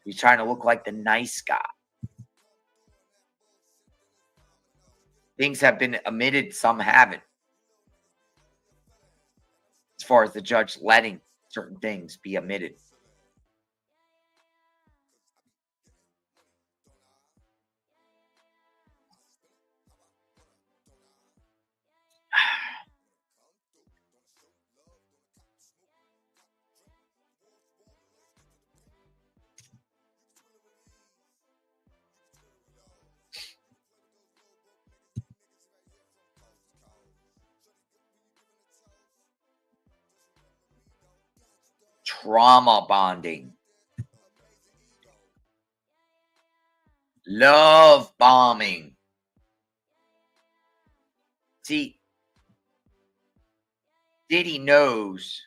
He's trying to look like the nice guy. Things have been omitted, some haven't. As far as the judge letting certain things be omitted. Trauma bonding. Love bombing. See, Diddy knows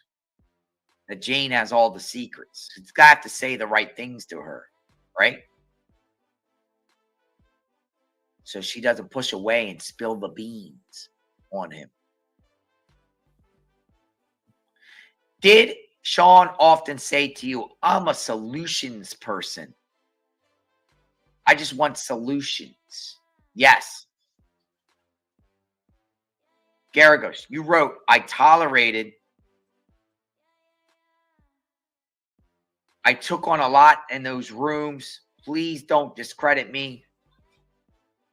that Jane has all the secrets. He's got to say the right things to her, right? So she doesn't push away and spill the beans on him. Did Sean often say to you, I'm a solutions person? I just want solutions. Yes. Garagos, you wrote, I tolerated. I took on a lot in those rooms. Please don't discredit me.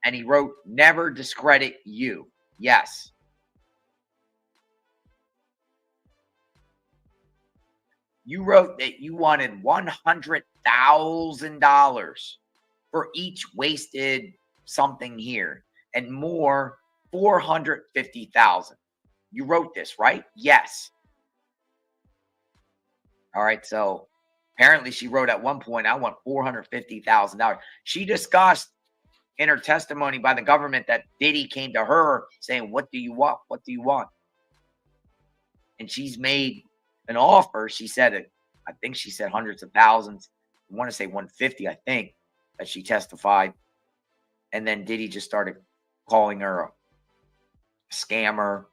And he wrote, never discredit you. Yes. You wrote that you wanted $100,000 for each wasted something here and more, $450,000. You wrote this, right? Yes. All right. So apparently she wrote at one point, I want $450,000. She discussed in her testimony by the government that Diddy came to her saying, what do you want? What do you want? And she's made an offer. She said, I think she said hundreds of thousands. I want to say 150, I think, that she testified. And then Diddy just started calling her a scammer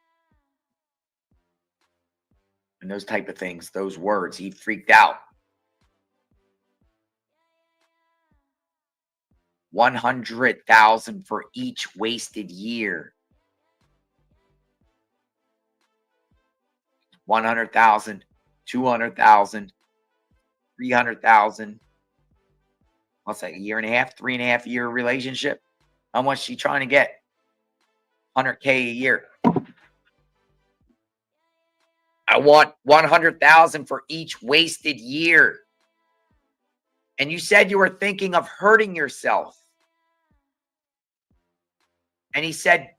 and those type of things, those words. He freaked out. 100,000 for each wasted year. 100,000, 200,000, 300,000. What's that? A year and a half, 3.5 year relationship. How much she trying to get? 100K a year. I want 100,000 for each wasted year. And you said you were thinking of hurting yourself. And he said,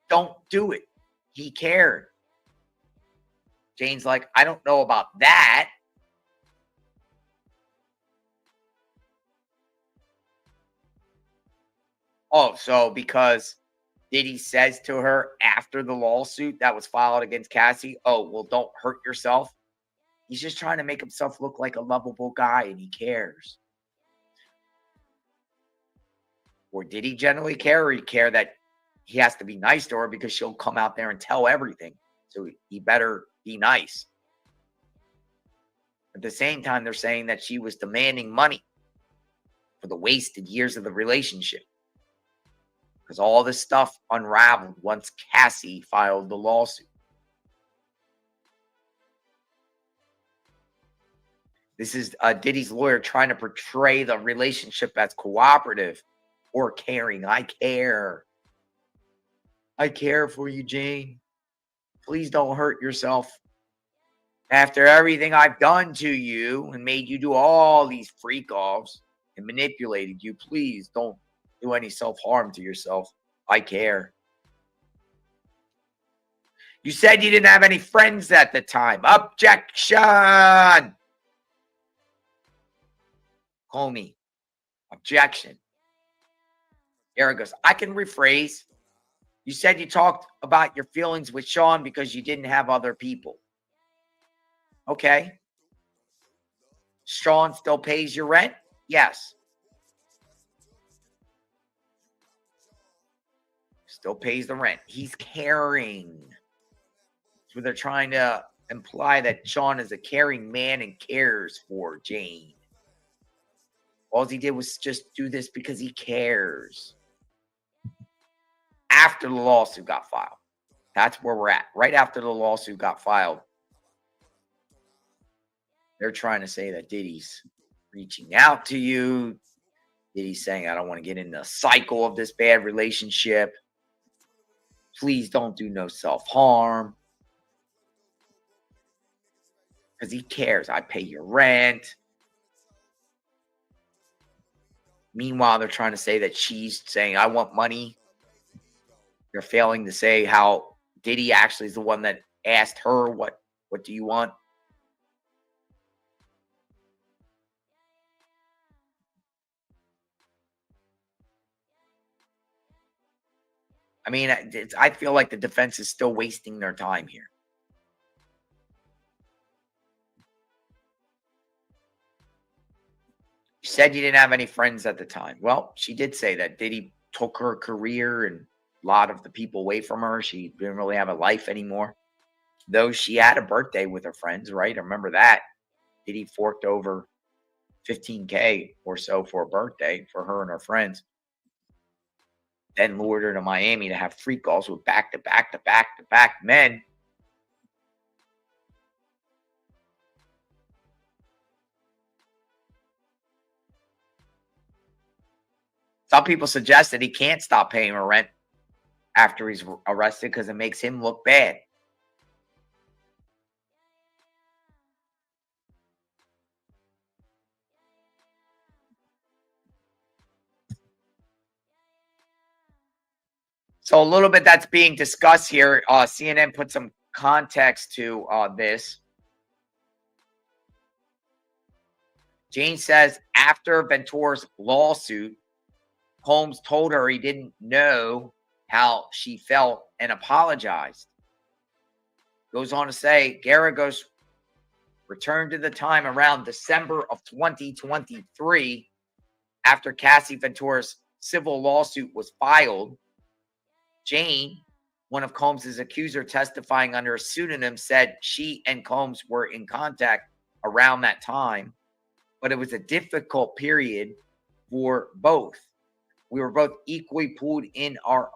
don't do it. He cared. Jane's like, I don't know about that. Oh, so because Diddy says to her after the lawsuit that was filed against Cassie, oh, well, don't hurt yourself. He's just trying to make himself look like a lovable guy and he cares. Or did he generally care, or he care that he has to be nice to her because she'll come out there and tell everything? So he better be nice. At the same time, they're saying that she was demanding money for the wasted years of the relationship. Because all this stuff unraveled once Cassie filed the lawsuit. This is Diddy's lawyer trying to portray the relationship as cooperative or caring. I care. I care for you, Jane. Please don't hurt yourself. After everything I've done to you and made you do all these freak-offs and manipulated you, please don't do any self-harm to yourself. I care. You said you didn't have any friends at the time. Objection! Homie. Objection. Eric goes, I can rephrase. You said you talked about your feelings with Sean because you didn't have other people. Okay. Sean still pays your rent? Yes. Still pays the rent. He's caring. So they're trying to imply that Sean is a caring man and cares for Jane. All he did was just do this because he cares. After the lawsuit got filed. That's where we're at. Right after the lawsuit got filed. They're trying to say that Diddy's reaching out to you. Diddy's saying, I don't want to get in the cycle of this bad relationship. Please don't do no self-harm. Because he cares. I pay your rent. Meanwhile, they're trying to say that she's saying, I want money. They're failing to say how Diddy actually is the one that asked her, what do you want? I mean, I feel like the defense is still wasting their time here. You said you didn't have any friends at the time. Well, she did say that Diddy took her career and a lot of the people away from her. She didn't really have a life anymore. Though she had a birthday with her friends, right? I remember that. Diddy forked over $15K or so for a birthday for her and her friends. Then lured her to Miami to have freak calls with back-to-back men. Some people suggest that he can't stop paying her rent after he's arrested because it makes him look bad. So a little bit that's being discussed here. CNN put some context to this. Jane says after Ventura's lawsuit, Holmes told her he didn't know how she felt and apologized. Goes on to say, Garagos returned to the time around December of 2023 after Cassie Ventura's civil lawsuit was filed. Jane, one of Combs' accusers testifying under a pseudonym, said she and Combs were in contact around that time, but it was a difficult period for both. We were both equally pulled in our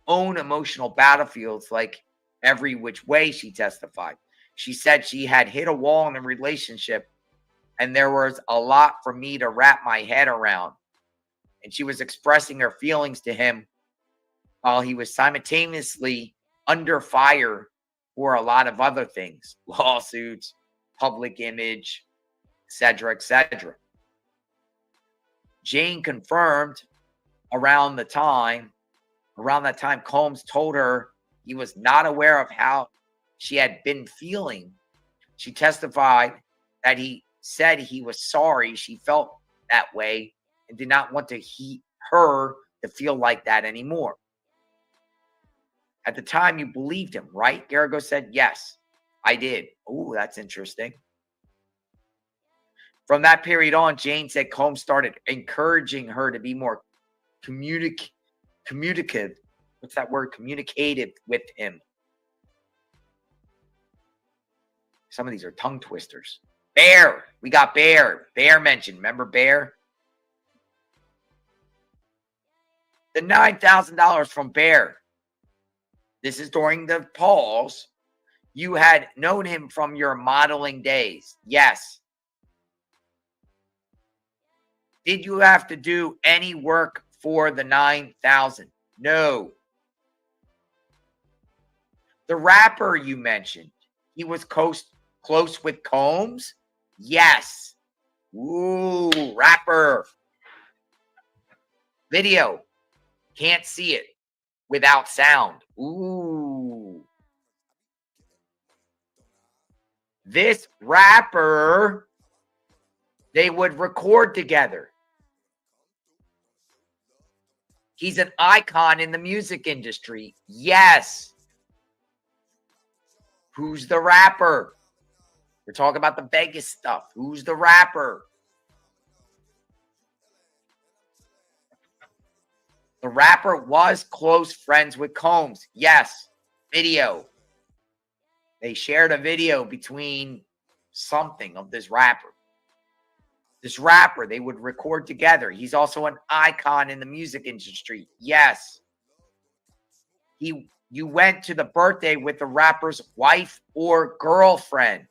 own emotional battlefields, like every which way, she testified. She said she had hit a wall in a relationship and there was a lot for me to wrap my head around. And she was expressing her feelings to him while he was simultaneously under fire for a lot of other things, lawsuits, public image, etc., etc. Jane confirmed around that time, Combs told her he was not aware of how she had been feeling. She testified that he said he was sorry she felt that way and did not want her to feel like that anymore. At the time, you believed him, right? Garrigo said, yes, I did. Oh, that's interesting. From that period on, Jane said Combs started encouraging her to be more communicative. What's that word? Communicative with him. Some of these are tongue twisters. Bear. We got Bear. Bear mentioned. Remember Bear? The $9,000 from Bear. This is during the pause. You had known him from your modeling days. Yes. Did you have to do any work for the $9,000? No. The rapper you mentioned, he was close with Combs? Yes. Ooh, rapper. Video. Can't see it without sound. Ooh. This rapper, they would record together. He's an icon in the music industry. Yes. Who's the rapper? We're talking about the Vegas stuff. Who's the rapper? The rapper was close friends with Combs. Yes. Video. They shared a video between something of this rapper. This rapper, they would record together. He's also an icon in the music industry. Yes. You went to the birthday with the rapper's wife or girlfriend.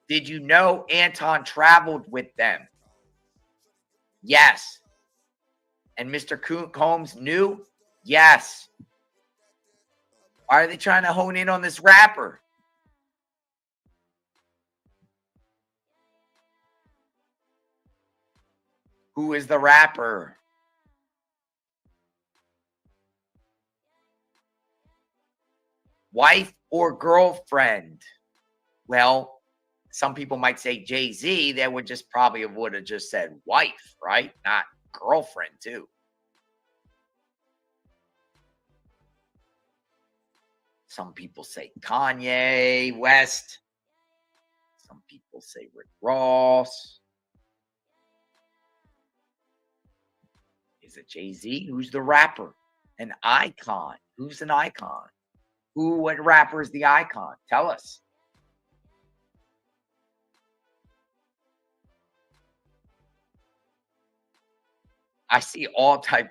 Did you know Anton traveled with them? Yes. And Mr. Combs knew? Yes. Why are they trying to hone in on this rapper? Who is the rapper? Wife or girlfriend? Well, some people might say Jay-Z. They would just probably would have just said wife, right? Not girlfriend, too. Some people say Kanye West. Some people say Rick Ross. Is it Jay-Z? Who's the rapper? An icon. Who's an icon? What rapper is the icon? Tell us. I see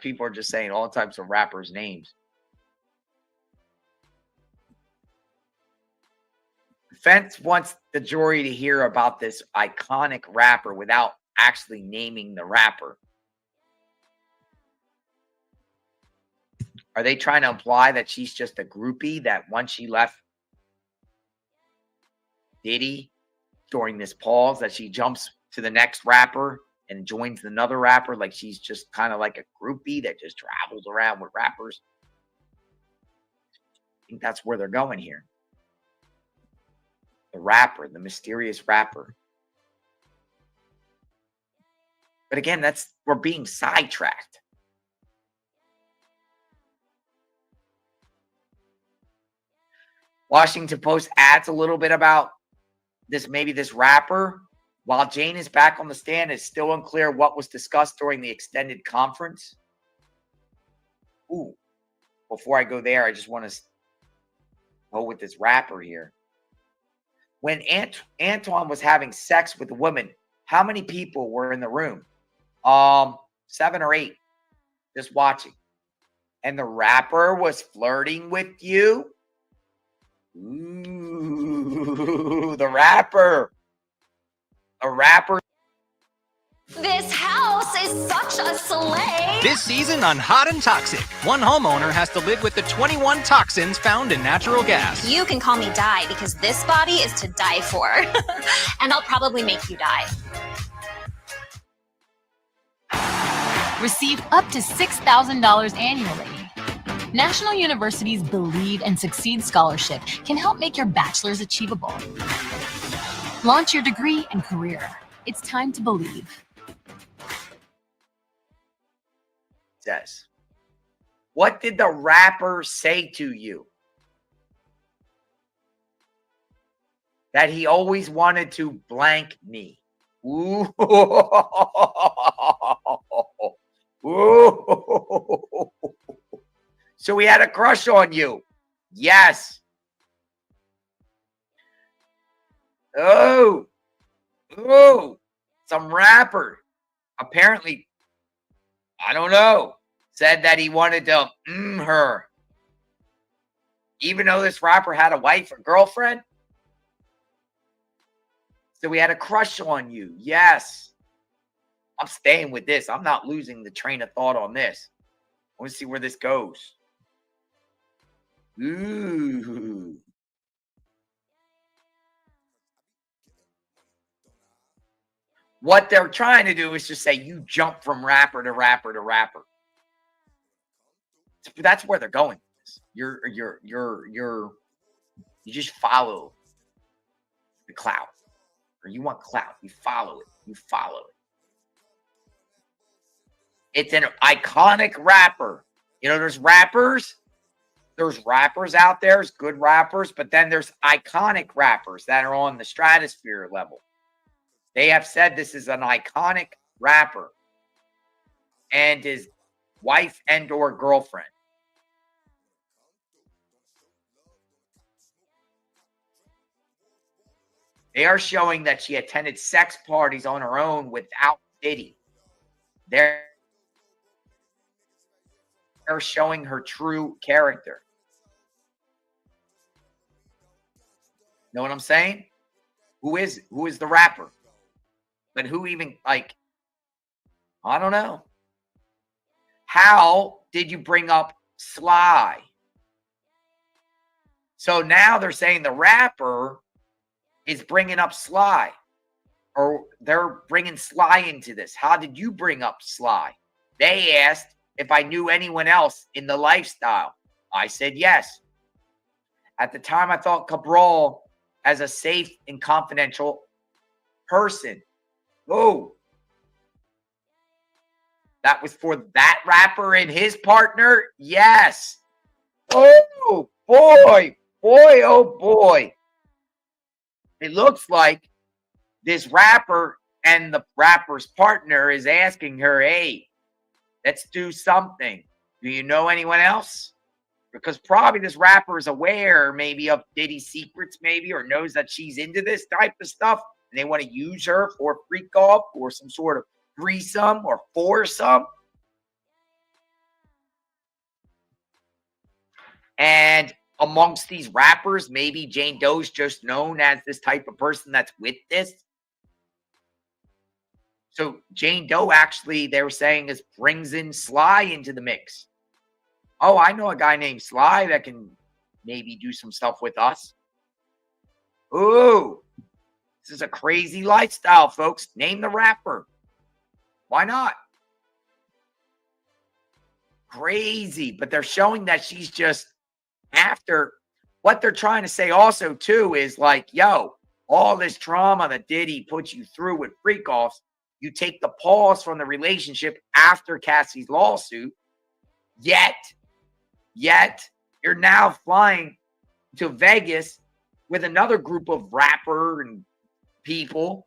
people are just saying all types of rappers' names. Defense wants the jury to hear about this iconic rapper without actually naming the rapper. Are they trying to imply that she's just a groupie, that once she left Diddy during this pause, that she jumps to the next rapper and joins another rapper, like she's just kind of like a groupie that just travels around with rappers? I think that's where they're going here. The rapper, the mysterious rapper. But again, we're being sidetracked. Washington Post adds a little bit about maybe this rapper. While Jane is back on the stand, it's still unclear what was discussed during the extended conference. Ooh, before I go there, I just want to go with this rapper here. When Antoine was having sex with a woman, how many people were in the room? 7 or 8, just watching. And the rapper was flirting with you? Ooh, the rapper. A rapper. This house is such a sleigh. This season on Hot and Toxic, one homeowner has to live with the 21 toxins found in natural gas. You can call me Die because this body is to die for. And I'll probably make you die. Receive up to $6,000 annually. National University's Believe and Succeed Scholarship can help make your bachelor's achievable. Launch your degree and career. It's time to believe. Says, what did the rapper say to you? That he always wanted to blank me. Ooh. Ooh. So he had a crush on you. Yes. Oh. Oh. Some rapper. Apparently, I don't know, said that he wanted to her. Even though this rapper had a wife or girlfriend. So we had a crush on you. Yes. I'm staying with this. I'm not losing the train of thought on this. I want to see where this goes. Ooh. What they're trying to do is just say you jump from rapper to rapper to rapper. That's where they're going. You just follow the cloud. Or you want cloud. You follow it. You follow it. It's an iconic rapper. You know, there's rappers. There's rappers out there. There's good rappers. But then there's iconic rappers that are on the stratosphere level. They have said this is an iconic rapper and his wife and or girlfriend. They are showing that she attended sex parties on her own without Diddy. They're showing her true character. Know what I'm saying? Who is the rapper? But who even, like, I don't know. How did you bring up Sly? So now they're saying the rapper is bringing up Sly. Or they're bringing Sly into this. How did you bring up Sly? They asked if I knew anyone else in the lifestyle. I said yes. At the time, I thought Cabral as a safe and confidential person. Oh. That was for that rapper and his partner? Yes. Oh, boy. Boy, oh, boy. It looks like this rapper and the rapper's partner is asking her, hey, let's do something. Do you know anyone else? Because probably this rapper is aware maybe of Diddy's secrets maybe, or knows that she's into this type of stuff. And they want to use her for freak off or some sort of threesome or foursome. And amongst these rappers, maybe Jane Doe's just known as this type of person that's with this. So Jane Doe actually, they were saying, is brings in Sly into the mix. Oh, I know a guy named Sly that can maybe do some stuff with us. Ooh, this is a crazy lifestyle, folks. Name the rapper. Why not? Crazy, but they're showing that she's just after. What they're trying to say also, too, is like, yo, all this trauma that Diddy put you through with freak-offs, you take the pause from the relationship after Cassie's lawsuit, yet you're now flying to Vegas with another group of rapper and people.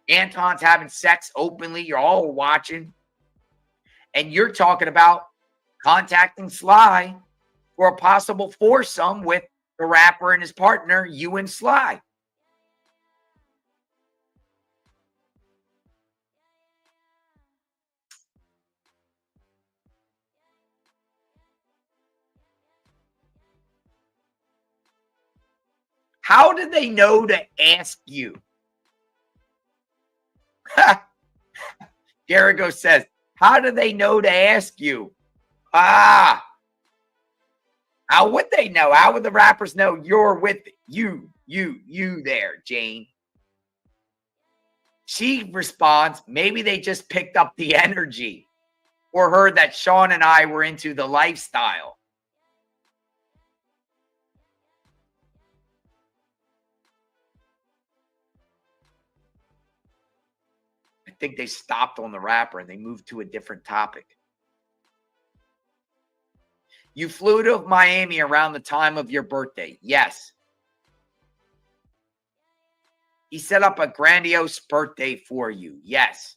Anton's having sex openly. You're all watching. And you're talking about contacting Sly for a possible foursome with the rapper and his partner, you and Sly. How did they know to ask you? Garrigo says, how do they know to ask you? How would they know? How would the rappers know you're with you there, Jane? She responds, maybe they just picked up the energy or heard that Sean and I were into the lifestyle. I think they stopped on the rapper and they moved to a different topic. You flew to Miami around the time of your birthday. Yes. He set up a grandiose birthday for you. Yes.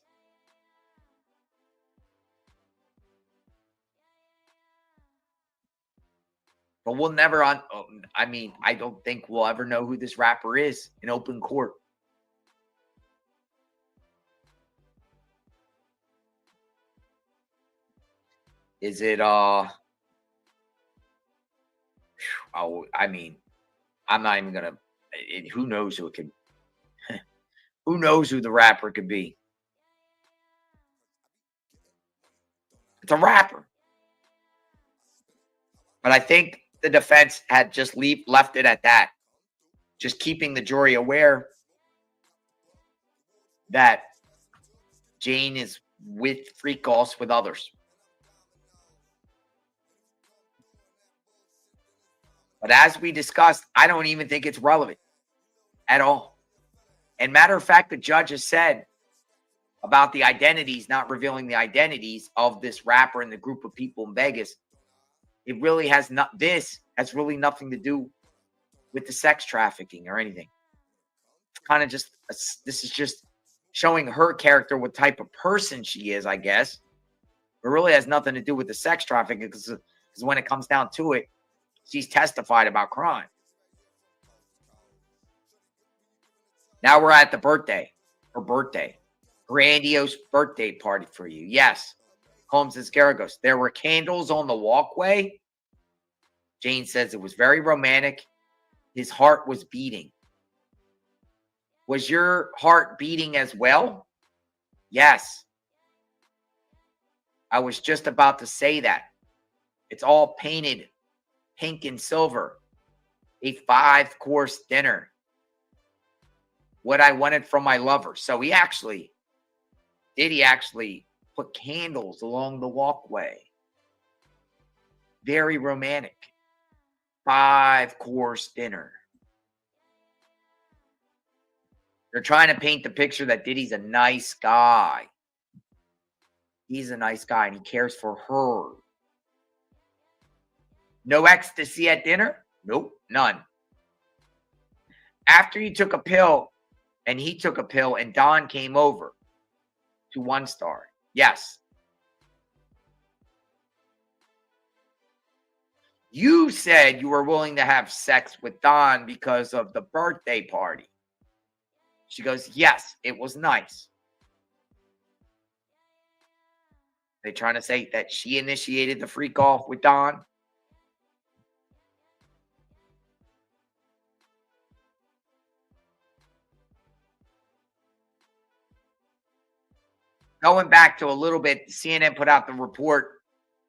But we'll never I don't think we'll ever know who this rapper is in open court. Is it I'm not even gonna who knows who it could who knows who the rapper could be? It's a rapper. But I think the defense had just left it at that. Just keeping the jury aware that Jane is with freak offs with others. But as we discussed, I don't even think it's relevant at all. And matter of fact, the judge has said about the identities, not revealing the identities of this rapper and the group of people in Vegas. It really has not. This has really nothing to do with the sex trafficking or anything. It's kind of just this is just showing her character, what type of person she is, I guess. It really has nothing to do with the sex trafficking because when it comes down to it, she's testified about crime. Now we're at the birthday. Her birthday. Grandiose birthday party for you. Yes. Holmes and Garagos. There were candles on the walkway. Jane says it was very romantic. His heart was beating. Was your heart beating as well? Yes. I was just about to say that. It's all painted pink and silver. A 5-course dinner. What I wanted from my lover. So he actually put candles along the walkway. Very romantic. 5-course dinner. They're trying to paint the picture that Diddy's a nice guy. He's a nice guy and he cares for her. No ecstasy at dinner? Nope, none. After you took a pill and he took a pill and Don came over to One Star. Yes. You said you were willing to have sex with Don because of the birthday party. She goes, yes, it was nice. They trying to say that she initiated the freak off with Don? Going back to a little bit, CNN put out the report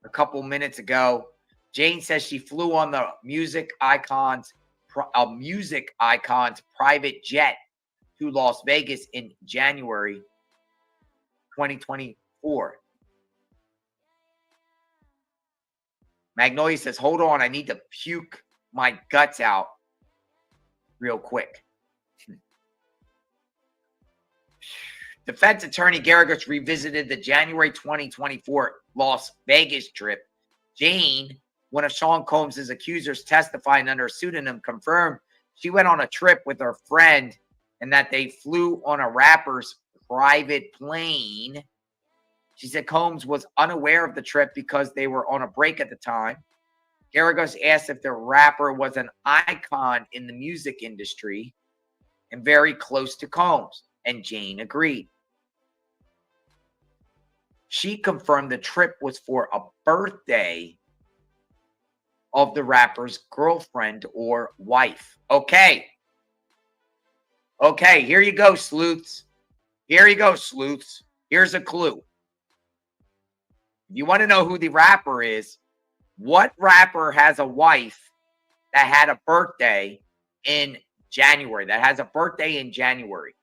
a couple minutes ago. Jane says she flew on the music icon's private jet to Las Vegas in January 2024. Magnolia says, hold on, I need to puke my guts out real quick. Defense attorney Garagos revisited the January 2024 Las Vegas trip. Jane, one of Sean Combs' accusers testifying under a pseudonym, confirmed she went on a trip with her friend and that they flew on a rapper's private plane. She said Combs was unaware of the trip because they were on a break at the time. Garagos asked if the rapper was an icon in the music industry and very close to Combs, and Jane agreed. She confirmed the trip was for a birthday of the rapper's girlfriend or wife. Okay, Okay, here you go, sleuths. Here you go, sleuths. Here's a clue. If you want to know who the rapper is, what rapper has a wife that had a birthday in January? That has a birthday in January.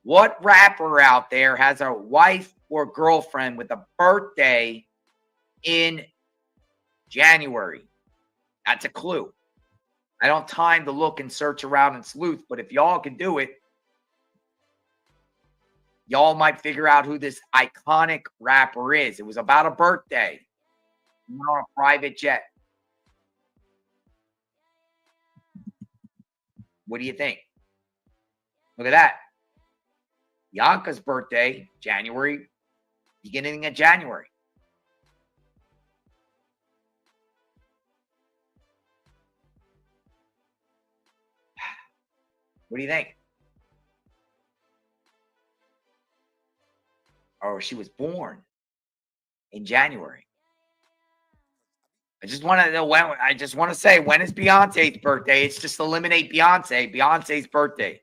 What rapper out there has a wife or girlfriend with a birthday in January? That's a clue. I don't have time to look and search around and sleuth, but if y'all can do it, y'all might figure out who this iconic rapper is. It was about a birthday. On a private jet. What do you think? Look at that. Bianca's birthday, January, beginning of January. What do you think? Oh, she was born in January. I just want to know when. I just want to say, when is Beyonce's birthday? It's just eliminate Beyonce. Beyonce's birthday,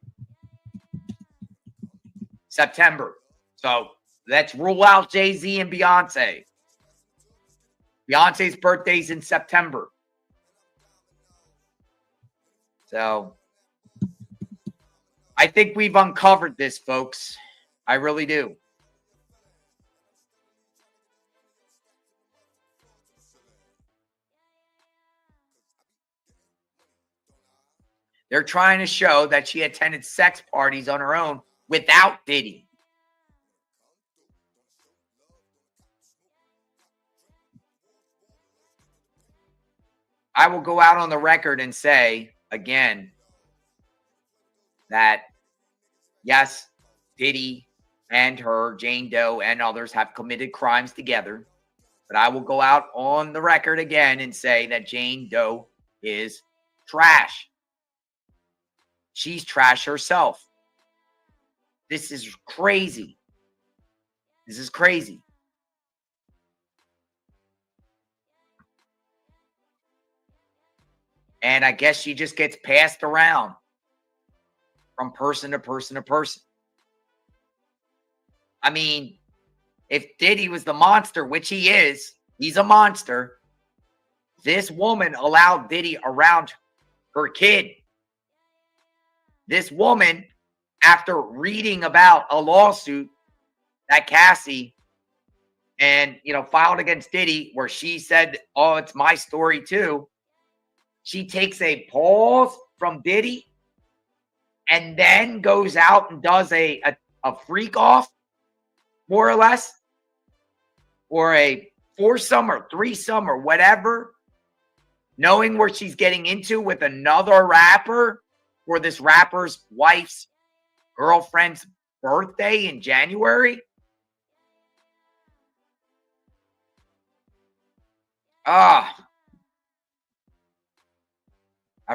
September. So let's rule out Jay-Z and Beyonce. Beyonce's birthday's in September. So I think we've uncovered this, folks. I really do. They're trying to show that she attended sex parties on her own without Diddy. I will go out on the record and say again that yes, Diddy and her, Jane Doe and others have committed crimes together. But I will go out on the record again and say that Jane Doe is trash. She's trash herself. This is crazy. This is crazy. And I guess she just gets passed around from person to person to person. I mean, if Diddy was the monster, which he is, he's a monster. This woman allowed Diddy around her kid. This woman, after reading about a lawsuit that Cassie and, filed against Diddy, where she said, oh, it's my story too. She takes a pause from Diddy and then goes out and does a freak off, more or less, or a foursome or threesome or whatever, knowing where she's getting into with another rapper for this rapper's wife's girlfriend's birthday in January. I've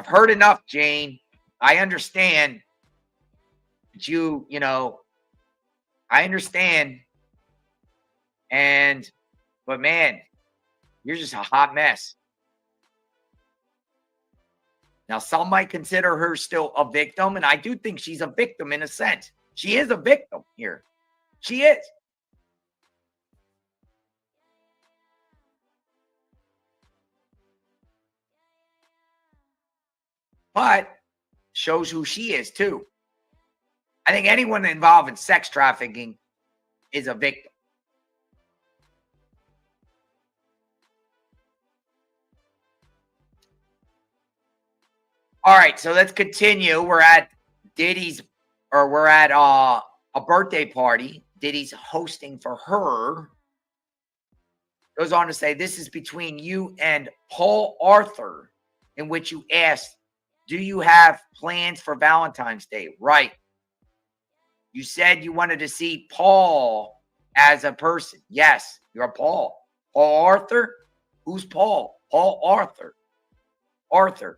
heard enough, Jane. I understand that I understand. But man, you're just a hot mess. Now, some might consider her still a victim, and I do think she's a victim in a sense. She is a victim here. She is. But shows who she is too. I think anyone involved in sex trafficking is a victim. All right, so let's continue. We're at a birthday party. Diddy's hosting for her. Goes on to say, this is between you and Paul Arthur, in which you asked, do you have plans for Valentine's Day? Right. You said you wanted to see Paul as a person. Yes, you're Paul. Paul Arthur? Who's Paul? Paul Arthur. Arthur.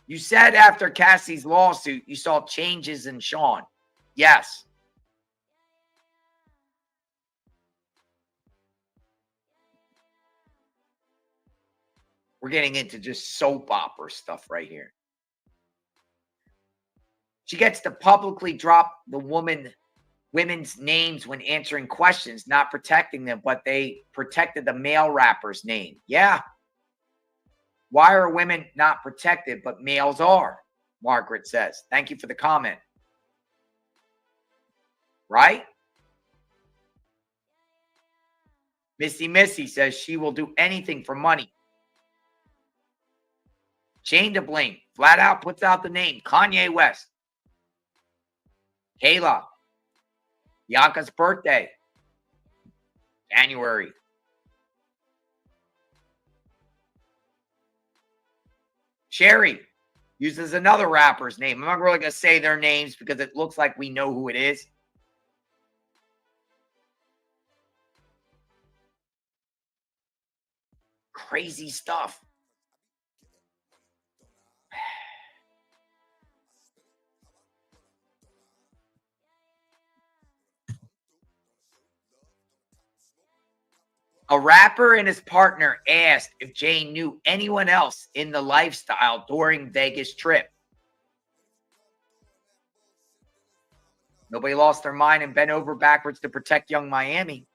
You said after Cassie's lawsuit, you saw changes in Sean. Yes. We're getting into just soap opera stuff right here. She gets to publicly drop the women's names when answering questions, not protecting them, but they protected the male rapper's name. Yeah. Why are women not protected, but males are? Margaret says. Thank you for the comment. Right? Missy says she will do anything for money. Shane to blame. Flat out puts out the name. Kanye West. Kayla. Bianca's birthday. January. Sherry uses another rapper's name. I'm not really going to say their names because it looks like we know who it is. Crazy stuff. A rapper and his partner asked if Jane knew anyone else in the lifestyle during Vegas trip. Nobody lost their mind and bent over backwards to protect young Miami.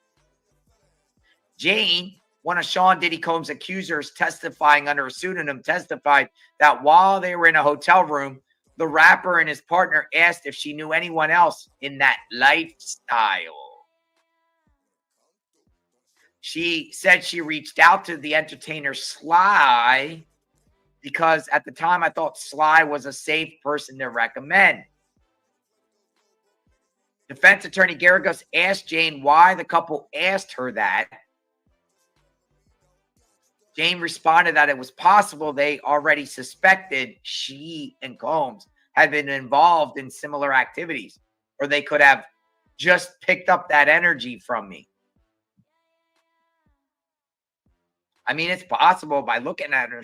Jane, one of Sean Diddy Combs' accusers testifying under a pseudonym, testified that while they were in a hotel room, the rapper and his partner asked if she knew anyone else in that lifestyle. She said she reached out to the entertainer Sly because at the time I thought Sly was a safe person to recommend. Defense attorney Garagos asked Jane why the couple asked her that. Jane responded that it was possible they already suspected she and Combs had been involved in similar activities, or they could have just picked up that energy from me. I mean, it's possible by looking at her,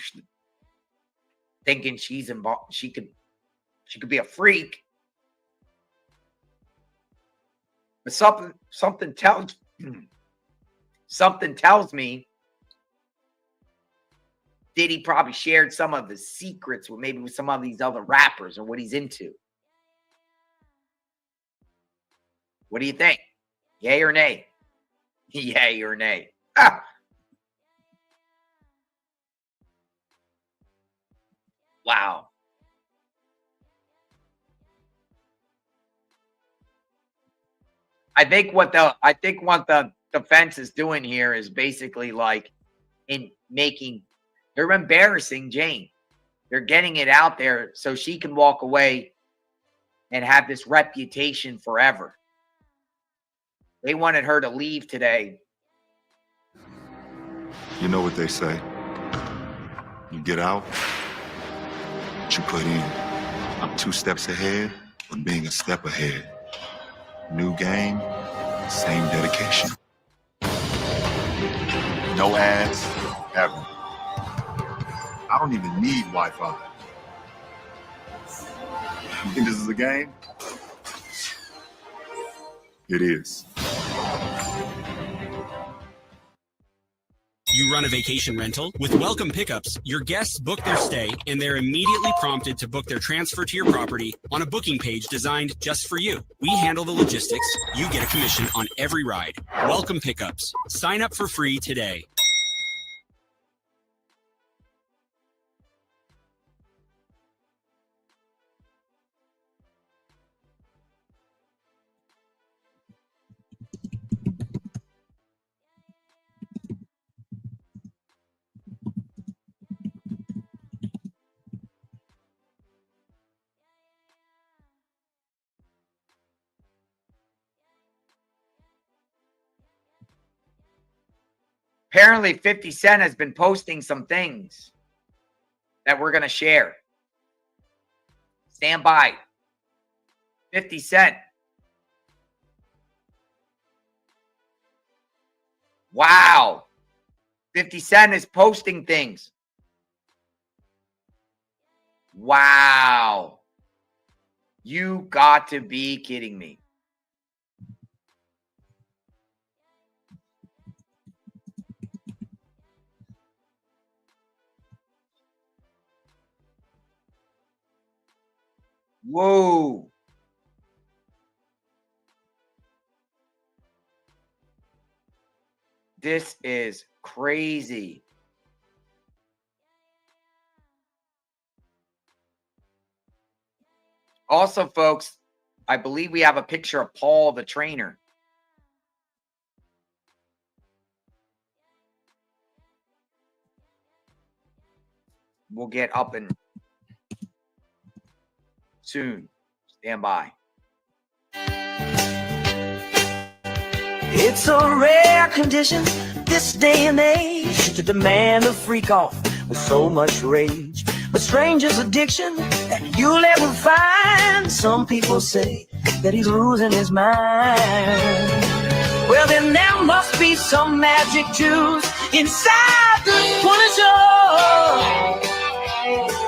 thinking she's involved. She could be a freak. But something tells me Diddy probably shared some of his secrets with some of these other rappers or what he's into. What do you think? Yay or nay? Yay or nay? Ah. Wow. I think what the defense is doing here is basically like they're embarrassing Jane. They're getting it out there so she can walk away and have this reputation forever. They wanted her to leave today. You know what they say. You get out, what you put in. I'm 2 steps ahead, but being a step ahead. New game, same dedication. No ads, ever. I don't even need Wi-Fi. You think this is a game? It is. You run a vacation rental? With Welcome Pickups, your guests book their stay and they're immediately prompted to book their transfer to your property on a booking page designed just for you. We handle the logistics. You get a commission on every ride. Welcome Pickups. Sign up for free today. Apparently 50 Cent has been posting some things that we're going to share. Stand by. 50 Cent. Wow. 50 Cent is posting things. Wow. You got to be kidding me. Whoa. This is crazy. Also, folks, I believe we have a picture of Paul, the trainer. We'll get up and soon. Stand by. It's a rare condition this day and age to demand a freak off with so much rage. But stranger's addiction that you'll ever find. Some people say that he's losing his mind. Well, then there must be some magic juice inside the Punisher.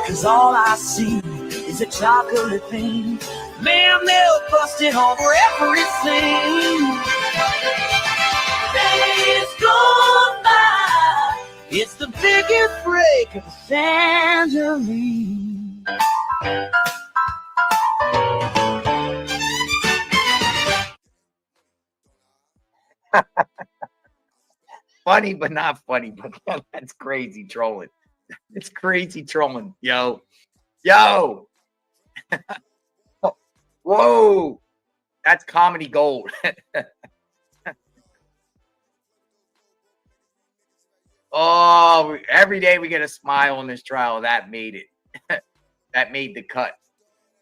'Cause all I see is a chocolate thing. Man, they'll bust it over everything. Days gone by, it's the biggest break of the tangerine. Funny, but not funny. But that's crazy trolling. It's crazy trolling. Yo. Whoa. That's comedy gold. Oh, every day we get a smile on this trial. That made it. That made the cut.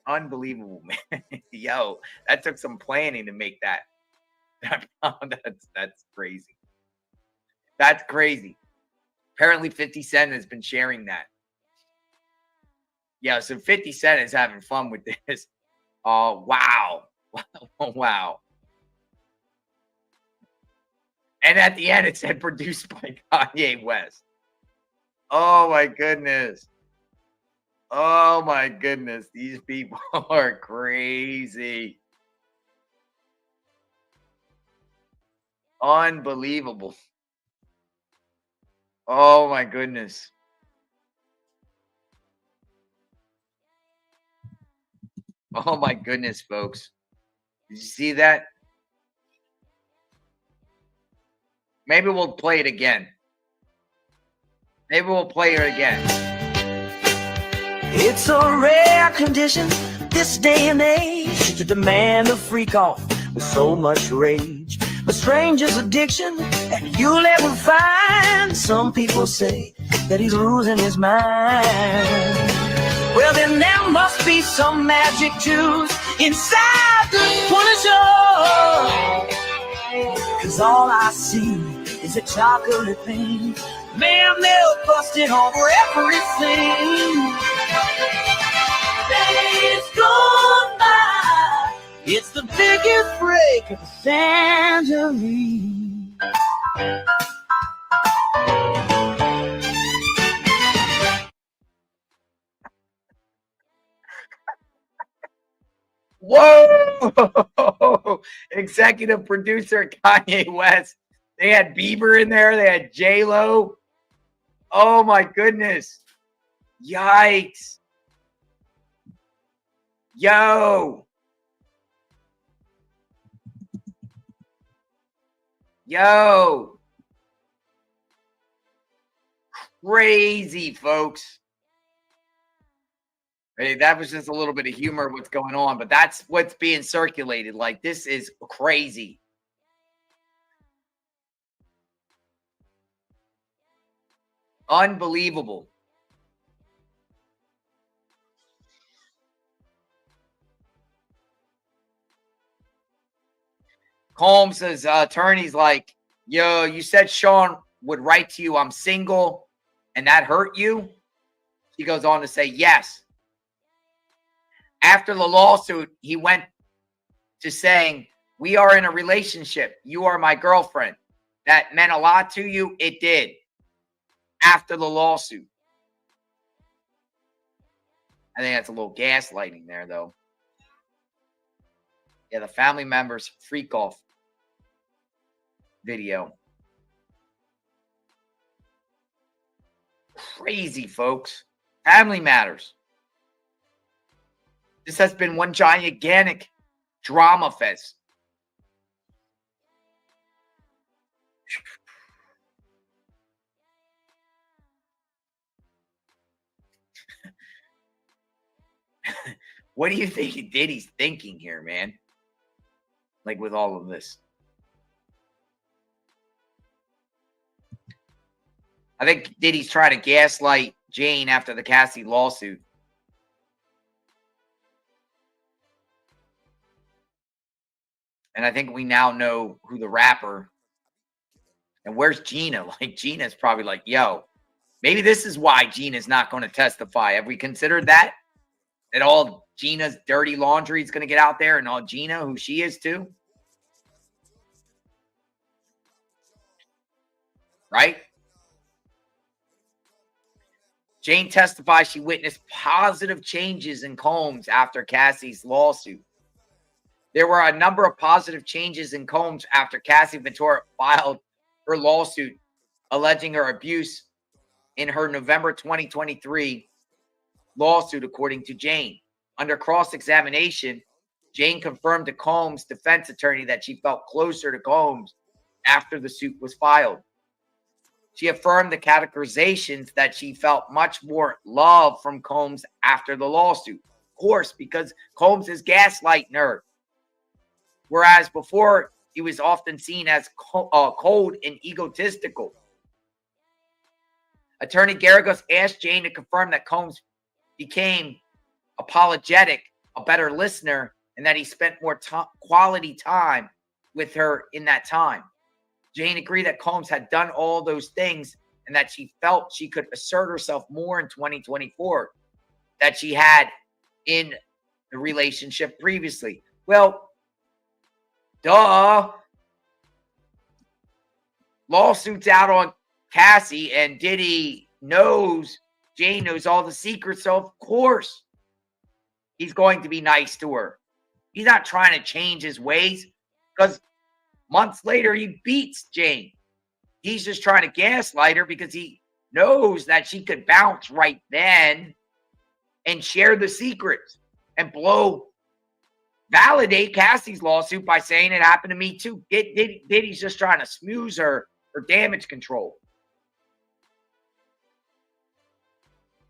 Unbelievable, man. Yo, that took some planning to make that. That's crazy. That's crazy. Apparently 50 Cent has been sharing that. Yeah, so 50 Cent is having fun with this. Oh, wow. Wow. And at the end, it said produced by Kanye West. Oh, my goodness. Oh, my goodness. These people are crazy. Unbelievable. Oh, my goodness. Oh, my goodness, folks. Did you see that? Maybe we'll play it again. Maybe we'll play it again. It's a rare condition this day and age to demand a freak off with so much rage. A stranger's addiction that you'll ever find. Some people say that he's losing his mind. Well, then there must be some magic juice inside the Punisher. 'Cause all I see is a chocolate thing. Man, they'll bust it over everything. Days gone by, it's the biggest break of the tangerine. Whoa! Executive producer Kanye West. They had Bieber in there. They had J-Lo. Oh, my goodness. Yikes. Yo. Crazy, folks. Hey, that was just a little bit of humor of what's going on, but that's what's being circulated. Like, this is crazy. Unbelievable. Combs' attorney's like, yo, you said Sean would write to you, I'm single, and that hurt you? He goes on to say, yes. After the lawsuit, he went to saying, we are in a relationship. You are my girlfriend. That meant a lot to you. It did. After the lawsuit. I think that's a little gaslighting there, though. Yeah, the family members freak off video. Crazy, folks. Family matters. This has been one gigantic drama fest. What do you think Diddy's thinking here, man? Like with all of this. I think Diddy's trying to gaslight Jane after the Cassie lawsuit. And I think we now know who the rapper. And where's Gina? Like, Gina's probably like, yo, maybe this is why Gina's not going to testify. Have we considered that? That all Gina's dirty laundry is going to get out there and all Gina, who she is too? Right? Jane testifies she witnessed positive changes in Combs after Cassie's lawsuit. There were a number of positive changes in Combs after Cassie Ventura filed her lawsuit alleging her abuse in her November 2023 lawsuit, according to Jane. Under cross-examination, Jane confirmed to Combs' defense attorney that she felt closer to Combs after the suit was filed. She affirmed the categorizations that she felt much more love from Combs after the lawsuit. Of course, because Combs is gaslighting her. Whereas before, he was often seen as cold and egotistical. Attorney Garagos asked Jane to confirm that Combs became apologetic, a better listener, and that he spent more quality time with her in that time. Jane agreed that Combs had done all those things and that she felt she could assert herself more in 2024 that she had in the relationship previously. Well, duh. Lawsuits out on Cassie, and Diddy knows, Jane knows all the secrets, so of course he's going to be nice to her. He's not trying to change his ways because months later he beats Jane. He's just trying to gaslight her because he knows that she could bounce right then and share the secrets and validate Cassie's lawsuit by saying it happened to me too. Diddy's just trying to smooth her for damage control.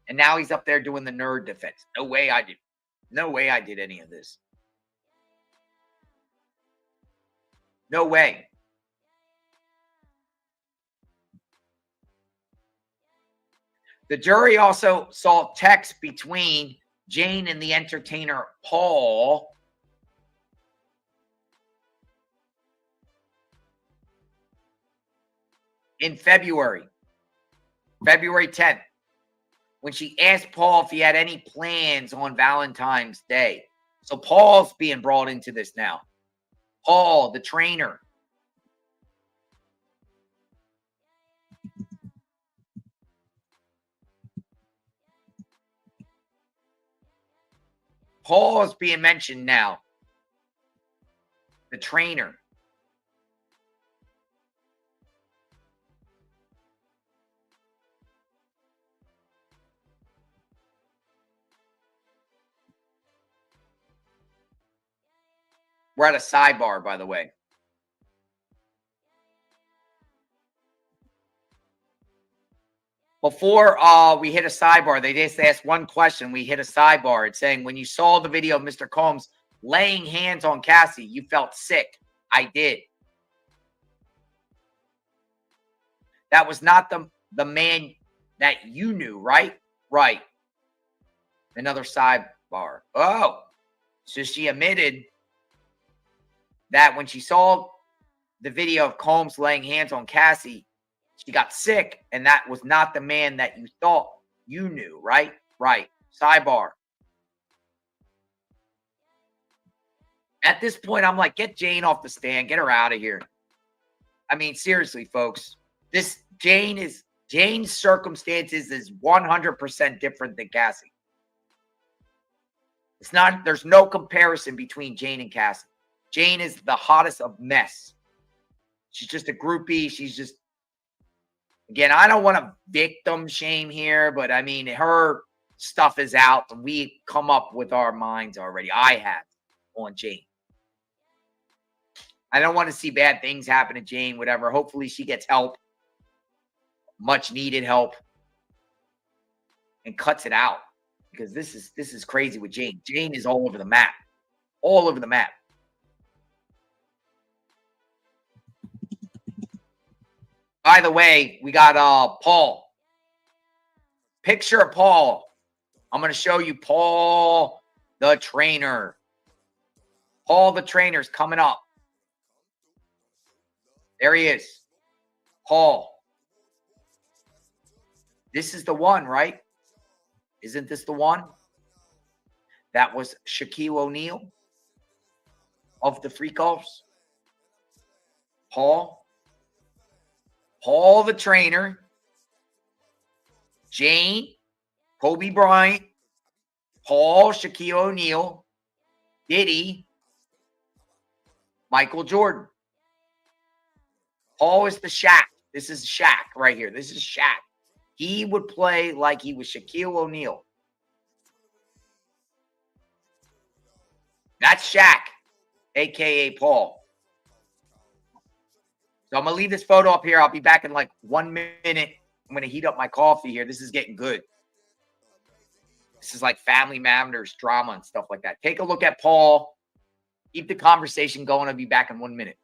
And now he's up there doing the nerd defense. No way I did any of this. No way. The jury also saw texts between Jane and the entertainer Paul. In February 10th, when she asked Paul if he had any plans on Valentine's Day. So Paul's being brought into this now. Paul, the trainer. Paul is being mentioned now. The trainer. We're at a sidebar, by the way. Before we hit a sidebar, they just asked one question. We hit a sidebar. It's saying, when you saw the video of Mr. Combs laying hands on Cassie, you felt sick. I did. That was not the man that you knew, right? Right. Another sidebar. Oh, so she admitted that when she saw the video of Combs laying hands on Cassie, she got sick, and that was not the man that you thought you knew, right? Right. Sidebar. At this point, I'm like, get Jane off the stand. Get her out of here. I mean, seriously, folks. Jane's circumstances is 100% different than Cassie. There's no comparison between Jane and Cassie. Jane is the hottest of mess. She's just a groupie. She's just, again, I don't want to victim shame here, but I mean, her stuff is out. We come up with our minds already. I have on Jane. I don't want to see bad things happen to Jane, whatever. Hopefully she gets help, much needed help, and cuts it out, because this is crazy with Jane. Jane is all over the map. All over the map. By the way, we got Paul. Picture of Paul. I'm going to show you Paul the trainer. Paul the trainer's coming up. There he is. Paul. This is the one, right? Isn't this the one? That was Shaquille O'Neal of the Freak-Offs. Paul. Paul the trainer. Jane. Kobe Bryant. Paul, Shaquille O'Neal. Diddy. Michael Jordan. Paul is the Shaq. This is Shaq right here. This is Shaq. He would play like he was Shaquille O'Neal. That's Shaq, a.k.a. Paul. So I'm going to leave this photo up here. I'll be back in like 1 minute. I'm going to heat up my coffee here. This is getting good. This is like Family Matters drama and stuff like that. Take a look at Paul. Keep the conversation going. I'll be back in 1 minute.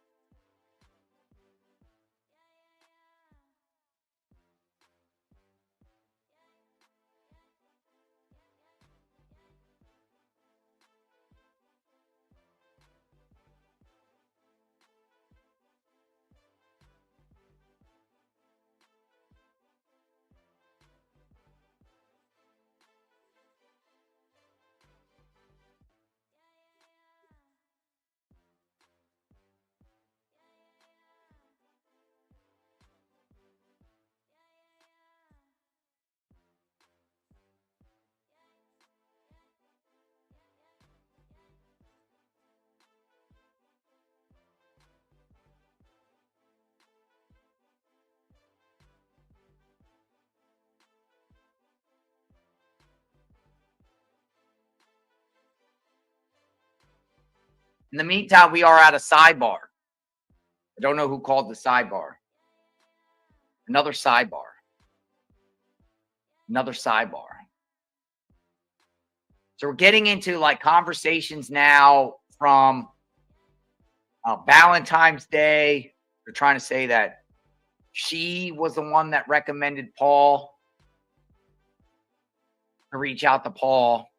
In the meantime, we are at a sidebar. I don't know who called the sidebar. Another sidebar. Another sidebar. So we're getting into like conversations now from Valentine's Day. They're trying to say that she was the one that recommended Paul to reach out to Paul.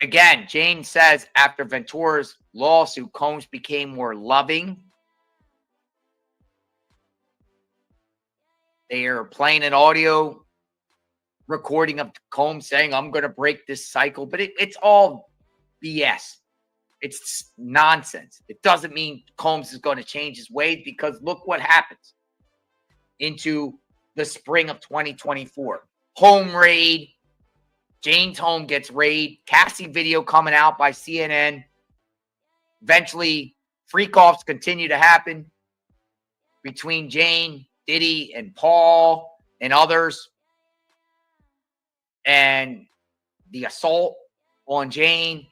Again, Jane says after Ventura's lawsuit, Combs became more loving. They are playing an audio recording of Combs saying, I'm going to break this cycle. But it's all BS. It's nonsense. It doesn't mean Combs is going to change his ways, because look what happens into the spring of 2024. Home raid. Jane's home gets raided. Cassie video coming out by CNN. Eventually, freak-offs continue to happen between Jane, Diddy, and Paul and others. And the assault on Jane.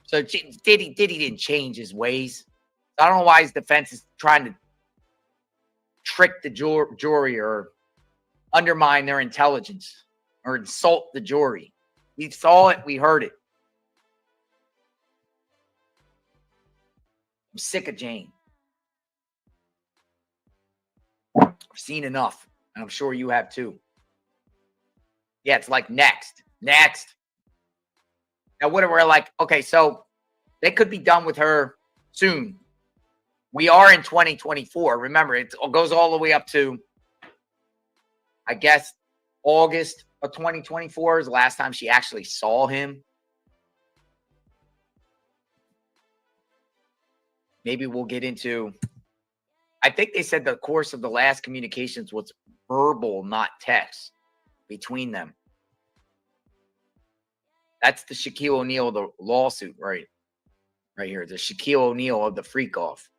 So Diddy didn't change his ways. I don't know why his defense is trying to trick the jury or undermine their intelligence or insult the jury. We saw it. We heard it. I'm sick of Jane. I've seen enough, and I'm sure you have too. Yeah, it's like next. Now, what we're like, okay, so they could be done with her soon. We are in 2024. Remember, it goes all the way up to, I guess, August of 2024 is the last time she actually saw him. Maybe we'll get into, I think they said the course of the last communications was verbal, not text, between them. That's the Shaquille O'Neal, the lawsuit, right here. The Shaquille O'Neal of the freak-off,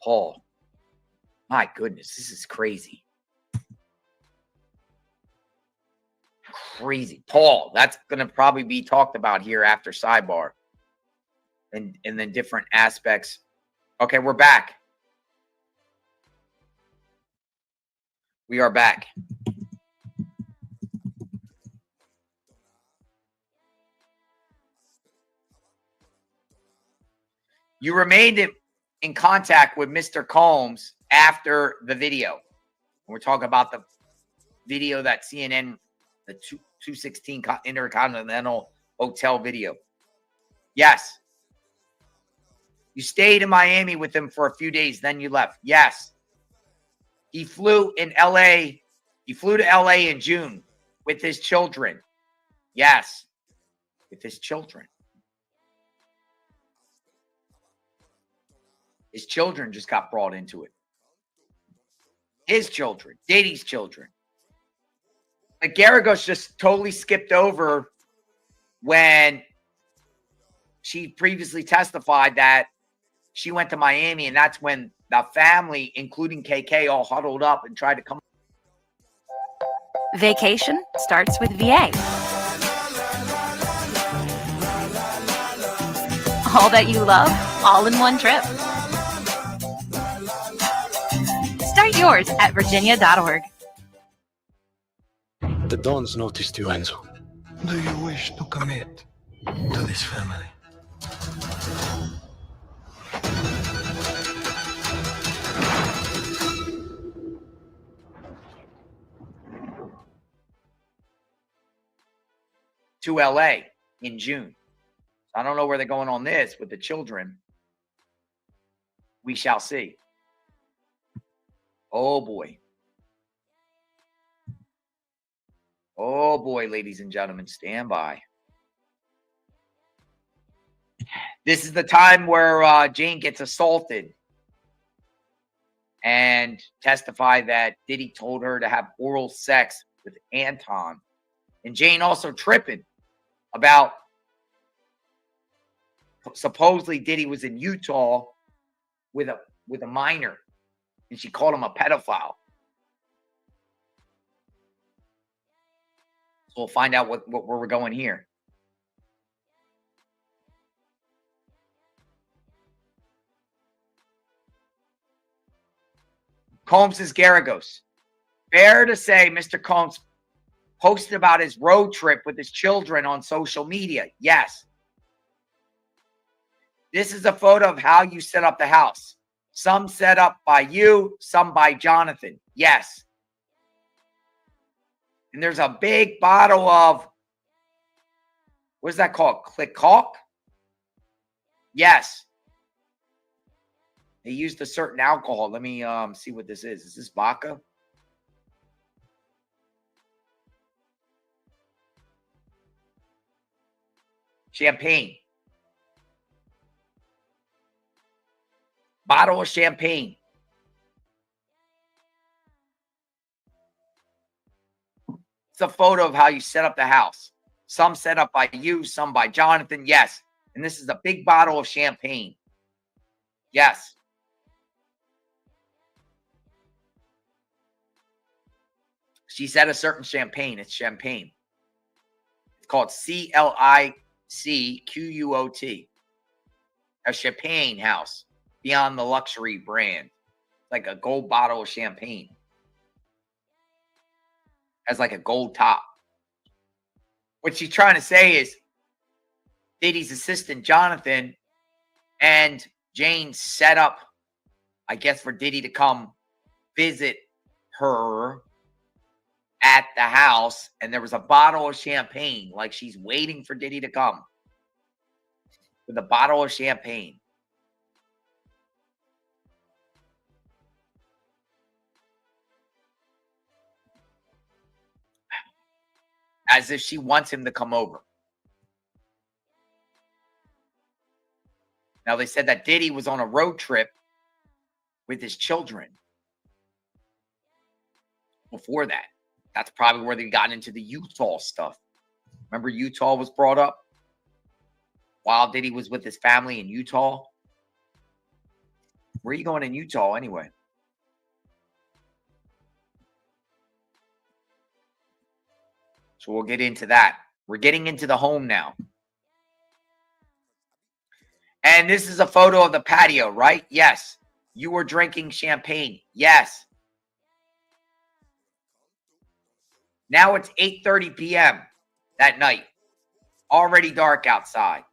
Paul. My goodness, this is crazy. Crazy. Paul, that's going to probably be talked about here after sidebar. And then different aspects. Okay, we're back. We are back. You remained in contact with Mr. Combs after the video. We're talking about the video that CNN, the 216 Intercontinental Hotel video. Yes. You stayed in Miami with him for a few days, then you left. Yes. He flew in LA. He flew to LA in June with his children. Yes. With his children. His children just got brought into it. His children. Diddy's children. Like Garagos just totally skipped over when she previously testified that she went to Miami, and that's when the family, including KK, all huddled up and tried to come. Vacation starts with VA. All that you love, all in one trip. Start yours at virginia.org. The Dons noticed you, Enzo. Do you wish to commit to this family? To LA in June. I don't know where they're going on this with the children. We shall see. Oh boy. Oh boy, ladies and gentlemen, stand by. This is the time where Jane gets assaulted and testified that Diddy told her to have oral sex with Anton. And Jane also tripping about supposedly Diddy was in Utah with a minor, and she called him a pedophile. So we'll find out where we're going here. Combs is Garagos. Fair to say Mr. Combs posted about his road trip with his children on social media. Yes. This is a photo of how you set up the house. Some set up by you, some by Jonathan. Yes. And there's a big bottle of, what is that called? Click caulk? Yes. They used a certain alcohol. Let me see what this is. Is this vodka? Champagne. Bottle of champagne. It's a photo of how you set up the house. Some set up by you, some by Jonathan. Yes. And this is a big bottle of champagne. Yes. She said a certain champagne. It's champagne. It's called CLICQUOT. A champagne house beyond the luxury brand. Like a gold bottle of champagne. Has like a gold top. What she's trying to say is Diddy's assistant, Jonathan, and Jane set up, I guess, for Diddy to come visit her at the house, and there was a bottle of champagne, like she's waiting for Diddy to come with a bottle of champagne. As if she wants him to come over. Now, they said that Diddy was on a road trip with his children before that. That's probably where they got into the Utah stuff. Remember Utah was brought up? While Diddy was with his family in Utah? Where are you going in Utah anyway? So we'll get into that. We're getting into the home now. And this is a photo of the patio, right? Yes. You were drinking champagne. Yes. Now it's 8:30 p.m. that night. Already dark outside.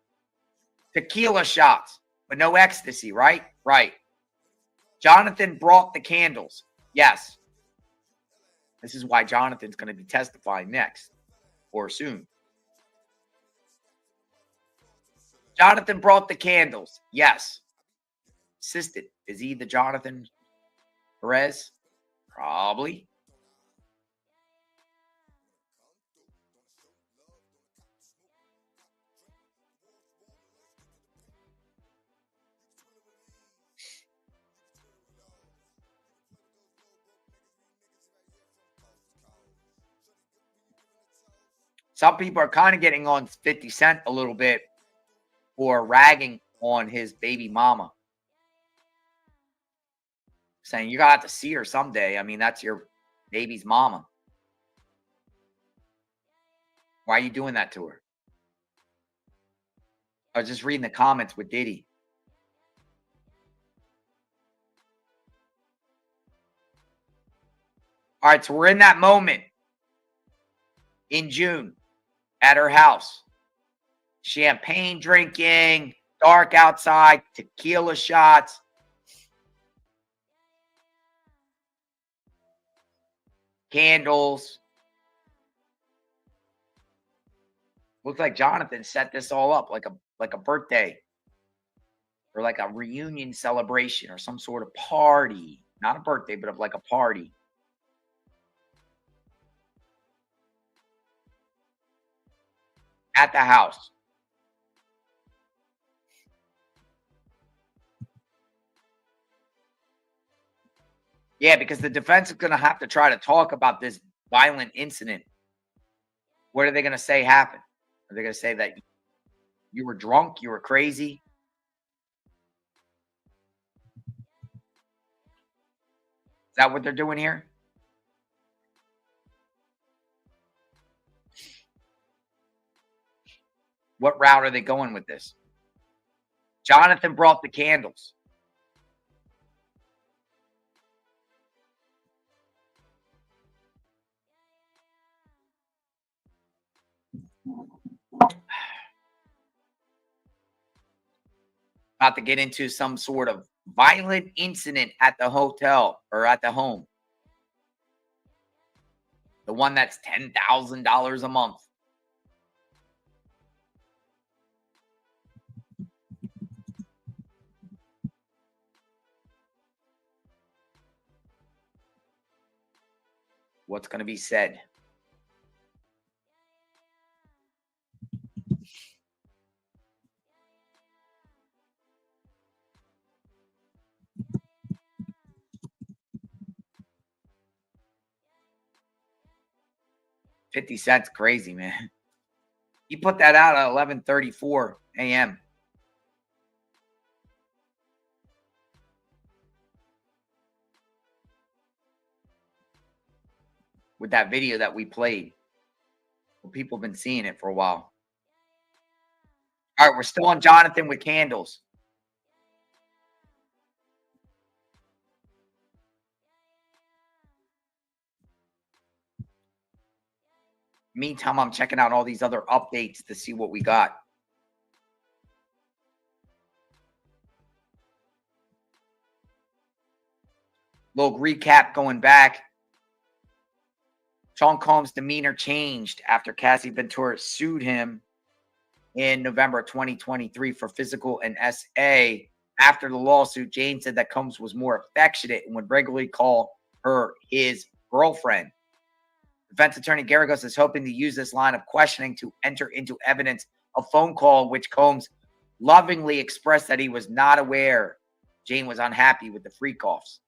Tequila shots, but no ecstasy, right? Right. Jonathan brought the candles. Yes. This is why Jonathan's going to be testifying next or soon. Jonathan brought the candles. Yes. Assistant. Is he the Jonathan Perez? Probably. Some people are kind of getting on 50 Cent a little bit for ragging on his baby mama. Saying you're going to have to see her someday. I mean, that's your baby's mama. Why are you doing that to her? I was just reading the comments with Diddy. All right, so we're in that moment in June at her house. Champagne drinking, dark outside, tequila shots. Candles. Looks like Jonathan set this all up like a birthday or like a reunion celebration or some sort of party. Not a birthday, but of like a party. At the house. Yeah, because the defense is going to have to try to talk about this violent incident. What are they going to say happened? Are they going to say that you were drunk, you were crazy? Is that what they're doing here? What route are they going with this? Jonathan brought the candles. About to get into some sort of violent incident at the hotel or at the home. The one that's $10,000 a month. What's going to be said? $50 crazy, man. He put that out at 11:34 a.m. with that video that we played. Well, people have been seeing it for a while. All right, we're still on Jonathan with candles. Meantime, I'm checking out all these other updates to see what we got. Little recap going back. Sean Combs' demeanor changed after Cassie Ventura sued him in November 2023 for physical and SA. After the lawsuit, Jane said that Combs was more affectionate and would regularly call her his girlfriend. Defense attorney Garagos is hoping to use this line of questioning to enter into evidence a phone call in which Combs lovingly expressed that he was not aware Jane was unhappy with the freak-offs.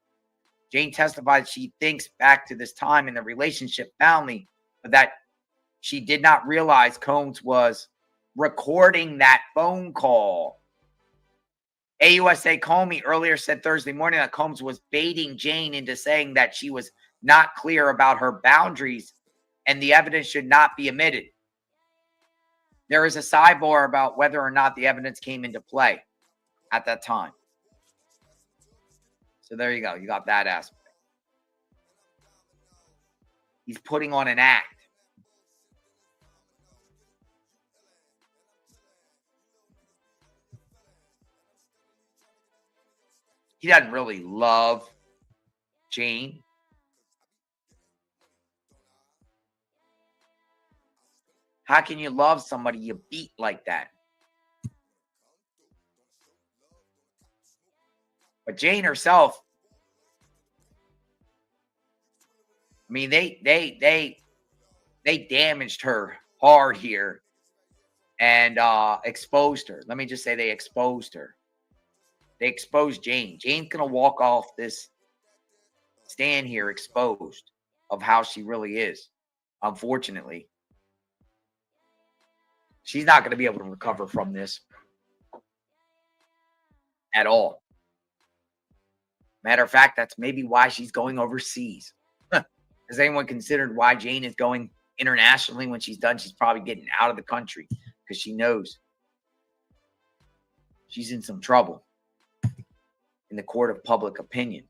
Jane testified she thinks back to this time in the relationship fondly, but that she did not realize Combs was recording that phone call. AUSA Comey earlier said Thursday morning that Combs was baiting Jane into saying that she was not clear about her boundaries and the evidence should not be omitted. There is a sidebar about whether or not the evidence came into play at that time. So there you go. You got that aspect. He's putting on an act. He doesn't really love Jane. How can you love somebody you beat like that? But Jane herself, I mean, they damaged her hard here and exposed her. Let me just say they exposed her. They exposed Jane. Jane's going to walk off this stand here exposed of how she really is, unfortunately. She's not going to be able to recover from this at all. Matter of fact, that's maybe why she's going overseas. Has anyone considered why Jane is going internationally when she's done? She's probably getting out of the country because she knows she's in some trouble in the court of public opinion.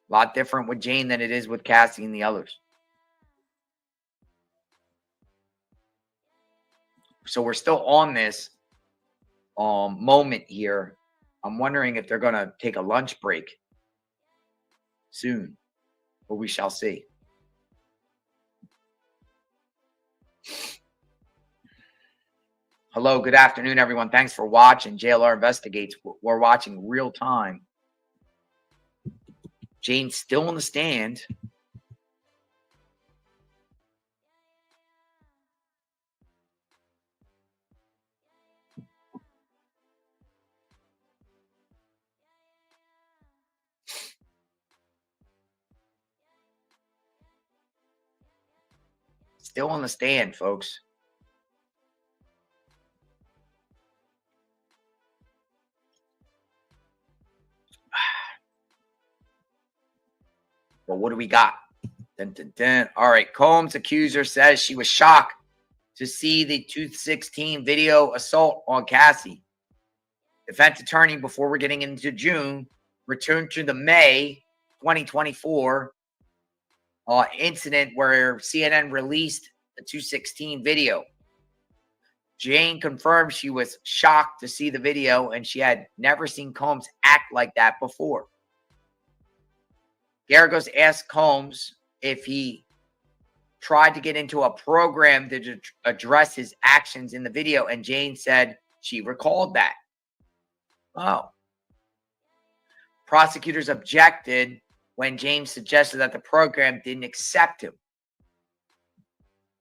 A lot different with Jane than it is with Cassie and the others. So we're still on this moment here. I'm wondering if they're going to take a lunch break soon, but we shall see. Hello, good afternoon, everyone. Thanks for watching JLR Investigates. We're watching real time. Jane's still in the stand. Still on the stand, folks. But what do we got? Dun, dun, dun. All right. Combs' accuser says she was shocked to see the 2016 video assault on Cassie. Defense attorney, before we're getting into June, returned to the May 2024 incident where CNN released the 2016 video. Jane confirmed she was shocked to see the video and she had never seen Combs act like that before. Garagos asked Combs if he tried to get into a program to address his actions in the video, and Jane said she recalled that. Oh. Prosecutors objected when James suggested that the program didn't accept him.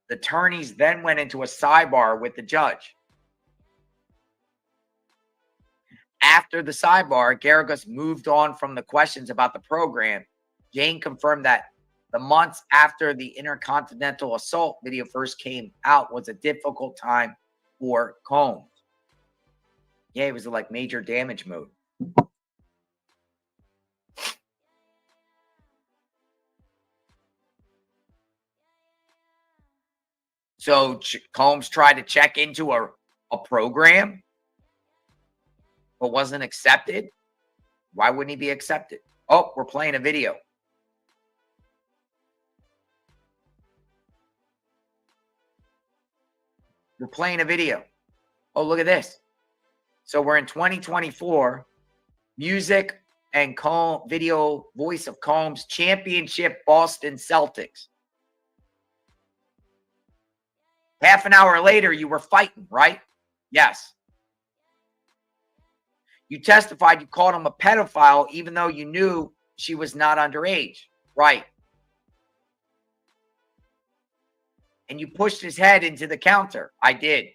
The attorneys then went into a sidebar with the judge. After the sidebar, Garagos moved on from the questions about the program. Jane confirmed that the months after the Intercontinental Assault video first came out was a difficult time for Combs. Yeah, it was like major damage mode. So Combs tried to check into a program, but wasn't accepted. Why wouldn't he be accepted? Oh, we're playing a video. We're playing a video. Oh, look at this. So we're in 2024. Music and video voice of Combs, championship Boston Celtics. Half an hour later, you were fighting, right? Yes. You testified you called him a pedophile even though you knew she was not underage. Right. And you pushed his head into the counter. I did.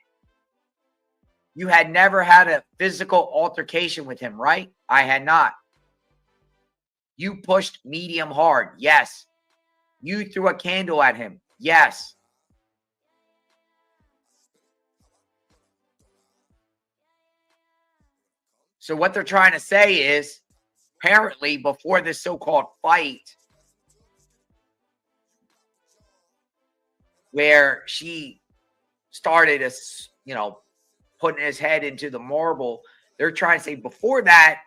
You had never had a physical altercation with him, right? I had not. You pushed medium hard. Yes. You threw a candle at him. Yes. So what they're trying to say is, apparently before this so-called fight, where she started, putting his head into the marble. They're trying to say before that,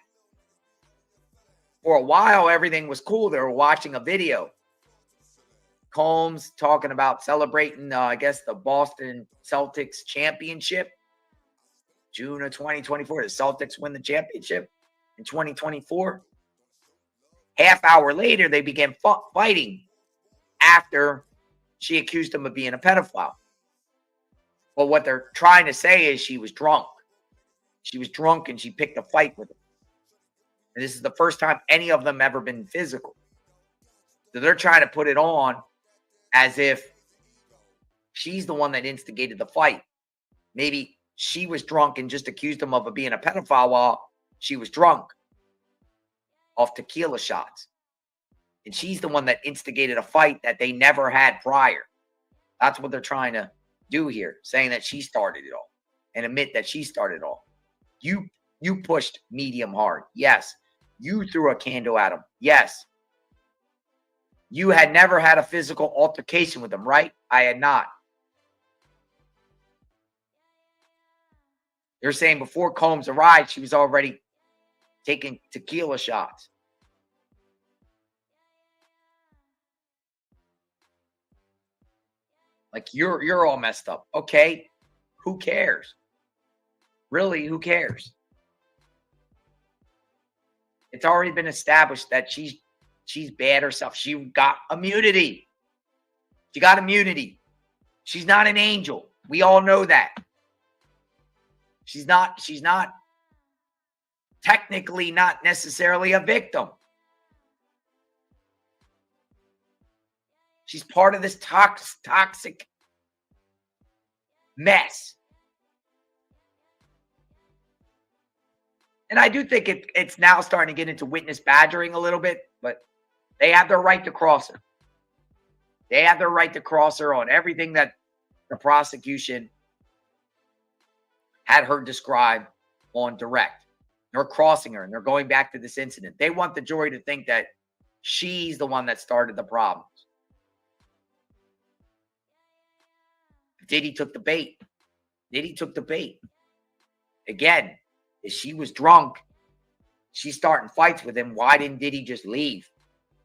for a while, everything was cool. They were watching a video. Combs talking about celebrating, I guess, the Boston Celtics championship. June of 2024. The Celtics win the championship in 2024. Half hour later, they began fighting after she accused him of being a pedophile. But what they're trying to say is she was drunk. She was drunk and she picked a fight with him. And this is the first time any of them ever been physical. So they're trying to put it on as if she's the one that instigated the fight. Maybe she was drunk and just accused him of being a pedophile while she was drunk off tequila shots. And she's the one that instigated a fight that they never had prior. That's what they're trying to do here, saying that she started it all and admit that she started it all. You pushed medium hard. Yes. You threw a candle at him. Yes. You had never had a physical altercation with him, right? I had not. They're saying before Combs arrived, she was already taking tequila shots. Like, you're all messed up. Okay, who cares? Really, who cares? It's already been established that she's bad herself. She got immunity. She got immunity. She's not an angel. We all know that. She's not technically not necessarily a victim. She's part of this toxic mess. And I do think it's now starting to get into witness badgering a little bit, but they have their right to cross her. They have their right to cross her on everything that the prosecution had her describe on direct. They're crossing her and they're going back to this incident. They want the jury to think that she's the one that started the problems. Diddy took the bait. Diddy took the bait. Again, if she was drunk, she's starting fights with him. Why didn't Diddy just leave?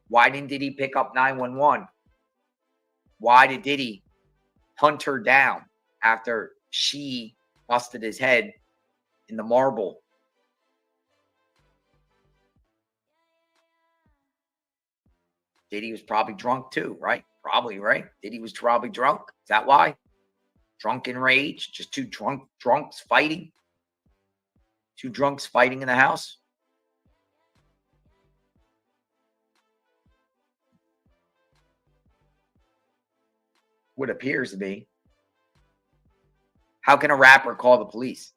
Why didn't Diddy pick up 911? Why did Diddy hunt her down after she busted his head in the marble? Diddy was probably drunk too, right? Probably, right? Diddy was probably drunk. Is that why? Drunken rage, just two drunks fighting. Two drunks fighting in the house. What appears to be. How can a rapper call the police?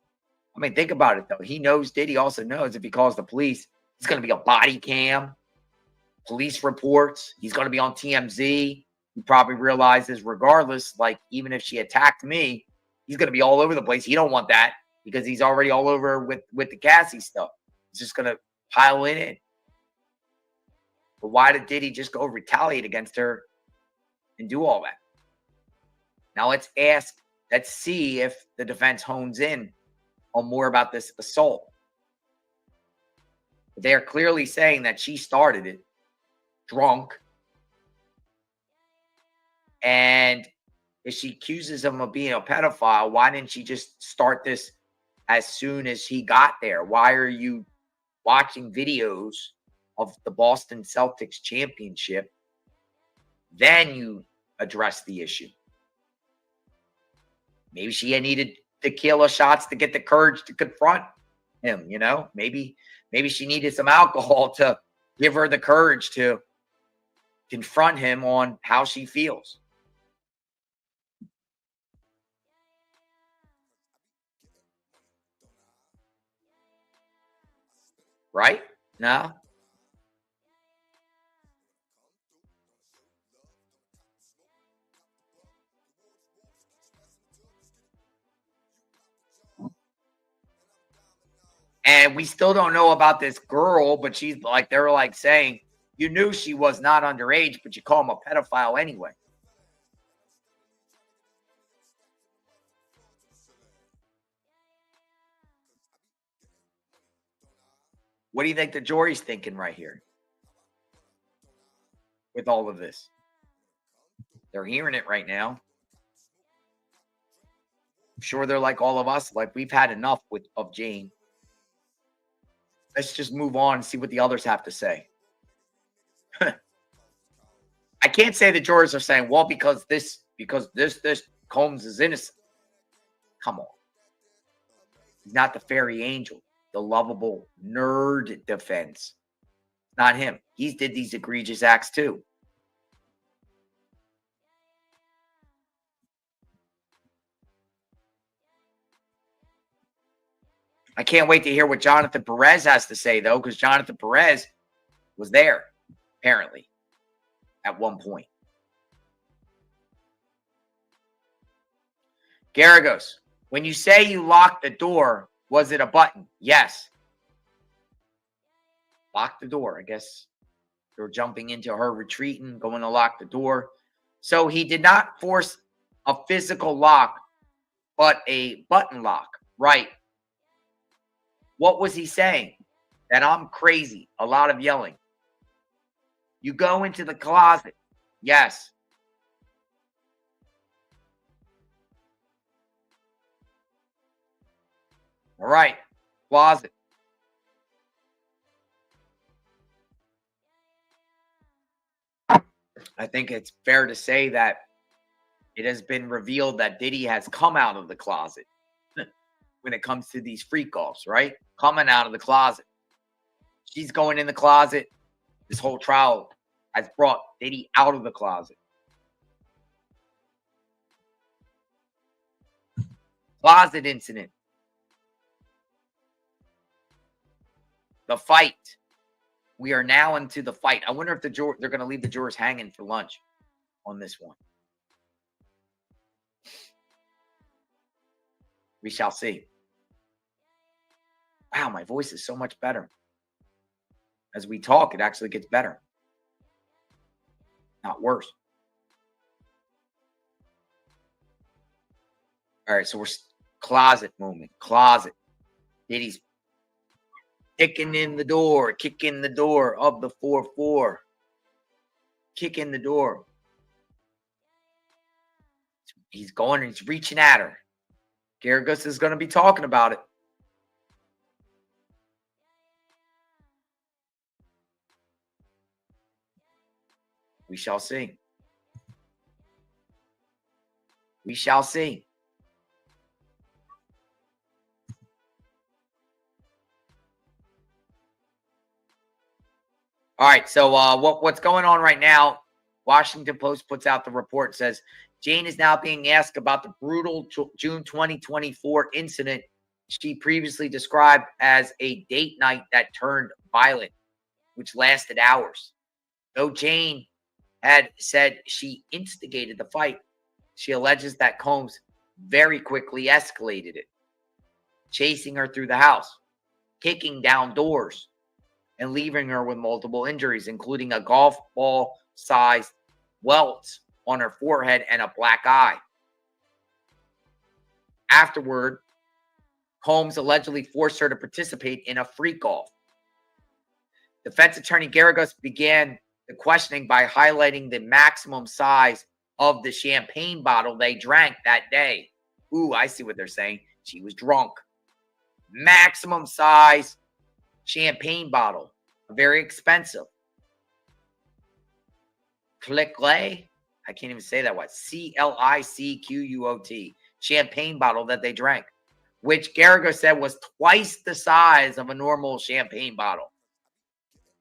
I mean, think about it though. He knows, Diddy also knows if he calls the police, it's going to be a body cam, police reports. He's going to be on TMZ. He probably realizes regardless, like even if she attacked me, he's going to be all over the place. He don't want that because he's already all over with the Cassie stuff. He's just going to pile it in. But why did Diddy just go retaliate against her and do all that? Now let's see if the defense hones in on more about this assault. They're clearly saying that she started it, drunk. And if she accuses him of being a pedophile, why didn't she just start this as soon as he got there? Why are you watching videos of the Boston Celtics championship? Then you address the issue. Maybe she had needed tequila shots to get the courage to confront him, you know? Maybe she needed some alcohol to give her the courage to confront him on how she feels. Right? No? And we still don't know about this girl, but she's like, they're like saying, you knew she was not underage, but you call him a pedophile anyway. What do you think the jury's thinking right here with all of this? They're hearing it right now. I'm sure they're like all of us, like we've had enough of Jane. Let's just move on and see what the others have to say. I can't say the jurors are saying, well, because this Combs is innocent. Come on. He's not the fairy angel, the lovable nerd defense. Not him. He's did these egregious acts too. I can't wait to hear what Jonathan Perez has to say, though, because Jonathan Perez was there, apparently, at one point. Garagos, when you say you locked the door, was it a button? Yes. Lock the door. I guess they were jumping into her retreating, going to lock the door. So he did not force a physical lock, but a button lock. Right. What was he saying? That I'm crazy. A lot of yelling. You go into the closet. Yes. All right. Closet. I think it's fair to say that it has been revealed that Diddy has come out of the closet when it comes to these freak-offs, right? Coming out of the closet. She's going in the closet. This whole trial has brought Diddy out of the closet. Closet incident. The fight. We are now into the fight. I wonder if they're going to leave the jurors hanging for lunch on this one. We shall see. Wow, my voice is so much better. As we talk, it actually gets better. Not worse. All right, so we're closet moment. Closet. Diddy's kicking the door of the 4-4. Kicking the door. He's going and he's reaching at her. Garagos is going to be talking about it. We shall see. We shall see. All right, so what's going on right now? Washington Post puts out the report, says Jane is now being asked about the brutal June 2024 incident she previously described as a date night that turned violent, which lasted hours. Though Jane had said she instigated the fight, she alleges that Combs very quickly escalated it, chasing her through the house, kicking down doors, and leaving her with multiple injuries, including a golf ball-sized welt on her forehead and a black eye. Afterward, Combs allegedly forced her to participate in a freak-off. Defense attorney Garagos began the questioning by highlighting the maximum size of the champagne bottle they drank that day. Ooh, I see what they're saying. She was drunk. Maximum size champagne bottle. Very expensive. Clicquot. I can't even say that word. CLICQUOT. Champagne bottle that they drank, which Garagos said was twice the size of a normal champagne bottle.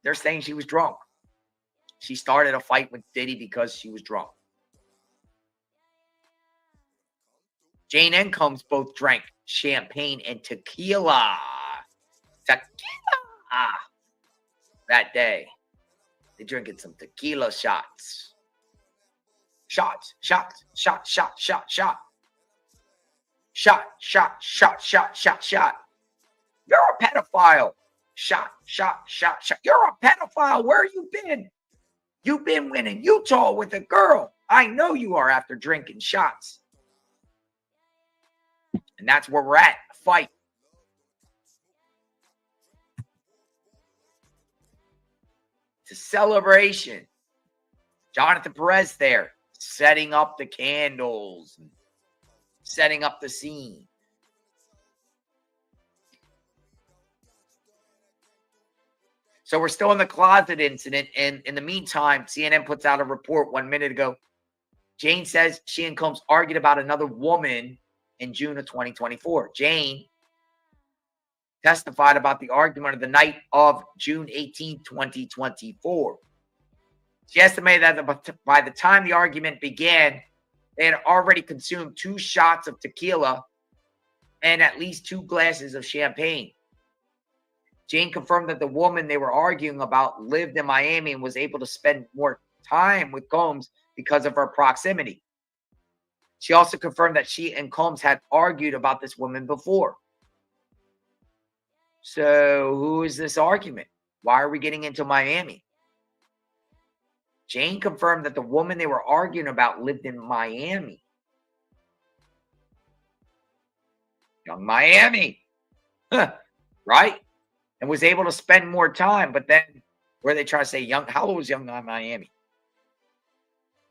They're saying she was drunk. She started a fight with Diddy because she was drunk. Jane and Combs both drank champagne and tequila. Tequila. That day. They drinking some tequila shots. Shots. Shot. Shot. You're a pedophile. Shot. You're a pedophile. Where you been? You've been in Utah with a girl. I know you are after drinking shots. And that's where we're at. A fight. It's a celebration. Jonathan Perez there, setting up the candles, setting up the scene. So we're still in the closet incident, and in the meantime, CNN puts out a report 1 minute ago. Jane says she and Combs argued about another woman in June of 2024. Jane testified about the argument of the night of June 18, 2024. She estimated that by the time the argument began, they had already consumed 2 shots of tequila and at least 2 glasses of champagne. Jane confirmed that the woman they were arguing about lived in Miami and was able to spend more time with Combs because of her proximity. She also confirmed that she and Combs had argued about this woman before. So who is this argument? Why are we getting into Miami? Jane confirmed that the woman they were arguing about lived in Miami. Young Miami. Right? And was able to spend more time. But then where they try to say young, how old is young Miami?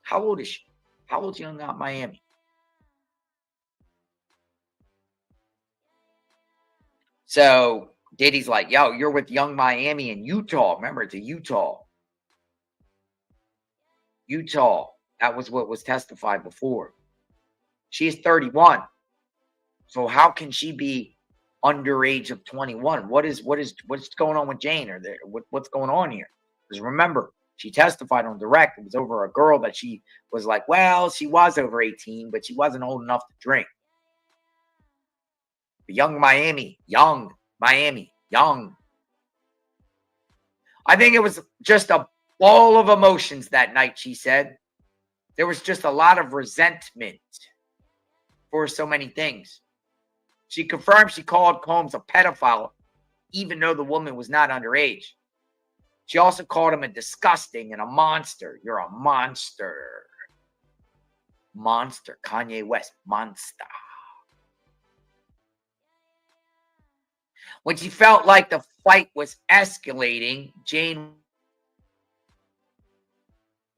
How old is she? How old is young Miami? So Diddy's like, yo, you're with young Miami in Utah. Remember, it's a Utah. Utah. That was what was testified before. She's 31. So how can she be underage of 21? What's going on with Jane? Or what's going on here? Because remember, she testified on direct. It was over a girl that she was like, well, she was over 18, but she wasn't old enough to drink. But young Miami. I think it was just a ball of emotions that night, she said. There was just a lot of resentment for so many things. She confirmed she called Combs a pedophile, even though the woman was not underage. She also called him a disgusting and a monster. You're a monster. Monster. Kanye West. Monster. When she felt like the fight was escalating, Jane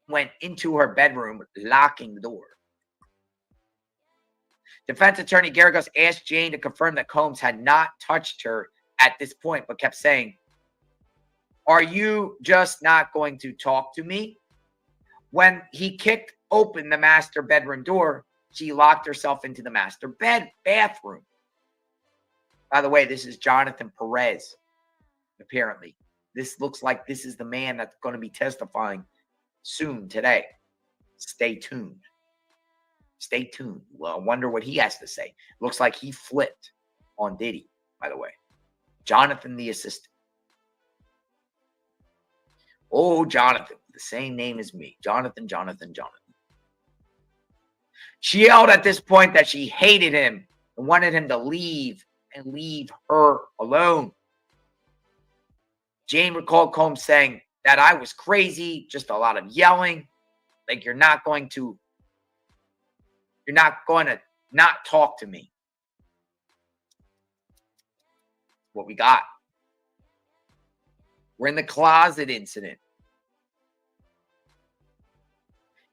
went into her bedroom, locking the door. Defense attorney Garagos asked Jane to confirm that Combs had not touched her at this point, but kept saying, are you just not going to talk to me? When he kicked open the master bedroom door, she locked herself into the master bathroom. By the way, this is Jonathan Perez, apparently. This looks like this is the man that's going to be testifying soon today. Stay tuned. Stay tuned. Well, I wonder what he has to say. Looks like he flipped on Diddy, by the way. Jonathan, the assistant. Oh, Jonathan. The same name as me. Jonathan. She yelled at this point that she hated him and wanted him to leave and leave her alone. Jane recalled Combs saying that I was crazy, just a lot of yelling. Like, you're not going to not talk to me. What we got. We're in the closet incident.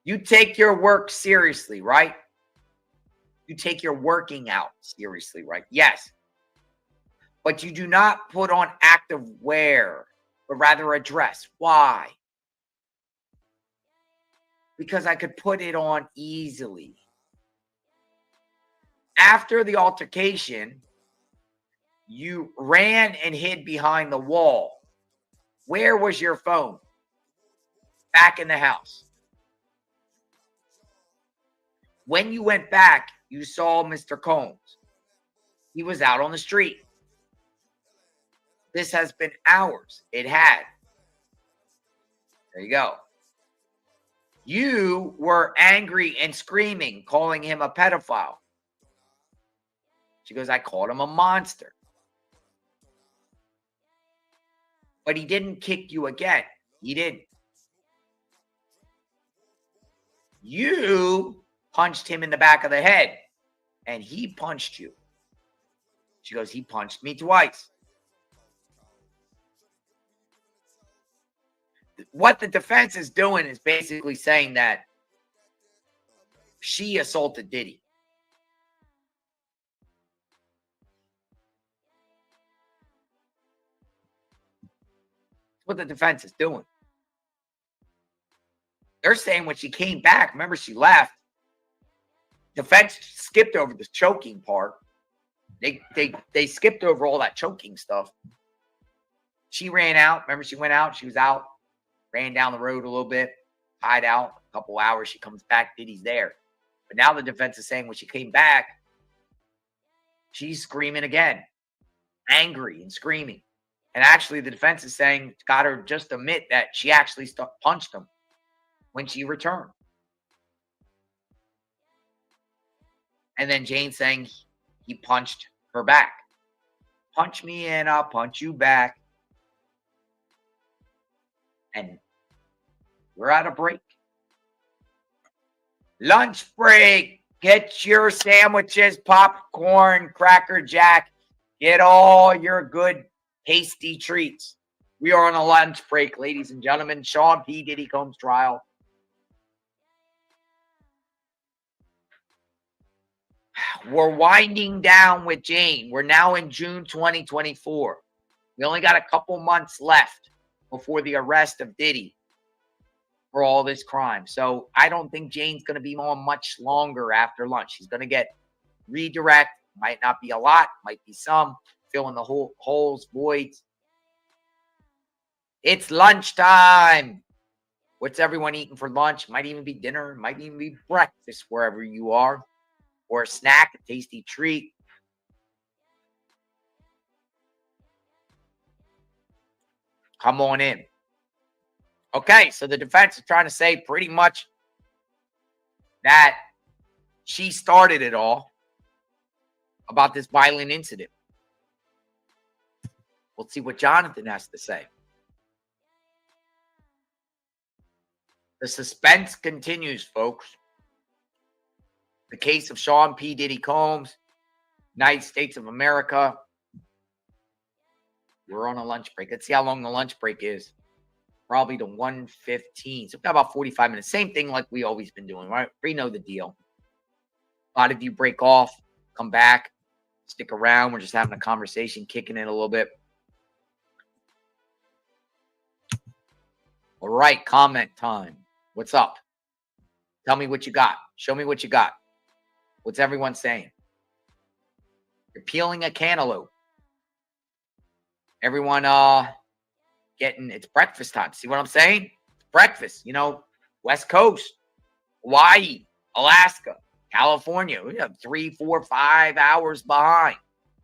You take your work seriously, right? You take your working out seriously, right? Yes. But you do not put on active wear, but rather a dress. Why? Because I could put it on easily. After the altercation, you ran and hid behind the wall. Where was your phone? Back in the house. When you went back, you saw Mr. Combs. He was out on the street. This has been hours. It had. There you go. You were angry and screaming, calling him a pedophile. She goes, I called him a monster. But he didn't kick you again. He didn't. You punched him in the back of the head, and he punched you. She goes, he punched me twice. what the defense is doing is basically saying that she assaulted Diddy. That's what the defense is doing. They're saying when she came back, remember she left, defense skipped over the choking part. They skipped over all that choking stuff. She ran out. Remember she went out? She was out, ran down the road a little bit, hide out. A couple hours, she comes back, Diddy's there. But now the defense is saying when she came back, she's screaming again, angry and screaming. And actually the defense is saying, got her just admit that she actually punched him when she returned. And then Jane's saying he punched her back. Punch me and I'll punch you back. And we're at a break. Lunch break. Get your sandwiches, popcorn, Cracker Jack. Get all your good, tasty treats. We are on a lunch break, ladies and gentlemen. Sean P. Diddy Combs trial. We're winding down with Jane. We're now in June 2024. We only got a couple months left before the arrest of Diddy for all this crime. So I don't think Jane's going to be on much longer after lunch. She's going to get redirect. Might not be a lot, might be some. Fill in the holes, voids. It's lunchtime. What's everyone eating for lunch? Might even be dinner. Might even be breakfast wherever you are. Or a snack, a tasty treat. Come on in. Okay, so the defense is trying to say pretty much that she started it all about this violent incident. We'll see what Jonathan has to say. The suspense continues, folks. The case of Sean P. Diddy Combs, United States of America. We're on a lunch break. Let's see how long the lunch break is. Probably to 1:15. So we've got about 45 minutes. Same thing like we always been doing, right? We know the deal. A lot of you break off, come back, stick around. We're just having a conversation, kicking it a little bit. All right, comment time. What's up? Tell me what you got. Show me what you got. What's everyone saying? You're peeling a cantaloupe. Everyone getting, it's breakfast time. See what I'm saying? It's breakfast. You know, West Coast, Hawaii, Alaska, California. We have 3, 4, 5 hours behind.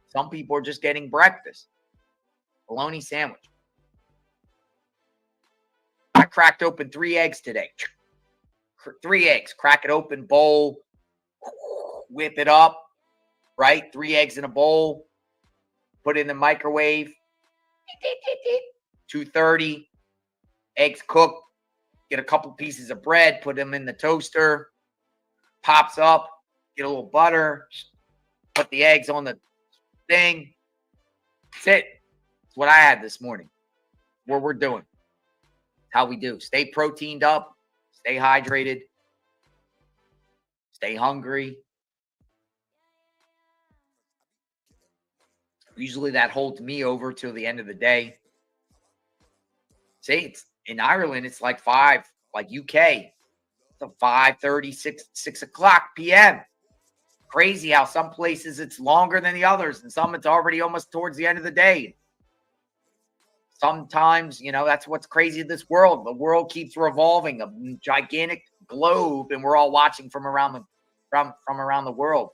Some people are just getting breakfast. Bologna sandwich. I cracked open 3 eggs today. 3 eggs. Crack it open, bowl. Whip it up, right? 3 eggs in a bowl. Put it in the microwave. 230. Eggs cooked. Get a couple pieces of bread. Put them in the toaster. Pops up. Get a little butter. Put the eggs on the thing. That's it. That's what I had this morning. What we're doing. How we do. Stay proteined up. Stay hydrated. Stay hungry. Usually that holds me over till the end of the day. See, it's in Ireland, it's like 5, like UK. It's a 5:30, 6 o'clock p.m. Crazy how some places it's longer than the others, and some it's already almost towards the end of the day. Sometimes, you know, that's what's crazy in this world. The world keeps revolving, a gigantic globe, and we're all watching from around the world.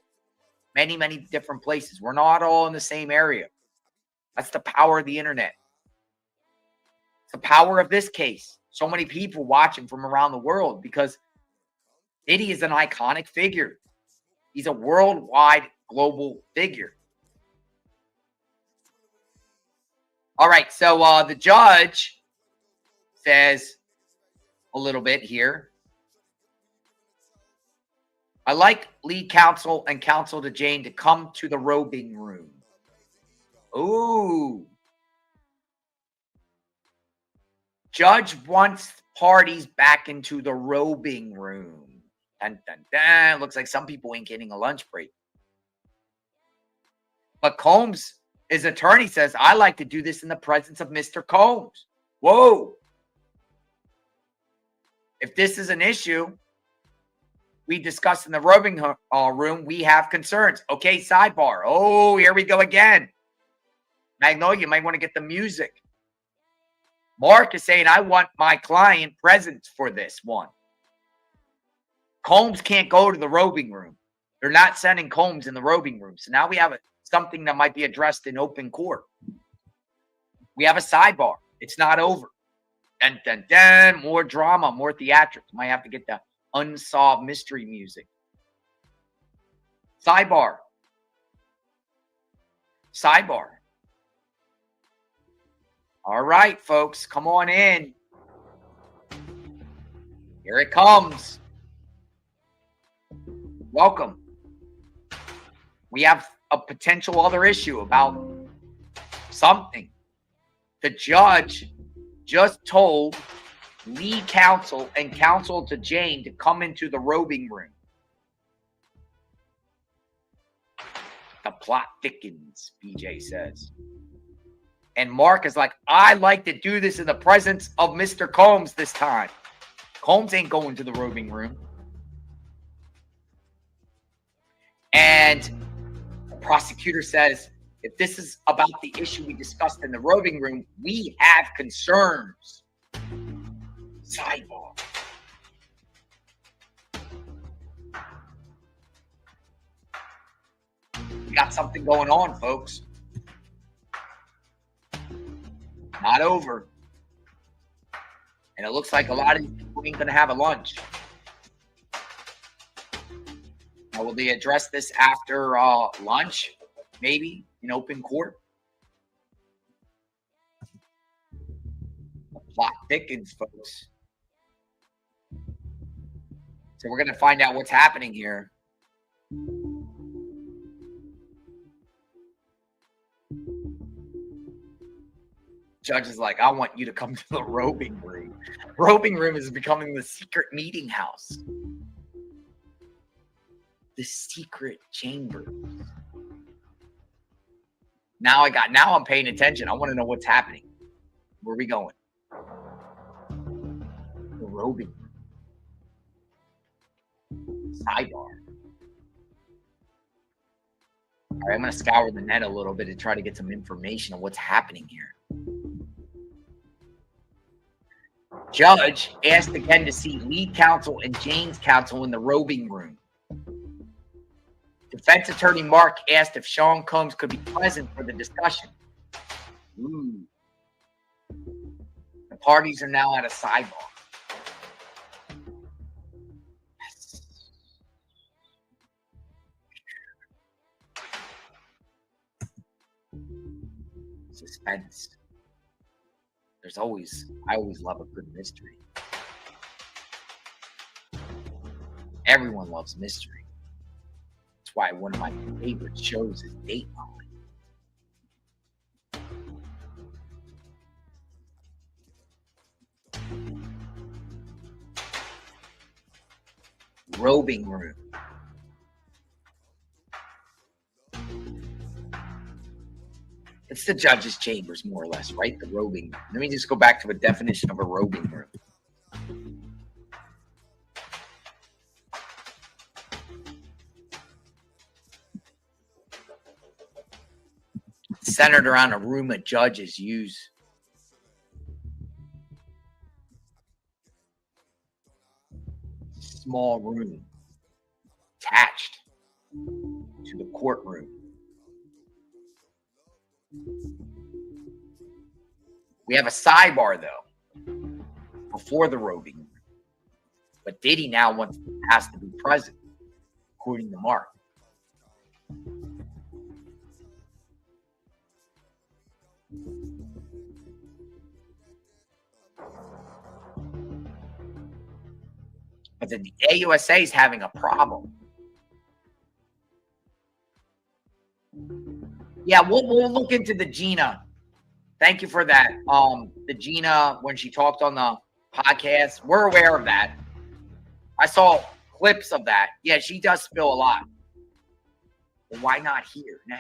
Many, many different places. We're not all in the same area. That's the power of the internet. It's the power of this case. So many people watching from around the world because Diddy is an iconic figure. He's a worldwide, global figure. All right, so the judge says a little bit here. I like lead counsel and counsel to Jane to come to the robing room. Ooh. Judge wants parties back into the robing room. Dun, dun, dun. Looks like some people ain't getting a lunch break. But Combs, his attorney, says, I like to do this in the presence of Mr. Combs. Whoa. If this is an issue we discussed in the robing room, we have concerns. Okay, sidebar. Oh, here we go again. Magnolia, you might want to get the music. Mark is saying, I want my client present for this one. Combs can't go to the robing room. They're not sending Combs in the robing room. So now we have something that might be addressed in open court. We have a sidebar. It's not over. Dun, dun, dun. More drama, more theatrics. Might have to get the unsolved mystery music. Sidebar. Sidebar. All right, folks, come on in. Here it comes. Welcome. We have a potential other issue about something. The judge just told lead counsel and counsel to Jane to come into the robing room. The plot thickens, BJ says. And Mark is like, I like to do this in the presence of Mr. Combs this time. Combs ain't going to the robing room. And the prosecutor says, if this is about the issue we discussed in the robing room, we have concerns. Sidebar. We got something going on, folks. Not over. And it looks like a lot of these people ain't going to have a lunch. Now, will they address this after lunch? Maybe in open court? The plot thickens, folks. So we're going to find out what's happening here. Judge is like, I want you to come to the robing room. Robing room is becoming the secret meeting house. The secret chamber. Now I'm paying attention. I want to know what's happening. Where are we going? The robing room. Sidebar. All right, I'm going to scour the net a little bit and try to get some information on what's happening here. Judge asked again to see lead counsel and Jane's counsel in the robing room. Defense attorney Mark asked if Sean Combs could be present for the discussion. Ooh. The parties are now at a sidebar. Yes. Suspense. I always love a good mystery. Everyone loves mystery. That's why one of my favorite shows is Dateline. Robing room. It's the judge's chambers, more or less, right? The robing room. Let me just go back to a definition of a robing room. Centered around a room that judges use. Small room attached to the courtroom. We have a sidebar, though, before the robing room. But Diddy now has to be present, according to Mark. But the AUSA is having a problem. Yeah, we'll look into the Gina Thank you for that. The Gina, when she talked on the podcast, we're aware of that. I saw clips of that. Yeah, she does spill a lot. Well, why not here now?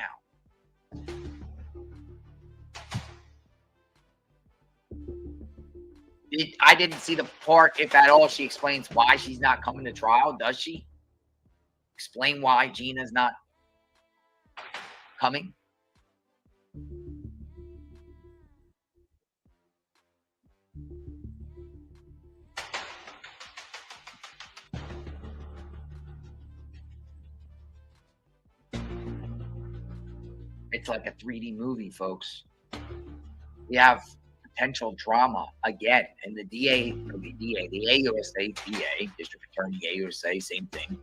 I didn't see the part, if at all, she explains why she's not coming to trial. Does she explain why Gina's not coming? It's like a 3D movie, folks. We have potential drama again, and the DA, the AUSA, DA, District Attorney, AUSA, same thing.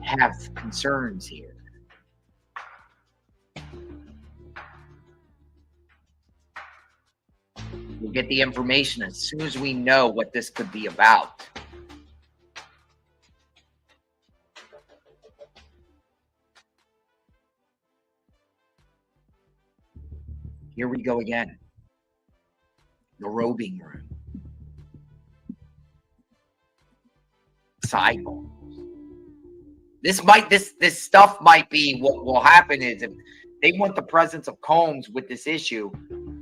Have concerns here. We'll get the information as soon as we know what this could be about. Here we go again. The robing room. Sidebar. This stuff might be what will happen is if they want the presence of Combs with this issue,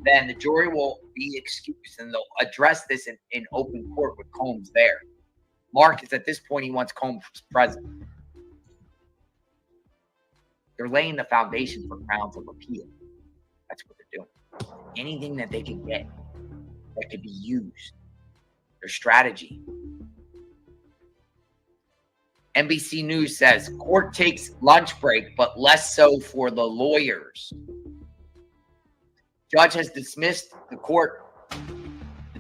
then the jury will be excused and they'll address this in open court with Combs there. Mark is at this point, he wants Combs present. They're laying the foundation for grounds of appeal. That's what they're doing. Anything that they can get that could be used. Their strategy. NBC News says court takes lunch break, but less so for the lawyers. Judge has dismissed the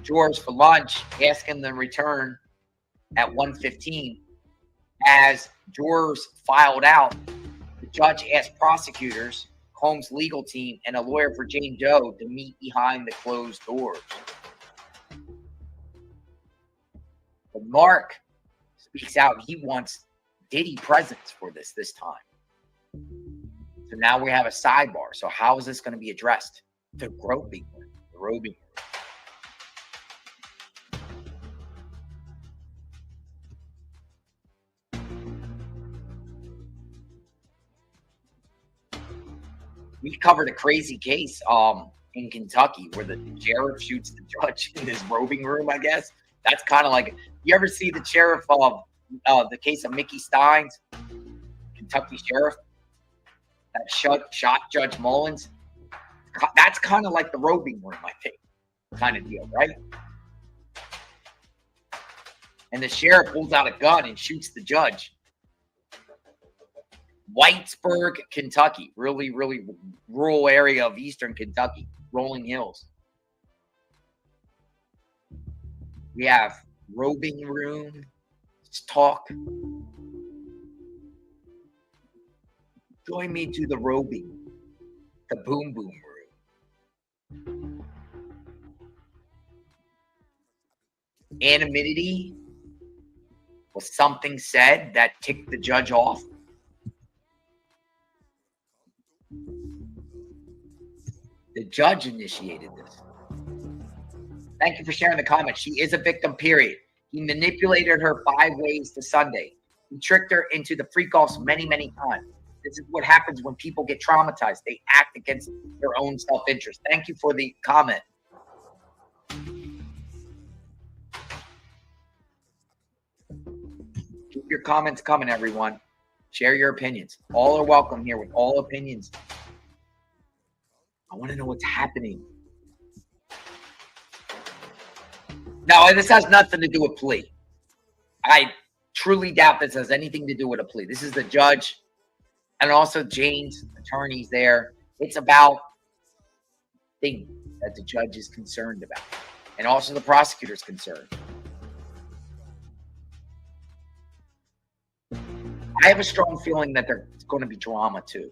jurors for lunch, asking them to return at 1:15. As jurors filed out, the judge asked prosecutors, Combs' legal team, and a lawyer for Jane Doe to meet behind the closed doors. But Mark speaks out. He wants Diddy presence for this time. So now we have a sidebar. So how is this going to be addressed? The robing. We covered a crazy case in Kentucky where the sheriff shoots the judge in his robing room, I guess. That's kind of like, you ever see the sheriff of the case of Mickey Steins, Kentucky sheriff, that shot Judge Mullins? That's kind of like the robing room, I think, kind of deal, right? And the sheriff pulls out a gun and shoots the judge. Whitesburg, Kentucky, really, really rural area of eastern Kentucky, rolling hills. We have robing room talk. Join me to the robing, the boom boom room. Anonymity was something said that ticked the judge off. The judge initiated this. Thank you for sharing the comment. She is a victim, period. He manipulated her 5 ways to Sunday. He tricked her into the freak-offs many, many times. This is what happens when people get traumatized. They act against their own self-interest. Thank you for the comment. Keep your comments coming, everyone. Share your opinions. All are welcome here with all opinions. I want to know what's happening. Now, this has nothing to do with plea. I truly doubt this has anything to do with a plea. This is the judge and also Jane's attorneys there. It's about things that the judge is concerned about and also the prosecutor's concerned. I have a strong feeling that there's going to be drama too.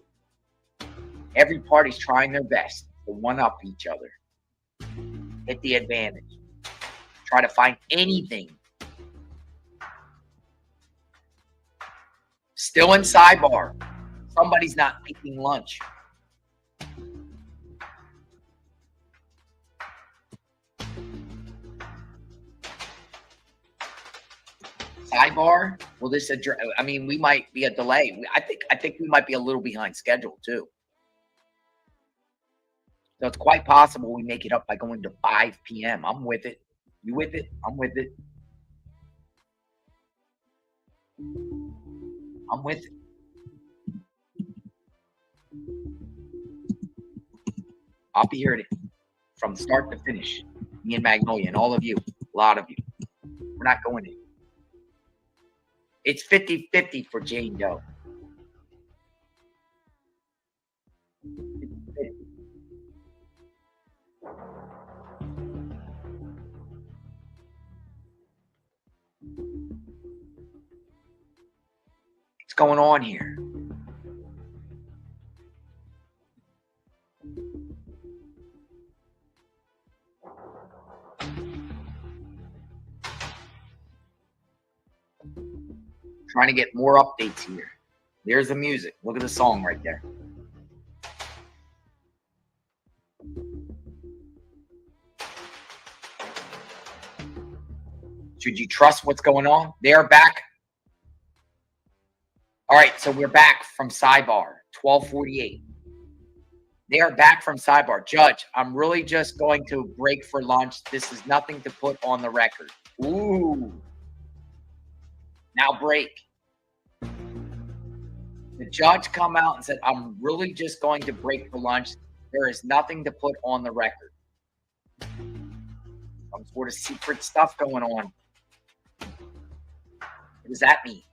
Every party's trying their best to one-up each other, get the advantage, try to find anything. Still in sidebar, somebody's not eating lunch. Sidebar? Will this address? I mean, we might be a delay. I think we might be a little behind schedule too. So it's quite possible we make it up by going to 5 p.m. I'm with it. You with it? I'm with it. I'm with it. I'll be here from start to finish. Me and Magnolia and all of you. A lot of you. We're not going in. It's 50-50 for Jane Doe. What's going on here? Trying to get more updates here. There's the music. Look at the song right there. Should you trust what's going on? They are back. All right, so we're back from sidebar, 12:48. They are back from sidebar. Judge, I'm really just going to break for lunch. This is nothing to put on the record. Ooh. Now break. The judge come out and said, I'm really just going to break for lunch. There is nothing to put on the record. Some sort of secret stuff going on. What does that mean?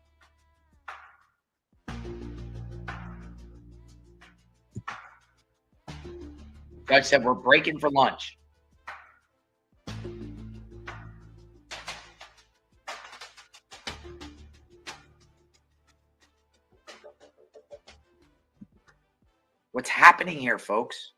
Judge said, we're breaking for lunch. What's happening here, folks?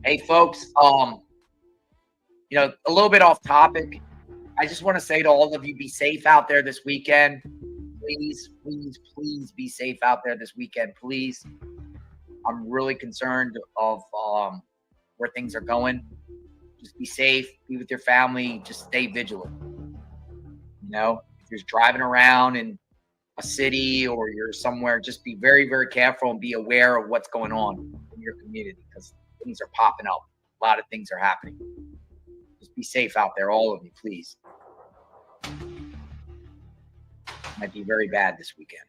Hey, folks, you know, a little bit off topic. I just want to say to all of you, be safe out there this weekend. Please, please, please be safe out there this weekend, please. I'm really concerned of where things are going. Just be safe, be with your family, just stay vigilant. You know, if you're driving around in a city or you're somewhere, just be very, very careful and be aware of what's going on in your community because things are popping up. A lot of things are happening. Just be safe out there, all of you, please. Might be very bad this weekend.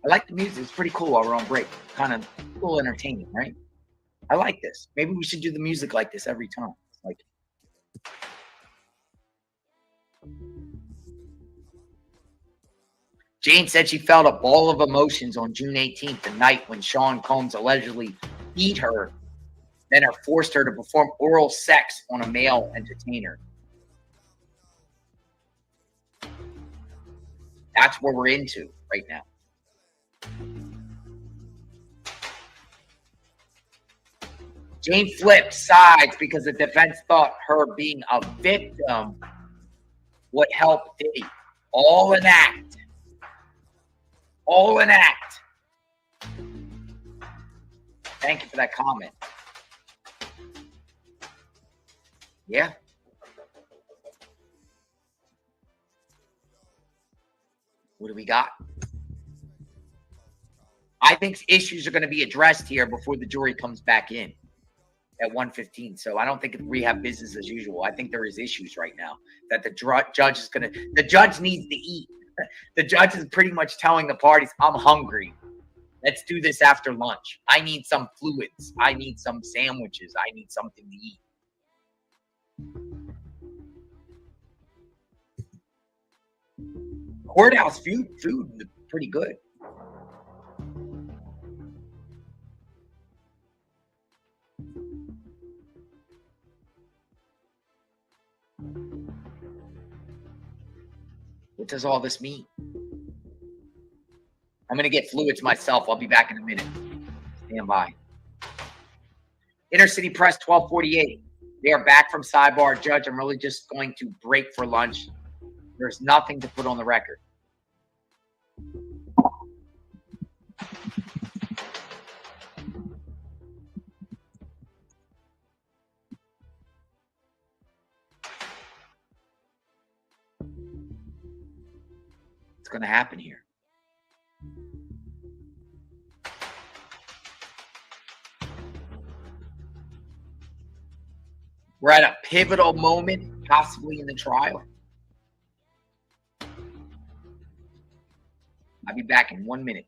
I like the music. It's pretty cool while we're on break. Kind of cool, entertaining, right? I like this. Maybe we should do the music like this every time. Like, Jane said she felt a ball of emotions on June 18th, the night when Sean Combs allegedly beat her, then forced her to perform oral sex on a male entertainer. That's what we're into right now. Jane flipped sides because the defense thought her being a victim would help Diddy. All an act. All an act. Thank you for that comment. Yeah. What do we got? I think issues are going to be addressed here before the jury comes back in at 1:15. So I don't think we have business as usual. I think there is issues right now that the judge is going to, the judge needs to eat. The judge is pretty much telling the parties, I'm hungry. Let's do this after lunch. I need some fluids. I need some sandwiches. I need something to eat. Courthouse food is pretty good. What does all this mean? I'm going to get fluids myself. I'll be back in a minute. Stand by. Inner City Press 1248. They are back from sidebar. Judge, I'm really just going to break for lunch. There's nothing to put on the record. What's going to happen here? We're at a pivotal moment, possibly in the trial. I'll be back in 1 minute.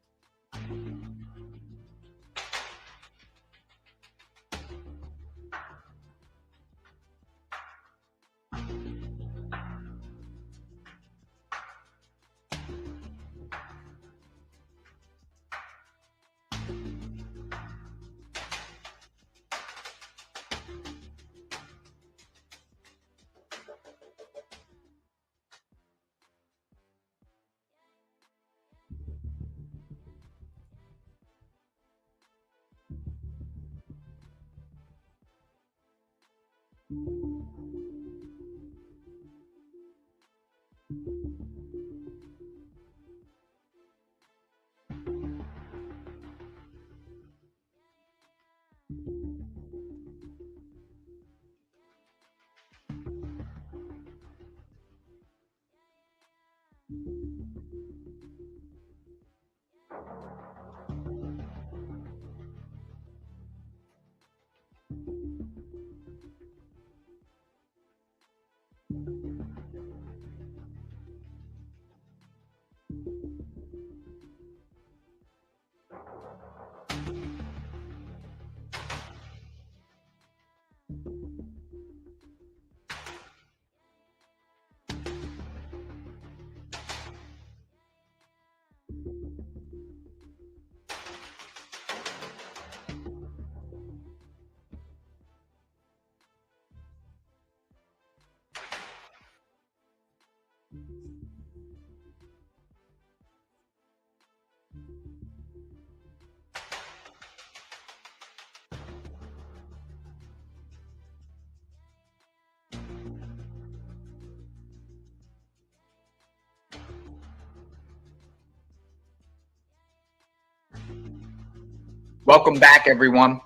Welcome back, everyone.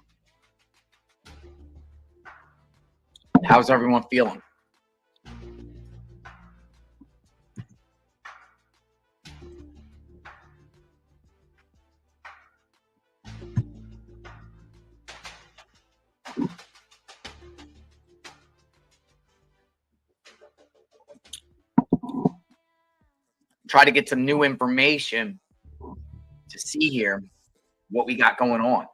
How's everyone feeling? Try to get some new information to see here what we got going on.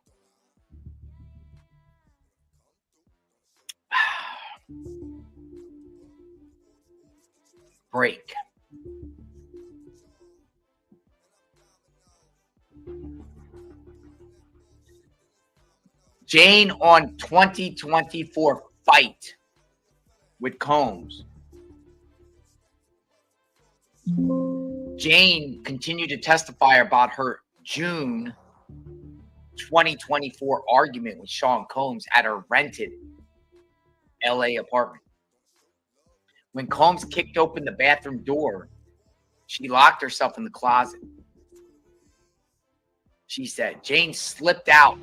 Break. Jane on 2024 fight with Combs. Jane continued to testify about her June 2024 argument with Sean Combs at her rented LA apartment. When Combs kicked open the bathroom door, she locked herself in the closet. She said Jane slipped out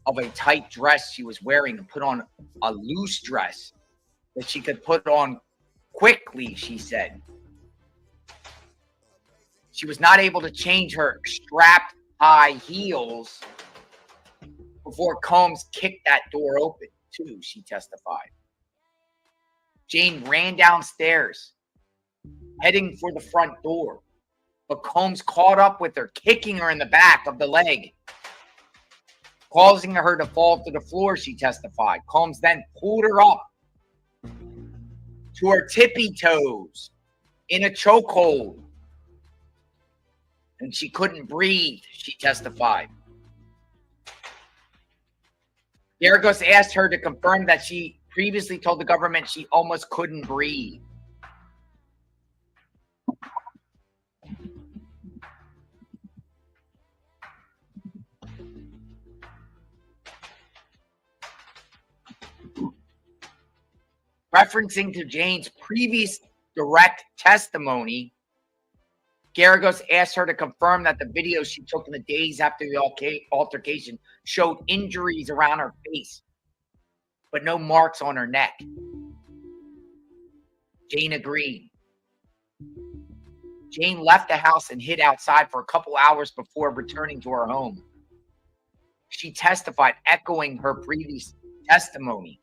of a tight dress she was wearing and put on a loose dress that she could put on quickly, she said. She was not able to change her strapped high heels before Combs kicked that door open, too, she testified. Jane ran downstairs, heading for the front door, but Combs caught up with her, kicking her in the back of the leg, causing her to fall to the floor, she testified. Combs then pulled her up to her tippy toes in a chokehold, and she couldn't breathe, she testified. Garagos asked her to confirm that she previously told the government she almost couldn't breathe. Referencing to Jane's previous direct testimony, Garagos asked her to confirm that the video she took in the days after the altercation showed injuries around her face, but no marks on her neck. Jane agreed. Jane left the house and hid outside for a couple hours before returning to her home. She testified, echoing her previous testimony.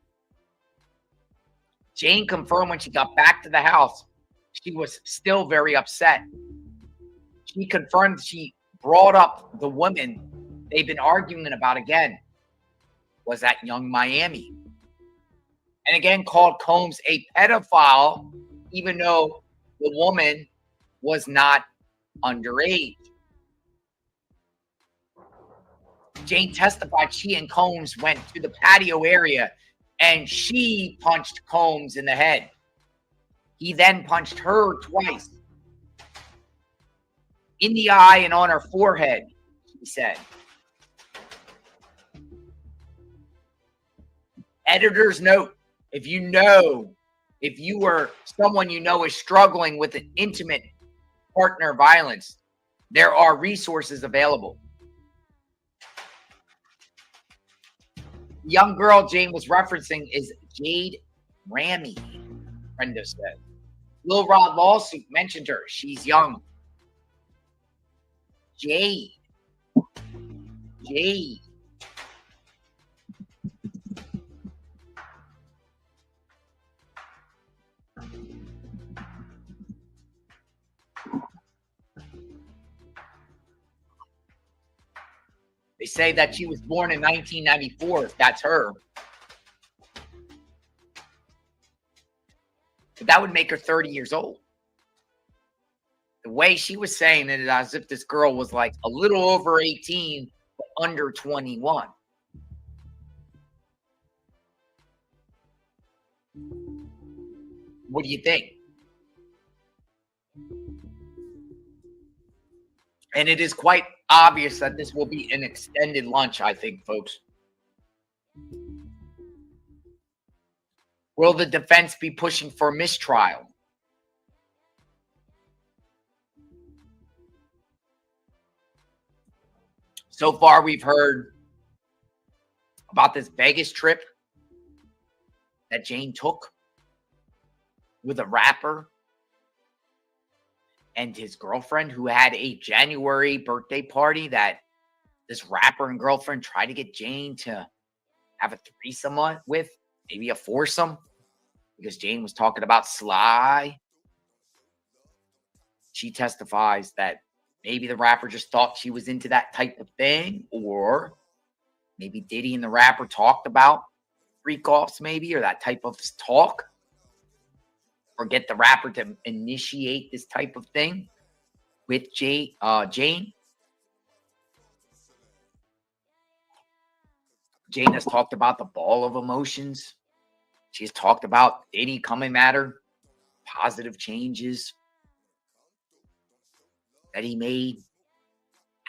Jane confirmed when she got back to the house, she was still very upset. She confirmed she brought up the woman they've been arguing about again, was that young Miami. And again called Combs a pedophile, even though the woman was not underage. Jane testified she and Combs went to the patio area and she punched Combs in the head. He then punched her twice. In the eye and on her forehead, he said. Editor's note, if you are someone you know is struggling with an intimate partner violence, there are resources available. The young girl Jane was referencing is Jade Ramey, Brenda said. Lil Rod lawsuit mentioned her. She's young. Jade. They say that she was born in 1994, if that's her. But that would make her 30 years old. The way she was saying it is as if this girl was like a little over 18, but under 21. What do you think? And it is quite obvious that this will be an extended lunch, I think, folks. Will the defense be pushing for mistrial? So far, we've heard about this Vegas trip that Jane took with a rapper and his girlfriend, who had a January birthday party that this rapper and girlfriend tried to get Jane to have a threesome with, maybe a foursome, because Jane was talking about Sly. She testifies that maybe the rapper just thought she was into that type of thing, or maybe Diddy and the rapper talked about freak-offs maybe, or that type of talk, or get the rapper to initiate this type of thing with Jane. Jane has talked about the ball of emotions. She's talked about Diddy coming at her, positive changes that he made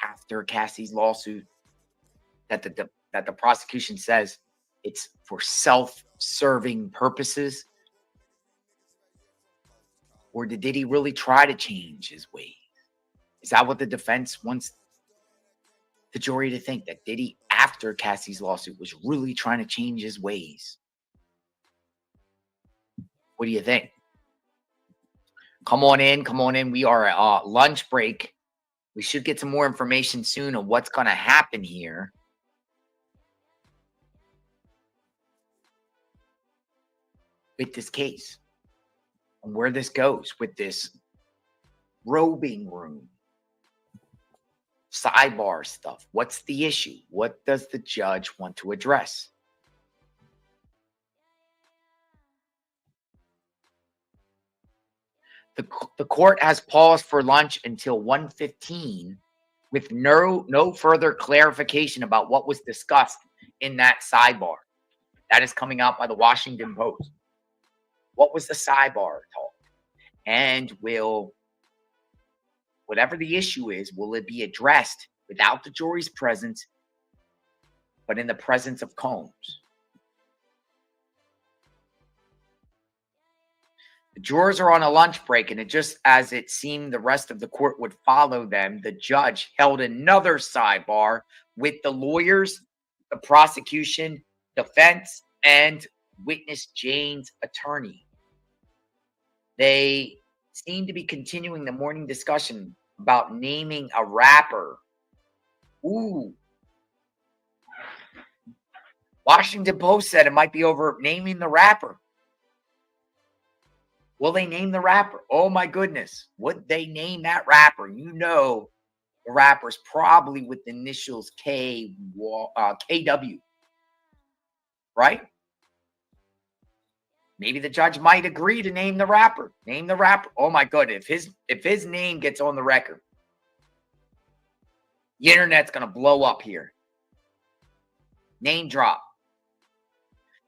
after Cassie's lawsuit, that the prosecution says it's for self-serving purposes. Or did Diddy really try to change his ways? Is that what the defense wants the jury to think, that Diddy, after Cassie's lawsuit, was really trying to change his ways? What do you think? Come on in. We are at lunch break. We should get some more information soon on what's going to happen here. With this case. And where this goes with this robing room, sidebar stuff. What's the issue? What does the judge want to address? The court has paused for lunch until 1:15 with no further clarification about what was discussed in that sidebar. That is coming out by the Washington Post. What was the sidebar talk? And will, whatever the issue is, will it be addressed without the jury's presence, but in the presence of Combs? jurors are on a lunch break, and just as it seemed the rest of the court would follow them, the judge held another sidebar with the lawyers, the prosecution, defense, and witness Jane's attorney. They seemed to be continuing the morning discussion about naming a rapper. Ooh. Washington Post said it might be over naming the rapper. Will they name the rapper? Oh my goodness. Would they name that rapper? You know, the rapper's probably with the initials KW. Right? Maybe the judge might agree to name the rapper. Name the rapper. Oh my goodness. If his name gets on the record, the internet's gonna blow up here. Name drop.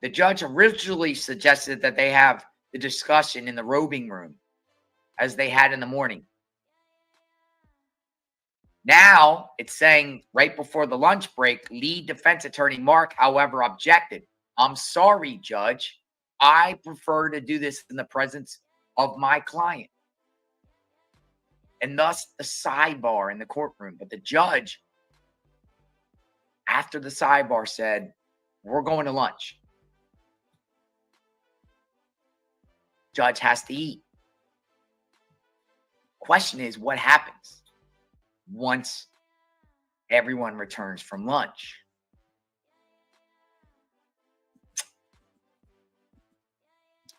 The judge originally suggested that they have the discussion in the robing room as they had in the morning. Now it's saying right before the lunch break, lead defense attorney Mark, however, objected. I'm sorry, Judge. I prefer to do this in the presence of my client. And thus the sidebar in the courtroom. But the judge, after the sidebar, said, we're going to lunch. Judge has to eat. Question is, what happens once everyone returns from lunch?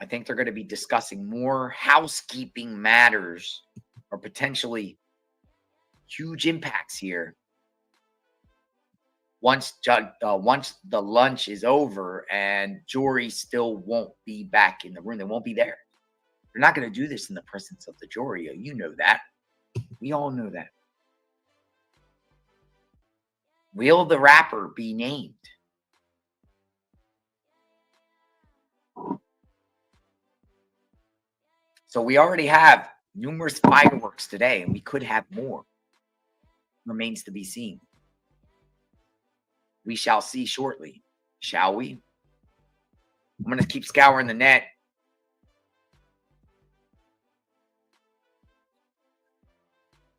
I think they're going to be discussing more housekeeping matters or potentially huge impacts here once the lunch is over and jury still won't be back in the room. They won't be there. They're not going to do this in the presence of the jury. You know that. We all know that. Will the rapper be named? So we already have numerous fireworks today, and we could have more. Remains to be seen. We shall see shortly, shall we? I'm going to keep scouring the net.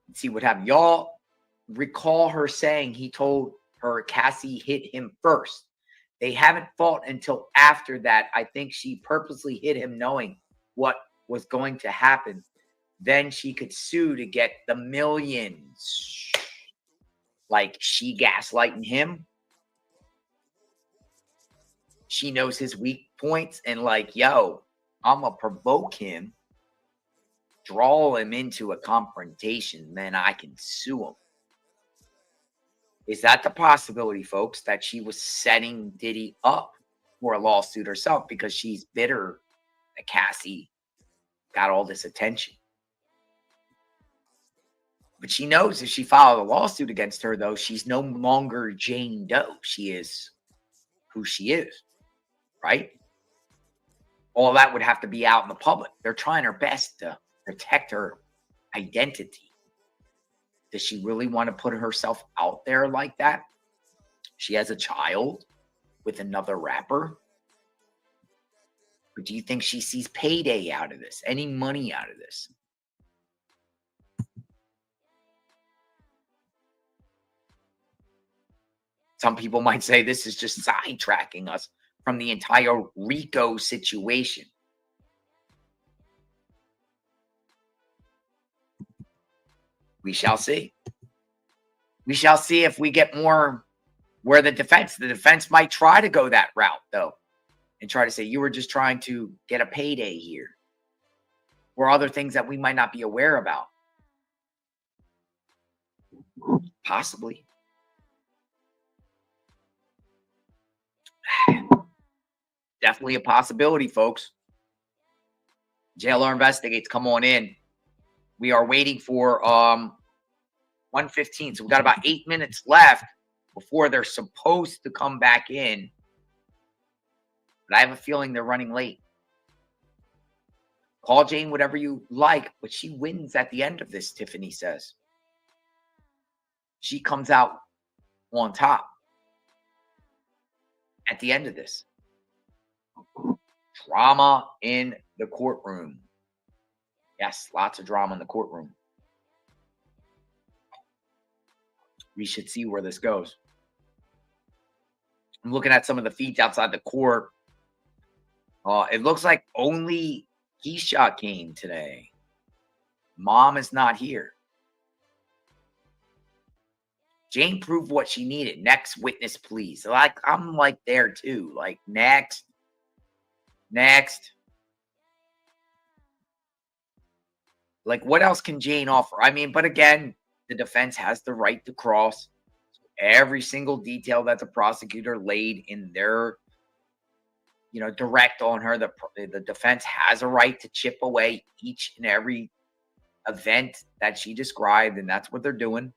Let's see what happened. Y'all recall her saying he told her Cassie hit him first. They haven't fought until after that. I think she purposely hit him knowing what was going to happen. Then she could sue to get the millions. Like she gaslighting him. She knows his weak points and like, yo, I'm going to provoke him, draw him into a confrontation, then I can sue him. Is that the possibility, folks, that she was setting Diddy up for a lawsuit herself because she's bitter that Cassie got all this attention? But she knows if she filed a lawsuit against her, though, she's no longer Jane Doe. She is who she is, right? All that would have to be out in the public. They're trying her best to protect her identity. Does she really want to put herself out there like that? She has a child with another rapper. But do you think she sees payday out of this? Any money out of this? Some people might say this is just sidetracking us from the entire RICO situation. We shall see. We shall see if we get more where the defense might try to go that route, though, and try to say you were just trying to get a payday here, or other things that we might not be aware about. Possibly. Definitely a possibility, folks. JLR Investigates, come on in. We are waiting for 1:15, so we've got about 8 minutes left before they're supposed to come back in. But I have a feeling they're running late. Call Jane whatever you like, but she wins at the end of this, Tiffany says. She comes out on top at the end of this. Drama in the courtroom. Yes, lots of drama in the courtroom. We should see where this goes. I'm looking at some of the feeds outside the court. It looks like only Keisha came today. Mom is not here. Jane proved what she needed. Next witness, please. Like, I'm like there too. Like, next. Like, what else can Jane offer? I mean, but again, the defense has the right to cross every single detail that the prosecutor laid in their, direct on her. The defense has a right to chip away each and every event that she described, and that's what they're doing.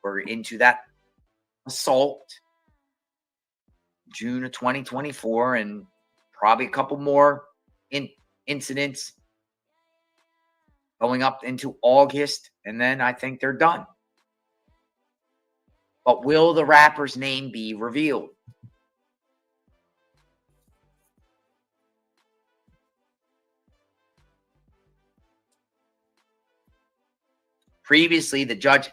We're into that assault, June of 2024, and probably a couple more incidents going up into August, and then I think they're done. But will the rapper's name be revealed? Previously, the judge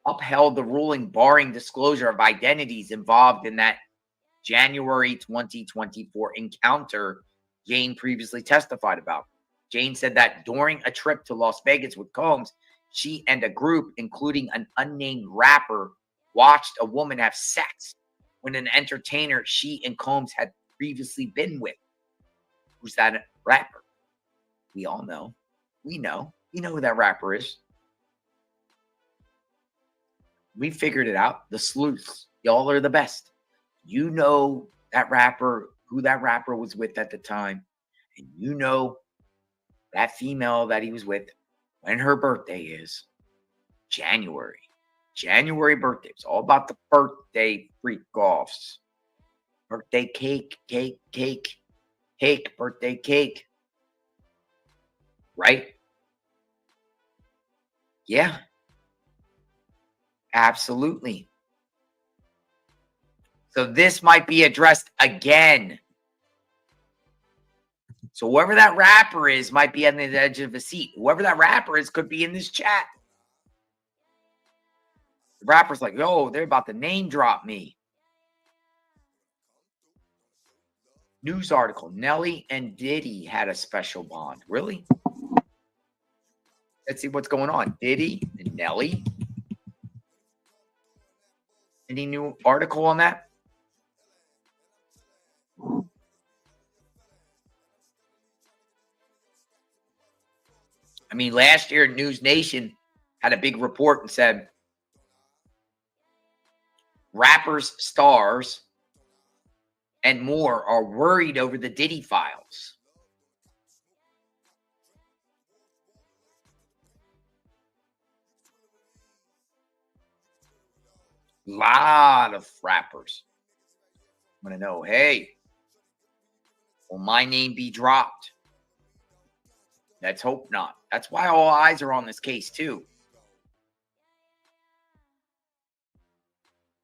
upheld the ruling barring disclosure of identities involved in that January 2024 encounter Jane previously testified about. Jane said that during a trip to Las Vegas with Combs, she and a group, including an unnamed rapper, watched a woman have sex with an entertainer she and Combs had previously been with. Who's that rapper? We all know. We know who that rapper is. We figured it out. The sleuths. Y'all are the best. You know that rapper, who that rapper was with at the time. And you know that female that he was with when her birthday is. January. January birthday. It's all about the birthday freak-offs. Birthday cake, birthday cake. Right? Yeah. Absolutely. So this might be addressed again. So whoever that rapper is might be on the edge of a seat. Whoever that rapper is could be in this chat. The rapper's like, yo, they're about to name drop me. News article. Nelly and Diddy had a special bond. Really? Let's see what's going on. Diddy and Nelly. Any new article on that? I mean, last year, News Nation had a big report and said rappers, stars, and more are worried over the Diddy files. Lot of rappers want to know, hey, will my name be dropped? Let's hope not. That's why all eyes are on this case too.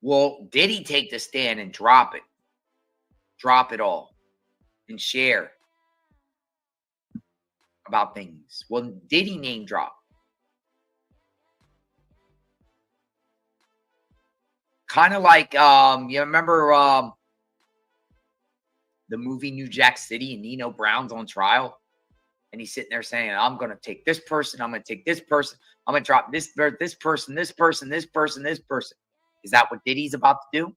Will Diddy take the stand and drop it? Drop it all and share about things. Will Diddy name drop? Kind of like, you remember the movie New Jack City and Nino Brown's on trial? And he's sitting there saying, I'm going to take this person. I'm going to take this person. I'm going to drop this person, this person, this person, this person. Is that what Diddy's about to do?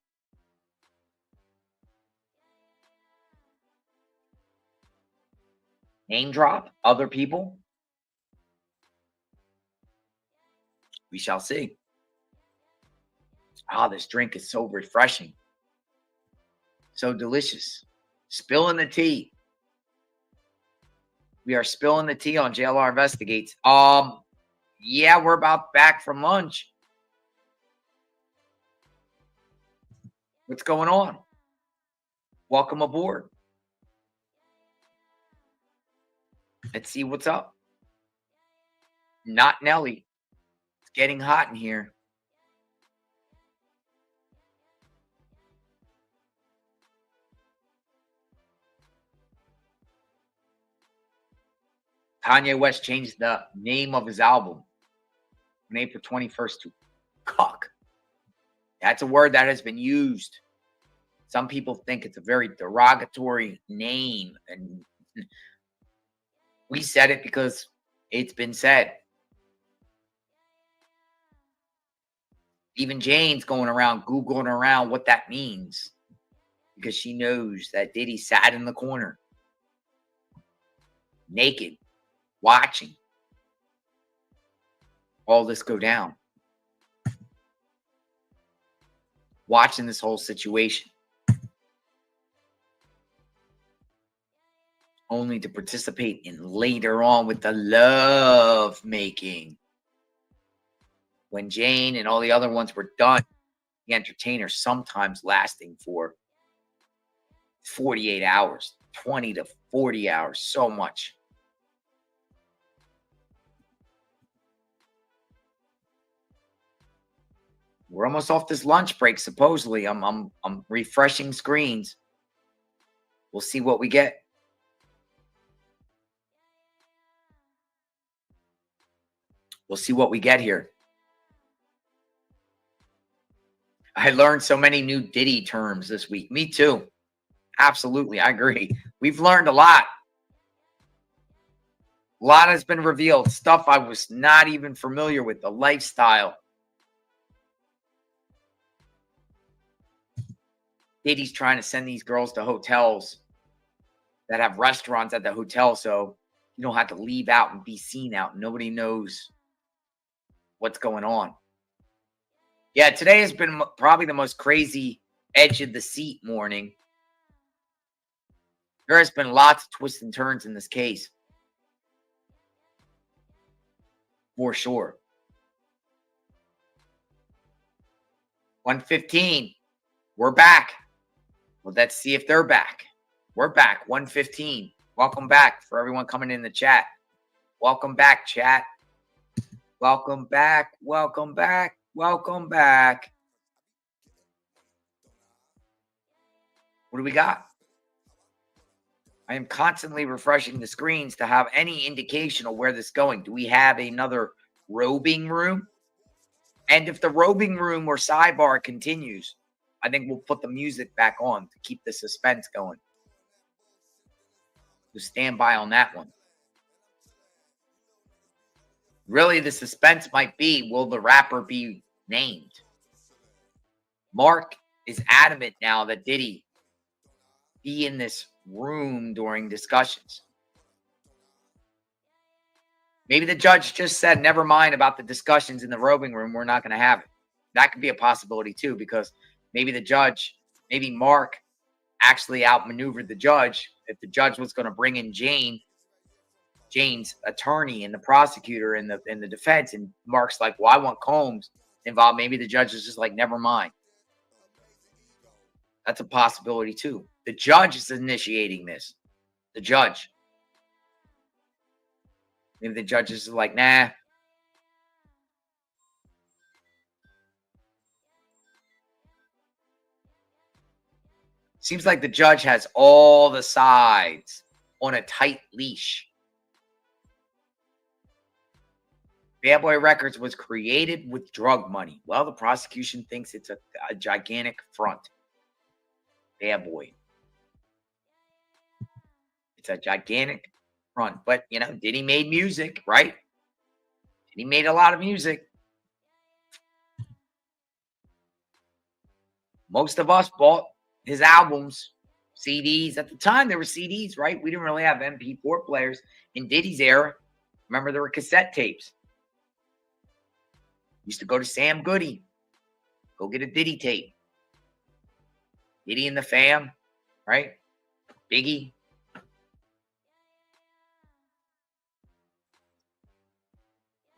Name drop other people? We shall see. Ah, this drink is so refreshing. So delicious. Spilling the tea. We are spilling the tea on JLR Investigates. Yeah, we're about back from lunch. What's going on? Welcome aboard. Let's see what's up. Not Nelly. It's getting hot in here. Kanye West changed the name of his album on April 21st to cuck. That's a word that has been used. Some people think it's a very derogatory name, and we said it because it's been said. Even Jane's going around, Googling around what that means because she knows that Diddy sat in the corner, naked, watching all this go down, watching this whole situation, only to participate in later on with the love making. When Jane and all the other ones were done, the entertainers sometimes lasting for 48 hours, 20 to 40 hours, so much. We're almost off this lunch break, supposedly. I'm refreshing screens. We'll see what we get. We'll see what we get here. I learned so many new Diddy terms this week. Me too. Absolutely, I agree. We've learned a lot. A lot has been revealed. Stuff I was not even familiar with. The lifestyle. Diddy's trying to send these girls to hotels that have restaurants at the hotel, so you don't have to leave out and be seen out. Nobody knows what's going on. Yeah, today has been probably the most crazy edge of the seat morning. There has been lots of twists and turns in this case. For sure. 1:15. We're back. Well, let's see if they're back. We're back. 1:15. Welcome back for everyone coming in the chat. Welcome back, chat. Welcome back. Welcome back. Welcome back. What do we got? I am constantly refreshing the screens to have any indication of where this is going. Do we have another robing room? And if the robing room or sidebar continues, I think we'll put the music back on to keep the suspense going. So stand by on that one. Really, the suspense might be, will the rapper be named? Mark is adamant now that Diddy be in this room during discussions. Maybe the judge just said, never mind about the discussions in the robing room. We're not going to have it. That could be a possibility too, because maybe the judge, maybe Mark actually outmaneuvered the judge. If the judge was going to bring in Jane's attorney and the prosecutor and the defense, and Mark's like, well, I want Combs involved. Maybe the judge is just like, never mind. That's a possibility too. The judge is initiating this. The judge. Maybe the judge is like, nah. Seems like the judge has all the sides on a tight leash. Bad Boy Records was created with drug money. Well, the prosecution thinks it's a gigantic front. Bad Boy. It's a gigantic front. But, you know, Diddy made music, right? Diddy made a lot of music. Most of us bought his albums, CDs. At the time, there were CDs, right? We didn't really have MP4 players. In Diddy's era, remember there were cassette tapes. Used to go to Sam Goody. Go get a Diddy tape. Diddy and the Fam, right? Biggie.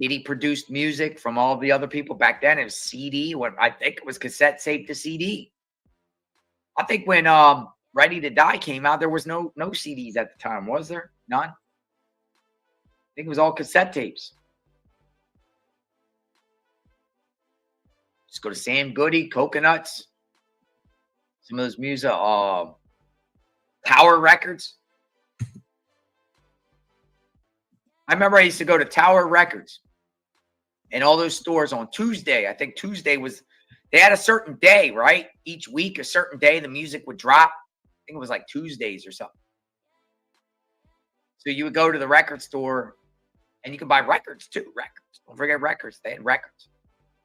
Diddy produced music from all the other people. Back then, it was CD. I think it was cassette tape to CD. I think when Ready to Die came out, there was no CDs at the time, was there? None? I think it was all cassette tapes. Just go to Sam Goody, Coconuts. Some of those music, Power Records. I remember I used to go to Tower Records and all those stores on Tuesday. I think Tuesday was, they had a certain day, right? Each week, a certain day, the music would drop. I think it was like Tuesdays or something. So you would go to the record store and you could buy records too. Records. Don't forget records. They had records.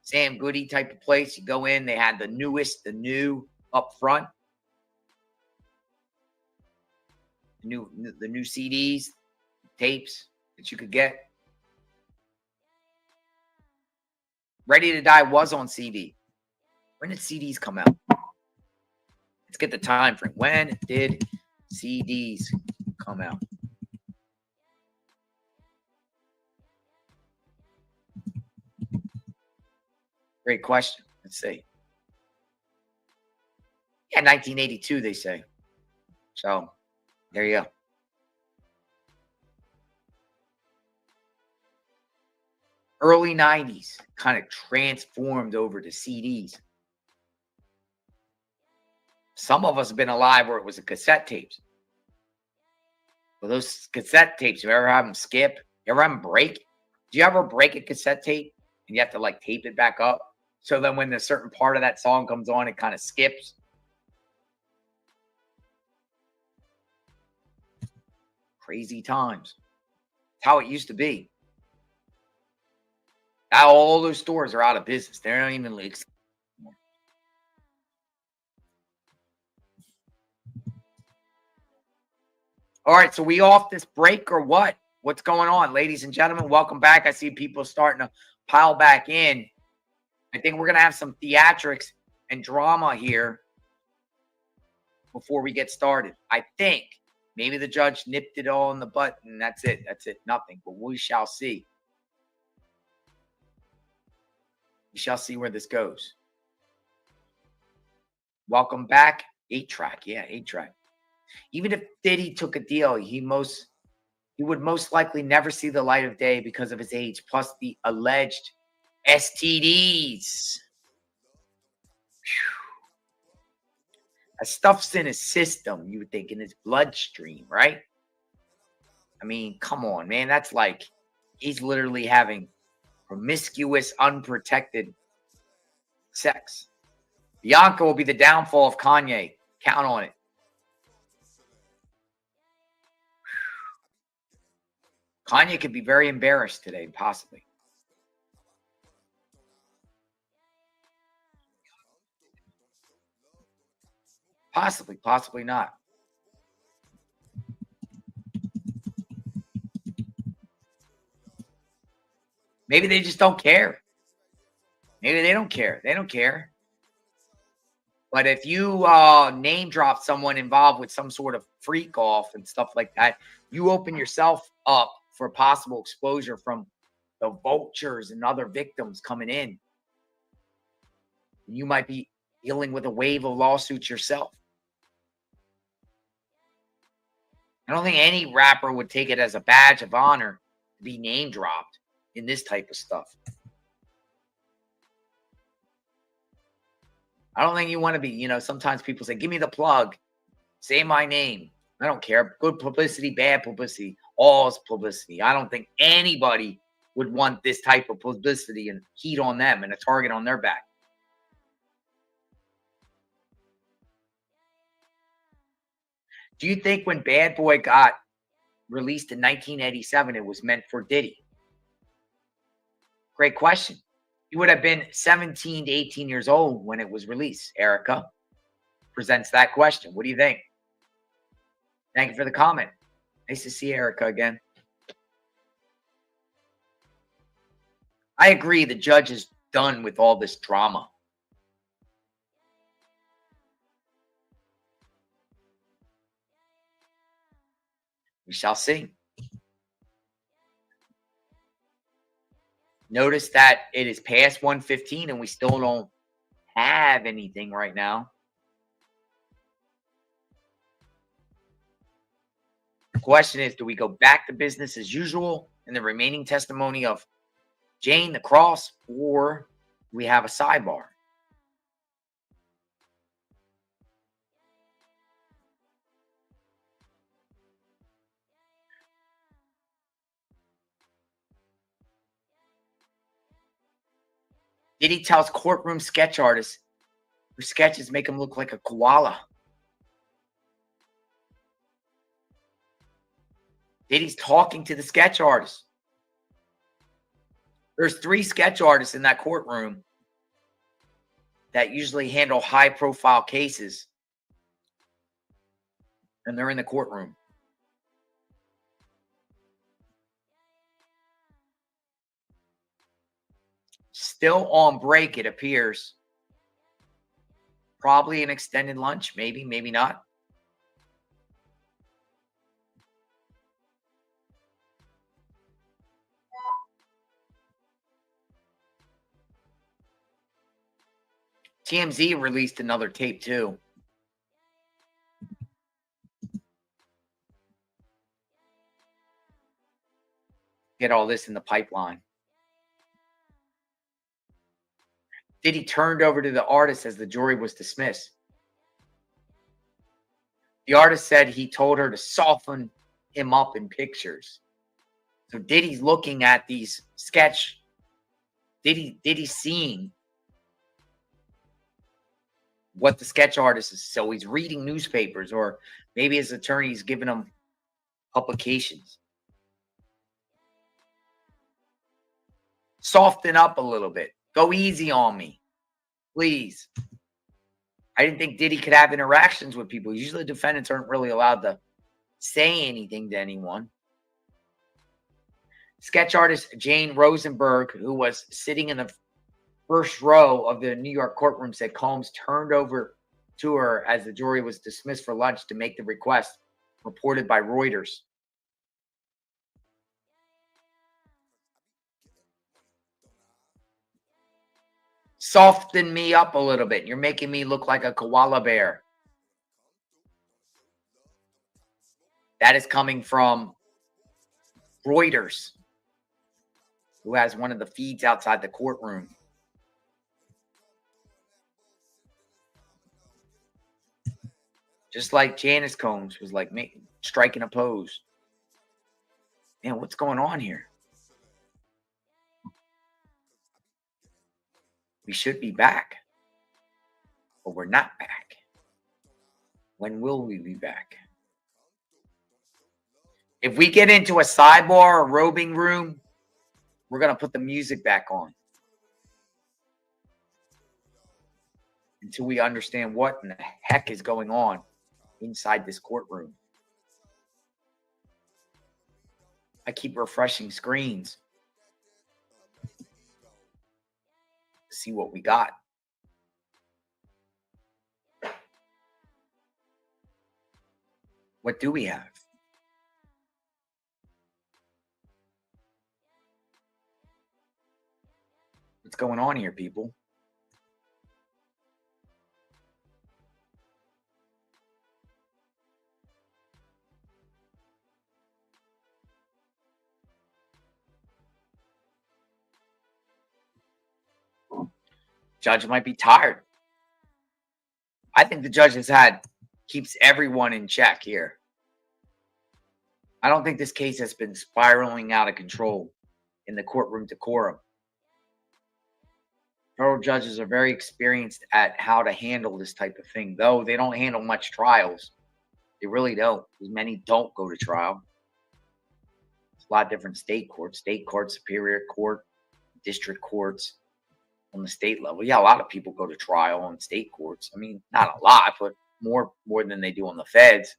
Sam Goody type of place. You go in, they had the newest, the new up front. The new CDs, tapes that you could get. Ready to Die was on CD. When did CDs come out? Let's get the time frame. When did CDs come out? Great question. Let's see. Yeah, 1982, they say. So, there you go. Early 90s kind of transformed over to CDs. Some of us have been alive where it was a cassette tapes. Well, those cassette tapes, you ever have them skip? You ever have them break? Do you ever break a cassette tape and you have to like tape it back up? So then when a certain part of that song comes on, it kind of skips. Crazy times. It's how it used to be. Now all those stores are out of business. They're not even like. All right, so we off this break or what? What's going on, ladies and gentlemen? Welcome back. I see people starting to pile back in. I think we're going to have some theatrics and drama here before we get started. I think maybe the judge nipped it all in the butt and that's it. That's it. Nothing. But we shall see. We shall see where this goes. Welcome back. 8-track. Yeah, 8-track. Even if Diddy took a deal, he would most likely never see the light of day because of his age, plus the alleged STDs. That stuff's in his system, you would think, in his bloodstream, right? I mean, come on, man. That's like he's literally having promiscuous, unprotected sex. Bianca will be the downfall of Kanye. Count on it. Kanye could be very embarrassed today, possibly. Possibly, possibly not. Maybe they just don't care. Maybe they don't care. They don't care. But if you name drop someone involved with some sort of freak off and stuff like that, you open yourself up for possible exposure from the vultures and other victims coming in. You might be dealing with a wave of lawsuits yourself. I don't think any rapper would take it as a badge of honor to be name dropped in this type of stuff. I don't think you want to be, sometimes people say, give me the plug. Say my name. I don't care. Good publicity, bad publicity, all is publicity. I don't think anybody would want this type of publicity and heat on them and a target on their back. Do you think when Bad Boy got released in 1987, it was meant for Diddy? Great question. He would have been 17 to 18 years old when it was released. Erica presents that question. What do you think? Thank you for the comment. Nice to see Erica again. I agree. The judge is done with all this drama. We shall see. Notice that it is past 1:15 and we still don't have anything right now. The question is, do we go back to business as usual in the remaining testimony of Jane, the cross, or do we have a sidebar? Diddy tells courtroom sketch artists her sketches make him look like a koala. Diddy's talking to the sketch artist. There's 3 sketch artists in that courtroom that usually handle high-profile cases, and they're in the courtroom. Still on break, it appears. Probably an extended lunch, maybe, maybe not. TMZ released another tape too. Get all this in the pipeline. Diddy turned over to the artist as the jury was dismissed. The artist said he told her to soften him up in pictures. So Diddy's looking at these sketch. Diddy's seeing what the sketch artist is. So he's reading newspapers, or maybe his attorney's giving him publications. Soften up a little bit. Go easy on me, please. I didn't think Diddy could have interactions with people. Usually defendants aren't really allowed to say anything to anyone. Sketch artist Jane Rosenberg, who was sitting in the first row of the New York courtroom, said Combs turned over to her as the jury was dismissed for lunch to make the request, reported by Reuters. Soften me up a little bit. You're making me look like a koala bear. That is coming from Reuters, who has one of the feeds outside the courtroom. Just like Janice Combs was like striking a pose. Man, what's going on here? We should be back, but we're not back. When will we be back? If we get into a sidebar or robing room, we're going to put the music back on until we understand what in the heck is going on inside this courtroom. I keep refreshing screens to see what we got. What do we have? What's going on here, people? Judge might be tired. I think the judge keeps everyone in check here. I don't think this case has been spiraling out of control in the courtroom decorum. Federal judges are very experienced at how to handle this type of thing, though they don't handle much trials. They really don't, because many don't go to trial. It's a lot of different state courts, superior court, district courts on the state level. Yeah, a lot of people go to trial on state courts. I mean, not a lot, but more than they do on the feds.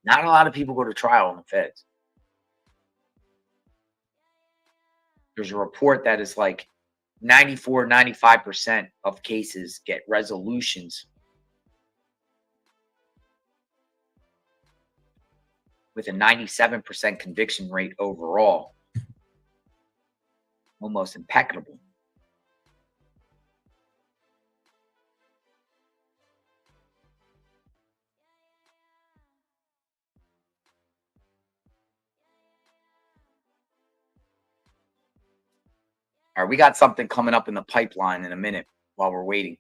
Not a lot of people go to trial on the feds. There's a report that is like 94, 95% of cases get resolutions with a 97% conviction rate overall. Almost impeccable. All right, we got something coming up in the pipeline in a minute while we're waiting.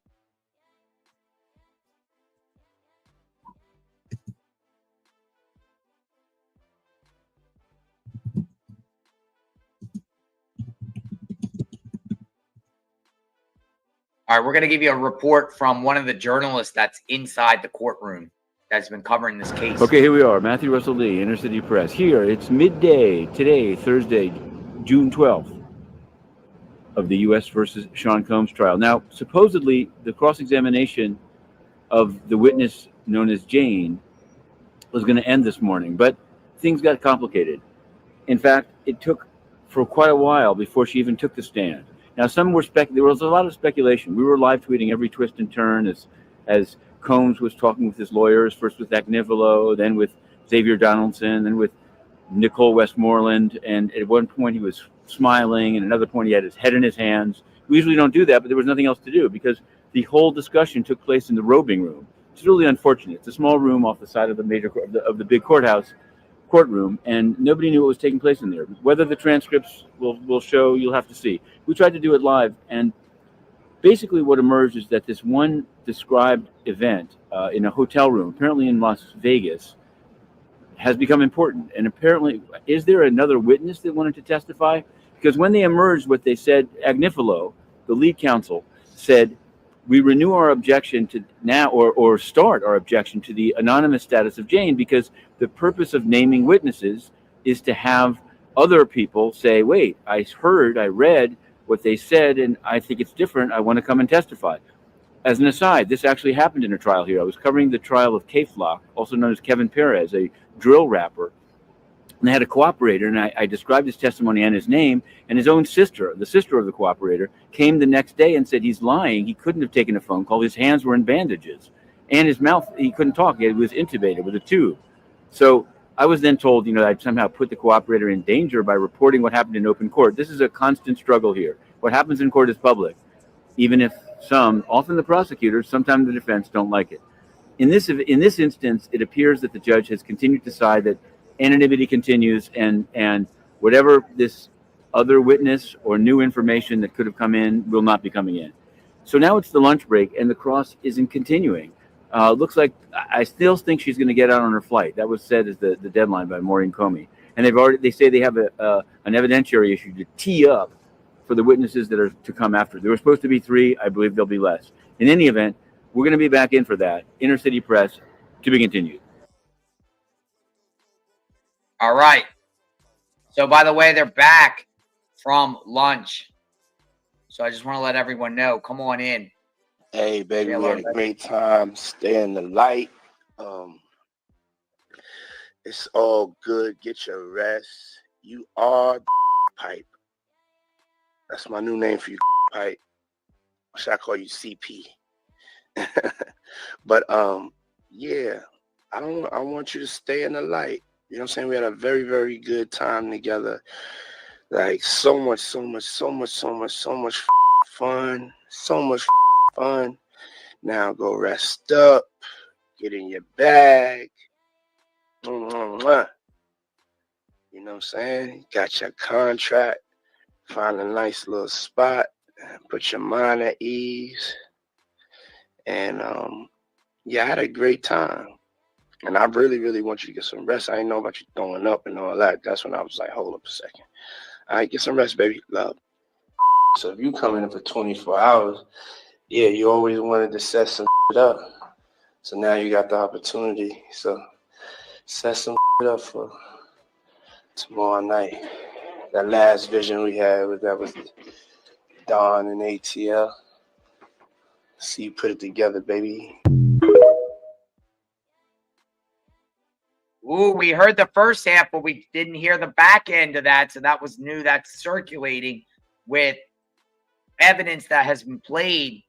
All right, we're going to give you a report from one of the journalists that's inside the courtroom that's been covering this case. Okay, here we are. Matthew Russell Lee, Inner City Press. Here, it's midday today, Thursday, June 12th, of the U.S. versus Sean Combs trial. Now, supposedly, the cross-examination of the witness known as Jane was going to end this morning, but things got complicated. In fact, it took for quite a while before she even took the stand. Now, there was a lot of speculation. We were live tweeting every twist and turn as Combs was talking with his lawyers, first with Agnifilo, then with Xavier Donaldson, then with Nicole Westmoreland. And at one point he was smiling, and another point he had his head in his hands. We usually don't do that, but there was nothing else to do because the whole discussion took place in the robing room. It's really unfortunate. It's a small room off the side of the big courtroom, and nobody knew what was taking place in there. Whether the transcripts will show, you'll have to see. We tried to do it live, and basically what emerged is that this one described event in a hotel room, apparently in Las Vegas, has become important. And apparently, is there another witness that wanted to testify? Because when they emerged, what they said, Agnifilo, the lead counsel, said, we renew our objection to now, or start our objection to the anonymous status of Jane, because the purpose of naming witnesses is to have other people say, wait, I read what they said, and I think it's different. I want to come and testify. As an aside, this actually happened in a trial here. I was covering the trial of K-Flock, also known as Kevin Perez, a drill rapper. And they had a cooperator, and I described his testimony and his name, and his own sister, the sister of the cooperator, came the next day and said he's lying. He couldn't have taken a phone call. His hands were in bandages. And his mouth, he couldn't talk. He was intubated with a tube. So I was then told, I'd somehow put the cooperator in danger by reporting what happened in open court. This is a constant struggle here. What happens in court is public, even if some, often the prosecutors, sometimes the defense, don't like it. In this instance, it appears that the judge has continued to decide that anonymity continues, and whatever this other witness or new information that could have come in will not be coming in. So now it's the lunch break, and the cross isn't continuing. Looks like I still think she's going to get out on her flight. That was said as the deadline by Maureen Comey, and they say they have an evidentiary issue to tee up for the witnesses that are to come after. There were supposed to be 3. I believe there'll be less. In any event, we're going to be back in for that. Inner City Press, to be continued. All right. So, by the way, they're back from lunch. So I just want to let everyone know. Come on in. Hey, baby, we had a great time. Stay in the light. It's all good. Get your rest. You are Pipe. That's my new name for you, Pipe. Should I call you CP? But yeah, I want you to stay in the light. You know what I'm saying? We had a very, very good time together. Like so much fun. So much fun. Now go rest up. Get in your bag. You know what I'm saying? Got your contract. Find a nice little spot. Put your mind at ease. And yeah, I had a great time. And I really, really want you to get some rest. I didn't know about you throwing up and all that. That's when I was like, hold up a second. All right, get some rest, baby. Love. So if you come in for 24 hours, yeah, you always wanted to set some up. So now you got the opportunity. So set some up for tomorrow night. That last vision we had was Dawn and ATL. See you put it together, baby. Ooh, we heard the first half, but we didn't hear the back end of that. So that was new. That's circulating with evidence that has been played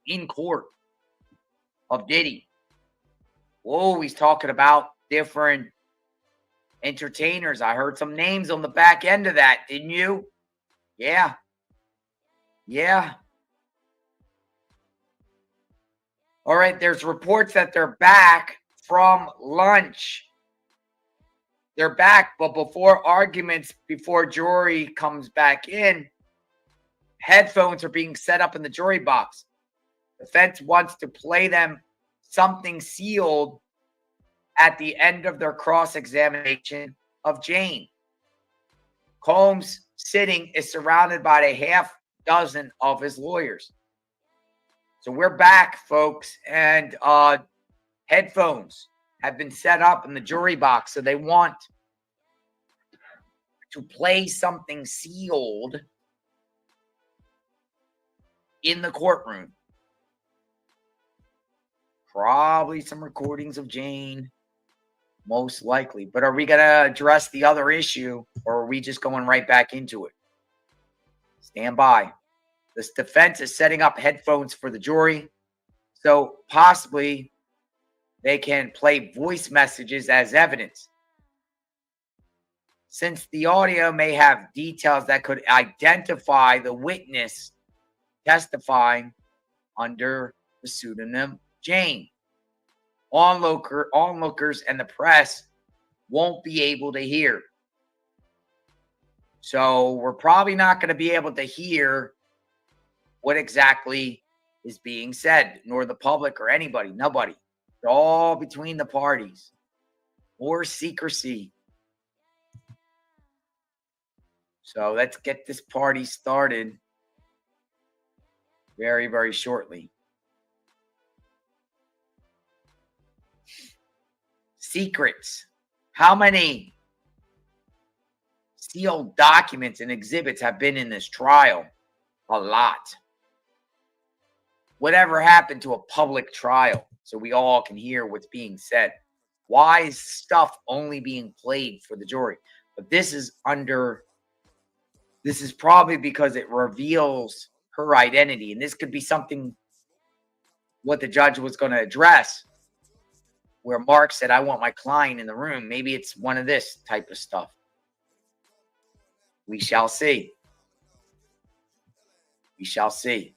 in court of Diddy. Whoa, he's talking about different entertainers. I heard some names on the back end of that, didn't you? Yeah. Yeah. All right, there's reports that they're back from lunch. They're back, but before arguments, before jury comes back in, headphones are being set up in the jury box. Defense wants to play them something sealed at the end of their cross-examination of Jane. Combs, sitting, is surrounded by a half dozen of his lawyers. So we're back, folks, and headphones have been set up in the jury box. So they want to play something sealed in the courtroom. Probably some recordings of Jane, most likely. But are we going to address the other issue, or are we just going right back into it? Stand by. This defense is setting up headphones for the jury, so possibly they can play voice messages as evidence. Since the audio may have details that could identify the witness testifying under the pseudonym Jane, onlookers and the press won't be able to hear. So we're probably not going to be able to hear what exactly is being said, nor the public or anybody, nobody. It's all between the parties. More secrecy. So let's get this party started very, very shortly. Secrets. How many sealed documents and exhibits have been in this trial? A lot. Whatever happened to a public trial so we all can hear what's being said? Why is stuff only being played for the jury? But this is probably because it reveals her identity. And this could be something what the judge was going to address, where Mark said, I want my client in the room. Maybe it's one of this type of stuff. We shall see. We shall see.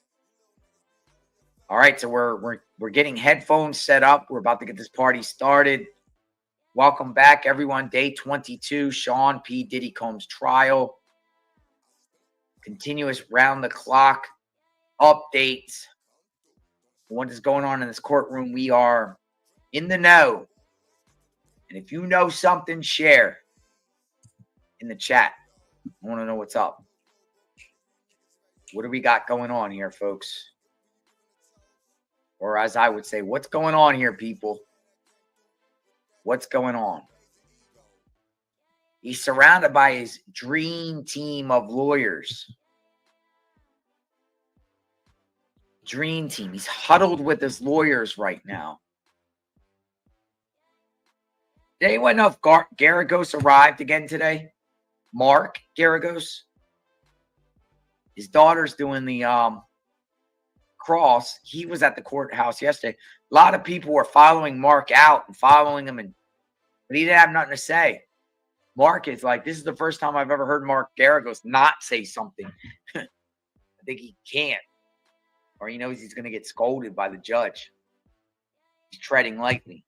All right, so we're getting headphones set up. We're about to get this party started. Welcome back, everyone. Day 22, Sean P. Diddy Combs trial. Continuous round-the-clock updates. What is going on in this courtroom? We are in the know. And if you know something, share in the chat. I want to know what's up. What do we got going on here, folks? Or as I would say, what's going on here, people? What's going on? He's surrounded by his dream team of lawyers. Dream team. He's huddled with his lawyers right now. Did anyone know if Garagos arrived again today? Mark Garagos? His daughter's doing the cross. He was at the courthouse yesterday. A lot of people were following Mark out and following him, but he didn't have nothing to say. Mark is like, this is the first time I've ever heard Mark Garagos not say something. I think he can't. Or he knows he's going to get scolded by the judge. He's treading lightly.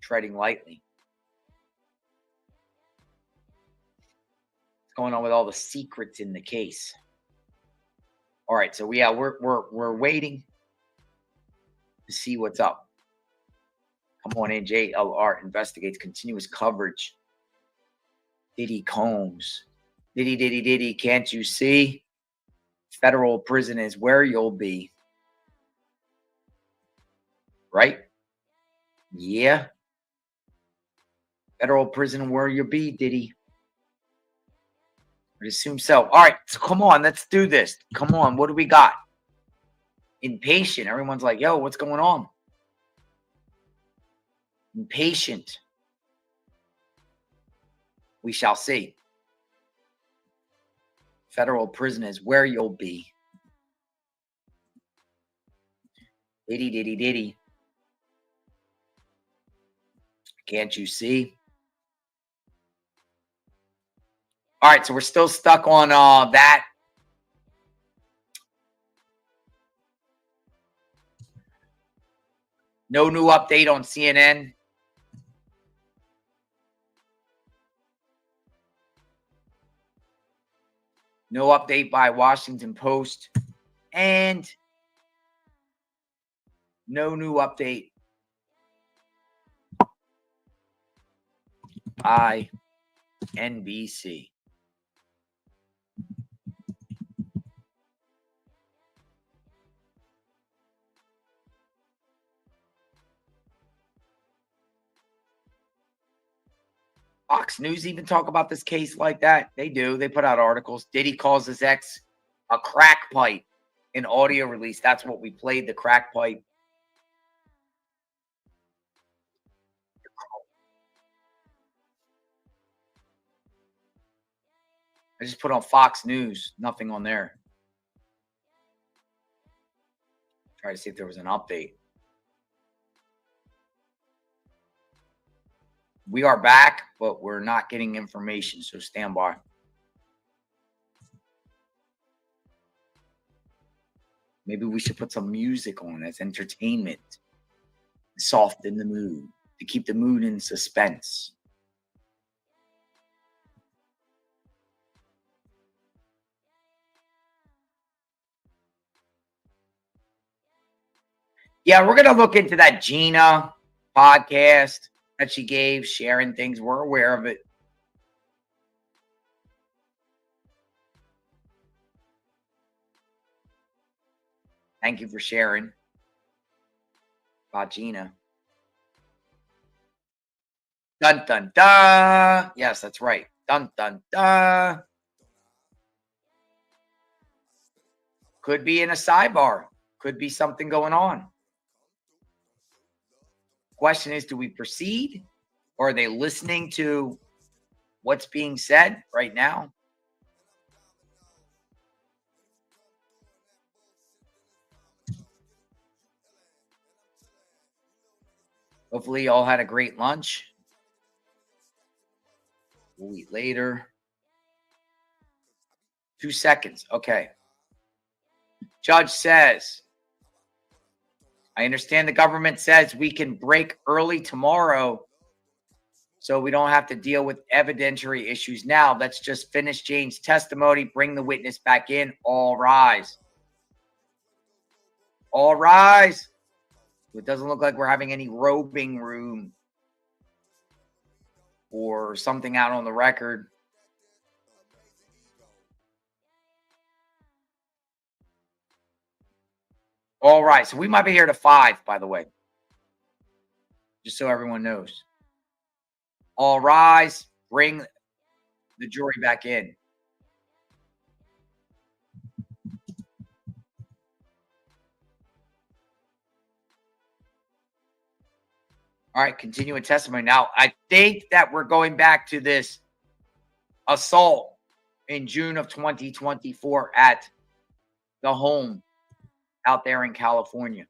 Treading lightly. What's going on with all the secrets in the case? All right, so we're waiting to see what's up. Come on in, JLR investigates continuous coverage. Diddy Combs. Diddy, can't you see? Federal prison is where you'll be. Right? Yeah. Federal prison where you'll be, Diddy. I assume so. All right, so come on, let's do this. Come on, what do we got? Impatient. Everyone's like, yo, what's going on? Impatient. We shall see. Federal prison is where you'll be. Diddy. Can't you see? All right, so we're still stuck on that. No new update on CNN. No update by Washington Post. And no new update by NBC. Fox News even talk about this case like that? They do. They put out articles. Diddy calls his ex a crack pipe in audio release. That's what we played, the crack pipe. I just put on Fox News. Nothing on there. Try to see if there was an update. We are back, but we're not getting information, so stand by. Maybe we should put some music on as entertainment, soften the mood, to keep the mood in suspense. Yeah, we're going to look into that Gina podcast that she gave, sharing things. We're aware of it. Thank you for sharing about Gina. Dun, dun, dun. Yes, that's right. Dun, dun, dun. Could be in a sidebar. Could be something going on. Question is, do we proceed? Or are they listening to what's being said right now? Hopefully you all had a great lunch. We'll eat later. 2 seconds. Okay. Judge says, I understand the government says we can break early tomorrow so we don't have to deal with evidentiary issues now. Let's just finish Jane's testimony, bring the witness back in. All rise. All rise. It doesn't look like we're having any robing room or something out on the record. All right. So we might be here to 5, by the way. Just so everyone knows. All rise. Bring the jury back in. All right, continuing testimony. Now, I think that we're going back to this assault in June of 2024 at the home out there in California.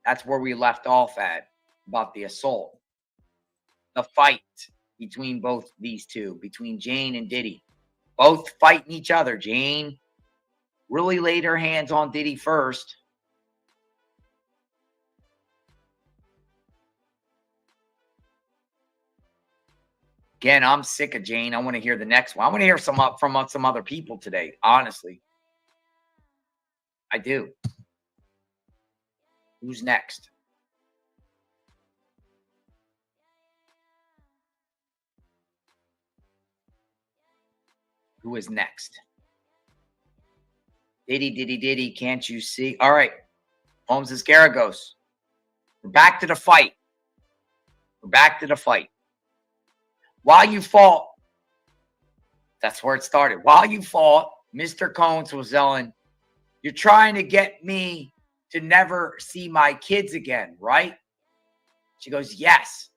That's where we left off at, about the assault. The fight between both these two, between Jane and Diddy. Both fighting each other. Jane really laid her hands on Diddy first. Again, I'm sick of Jane. I want to hear the next one. I want to hear from some other people today, honestly. I do. Who's next? Who is next? Diddy, can't you see? All right. Holmes and Garagos. We're back to the fight. We're back to the fight. While you fought, that's where it started. While you fought, Mr. Combs was yelling, you're trying to get me to never see my kids again, right? She goes, yes.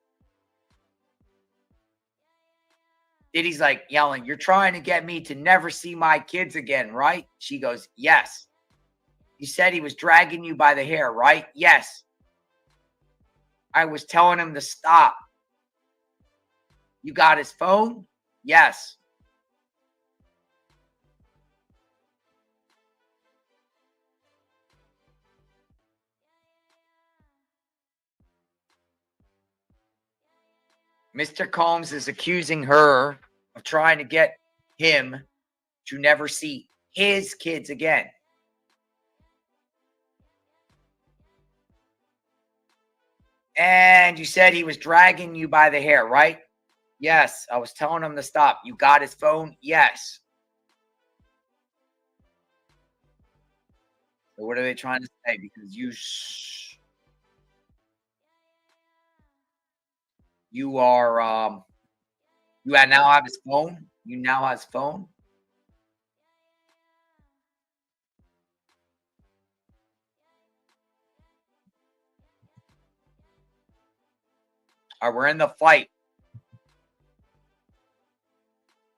Diddy's like yelling, you're trying to get me to never see my kids again, right? She goes, yes. You said he was dragging you by the hair, right? Yes. I was telling him to stop. You got his phone? Yes. Mr. Combs is accusing her of trying to get him to never see his kids again. And you said he was dragging you by the hair, right? Yes. I was telling him to stop. You got his phone? Yes. So what are they trying to say? Because you... You are you now have his phone. You now have his phone. All right, we're in the fight.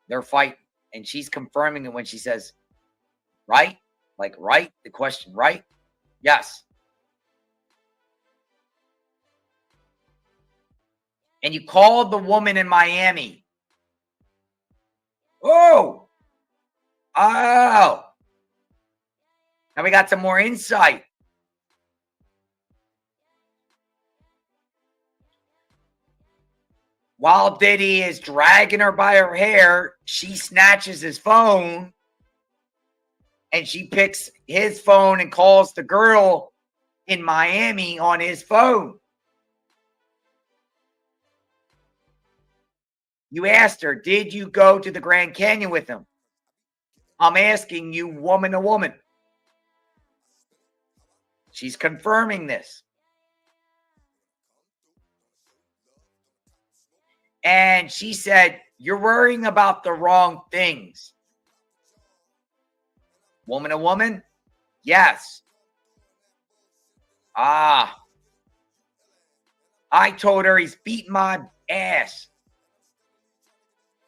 They're fighting, and she's confirming it when she says, right? Like, right? The question, right? Yes. And you called the woman in Miami. Oh. Oh. Now we got some more insight. While Diddy is dragging her by her hair, she snatches his phone and she picks his phone and calls the girl in Miami on his phone. You asked her, did you go to the Grand Canyon with him? I'm asking you, woman to woman. She's confirming this. And she said, you're worrying about the wrong things. Woman to woman? Yes. I told her he's beating my ass.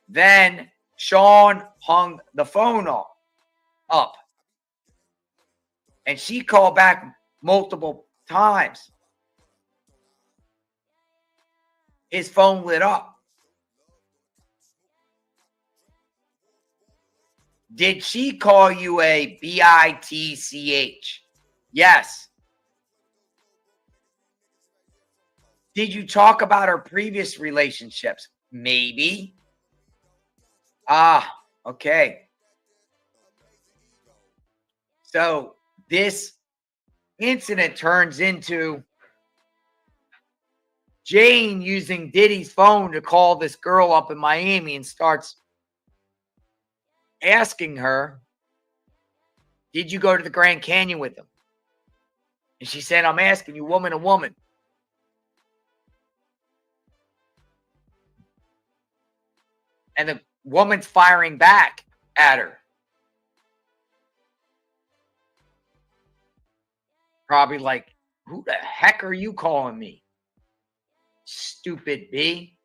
Then Sean hung the phone up. And she called back multiple times. His phone lit up. Did she call you a bitch? Yes. Did you talk about her previous relationships? Maybe. Okay. So this incident turns into Jane using Diddy's phone to call this girl up in Miami and starts asking her, did you go to the Grand Canyon with him? And she said, I'm asking you, woman to woman. And the woman's firing back at her. Probably like, who the heck are you calling me? Stupid B.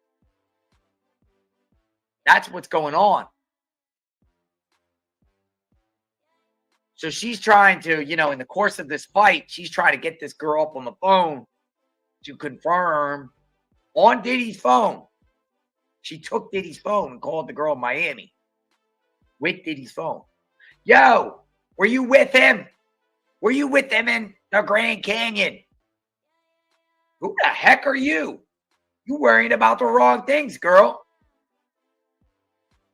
That's what's going on. So she's trying to, in the course of this fight, she's trying to get this girl up on the phone to confirm on Diddy's phone. She took Diddy's phone and called the girl in Miami with Diddy's phone. Yo, were you with him? Were you with him in the Grand Canyon? Who the heck are you? You worrying about the wrong things, girl.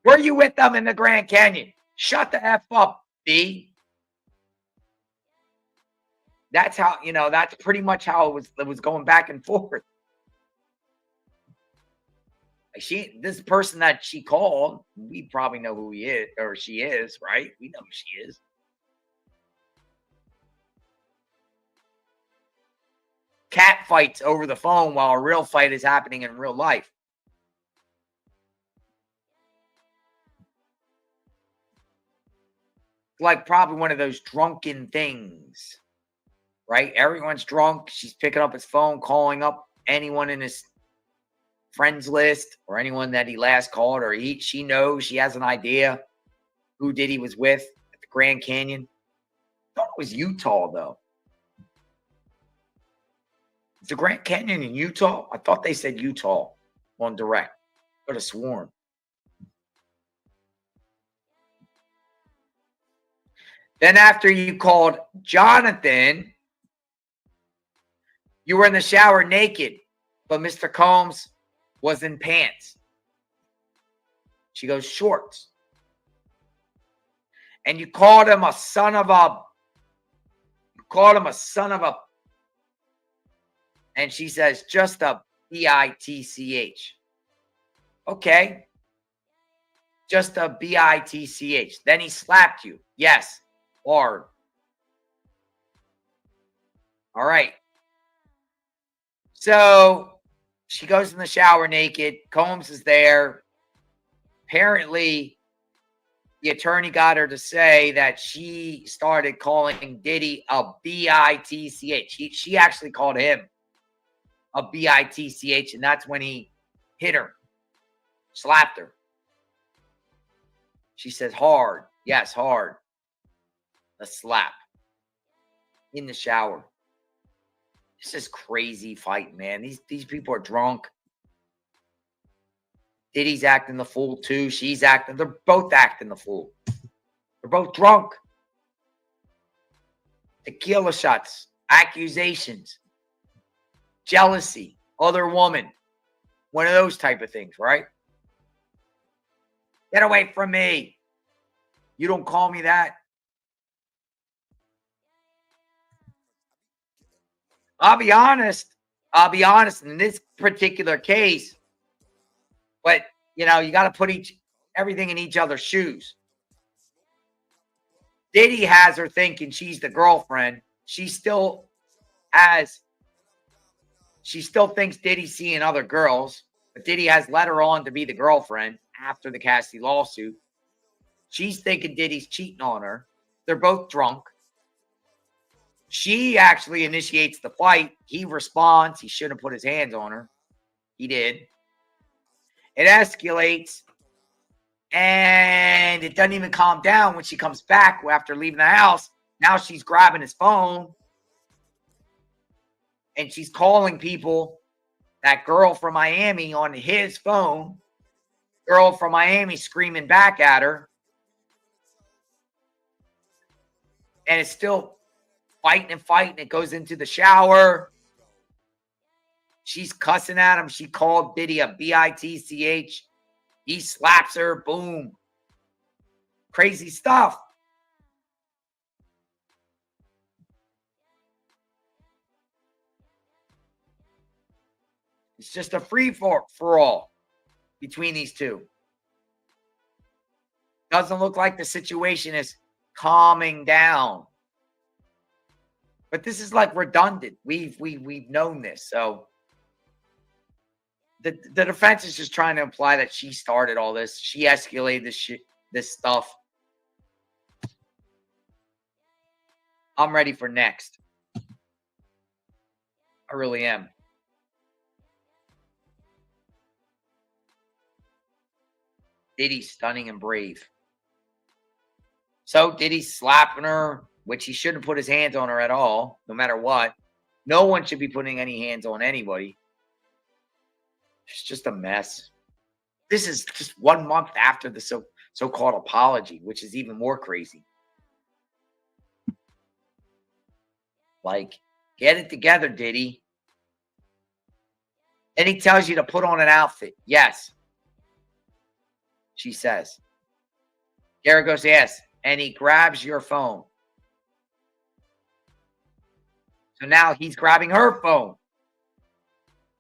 Were you with them in the Grand Canyon? Shut the F up, B. That's how, that's pretty much how it was going back and forth. This person that she called, we probably know who he is, or she is, right? We know who she is. Cat fights over the phone while a real fight is happening in real life. Like probably one of those drunken things, right? Everyone's drunk. She's picking up his phone, calling up anyone in his friends list or anyone that he last called, or she knows, she has an idea who Diddy was with at the Grand Canyon. I thought it was Utah, though. Is the Grand Canyon in Utah? I thought they said Utah on direct. Could have sworn. Then after you called Jonathan, you were in the shower naked, but Mr. Combs was in pants. She goes, shorts. And you called him a son of a. And she says, just a bitch. Okay. Just a bitch. Then he slapped you. Yes. Hard. All right. So She goes in the shower naked. Combs is there. Apparently, the attorney got her to say that she started calling Diddy a B-I-T-C-H. She actually called him a B-I-T-C-H, and that's when he hit her, slapped her. She says, hard. Yes, hard. A slap. In the shower. This is crazy fight, man. These people are drunk. Diddy's acting the fool too. She's acting. They're both acting the fool. They're both drunk. Tequila shots. Accusations. Jealousy. Other woman. One of those type of things, right? Get away from me. You don't call me that. I'll be honest in this particular case, but you know, you got to put everything in each other's shoes. Diddy has her thinking she's the girlfriend. She still thinks Diddy's seeing other girls, but Diddy has let her on to be the girlfriend after the Cassidy lawsuit. She's thinking Diddy's cheating on her. They're both drunk. She actually initiates the fight. He responds. He shouldn't have put his hands on her. He did. It escalates. And it doesn't even calm down when she comes back after leaving the house. Now she's grabbing his phone. And she's calling people. That girl from Miami on his phone. Girl from Miami screaming back at her. And it's still fighting. It goes into the shower. She's cussing at him. She called Diddy a B-I-T-C-H. He slaps her. Boom. Crazy stuff. It's just a free for all between these two. Doesn't look like the situation is calming down. But this is like redundant. We've known this. So the defense is just trying to imply that she started all this. She escalated this stuff. I'm ready for next. I really am. Diddy's stunning and brave. So Diddy's slapping her, which he shouldn't put his hands on her at all, no matter what. No one should be putting any hands on anybody. It's just a mess. This is just 1 month after the so-called apology, which is even more crazy. Like, get it together, Diddy. And he tells you to put on an outfit. Yes. She says. Garrett goes, yes. And he grabs your phone. So now he's grabbing her phone.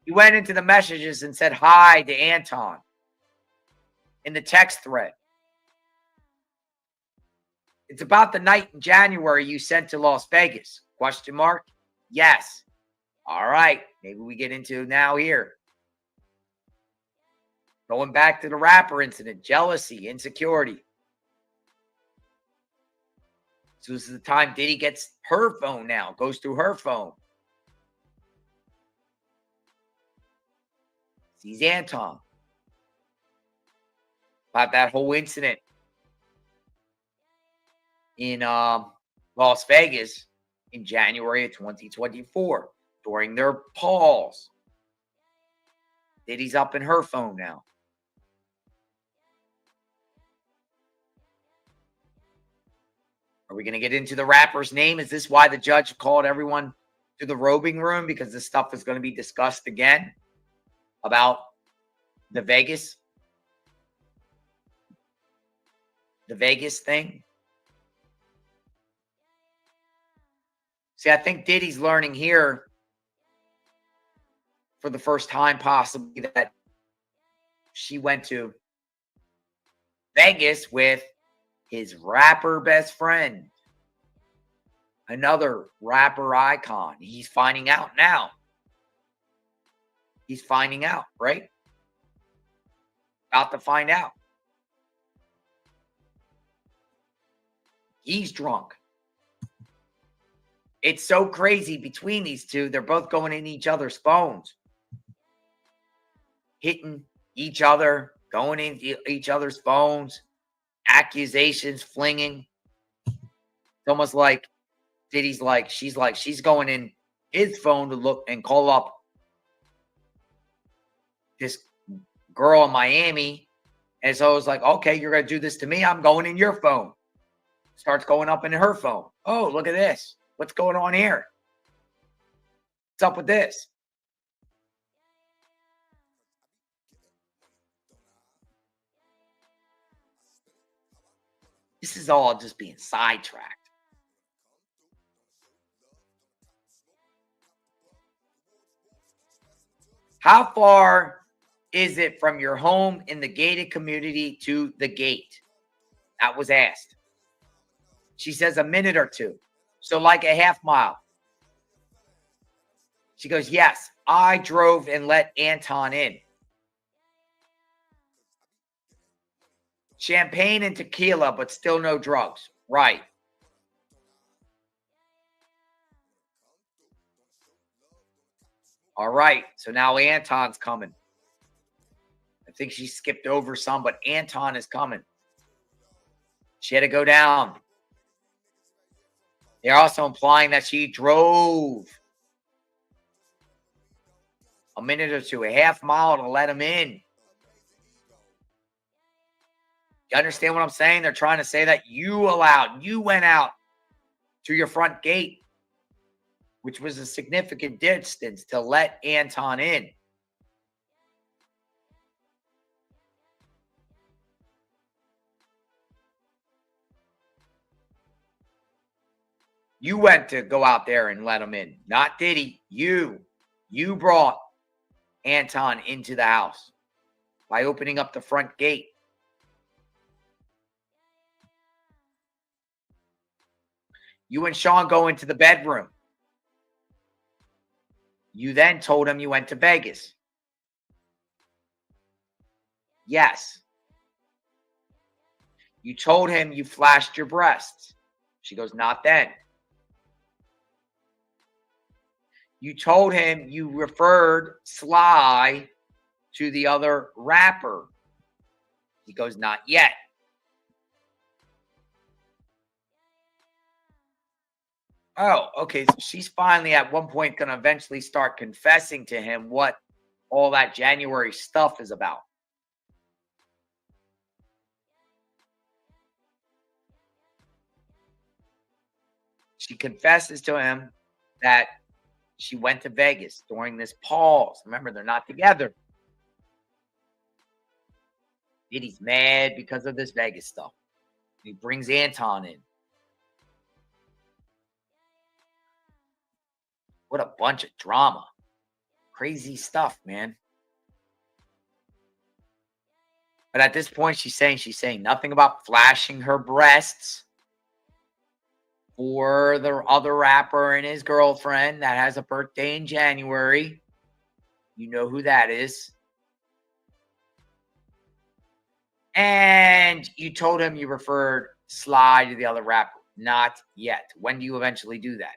He went into the messages and said hi to Anton in the text thread. It's about the night in January you sent to Las Vegas. Question mark? Yes. All right. Maybe we get into now here. Going back to the rapper incident, jealousy, insecurity. So this is the time Diddy gets her phone now, goes through her phone. Sees Anton. About that whole incident in Las Vegas in January of 2024 during their pause. Diddy's up in her phone now. Are we going to get into the rapper's name? Is this why the judge called everyone to the robing room? Because this stuff is going to be discussed again about the Vegas thing. See, I think Diddy's learning here for the first time possibly that she went to Vegas with his rapper best friend, another rapper icon. He's finding out now. He's finding out, right? About to find out. He's drunk. It's so crazy between these two. They're both going in each other's phones, hitting each other, going in each other's phones, accusations flinging. It's almost like Diddy's like, she's going in his phone to look and call up this girl in Miami. And so it's like, okay, you're going to do this to me. I'm going in your phone. Starts going up in her phone. Oh, look at this. What's going on here? What's up with this? This is all just being sidetracked. How far is it from your home in the gated community to the gate? That was asked. She says a minute or two. So like a half mile. She goes, yes, I drove and let Anton in. Champagne and tequila, but still no drugs. Right. All right. So now Anton's coming. I think she skipped over some, but Anton is coming. She had to go down. They're also implying that she drove a minute or two, a half mile to let him in. You understand what I'm saying? They're trying to say that you went out to your front gate, which was a significant distance, to let Anton in. You went to go out there and let him in, not Diddy. You brought Anton into the house by opening up the front gate. You and Sean go into the bedroom. You then told him you went to Vegas. Yes. You told him you flashed your breasts. She goes, not then. You told him you referred Sly to the other rapper. He goes, not yet. Oh, okay. So she's finally at one point going to eventually start confessing to him what all that January stuff is about. She confesses to him that she went to Vegas during this pause. Remember, they're not together. Diddy's mad because of this Vegas stuff. He brings Anton in. What a bunch of drama. Crazy stuff, man. But at this point, she's saying nothing about flashing her breasts for the other rapper and his girlfriend that has a birthday in January. You know who that is. And you told him you referred Sly to the other rapper. Not yet. When do you eventually do that?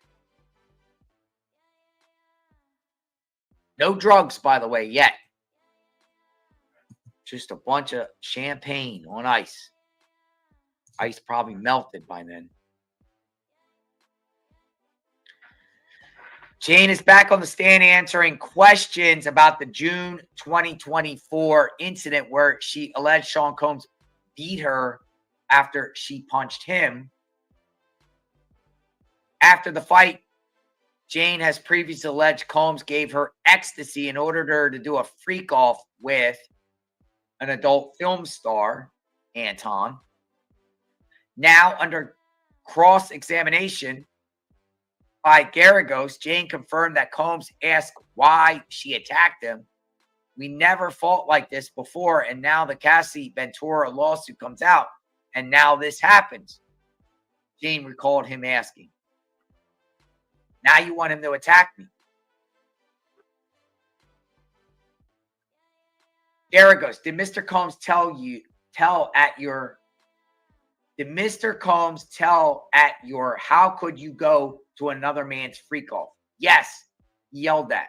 No drugs, by the way, yet. Just a bunch of champagne on ice. Ice probably melted by then. Jane is back on the stand answering questions about the June 2024 incident where she alleged Sean Combs beat her after she punched him. After the fight, Jane has previously alleged Combs gave her ecstasy and ordered her to do a freak off with an adult film star, Anton. Now, under cross-examination by Garagos, Jane confirmed that Combs asked why she attacked him. We never fought like this before, and now the Cassie Ventura lawsuit comes out, and now this happens. Jane recalled him asking, now you want him to attack me? There it goes. Did Mr. Combs tell at your how could you go to another man's freak off? Yes, he yelled at.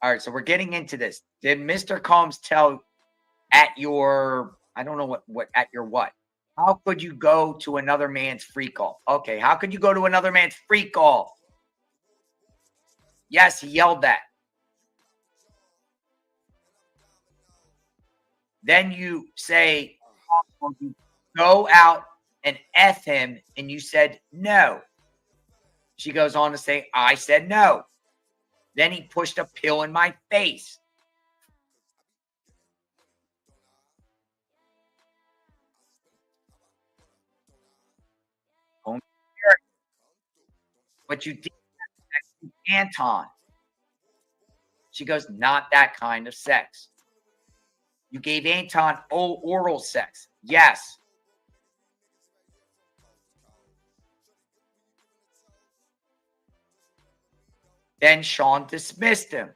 All right, so we're getting into this. Did Mr. Combs tell at your, I don't know what at your what? How could you go to another man's freak off? Okay, how could you go to another man's freak off? Yes, he yelled that. Then you say, go out and F him, and you said no. She goes on to say, I said no. Then he pushed a pill in my face. But you did sex with Anton. She goes, not that kind of sex. You gave Anton oral sex. Yes. Then Sean dismissed him.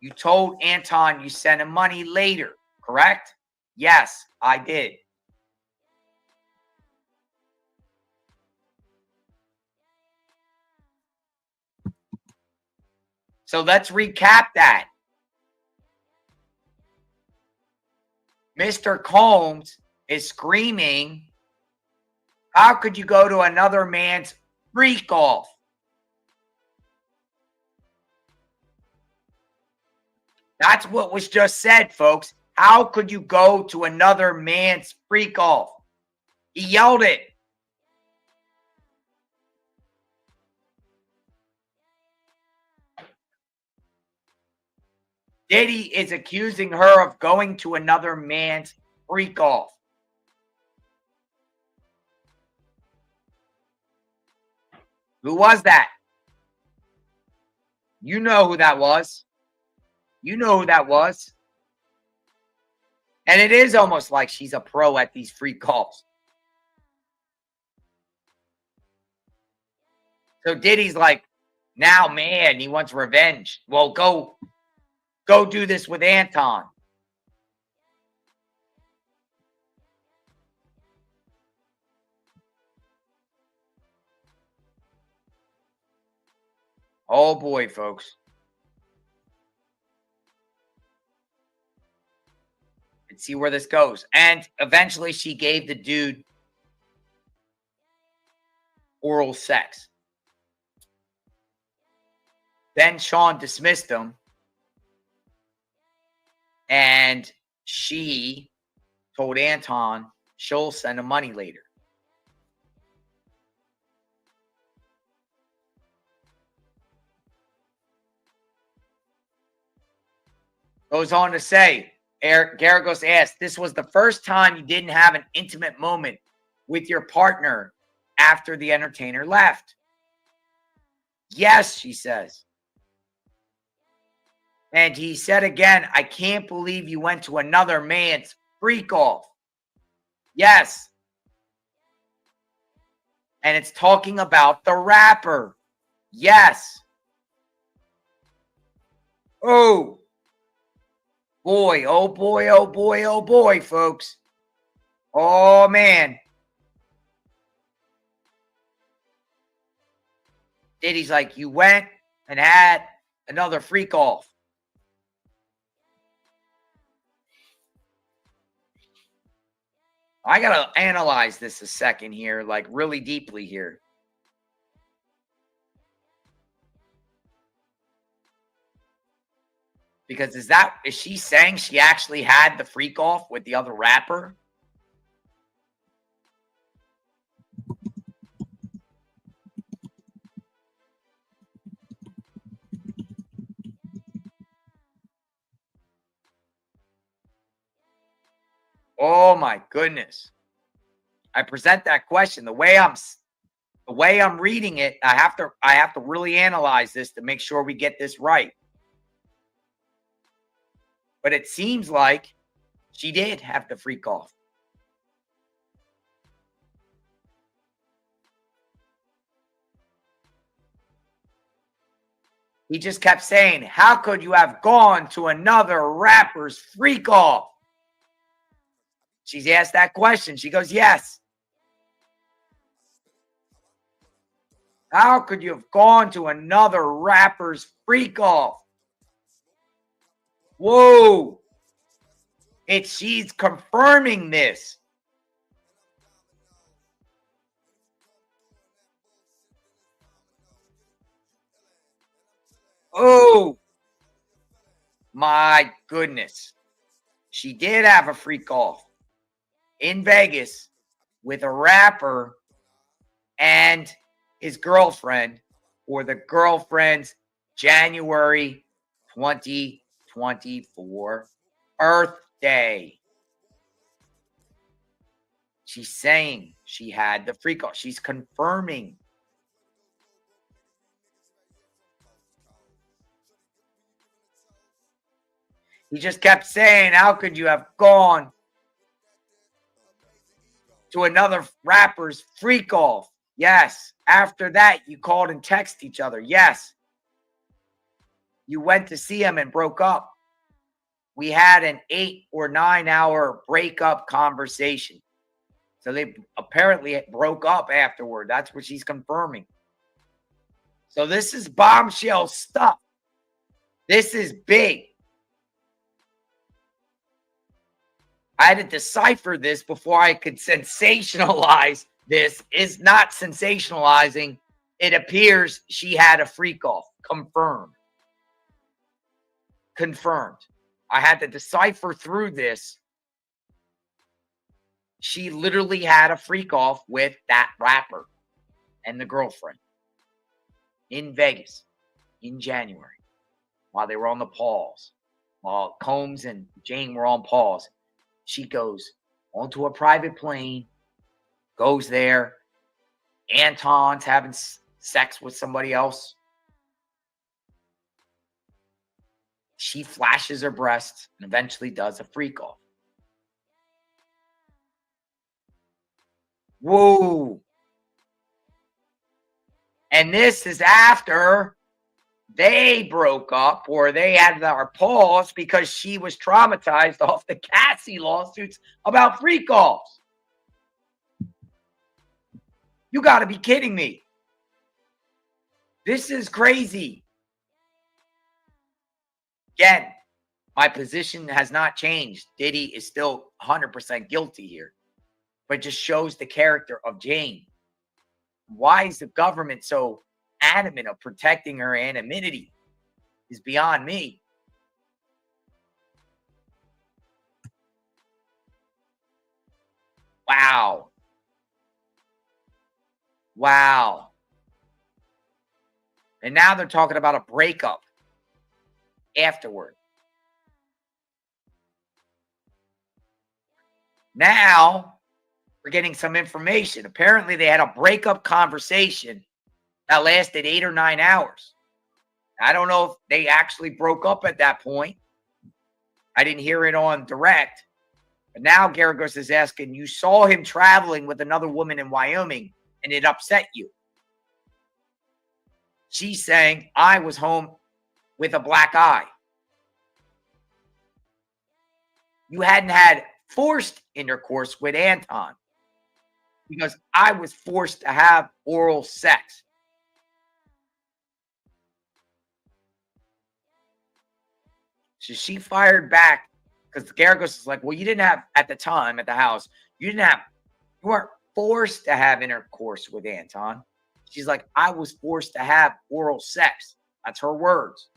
You told Anton you sent him money later, correct? Yes, I did. So let's recap that. Mr. Combs is screaming, how could you go to another man's freak off? That's what was just said, folks. How could you go to another man's freak off? He yelled it. Diddy is accusing her of going to another man's freak off. Who was that? You know who that was. You know who that was. And it is almost like she's a pro at these freak offs. So Diddy's like, now, man, he wants revenge. Well, go do this with Anton. Oh, boy, folks. Let's see where this goes. And eventually she gave the dude oral sex. Then Sean dismissed him. And she told Anton she'll send him money later. Goes on to say, Garagos asked, this was the first time you didn't have an intimate moment with your partner after the entertainer left. Yes, she says. And he said again, I can't believe you went to another man's freak off. Yes. And it's talking about the rapper. Yes. Oh. Boy, oh boy, oh boy, oh boy, folks. Oh, man. Diddy's like, you went and had another freak off. I got to analyze this a second here, like really deeply here. Because is she saying she actually had the freak off with the other rapper? Oh my goodness. I present that question the way The way I'm reading it, I have to really analyze this to make sure we get this right. But it seems like she did have to freak off. He just kept saying, how could you have gone to another rapper's freak off? She's asked that question. She goes, yes. How could you have gone to another rapper's freak off? Whoa. She's confirming this. Oh, my goodness. She did have a freak off in Vegas with a rapper and his girlfriend, or the girlfriend's January 2024 birthday. She's saying she had the freak off. She's confirming. He just kept saying, how could you have gone to another rapper's freak off? Yes. After that, you called and texted each other. Yes. You went to see him and broke up. We had an 8 or 9 hour breakup conversation. So they apparently broke up afterward. That's what she's confirming. So this is bombshell stuff. This is big. I had to decipher this before I could sensationalize this. Is not sensationalizing. It appears she had a freak off. Confirmed. Confirmed. I had to decipher through this. She literally had a freak off with that rapper and the girlfriend in Vegas in January while they were on the pause. While Combs and Jane were on pause. She goes onto a private plane, goes there. Anton's having sex with somebody else. She flashes her breasts and eventually does a freak off. Whoa. And this is after they broke up, or they had their pause because she was traumatized off the Cassie lawsuits about freak offs. You got to be kidding me. This is crazy. Again, my position has not changed. Diddy is still 100% guilty here. But it just shows the character of Jane. Why is the government so adamant of protecting her anonymity is beyond me. Wow. Wow. And now they're talking about a breakup afterward. Now we're getting some information. Apparently they had a breakup conversation that lasted 8 or 9 hours. I don't know if they actually broke up at that point. I didn't hear it on direct. But now Garagos is asking, you saw him traveling with another woman in Wyoming and it upset you. She's saying, I was home with a black eye. You hadn't had forced intercourse with Anton because I was forced to have oral sex. So she fired back because Garagos is like, well, you didn't have, at the time at the house, you weren't forced to have intercourse with Anton. She's like, I was forced to have oral sex. That's her words.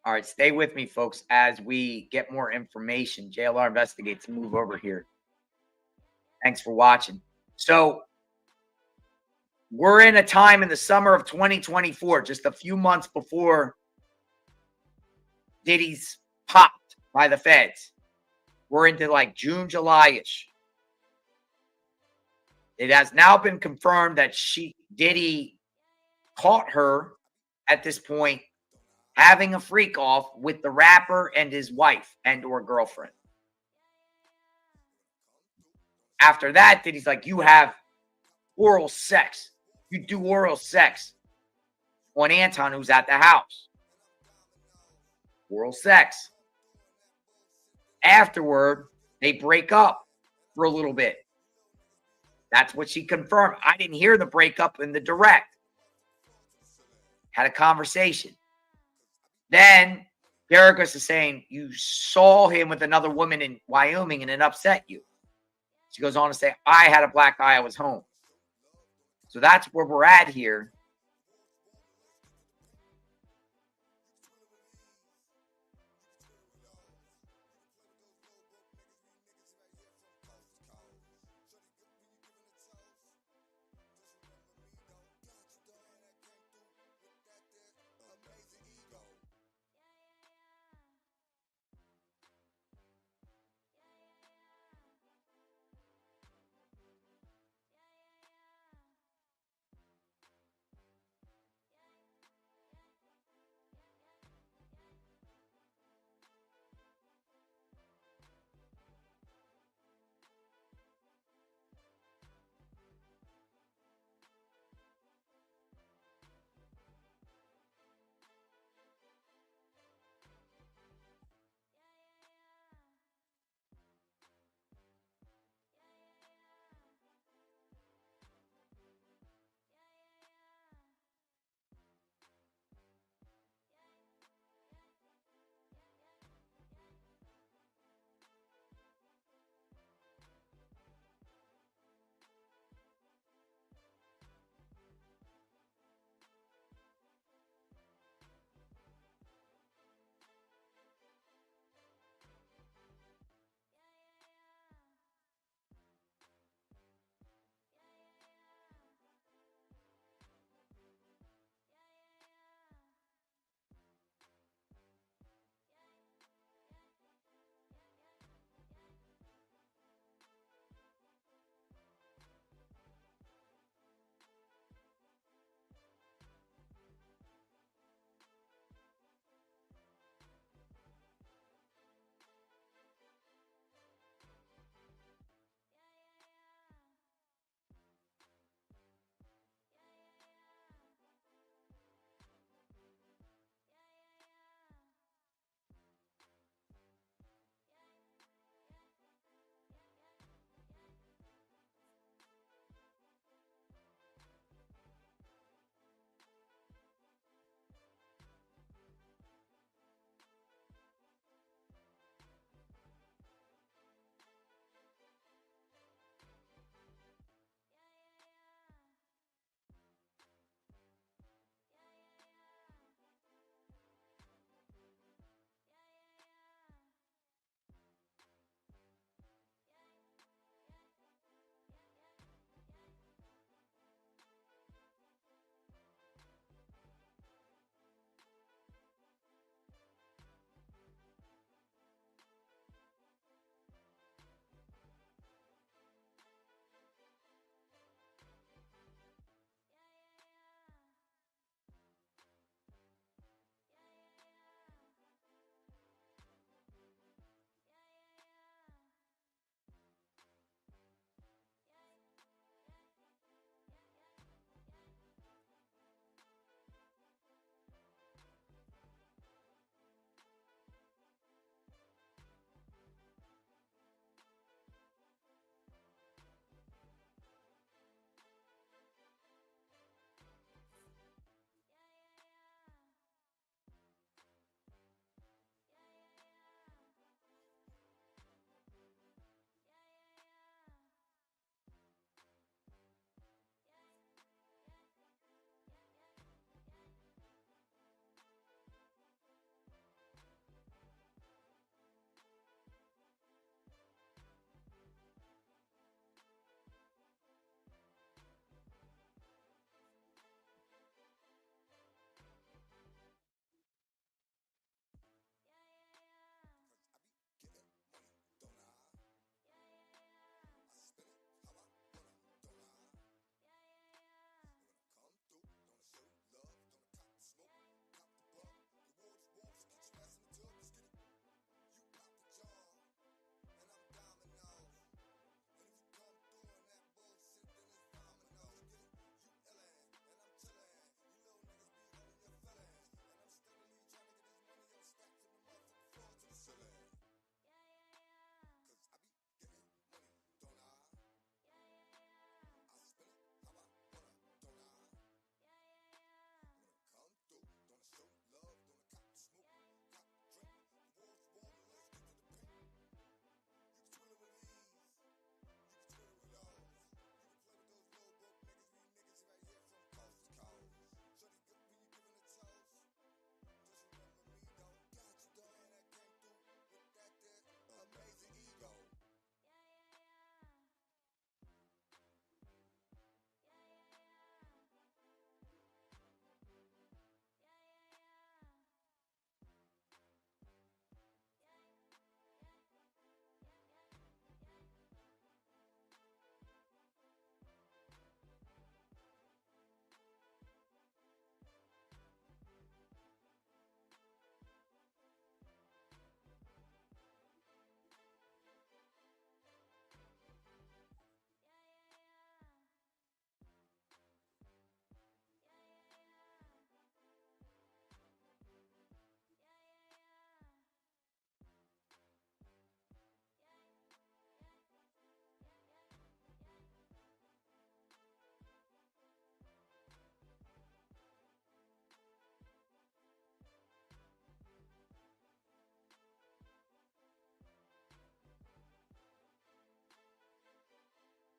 All right, stay with me, folks, as we get more information. JLR Investigates, move over here. Thanks for watching. So we're in a time in the summer of 2024, just a few months before Diddy's popped by the feds. We're into like June, July-ish. It has now been confirmed that Diddy caught her at this point having a freak off with the rapper and his wife and or girlfriend. After that, Diddy's like, you have oral sex. You do oral sex on Anton, who's at the house. Oral sex. Afterward, they break up for a little bit. That's what she confirmed. I didn't hear the breakup in the direct. Had a conversation. Then Derrickis is saying, you saw him with another woman in Wyoming and it upset you. She goes on to say, I had a black eye. I was home. So that's where we're at here.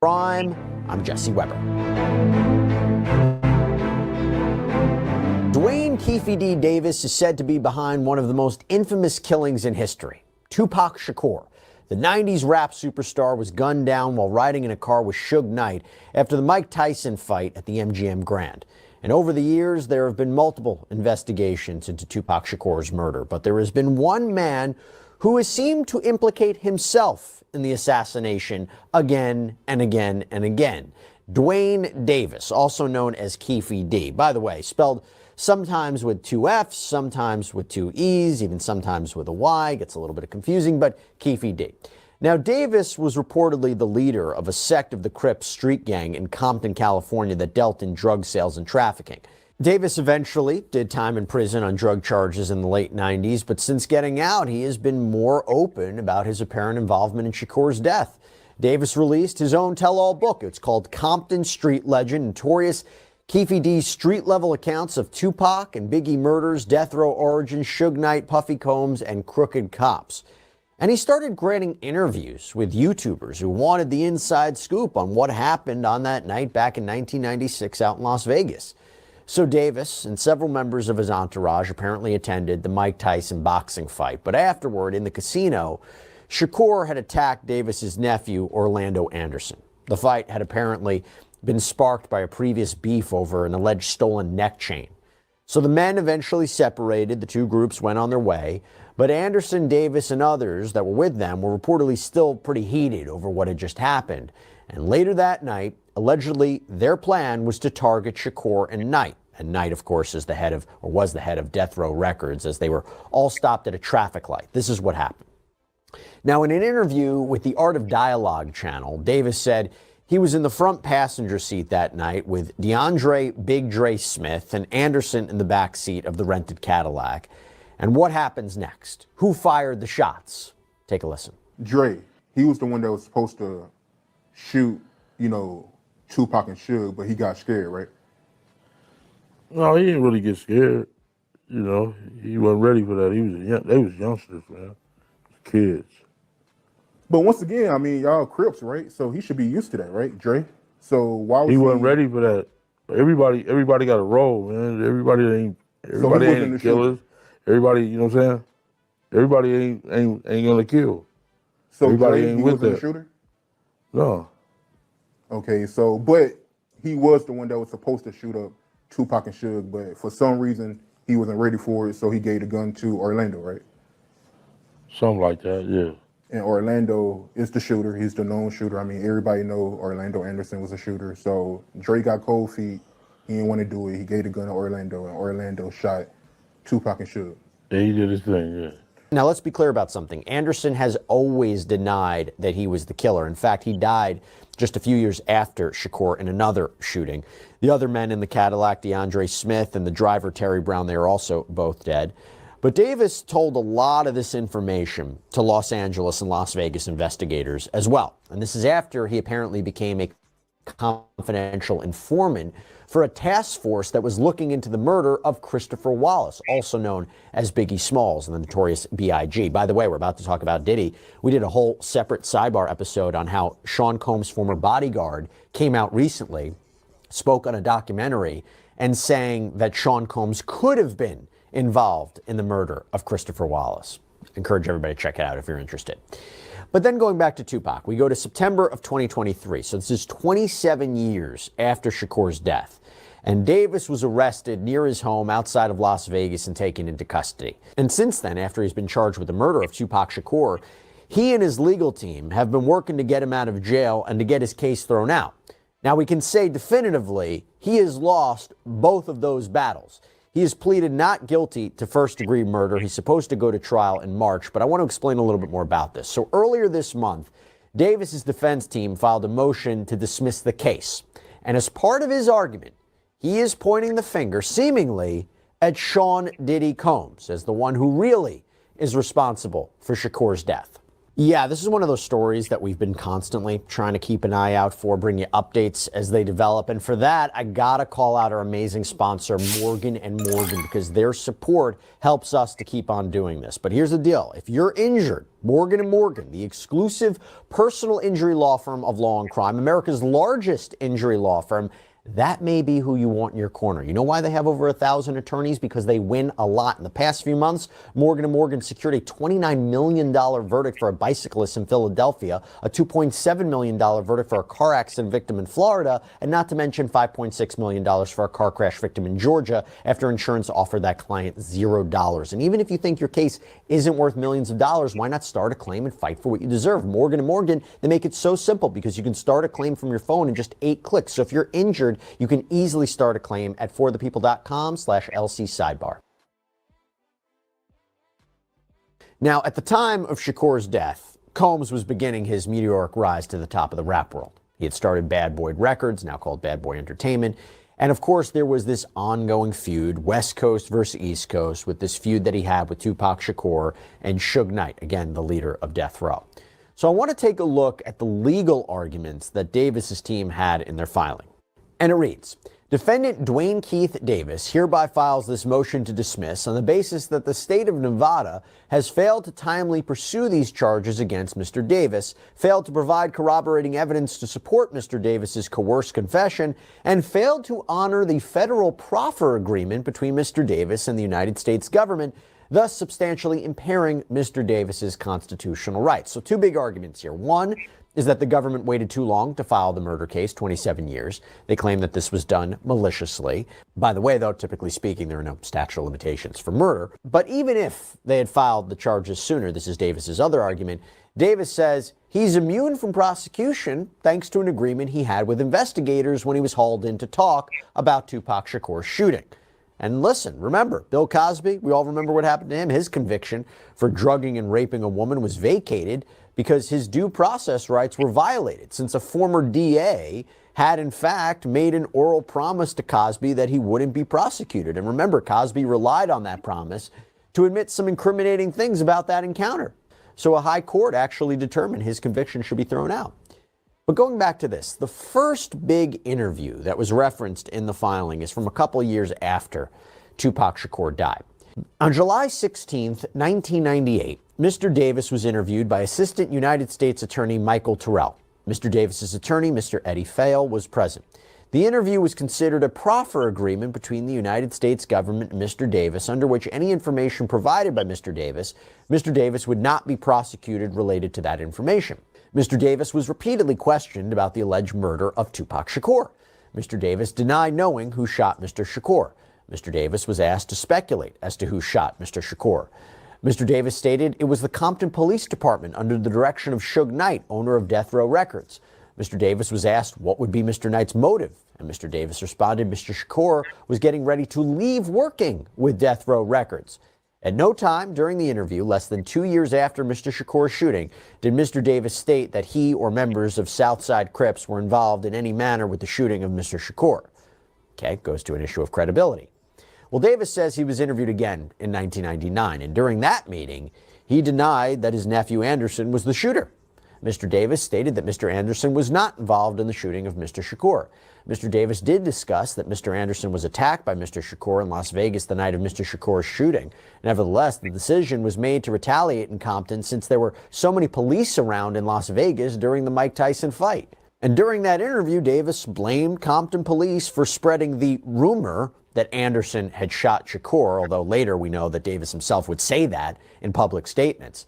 Prime, I'm Jesse Weber. Dwayne Keefe D. Davis is said to be behind one of the most infamous killings in history. Tupac Shakur, the 90s rap superstar, was gunned down while riding in a car with Suge Knight after the Mike Tyson fight at the MGM Grand. And over the years, there have been multiple investigations into Tupac Shakur's murder, but there has been one man who has seemed to implicate himself in the assassination again and again and again. Dwayne Davis, also known as Keefe D. By the way, spelled sometimes with two F's, sometimes with two E's, even sometimes with a Y. Gets a little bit confusing, but Keefe D. Now, Davis was reportedly the leader of a sect of the Crips street gang in Compton, California that dealt in drug sales and trafficking. Davis eventually did time in prison on drug charges in the late 90s, but since getting out, he has been more open about his apparent involvement in Shakur's death. Davis released his own tell-all book. It's called Compton Street Legend, Notorious Keefe D's street-level accounts of Tupac and Biggie murders, death row origins, Suge Knight, Puffy Combs, and crooked cops. And he started granting interviews with YouTubers who wanted the inside scoop on what happened on that night back in 1996 out in Las Vegas. So Davis and several members of his entourage apparently attended the Mike Tyson boxing fight. But afterward, in the casino, Shakur had attacked Davis's nephew, Orlando Anderson. The fight had apparently been sparked by a previous beef over an alleged stolen neck chain. So the men eventually separated, the two groups went on their way, but Anderson, Davis, and others that were with them were reportedly still pretty heated over what had just happened. And later that night, allegedly, their plan was to target Shakur and Knight. And Knight, of course, is the head of, or was the head of, Death Row Records, as they were all stopped at a traffic light. This is what happened. Now, in an interview with the Art of Dialogue channel, Davis said he was in the front passenger seat that night with DeAndre Big Dre Smith and Anderson in the back seat of the rented Cadillac. And what happens next? Who fired the shots? Take a listen. Dre, he was the one that was supposed to shoot, Tupac and Suge, but he got scared, right? No, he didn't really get scared. He wasn't ready for that. They was youngsters, man. Kids. But once again, y'all Crips, right? So he should be used to that, right, Dre? So why was he wasn't ready for that? Everybody got a role, man. Everybody ain't killers. Everybody, you know what I'm saying? Everybody ain't gonna kill. So everybody Dre, ain't he with wasn't that. a shooter? No. Okay, but he was the one that was supposed to shoot up Tupac and Suge, but for some reason he wasn't ready for it, so he gave the gun to Orlando, right? Something like that, yeah. And Orlando is the shooter. He's the known shooter. Everybody know Orlando Anderson was a shooter. So Dre got cold feet. He didn't want to do it. He gave the gun to Orlando, and Orlando shot Tupac and Suge. Yeah, he did his thing, yeah. Now, let's be clear about something. Anderson has always denied that he was the killer. In fact, he died just a few years after Shakur in another shooting. The other men in the Cadillac, DeAndre Smith and the driver, Terry Brown, they are also both dead. But Davis told a lot of this information to Los Angeles and Las Vegas investigators as well. And this is after he apparently became a confidential informant for a task force that was looking into the murder of Christopher Wallace, also known as Biggie Smalls and the notorious B.I.G. By the way, we're about to talk about Diddy. We did a whole separate sidebar episode on how Sean Combs' former bodyguard came out recently, spoke on a documentary, and saying that Sean Combs could have been involved in the murder of Christopher Wallace. Encourage everybody to check it out if you're interested. But then going back to Tupac, we go to September of 2023. So this is 27 years after Shakur's death. And Davis was arrested near his home outside of Las Vegas and taken into custody. And since then, after he's been charged with the murder of Tupac Shakur, he and his legal team have been working to get him out of jail and to get his case thrown out. Now, we can say definitively he has lost both of those battles. He has pleaded not guilty to first-degree murder. He's supposed to go to trial in March, but I want to explain a little bit more about this. So earlier this month, Davis's defense team filed a motion to dismiss the case. And as part of his argument, he is pointing the finger, seemingly, at Sean Diddy Combs as the one who really is responsible for Shakur's death. Yeah, this is one of those stories that we've been constantly trying to keep an eye out for, bring you updates as they develop. And for that, I got to call out our amazing sponsor, Morgan & Morgan, because their support helps us to keep on doing this. But here's the deal. If you're injured, Morgan & Morgan, the exclusive personal injury law firm of Law and Crime, America's largest injury law firm, that may be who you want in your corner. You know why they have over 1,000 attorneys? Because they win a lot. In the past few months, Morgan & Morgan secured a $29 million verdict for a bicyclist in Philadelphia, a $2.7 million verdict for a car accident victim in Florida, and not to mention $5.6 million for a car crash victim in Georgia after insurance offered that client $0. And even if you think your case isn't worth millions of dollars, why not start a claim and fight for what you deserve? Morgan & Morgan, they make it so simple because you can start a claim from your phone in just 8 clicks. So if you're injured, you can easily start a claim at forthepeople.com/LC sidebar. Now, at the time of Shakur's death, Combs was beginning his meteoric rise to the top of the rap world. He had started Bad Boy Records, now called Bad Boy Entertainment. And of course, there was this ongoing feud, West Coast versus East Coast, with this feud that he had with Tupac Shakur and Suge Knight, again, the leader of Death Row. So I want to take a look at the legal arguments that Davis's team had in their filing. And it reads, Defendant Dwayne Keith Davis hereby files this motion to dismiss on the basis that the state of Nevada has failed to timely pursue these charges against Mr. Davis, failed to provide corroborating evidence to support Mr. Davis's coerced confession, and failed to honor the federal proffer agreement between Mr. Davis and the United States government, thus substantially impairing Mr. Davis's constitutional rights. So 2 big arguments here. One is that the government waited too long to file the murder case, 27 years. They claim that this was done maliciously. By the way, though, typically speaking, there are no statute of limitations for murder. But even if they had filed the charges sooner, this is Davis's other argument, Davis says he's immune from prosecution thanks to an agreement he had with investigators when he was hauled in to talk about Tupac Shakur's shooting. And listen, remember, Bill Cosby, we all remember what happened to him. His conviction for drugging and raping a woman was vacated because his due process rights were violated, since a former DA had in fact made an oral promise to Cosby that he wouldn't be prosecuted. And remember, Cosby relied on that promise to admit some incriminating things about that encounter. So a high court actually determined his conviction should be thrown out. But going back to this, the first big interview that was referenced in the filing is from a couple of years after Tupac Shakur died. On July 16th, 1998, Mr. Davis was interviewed by Assistant United States Attorney Michael Terrell. Mr. Davis's attorney, Mr. Eddie Fayol, was present. The interview was considered a proffer agreement between the United States government and Mr. Davis, under which any information provided by Mr. Davis would not be prosecuted related to that information. Mr. Davis was repeatedly questioned about the alleged murder of Tupac Shakur. Mr. Davis denied knowing who shot Mr. Shakur. Mr. Davis was asked to speculate as to who shot Mr. Shakur. Mr. Davis stated it was the Compton Police Department under the direction of Suge Knight, owner of Death Row Records. Mr. Davis was asked what would be Mr. Knight's motive, and Mr. Davis responded Mr. Shakur was getting ready to leave working with Death Row Records. At no time during the interview, less than 2 years after Mr. Shakur's shooting, did Mr. Davis state that he or members of Southside Crips were involved in any manner with the shooting of Mr. Shakur. Okay, goes to an issue of credibility. Well, Davis says he was interviewed again in 1999, and during that meeting, he denied that his nephew Anderson was the shooter. Mr. Davis stated that Mr. Anderson was not involved in the shooting of Mr. Shakur. Mr. Davis did discuss that Mr. Anderson was attacked by Mr. Shakur in Las Vegas the night of Mr. Shakur's shooting. Nevertheless, the decision was made to retaliate in Compton since there were so many police around in Las Vegas during the Mike Tyson fight. And during that interview, Davis blamed Compton police for spreading the rumor that Anderson had shot Shakur, although later we know that Davis himself would say that in public statements.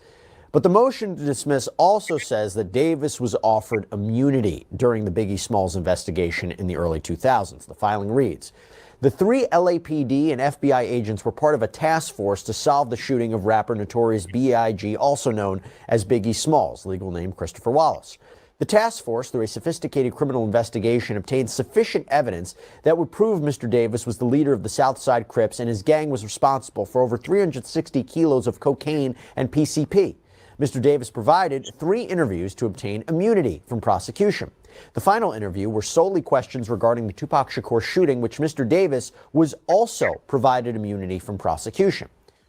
But the motion to dismiss also says that Davis was offered immunity during the Biggie Smalls investigation in the early 2000s. The filing reads, the 3 LAPD and FBI agents were part of a task force to solve the shooting of rapper Notorious B.I.G., also known as Biggie Smalls, legal name Christopher Wallace. The task force, through a sophisticated criminal investigation, obtained sufficient evidence that would prove Mr. Davis was the leader of the Southside Crips and his gang was responsible for over 360 kilos of cocaine and PCP. Mr. Davis provided 3 interviews to obtain immunity from prosecution. The final interview were solely questions regarding the Tupac Shakur shooting, which Mr. Davis was also provided immunity from prosecution.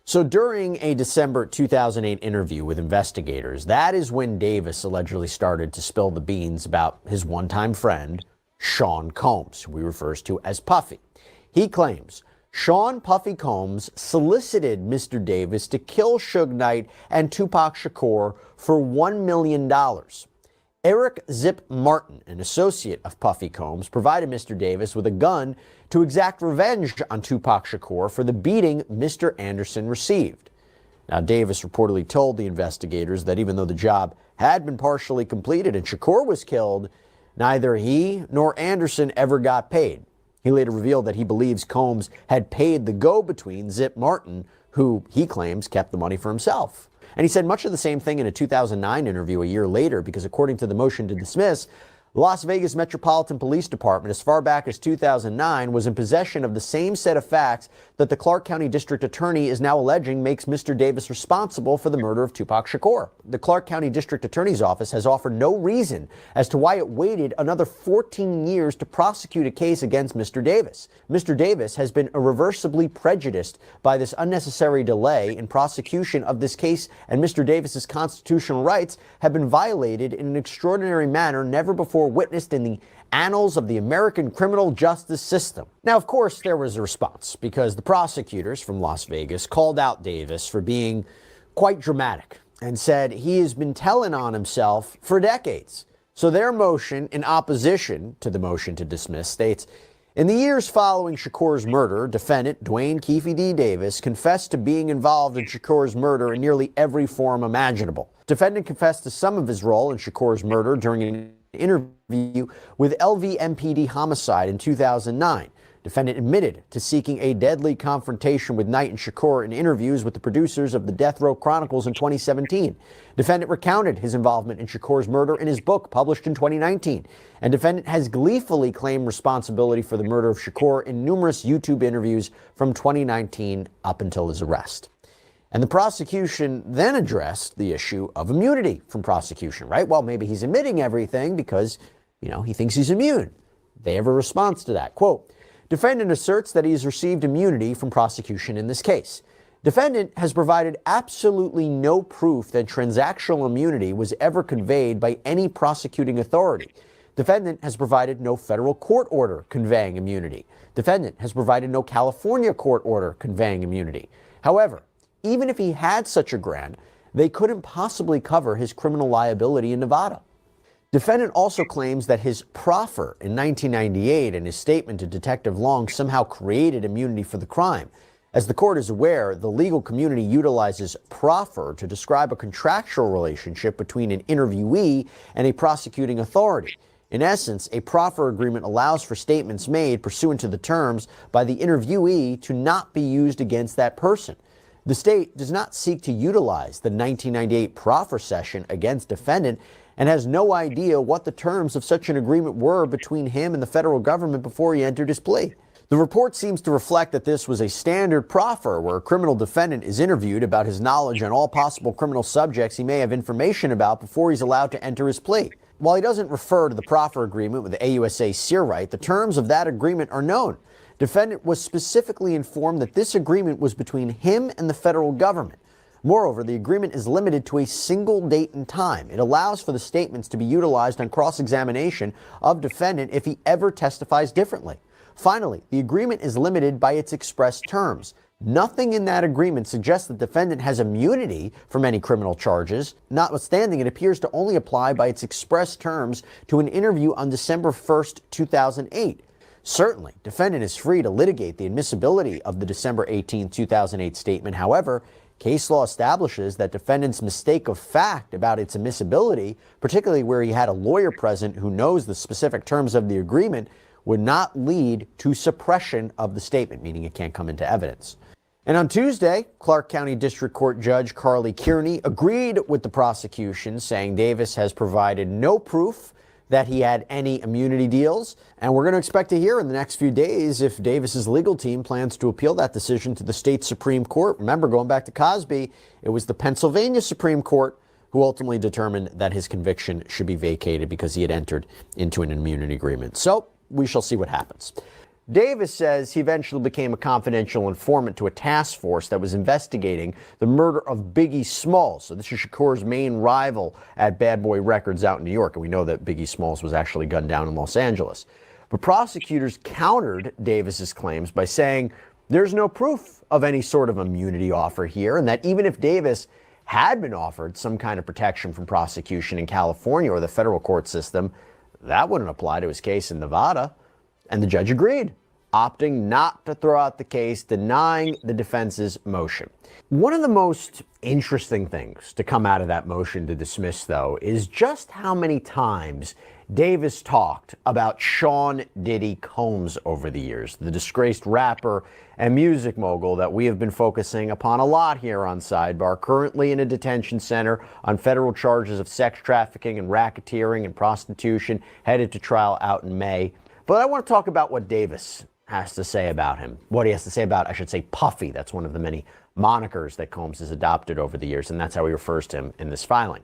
So during a December 2008 interview with investigators, that is when Davis allegedly started to spill the beans about his one-time friend, Sean Combs, who he refers to as Puffy. He claims Sean Puffy Combs solicited Mr. Davis to kill Suge Knight and Tupac Shakur for $1 million. Eric Zip Martin, an associate of Puffy Combs, provided Mr. Davis with a gun to exact revenge on Tupac Shakur for the beating Mr. Anderson received. Now, Davis reportedly told the investigators that even though the job had been partially completed and Shakur was killed, neither he nor Anderson ever got paid. He later revealed that he believes Combs had paid the go-between, Zip Martin, who he claims kept the money for himself. And he said much of the same thing in a 2009 interview a year later, because according to the motion to dismiss, the Las Vegas Metropolitan Police Department, as far back as 2009, was in possession of the same set of facts that the Clark County District Attorney is now alleging makes Mr. Davis responsible for the murder of Tupac Shakur. The Clark County District Attorney's Office has offered no reason as to why it waited another 14 years to prosecute a case against Mr. Davis. Mr. Davis has been irreversibly prejudiced by this unnecessary delay in prosecution of this case, and Mr. Davis's constitutional rights have been violated in an extraordinary manner never before witnessed in the annals of the American criminal justice system. Now, of course, there was a response because the prosecutors from Las Vegas called out Davis for being quite dramatic and said he has been telling on himself for decades. So their motion in opposition to the motion to dismiss states, in the years following Shakur's murder, defendant Dwayne Keefe D. Davis confessed to being involved in Shakur's murder in nearly every form imaginable. Defendant confessed to some of his role in Shakur's murder during an interview with LVMPD Homicide in 2009. Defendant admitted to seeking a deadly confrontation with Knight and Shakur in interviews with the producers of the Death Row Chronicles in 2017. Defendant recounted his involvement in Shakur's murder in his book published in 2019. And defendant has gleefully claimed responsibility for the murder of Shakur in numerous YouTube interviews from 2019 up until his arrest. And the prosecution then addressed the issue of immunity from prosecution, right? Well, maybe he's admitting everything because, he thinks he's immune. They have a response to that. Quote, defendant asserts that he has received immunity from prosecution in this case. Defendant has provided absolutely no proof that transactional immunity was ever conveyed by any prosecuting authority. Defendant has provided no federal court order conveying immunity. Defendant has provided no California court order conveying immunity. However, even if he had such a grant, they couldn't possibly cover his criminal liability in Nevada. Defendant also claims that his proffer in 1998 and his statement to Detective Long somehow created immunity for the crime. As the court is aware, the legal community utilizes proffer to describe a contractual relationship between an interviewee and a prosecuting authority. In essence, a proffer agreement allows for statements made pursuant to the terms by the interviewee to not be used against that person. The state does not seek to utilize the 1998 proffer session against defendant and has no idea what the terms of such an agreement were between him and the federal government before he entered his plea. The report seems to reflect that this was a standard proffer where a criminal defendant is interviewed about his knowledge on all possible criminal subjects he may have information about before he's allowed to enter his plea. While he doesn't refer to the proffer agreement with the AUSA Searwright, the terms of that agreement are known. Defendant was specifically informed that this agreement was between him and the federal government. Moreover, the agreement is limited to a single date and time. It allows for the statements to be utilized on cross-examination of defendant if he ever testifies differently. Finally, the agreement is limited by its express terms. Nothing in that agreement suggests the defendant has immunity from any criminal charges. Notwithstanding, it appears to only apply by its express terms to an interview on December 1st, 2008. Certainly, defendant is free to litigate the admissibility of the December 18, 2008 statement. However, case law establishes that defendant's mistake of fact about its admissibility, particularly where he had a lawyer present who knows the specific terms of the agreement, would not lead to suppression of the statement, meaning it can't come into evidence. And on Tuesday, Clark County District Court Judge Carly Kearney agreed with the prosecution, saying Davis has provided no proof that he had any immunity deals. And we're going to expect to hear in the next few days if Davis's legal team plans to appeal that decision to the state Supreme Court. Remember, going back to Cosby, it was the Pennsylvania Supreme Court who ultimately determined that his conviction should be vacated because he had entered into an immunity agreement. So we shall see what happens. Davis says he eventually became a confidential informant to a task force that was investigating the murder of Biggie Smalls. So this is Shakur's main rival at Bad Boy Records out in New York. And we know that Biggie Smalls was actually gunned down in Los Angeles. But prosecutors countered Davis's claims by saying there's no proof of any sort of immunity offer here, and that even if Davis had been offered some kind of protection from prosecution in California or the federal court system, that wouldn't apply to his case in Nevada. And the judge agreed, opting not to throw out the case, denying the defense's motion. One of the most interesting things to come out of that motion to dismiss, though, is just how many times Davis talked about Sean Diddy Combs over the years, the disgraced rapper and music mogul that we have been focusing upon a lot here on Sidebar, currently in a detention center on federal charges of sex trafficking and racketeering and prostitution, headed to trial out in May. But I want to talk about what Davis has to say about him. What he has to say about, I should say, Puffy. That's one of the many monikers that Combs has adopted over the years, and that's how he refers to him in this filing.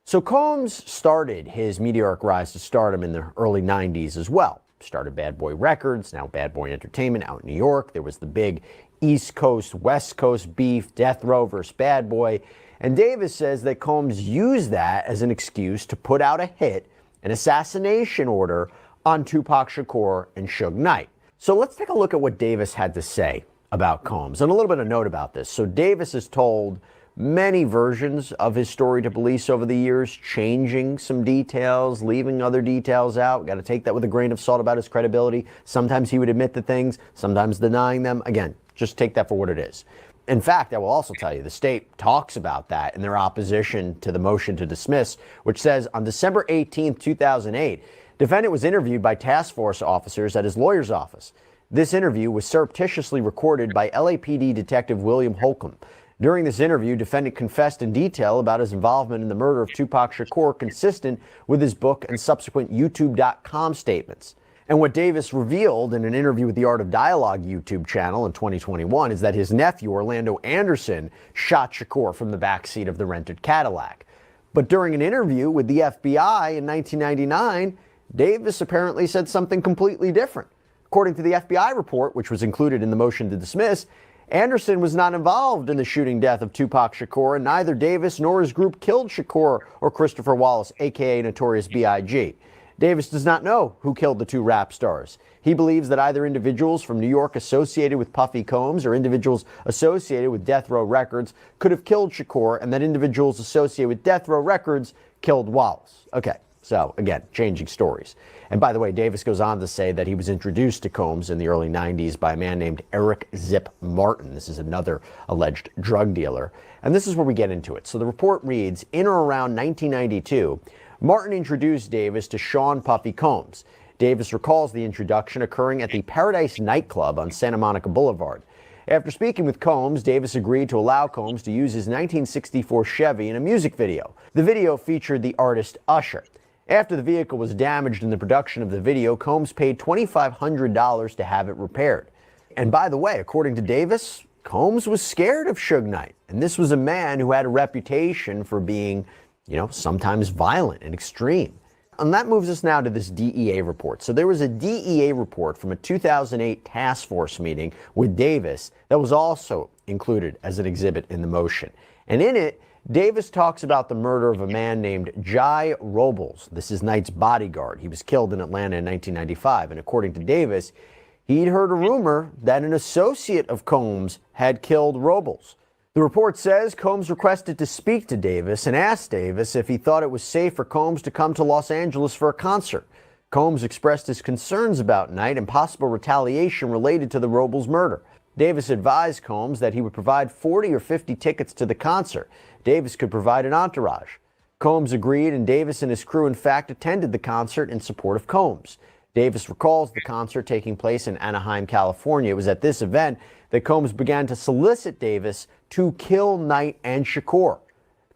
So Combs started his meteoric rise to stardom in the early 90s as well. Started Bad Boy Records, now Bad Boy Entertainment out in New York. There was the big East Coast, West Coast beef, Death Row versus Bad Boy. And Davis says that Combs used that as an excuse to put out a hit, an assassination order on Tupac Shakur and Suge Knight. So let's take a look at what Davis had to say about Combs, and a little bit of note about this. So Davis has told many versions of his story to police over the years, changing some details, leaving other details out. Got to take that with a grain of salt about his credibility. Sometimes he would admit to things, sometimes denying them. Again, just take that for what it is. In fact, I will also tell you, the state talks about that in their opposition to the motion to dismiss, which says on December 18th, 2008, defendant was interviewed by task force officers at his lawyer's office. This interview was surreptitiously recorded by LAPD Detective William Holcomb. During this interview, defendant confessed in detail about his involvement in the murder of Tupac Shakur, consistent with his book and subsequent YouTube.com statements. And what Davis revealed in an interview with the Art of Dialogue YouTube channel in 2021 is that his nephew, Orlando Anderson, shot Shakur from the backseat of the rented Cadillac. But during an interview with the FBI in 1999, Davis apparently said something completely different. According to the FBI report, which was included in the motion to dismiss, Anderson was not involved in the shooting death of Tupac Shakur, and neither Davis nor his group killed Shakur or Christopher Wallace, aka Notorious B.I.G. Davis does not know who killed the two rap stars. He believes that either individuals from New York associated with Puffy Combs or individuals associated with Death Row Records could have killed Shakur, and that individuals associated with Death Row Records killed Wallace. Okay. So, again, changing stories. And by the way, Davis goes on to say that he was introduced to Combs in the early 90s by a man named Eric Zip Martin. This is another alleged drug dealer. And this is where we get into it. So the report reads, in or around 1992, Martin introduced Davis to Sean Puffy Combs. Davis recalls the introduction occurring at the Paradise nightclub on Santa Monica Boulevard. After speaking with Combs, Davis agreed to allow Combs to use his 1964 Chevy in a music video. The video featured the artist Usher. After the vehicle was damaged in the production of the video, Combs paid $2,500 to have it repaired. And by the way, according to Davis, Combs was scared of Suge Knight. And this was a man who had a reputation for being, sometimes violent and extreme. And that moves us now to this DEA report. So there was a DEA report from a 2008 task force meeting with Davis that was also included as an exhibit in the motion. And in it, Davis talks about the murder of a man named Jai Robles. This is Knight's bodyguard. He was killed in Atlanta in 1995. And according to Davis, he'd heard a rumor that an associate of Combs had killed Robles. The report says Combs requested to speak to Davis and asked Davis if he thought it was safe for Combs to come to Los Angeles for a concert. Combs expressed his concerns about Knight and possible retaliation related to the Robles murder. Davis advised Combs that he would provide 40 or 50 tickets to the concert. Davis could provide an entourage. Combs agreed, and Davis and his crew, in fact, attended the concert in support of Combs. Davis recalls the concert taking place in Anaheim, California. It was at this event that Combs began to solicit Davis to kill Knight and Shakur.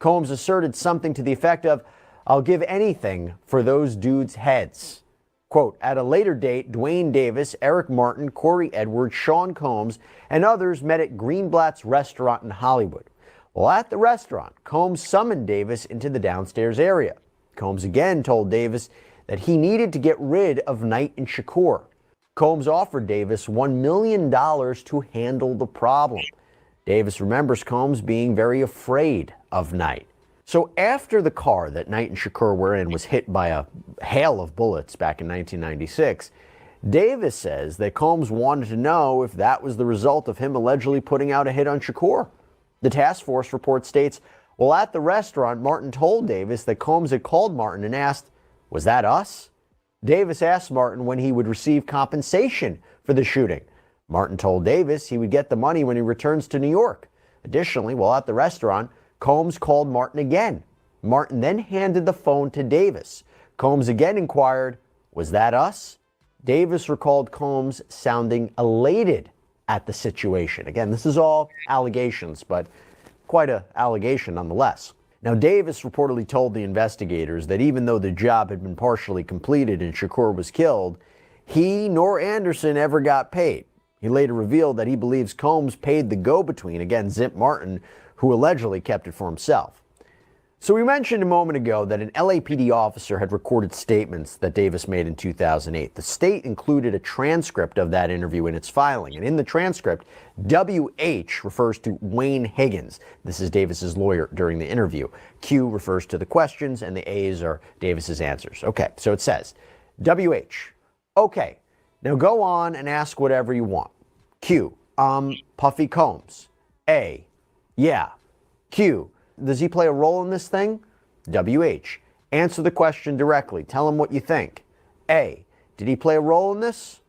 Combs asserted something to the effect of, "I'll give anything for those dudes' heads." Quote, at a later date, Dwayne Davis, Eric Martin, Corey Edwards, Sean Combs, and others met at Greenblatt's restaurant in Hollywood. Well, at the restaurant, Combs summoned Davis into the downstairs area. Combs again told Davis that he needed to get rid of Knight and Shakur. Combs offered Davis $1 million to handle the problem. Davis remembers Combs being very afraid of Knight. So after the car that Knight and Shakur were in was hit by a hail of bullets back in 1996, Davis says that Combs wanted to know if that was the result of him allegedly putting out a hit on Shakur. The task force report states, well, at the restaurant, Martin told Davis that Combs had called Martin and asked, was that us? Davis asked Martin when he would receive compensation for the shooting. Martin told Davis he would get the money when he returns to New York. Additionally, while at the restaurant, Combs called Martin again. Martin then handed the phone to Davis. Combs again inquired, was that us? Davis recalled Combs sounding elated at the situation. Again, this is all allegations, but quite an allegation nonetheless. Now, Davis reportedly told the investigators that even though the job had been partially completed and Shakur was killed, he nor Anderson ever got paid. He later revealed that he believes Combs paid the go-between, again, Zimp Martin, who allegedly kept it for himself. So we mentioned a moment ago that an LAPD officer had recorded statements that Davis made in 2008. The state included a transcript of that interview in its filing. And in the transcript, WH refers to Wayne Higgins. This is Davis's lawyer during the interview. Q refers to the questions, and the A's are Davis's answers. Okay, so it says, WH, okay, now go on and ask whatever you want. Q, Puffy Combs. A, yeah. Q, does he play a role in this thing? WH, answer the question directly. Tell him what you think. A, did he play a role in this?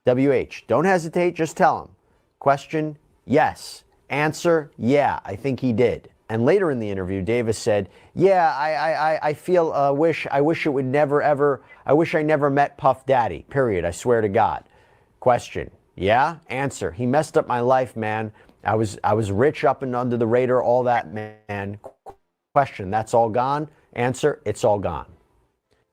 WH, don't hesitate, just tell him. Question, yes. Answer, yeah, I think he did. And later in the interview, Davis said, yeah, I feel, I wish it would never ever, I wish I never met Puff Daddy, period, I swear to God. Question, yeah? Answer, he messed up my life, man. I was rich up and under the radar, all that, man. Question, that's all gone? Answer, it's all gone.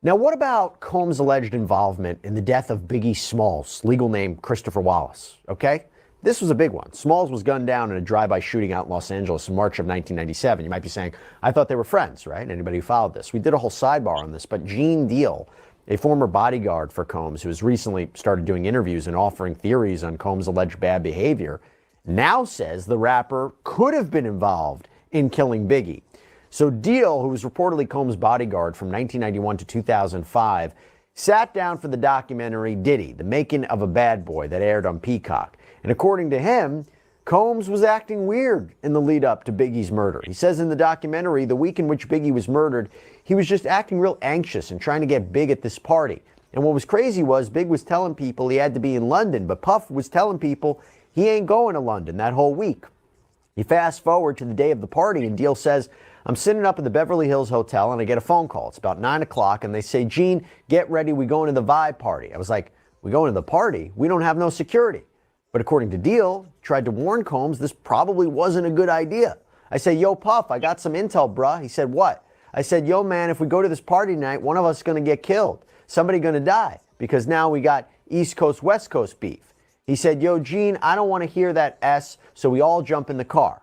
Now, what about Combs' alleged involvement in the death of Biggie Smalls, legal name Christopher Wallace? Okay? This was a big one. Smalls was gunned down in a drive-by shooting out in Los Angeles in March of 1997. You might be saying, I thought they were friends, right? Anybody who followed this? We did a whole sidebar on this, but Gene Deal, a former bodyguard for Combs who has recently started doing interviews and offering theories on Combs' alleged bad behavior, now says the rapper could have been involved in killing Biggie. So Deal, who was reportedly Combs' bodyguard from 1991 to 2005, sat down for the documentary Diddy, The Making of a Bad Boy, that aired on Peacock. And according to him, Combs was acting weird in the lead up to Biggie's murder. He says in the documentary, the week in which Biggie was murdered, he was just acting real anxious and trying to get Big at this party. And what was crazy was Big was telling people he had to be in London, but Puff was telling people he ain't going to London that whole week. You fast forward to the day of the party, and Deal says, I'm sitting up at the Beverly Hills Hotel, and I get a phone call. It's about 9 o'clock, and they say, Gene, get ready. We going to the Vibe party. I was like, we going to the party? We don't have no security. But according to Deal, tried to warn Combs this probably wasn't a good idea. I say, yo, Puff, I got some intel, bruh. He said, what? I said, yo, man, if we go to this party tonight, one of us is going to get killed. Somebody going to die, because now we got East Coast, West Coast beef. He said, yo, Gene, I don't want to hear that S, so we all jump in the car.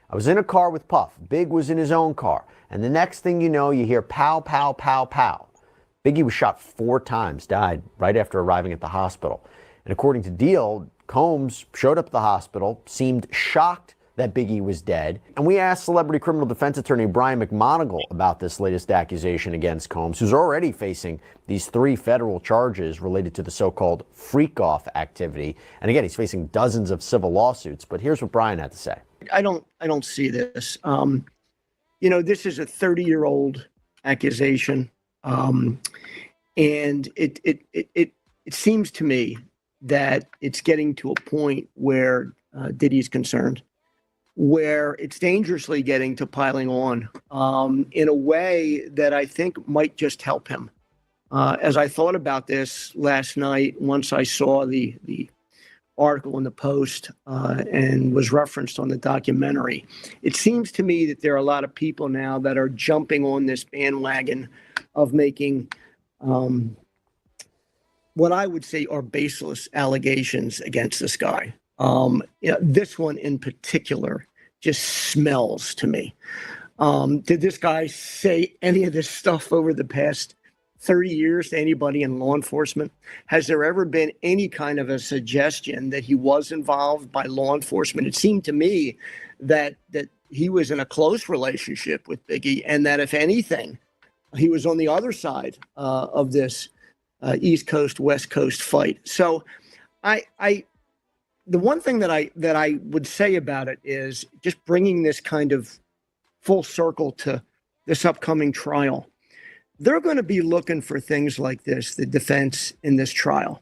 I was in a car with Puff. Big was in his own car. And the next thing you know, you hear pow, pow, pow, pow. Biggie was shot 4 times, died right after arriving at the hospital. And according to Deal, Combs showed up at the hospital, seemed shocked that Biggie was dead. And we asked celebrity criminal defense attorney Brian McMonigal about this latest accusation against Combs, who's already facing these 3 federal charges related to the so-called freak-off activity. And again, he's facing dozens of civil lawsuits. But here's what Brian had to say. I don't see this. This is a 30-year-old accusation. And it seems to me that it's getting to a point where Diddy's concerned, where it's dangerously getting to piling on in a way that I think might just help him. As I thought about this last night, once I saw the article in the Post and was referenced on the documentary, it seems to me that there are a lot of people now that are jumping on this bandwagon of making what I would say are baseless allegations against this guy. This one in particular just smells to me. Did this guy say any of this stuff over the past 30 years to anybody in law enforcement? Has there ever been any kind of a suggestion that he was involved by law enforcement? It seemed to me that he was in a close relationship with Biggie, and that if anything, he was on the other side of this East Coast, West Coast fight. So the one thing that I would say about it is just bringing this kind of full circle to this upcoming trial. They're going to be looking for things like this, the defense in this trial.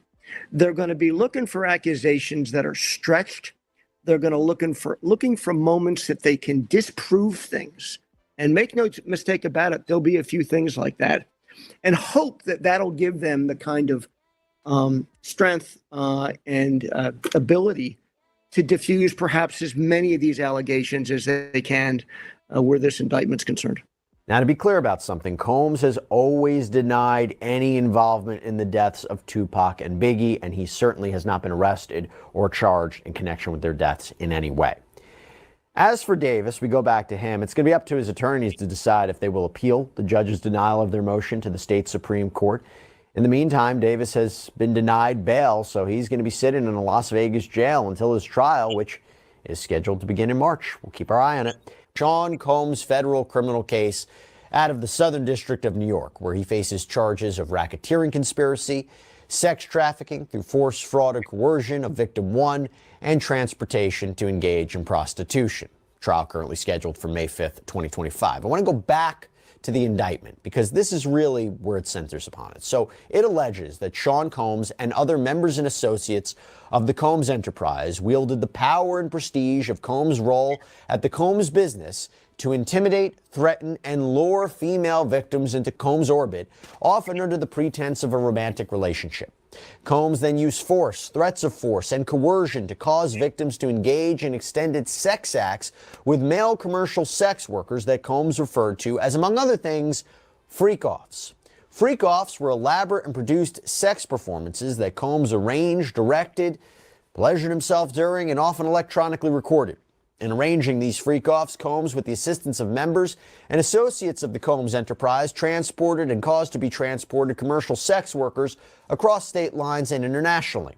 They're going to be looking for accusations that are stretched. They're going to looking for moments that they can disprove things. And make no mistake about it, there'll be a few things like that. And hope that that'll give them the kind of strength and ability to diffuse perhaps as many of these allegations as they can where this indictment's concerned. Now, to be clear about something, Combs has always denied any involvement in the deaths of Tupac and Biggie, and he certainly has not been arrested or charged in connection with their deaths in any way. As for Davis, we go back to him. It's going to be up to his attorneys to decide if they will appeal the judge's denial of their motion to the state Supreme Court. In the meantime, Davis has been denied bail, so he's going to be sitting in a Las Vegas jail until his trial, which is scheduled to begin in March. We'll keep our eye on it. Sean Combs' federal criminal case out of the Southern District of New York, where he faces charges of racketeering conspiracy, sex trafficking through force, fraud, or coercion of victim one, and transportation to engage in prostitution. Trial currently scheduled for May 5th, 2025. I want to go back to the indictment because this is really where it centers upon it. So it alleges that Sean Combs and other members and associates of the Combs enterprise wielded the power and prestige of Combs' role at the Combs business to intimidate, threaten, and lure female victims into Combs' orbit, often under the pretense of a romantic relationship. Combs then used force, threats of force, and coercion to cause victims to engage in extended sex acts with male commercial sex workers that Combs referred to as, among other things, freak-offs. Freak-offs were elaborate and produced sex performances that Combs arranged, directed, pleasured himself during, and often electronically recorded. In arranging these freak-offs, Combs, with the assistance of members and associates of the Combs enterprise, transported and caused to be transported commercial sex workers across state lines and internationally.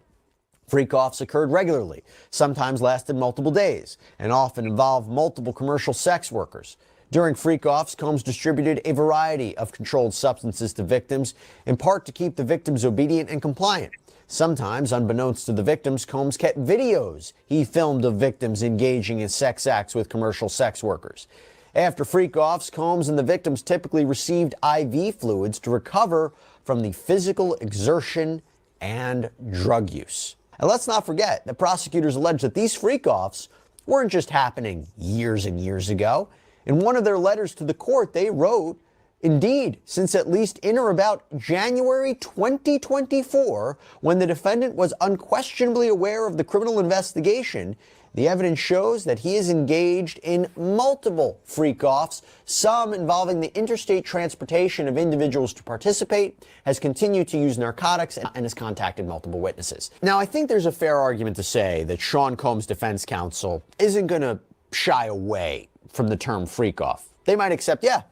Freak-offs occurred regularly, sometimes lasted multiple days, and often involved multiple commercial sex workers. During freak-offs, Combs distributed a variety of controlled substances to victims, in part to keep the victims obedient and compliant. Sometimes, unbeknownst to the victims, Combs kept videos he filmed of victims engaging in sex acts with commercial sex workers. After freak-offs, Combs and the victims typically received IV fluids to recover from the physical exertion and drug use. And let's not forget that prosecutors allege that these freak-offs weren't just happening years and years ago. In one of their letters to the court, they wrote, indeed, since at least in or about January 2024, when the defendant was unquestionably aware of the criminal investigation, the evidence shows that he is engaged in multiple freak-offs, some involving the interstate transportation of individuals to participate, has continued to use narcotics, and has contacted multiple witnesses. Now, I think there's a fair argument to say that Sean Combs' defense counsel isn't going to shy away from the term freak-off. They might accept, yeah,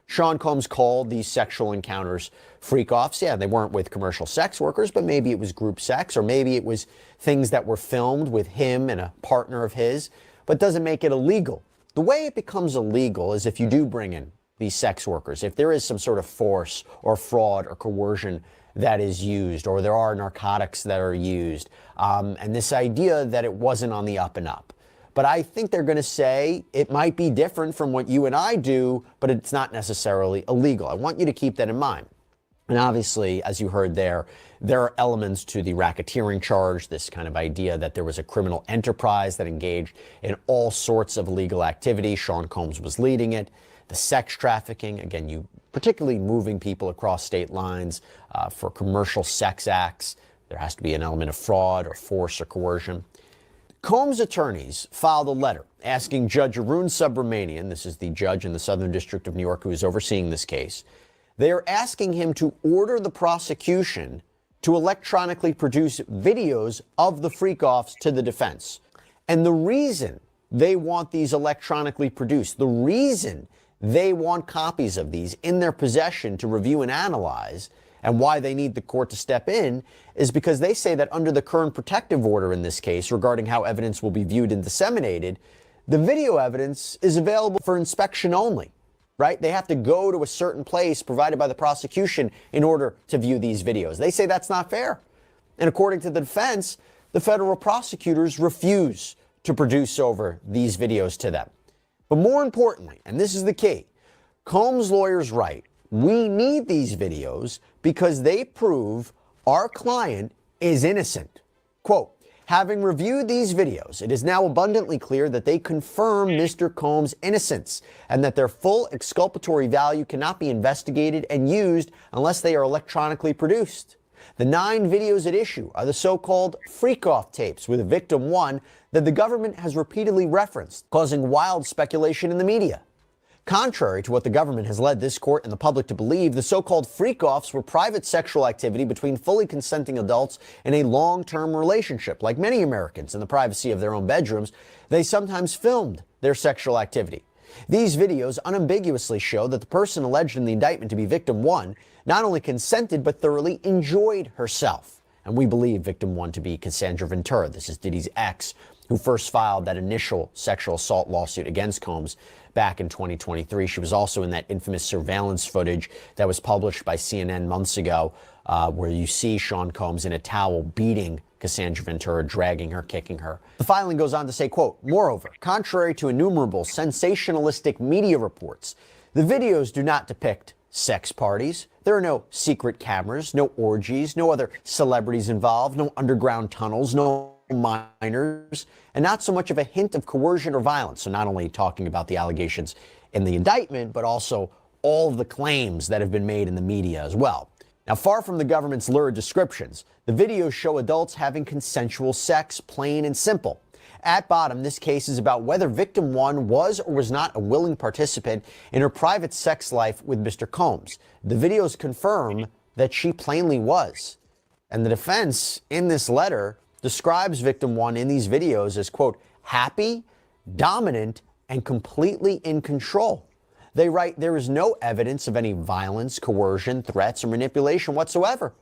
Sean Combs called these sexual encounters freak-offs. Yeah, they weren't with commercial sex workers, but maybe it was group sex, or maybe it was things that were filmed with him and a partner of his, but doesn't make it illegal. The way it becomes illegal is if you do bring in these sex workers, if there is some sort of force or fraud or coercion that is used, or there are narcotics that are used, and this idea that it wasn't on the up and up. But I think they're going to say it might be different from what you and I do, but it's not necessarily illegal. I want you to keep that in mind. And obviously, as you heard there are elements to the racketeering charge, this kind of idea that there was a criminal enterprise that engaged in all sorts of illegal activity. Sean Combs was leading it. The sex trafficking, again, you particularly moving people across state lines for commercial sex acts. There has to be an element of fraud or force or coercion. Combs' attorneys filed a letter asking Judge Arun Subramanian, this is the judge in the Southern District of New York who is overseeing this case, they are asking him to order the prosecution to electronically produce videos of the freak-offs to the defense. And the reason they want these electronically produced, the reason they want copies of these in their possession to review and analyze. And why they need the court to step in is because they say that under the current protective order in this case regarding how evidence will be viewed and disseminated, the video evidence is available for inspection only, right? They have to go to a certain place provided by the prosecution in order to view these videos. They say that's not fair. And according to the defense, the federal prosecutors refuse to produce over these videos to them. But more importantly, and this is the key, Combs' lawyers write, we need these videos because they prove our client is innocent. Quote, having reviewed these videos, it is now abundantly clear that they confirm Mr. Combs' innocence and that their full exculpatory value cannot be investigated and used unless they are electronically produced. The 9 videos at issue are the so-called freak-off tapes with victim 1 that the government has repeatedly referenced, causing wild speculation in the media. Contrary to what the government has led this court and the public to believe, the so-called freak-offs were private sexual activity between fully consenting adults in a long-term relationship. Like many Americans in the privacy of their own bedrooms, they sometimes filmed their sexual activity. These videos unambiguously show that the person alleged in the indictment to be victim 1 not only consented but thoroughly enjoyed herself. And we believe victim 1 to be Cassandra Ventura. This is Diddy's ex, who first filed that initial sexual assault lawsuit against Combs back in 2023. She was also in that infamous surveillance footage that was published by CNN months ago, where you see Sean Combs in a towel beating Cassandra Ventura, dragging her, kicking her. The filing goes on to say, quote, moreover, contrary to innumerable sensationalistic media reports, the videos do not depict sex parties. There are no secret cameras, no orgies, no other celebrities involved, no underground tunnels, no minors, and not so much of a hint of coercion or violence. So not only talking about the allegations in the indictment, but also all of the claims that have been made in the media as well. Now, far from the government's lurid descriptions, the videos show adults having consensual sex, plain and simple. At bottom, this case is about whether victim 1 was or was not a willing participant in her private sex life with Mr. Combs. The videos confirm that she plainly was. And the defense in this letter describes victim 1 in these videos as, quote, happy, dominant, and completely in control. They write, there is no evidence of any violence, coercion, threats, or manipulation whatsoever.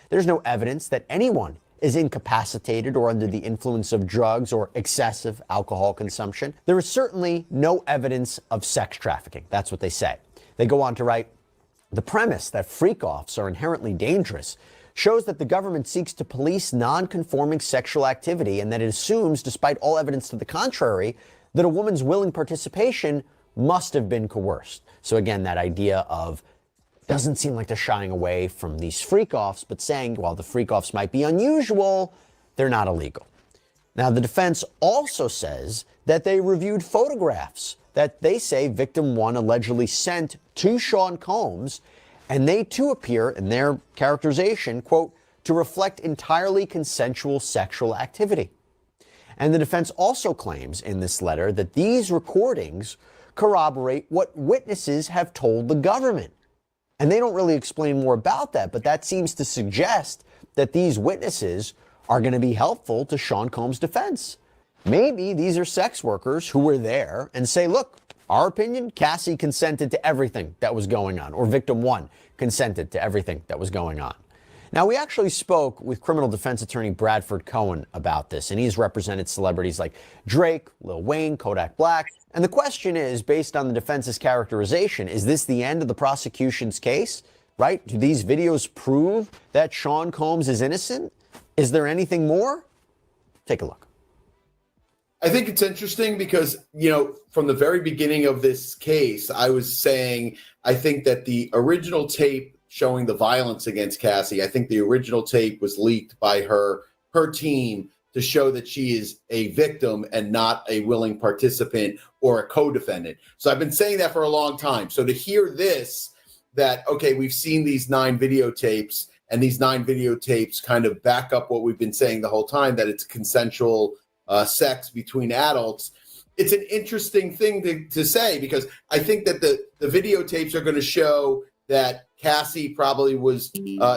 There's no evidence that anyone is incapacitated or under the influence of drugs or excessive alcohol consumption. There is certainly no evidence of sex trafficking. That's what they say. They go on to write, the premise that freak-offs are inherently dangerous shows that the government seeks to police non-conforming sexual activity and that it assumes, despite all evidence to the contrary, that a woman's willing participation must have been coerced. So again, that idea of doesn't seem like they're shying away from these freak-offs, but saying, while the freak-offs might be unusual, they're not illegal. Now, the defense also says that they reviewed photographs that they say victim 1 allegedly sent to Sean Combs, and they too appear in their characterization, quote, to reflect entirely consensual sexual activity. And the defense also claims in this letter that these recordings corroborate what witnesses have told the government. And they don't really explain more about that, but that seems to suggest that these witnesses are going to be helpful to Sean Combs' defense. Maybe these are sex workers who were there and say, look, our opinion, Cassie consented to everything that was going on, or victim 1 consented to everything that was going on. Now, we actually spoke with criminal defense attorney Bradford Cohen about this, and he's represented celebrities like Drake, Lil Wayne, Kodak Black. And the question is, based on the defense's characterization, is this the end of the prosecution's case, right? Do these videos prove that Sean Combs is innocent? Is there anything more? Take a look. I think it's interesting because, from the very beginning of this case, I was saying, I think that the original tape showing the violence against Cassie, I think the original tape was leaked by her team to show that she is a victim and not a willing participant or a co-defendant. So I've been saying that for a long time. So to hear this, that, okay, we've seen these 9 videotapes, and these 9 videotapes kind of back up what we've been saying the whole time, that it's consensual sex between adults. It's an interesting thing to say, because I think that the videotapes are going to show that Cassie probably was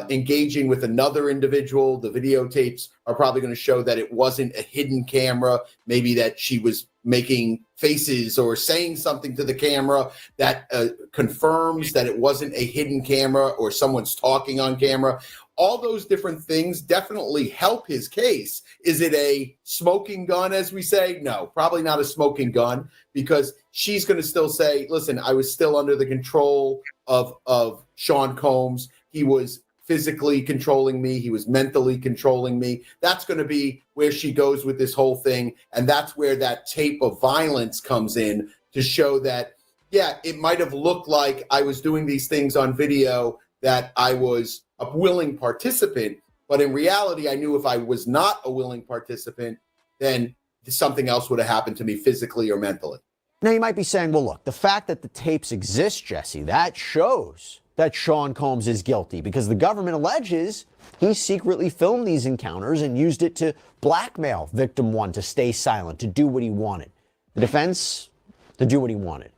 engaging with another individual. The videotapes are probably going to show that it wasn't a hidden camera, maybe that she was making faces or saying something to the camera that confirms that it wasn't a hidden camera or someone's talking on camera. All those different things definitely help his case. Is it a smoking gun, as we say? No, probably not a smoking gun, because she's going to still say, listen, I was still under the control of Sean Combs. He was physically controlling me. He was mentally controlling me. That's going to be where she goes with this whole thing. And that's where that tape of violence comes in to show that, yeah, it might have looked like I was doing these things on video, that I was a willing participant. But in reality, I knew if I was not a willing participant, then something else would have happened to me physically or mentally. Now, you might be saying, well, look, the fact that the tapes exist, Jesse, that shows that Sean Combs is guilty, because the government alleges he secretly filmed these encounters and used it to blackmail victim one to stay silent, to do what he wanted. The defense, to do what he wanted.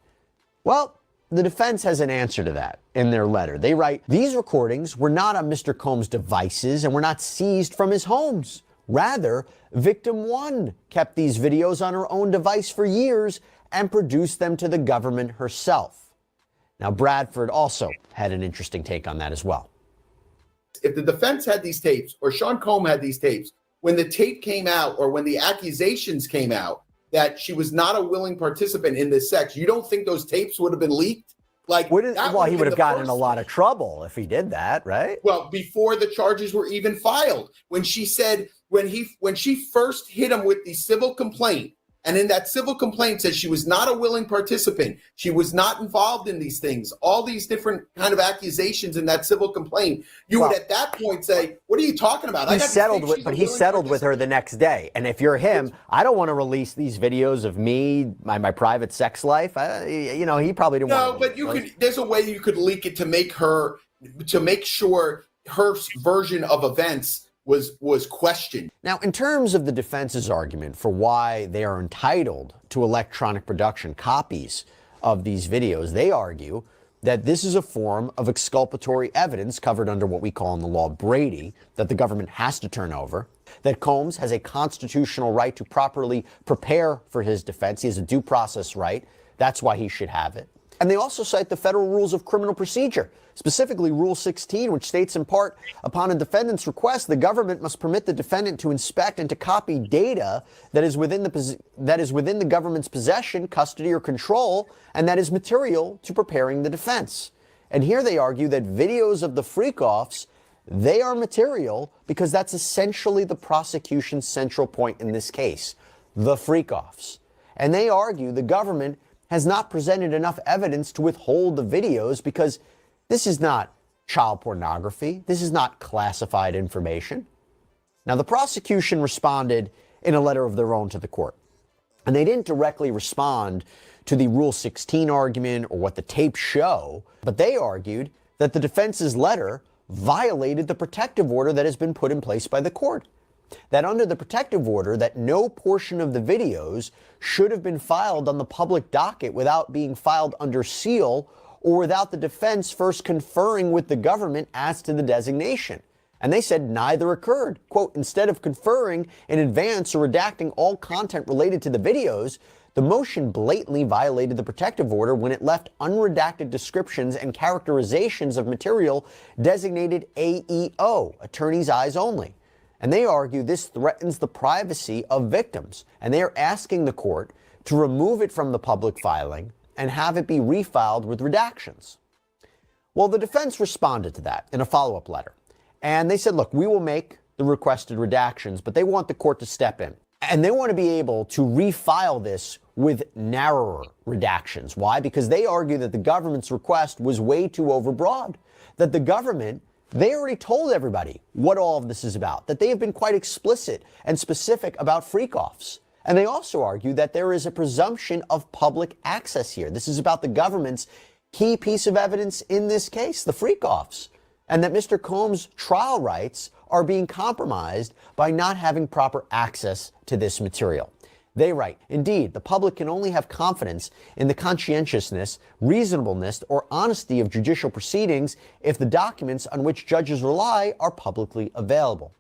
Well, the defense has an answer to that in their letter. They write, these recordings were not on Mr. Combs' devices and were not seized from his homes. Rather, victim one kept these videos on her own device for years and produced them to the government herself. Now, Bradford also had an interesting take on that as well. If the defense had these tapes, or Sean Combs had these tapes, when the tape came out, or when the accusations came out that she was not a willing participant in this sex, you don't think those tapes would have been leaked? Like, well, he would have gotten in a lot of trouble if he did that, right? Well, before the charges were even filed, when she said, when she first hit him with the civil complaint, and in that civil complaint said she was not a willing participant, she was not involved in these things, all these different kind of accusations in that civil complaint, you would at that point say, what are you talking about? He settled with her the next day. And if you're him, I don't want to release these videos of me, my private sex life. He probably didn't want to. No, but there's a way you could leak it to make sure her version of events was questioned. Now, in terms of the defense's argument for why they are entitled to electronic production copies of these videos, they argue that this is a form of exculpatory evidence covered under what we call in the law Brady, that the government has to turn over, that Combs has a constitutional right to properly prepare for his defense. He has a due process right. That's why he should have it. And they also cite the federal rules of criminal procedure, specifically Rule 16, which states in part, upon a defendant's request, the government must permit the defendant to inspect and to copy data that is within the government's possession, custody, or control, and that is material to preparing the defense. And here they argue that videos of the freak-offs, they are material because that's essentially the prosecution's central point in this case, the freak-offs. And they argue the government has not presented enough evidence to withhold the videos because this is not child pornography. This is not classified information. Now, the prosecution responded in a letter of their own to the court, and they didn't directly respond to the Rule 16 argument or what the tapes show, but they argued that the defense's letter violated the protective order that has been put in place by the court. That under the protective order, that no portion of the videos should have been filed on the public docket without being filed under seal or without the defense first conferring with the government as to the designation. And they said neither occurred. Quote, instead of conferring in advance or redacting all content related to the videos, the motion blatantly violated the protective order when it left unredacted descriptions and characterizations of material designated AEO, attorney's eyes only. And they argue this threatens the privacy of victims. And they are asking the court to remove it from the public filing and have it be refiled with redactions. Well, the defense responded to that in a follow-up letter. And they said, look, we will make the requested redactions, but they want the court to step in. And they want to be able to refile this with narrower redactions. Why? Because they argue that the government's request was way too overbroad, that the government, they already told everybody what all of this is about, that they have been quite explicit and specific about freak-offs. And they also argue that there is a presumption of public access here. This is about the government's key piece of evidence in this case, the freak-offs, and that Mr. Combs' trial rights are being compromised by not having proper access to this material. They write, indeed, the public can only have confidence in the conscientiousness, reasonableness, or honesty of judicial proceedings if the documents on which judges rely are publicly available.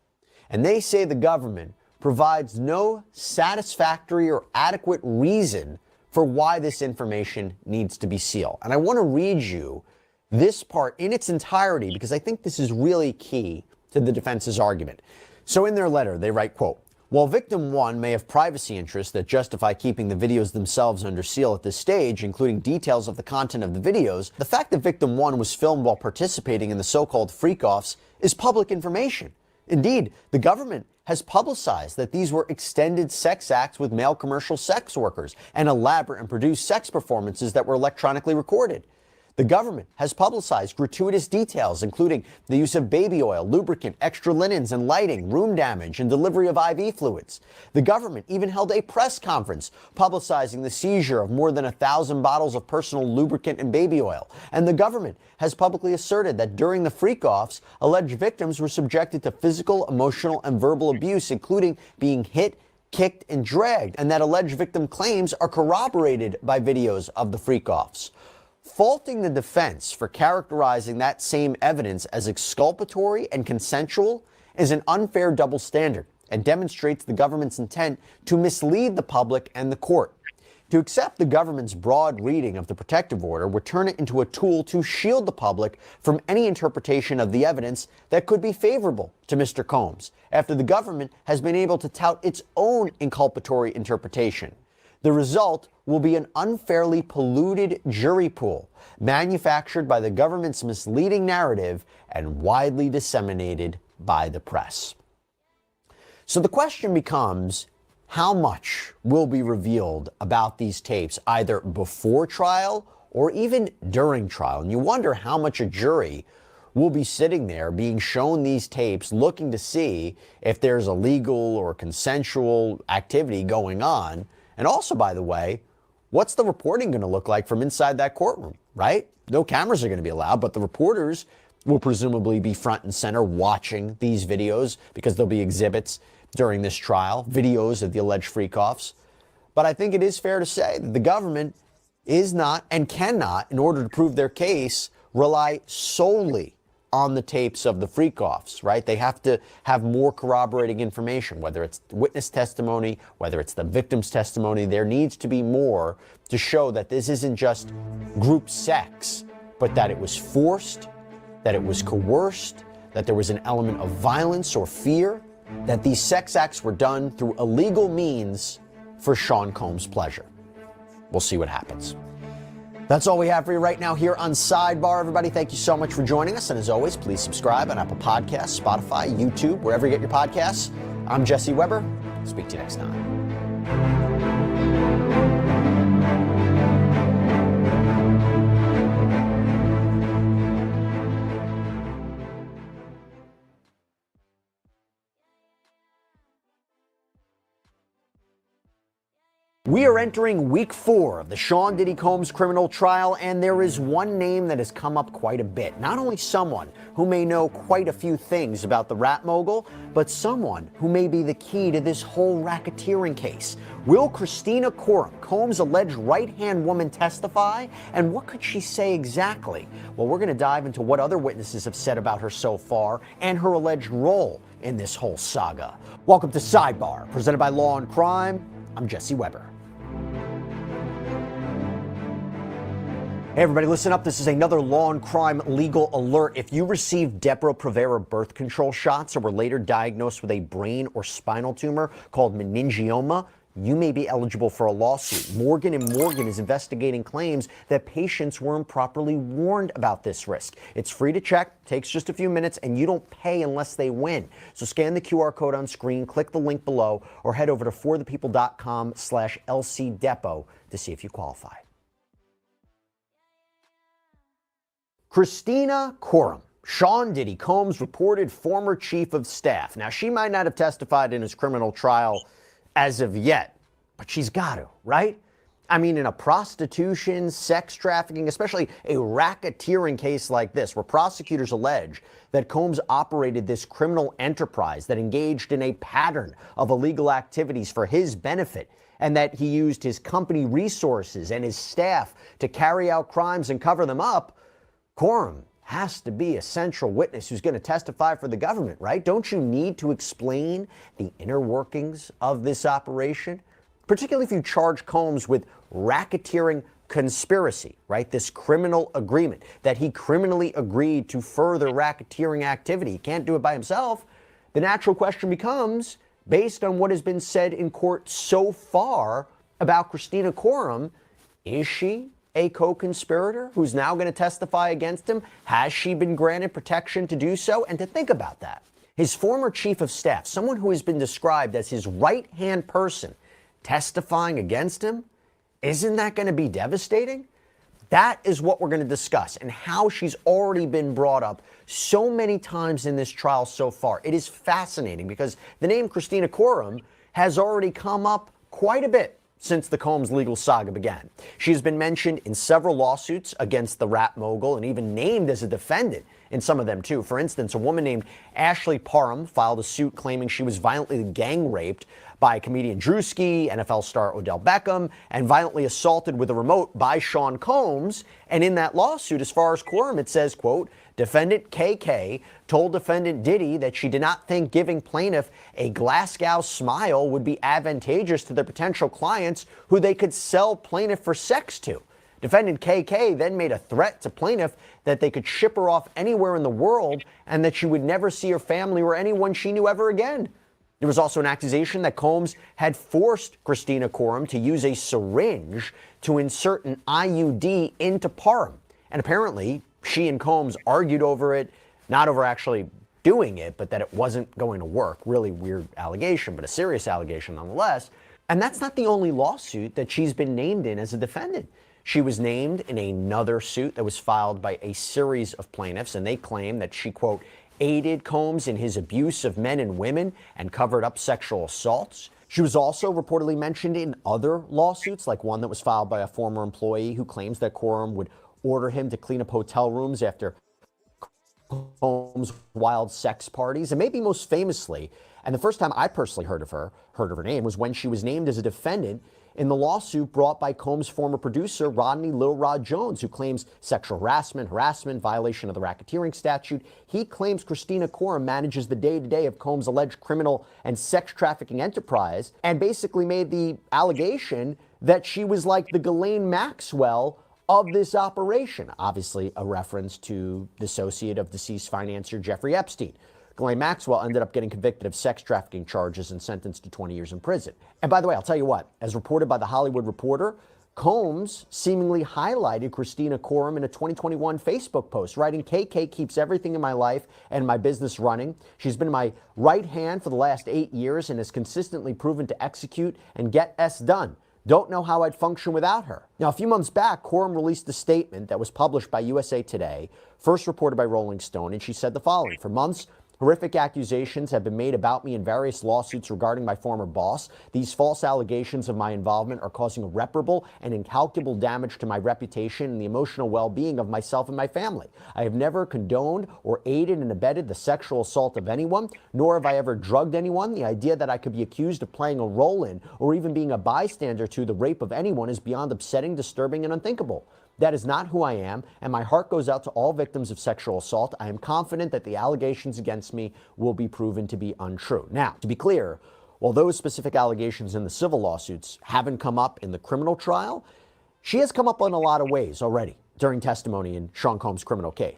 And they say the government provides no satisfactory or adequate reason for why this information needs to be sealed. And I want to read you this part in its entirety because I think this is really key to the defense's argument. So in their letter, they write, quote, while victim one may have privacy interests that justify keeping the videos themselves under seal at this stage, including details of the content of the videos, the fact that victim one was filmed while participating in the so-called freak-offs is public information. Indeed, the government has publicized that these were extended sex acts with male commercial sex workers and elaborate and produced sex performances that were electronically recorded. The government has publicized gratuitous details, including the use of baby oil, lubricant, extra linens and lighting, room damage, and delivery of IV fluids. The government even held a press conference publicizing the seizure of more than 1,000 bottles of personal lubricant and baby oil. And the government has publicly asserted that during the freak-offs, alleged victims were subjected to physical, emotional, and verbal abuse, including being hit, kicked, and dragged, and that alleged victim claims are corroborated by videos of the freak-offs. Faulting the defense for characterizing that same evidence as exculpatory and consensual is an unfair double standard and demonstrates the government's intent to mislead the public and the court. To accept the government's broad reading of the protective order would turn it into a tool to shield the public from any interpretation of the evidence that could be favorable to Mr. Combs, after the government has been able to tout its own inculpatory interpretation. The result will be an unfairly polluted jury pool, manufactured by the government's misleading narrative and widely disseminated by the press. So the question becomes, how much will be revealed about these tapes, either before trial or even during trial? And you wonder how much a jury will be sitting there being shown these tapes, looking to see if there's illegal or consensual activity going on. And also, by the way, what's the reporting going to look like from inside that courtroom, right? No cameras are going to be allowed, but the reporters will presumably be front and center watching these videos because there'll be exhibits during this trial, videos of the alleged freak-offs. But I think it is fair to say that the government is not and cannot, in order to prove their case, rely solely on the tapes of the freak-offs, right? They have to have more corroborating information, whether it's witness testimony, whether it's the victim's testimony. There needs to be more to show that this isn't just group sex, but that it was forced, that it was coerced, that there was an element of violence or fear, that these sex acts were done through illegal means for Sean Combs' pleasure. We'll see what happens. That's all we have for you right now here on Sidebar. Everybody, thank you so much for joining us. And as always, please subscribe on Apple Podcasts, Spotify, YouTube, wherever you get your podcasts. I'm Jesse Weber. Speak to you next time. We are entering week 4 of the Sean Diddy Combs criminal trial, and there is one name that has come up quite a bit. Not only someone who may know quite a few things about the rap mogul, but someone who may be the key to this whole racketeering case. Will Christina Coram, Combs' alleged right-hand woman, testify? And what could she say exactly? Well, we're going to dive into what other witnesses have said about her so far and her alleged role in this whole saga. Welcome to Sidebar, presented by Law and Crime. I'm Jesse Weber. Hey everybody, listen up. This is another Law and Crime legal alert. If you received Depo-Provera birth control shots or were later diagnosed with a brain or spinal tumor called meningioma, you may be eligible for a lawsuit. Morgan & Morgan is investigating claims that patients weren't properly warned about this risk. It's free to check, takes just a few minutes, and you don't pay unless they win. So scan the QR code on screen, click the link below, or head over to forthepeople.com/LCDepo to see if you qualify. Christina Coram, Sean Diddy Combs' reported former chief of staff. Now, she might not have testified in his criminal trial as of yet, but she's got to, right? I mean, in a prostitution, sex trafficking, especially a racketeering case like this, where prosecutors allege that Combs operated this criminal enterprise that engaged in a pattern of illegal activities for his benefit, and that he used his company resources and his staff to carry out crimes and cover them up, Coram has to be a central witness who's going to testify for the government, right? Don't you need to explain the inner workings of this operation? Particularly if you charge Combs with racketeering conspiracy, right? This criminal agreement that he criminally agreed to further racketeering activity. He can't do it by himself. The natural question becomes, based on what has been said in court so far about Christina Coram, is she a co-conspirator who's now going to testify against him? Has she been granted protection to do so? And to think about that, his former chief of staff, someone who has been described as his right-hand person, testifying against him, isn't that going to be devastating? That is what we're going to discuss, and how she's already been brought up so many times in this trial so far. It is fascinating because the name Christina Coram has already come up quite a bit since the Combs legal saga began. She has been mentioned in several lawsuits against the rap mogul and even named as a defendant in some of them too. For instance, a woman named Ashley Parham filed a suit claiming she was violently gang raped by comedian Drewski, NFL star Odell Beckham, and violently assaulted with a remote by Sean Combs. And in that lawsuit, as far as Coram, it says, quote, defendant KK told defendant Diddy that she did not think giving plaintiff a Glasgow smile would be advantageous to their potential clients who they could sell plaintiff for sex to. Defendant KK then made a threat to plaintiff that they could ship her off anywhere in the world and that she would never see her family or anyone she knew ever again. There was also an accusation that Combs had forced Christina Coram to use a syringe to insert an IUD into Parham. And apparently, she and Combs argued over it, not over actually doing it, but that it wasn't going to work. Really weird allegation, but a serious allegation nonetheless. And that's not the only lawsuit that she's been named in as a defendant. She was named in another suit that was filed by a series of plaintiffs, and they claim that she, quote, aided Combs in his abuse of men and women and covered up sexual assaults. She was also reportedly mentioned in other lawsuits, like one that was filed by a former employee who claims that Coram would order him to clean up hotel rooms after Combs' wild sex parties. And maybe most famously, and the first time I personally heard of her name, was when she was named as a defendant in the lawsuit brought by Combs' former producer, Rodney Lil Rod Jones, who claims sexual harassment, violation of the racketeering statute. He claims Christina Coram manages the day-to-day of Combs' alleged criminal and sex trafficking enterprise, and basically made the allegation that she was like the Ghislaine Maxwell of this operation. Obviously a reference to the associate of deceased financier Jeffrey Epstein. Ghislaine Maxwell ended up getting convicted of sex trafficking charges and sentenced to 20 years in prison. And by the way, I'll tell you what, as reported by The Hollywood Reporter, Combs seemingly highlighted Christina Coram in a 2021 Facebook post, writing, KK keeps everything in my life and my business running. She's been my right hand for the last 8 years and has consistently proven to execute and get S done. Don't know how I'd function without her. Now, a few months back, Coram released a statement that was published by USA Today, first reported by Rolling Stone, and she said the following: for months, horrific accusations have been made about me in various lawsuits regarding my former boss. These false allegations of my involvement are causing irreparable and incalculable damage to my reputation and the emotional well-being of myself and my family. I have never condoned or aided and abetted the sexual assault of anyone, nor have I ever drugged anyone. The idea that I could be accused of playing a role in or even being a bystander to the rape of anyone is beyond upsetting, disturbing, and unthinkable. That is not who I am, and my heart goes out to all victims of sexual assault. I am confident that the allegations against me will be proven to be untrue. Now, to be clear, while those specific allegations in the civil lawsuits haven't come up in the criminal trial, she has come up in a lot of ways already during testimony in Sean Combs' criminal case,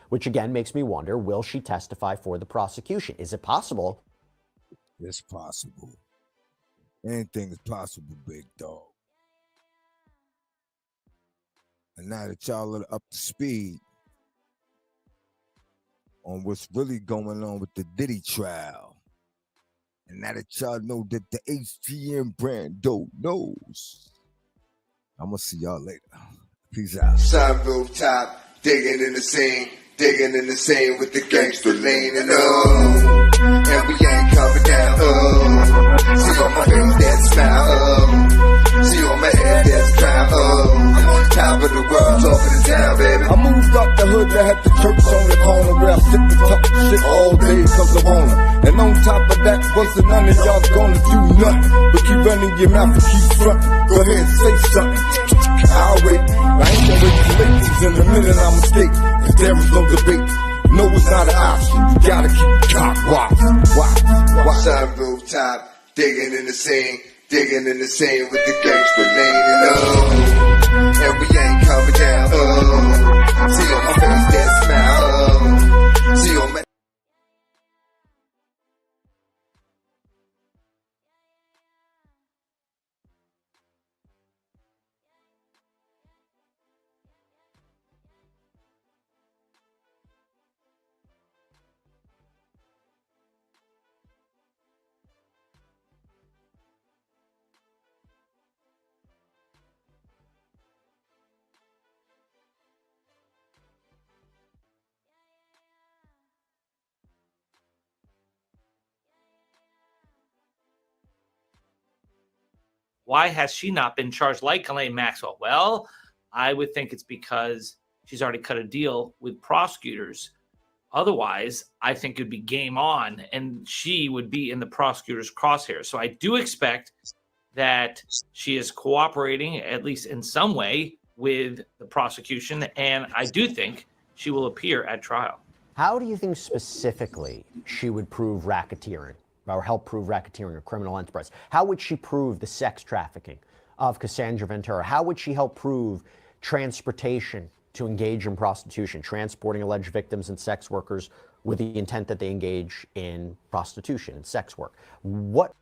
which again makes me wonder, will she testify for the prosecution? Is it possible? It's possible. Anything is possible, big dog. And now that y'all are up to speed on what's really going on with the Diddy trial, and now that y'all know that the HTM brand knows, I'm gonna see y'all later. Peace out. Sun rooftop, digging in the scene with the gangster leaning up, and we ain't coming down. See on my face that smile, see on my head that Nigga had the church on the corner where I sit and talk shit all day cause I wanna. And on top of that, wasn't none of y'all gonna do nothing but keep running your mouth and keep frontin'. Go ahead, say something. I'll wait. I ain't gonna wait too late, 'cause in a minute I'm escape. If there is no debate, no, it's not an option. You gotta keep cock watch. Sunroof top, digging in the scene with the gangster leaning up. And we ain't coming down. See on my face that smile. See on my Why has she not been charged like Ghislaine Maxwell? Well, I would think it's because she's already cut a deal with prosecutors. Otherwise, I think it'd be game on, and she would be in the prosecutor's crosshairs. So I do expect that she is cooperating, at least in some way, with the prosecution, and I do think she will appear at trial. How do you think specifically she would prove racketeering or help prove racketeering or criminal enterprise? How would she prove the sex trafficking of Cassandra Ventura? How would she help prove transportation to engage in prostitution, transporting alleged victims and sex workers with the intent that they engage in prostitution and sex work? What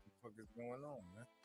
the fuck is going on, man?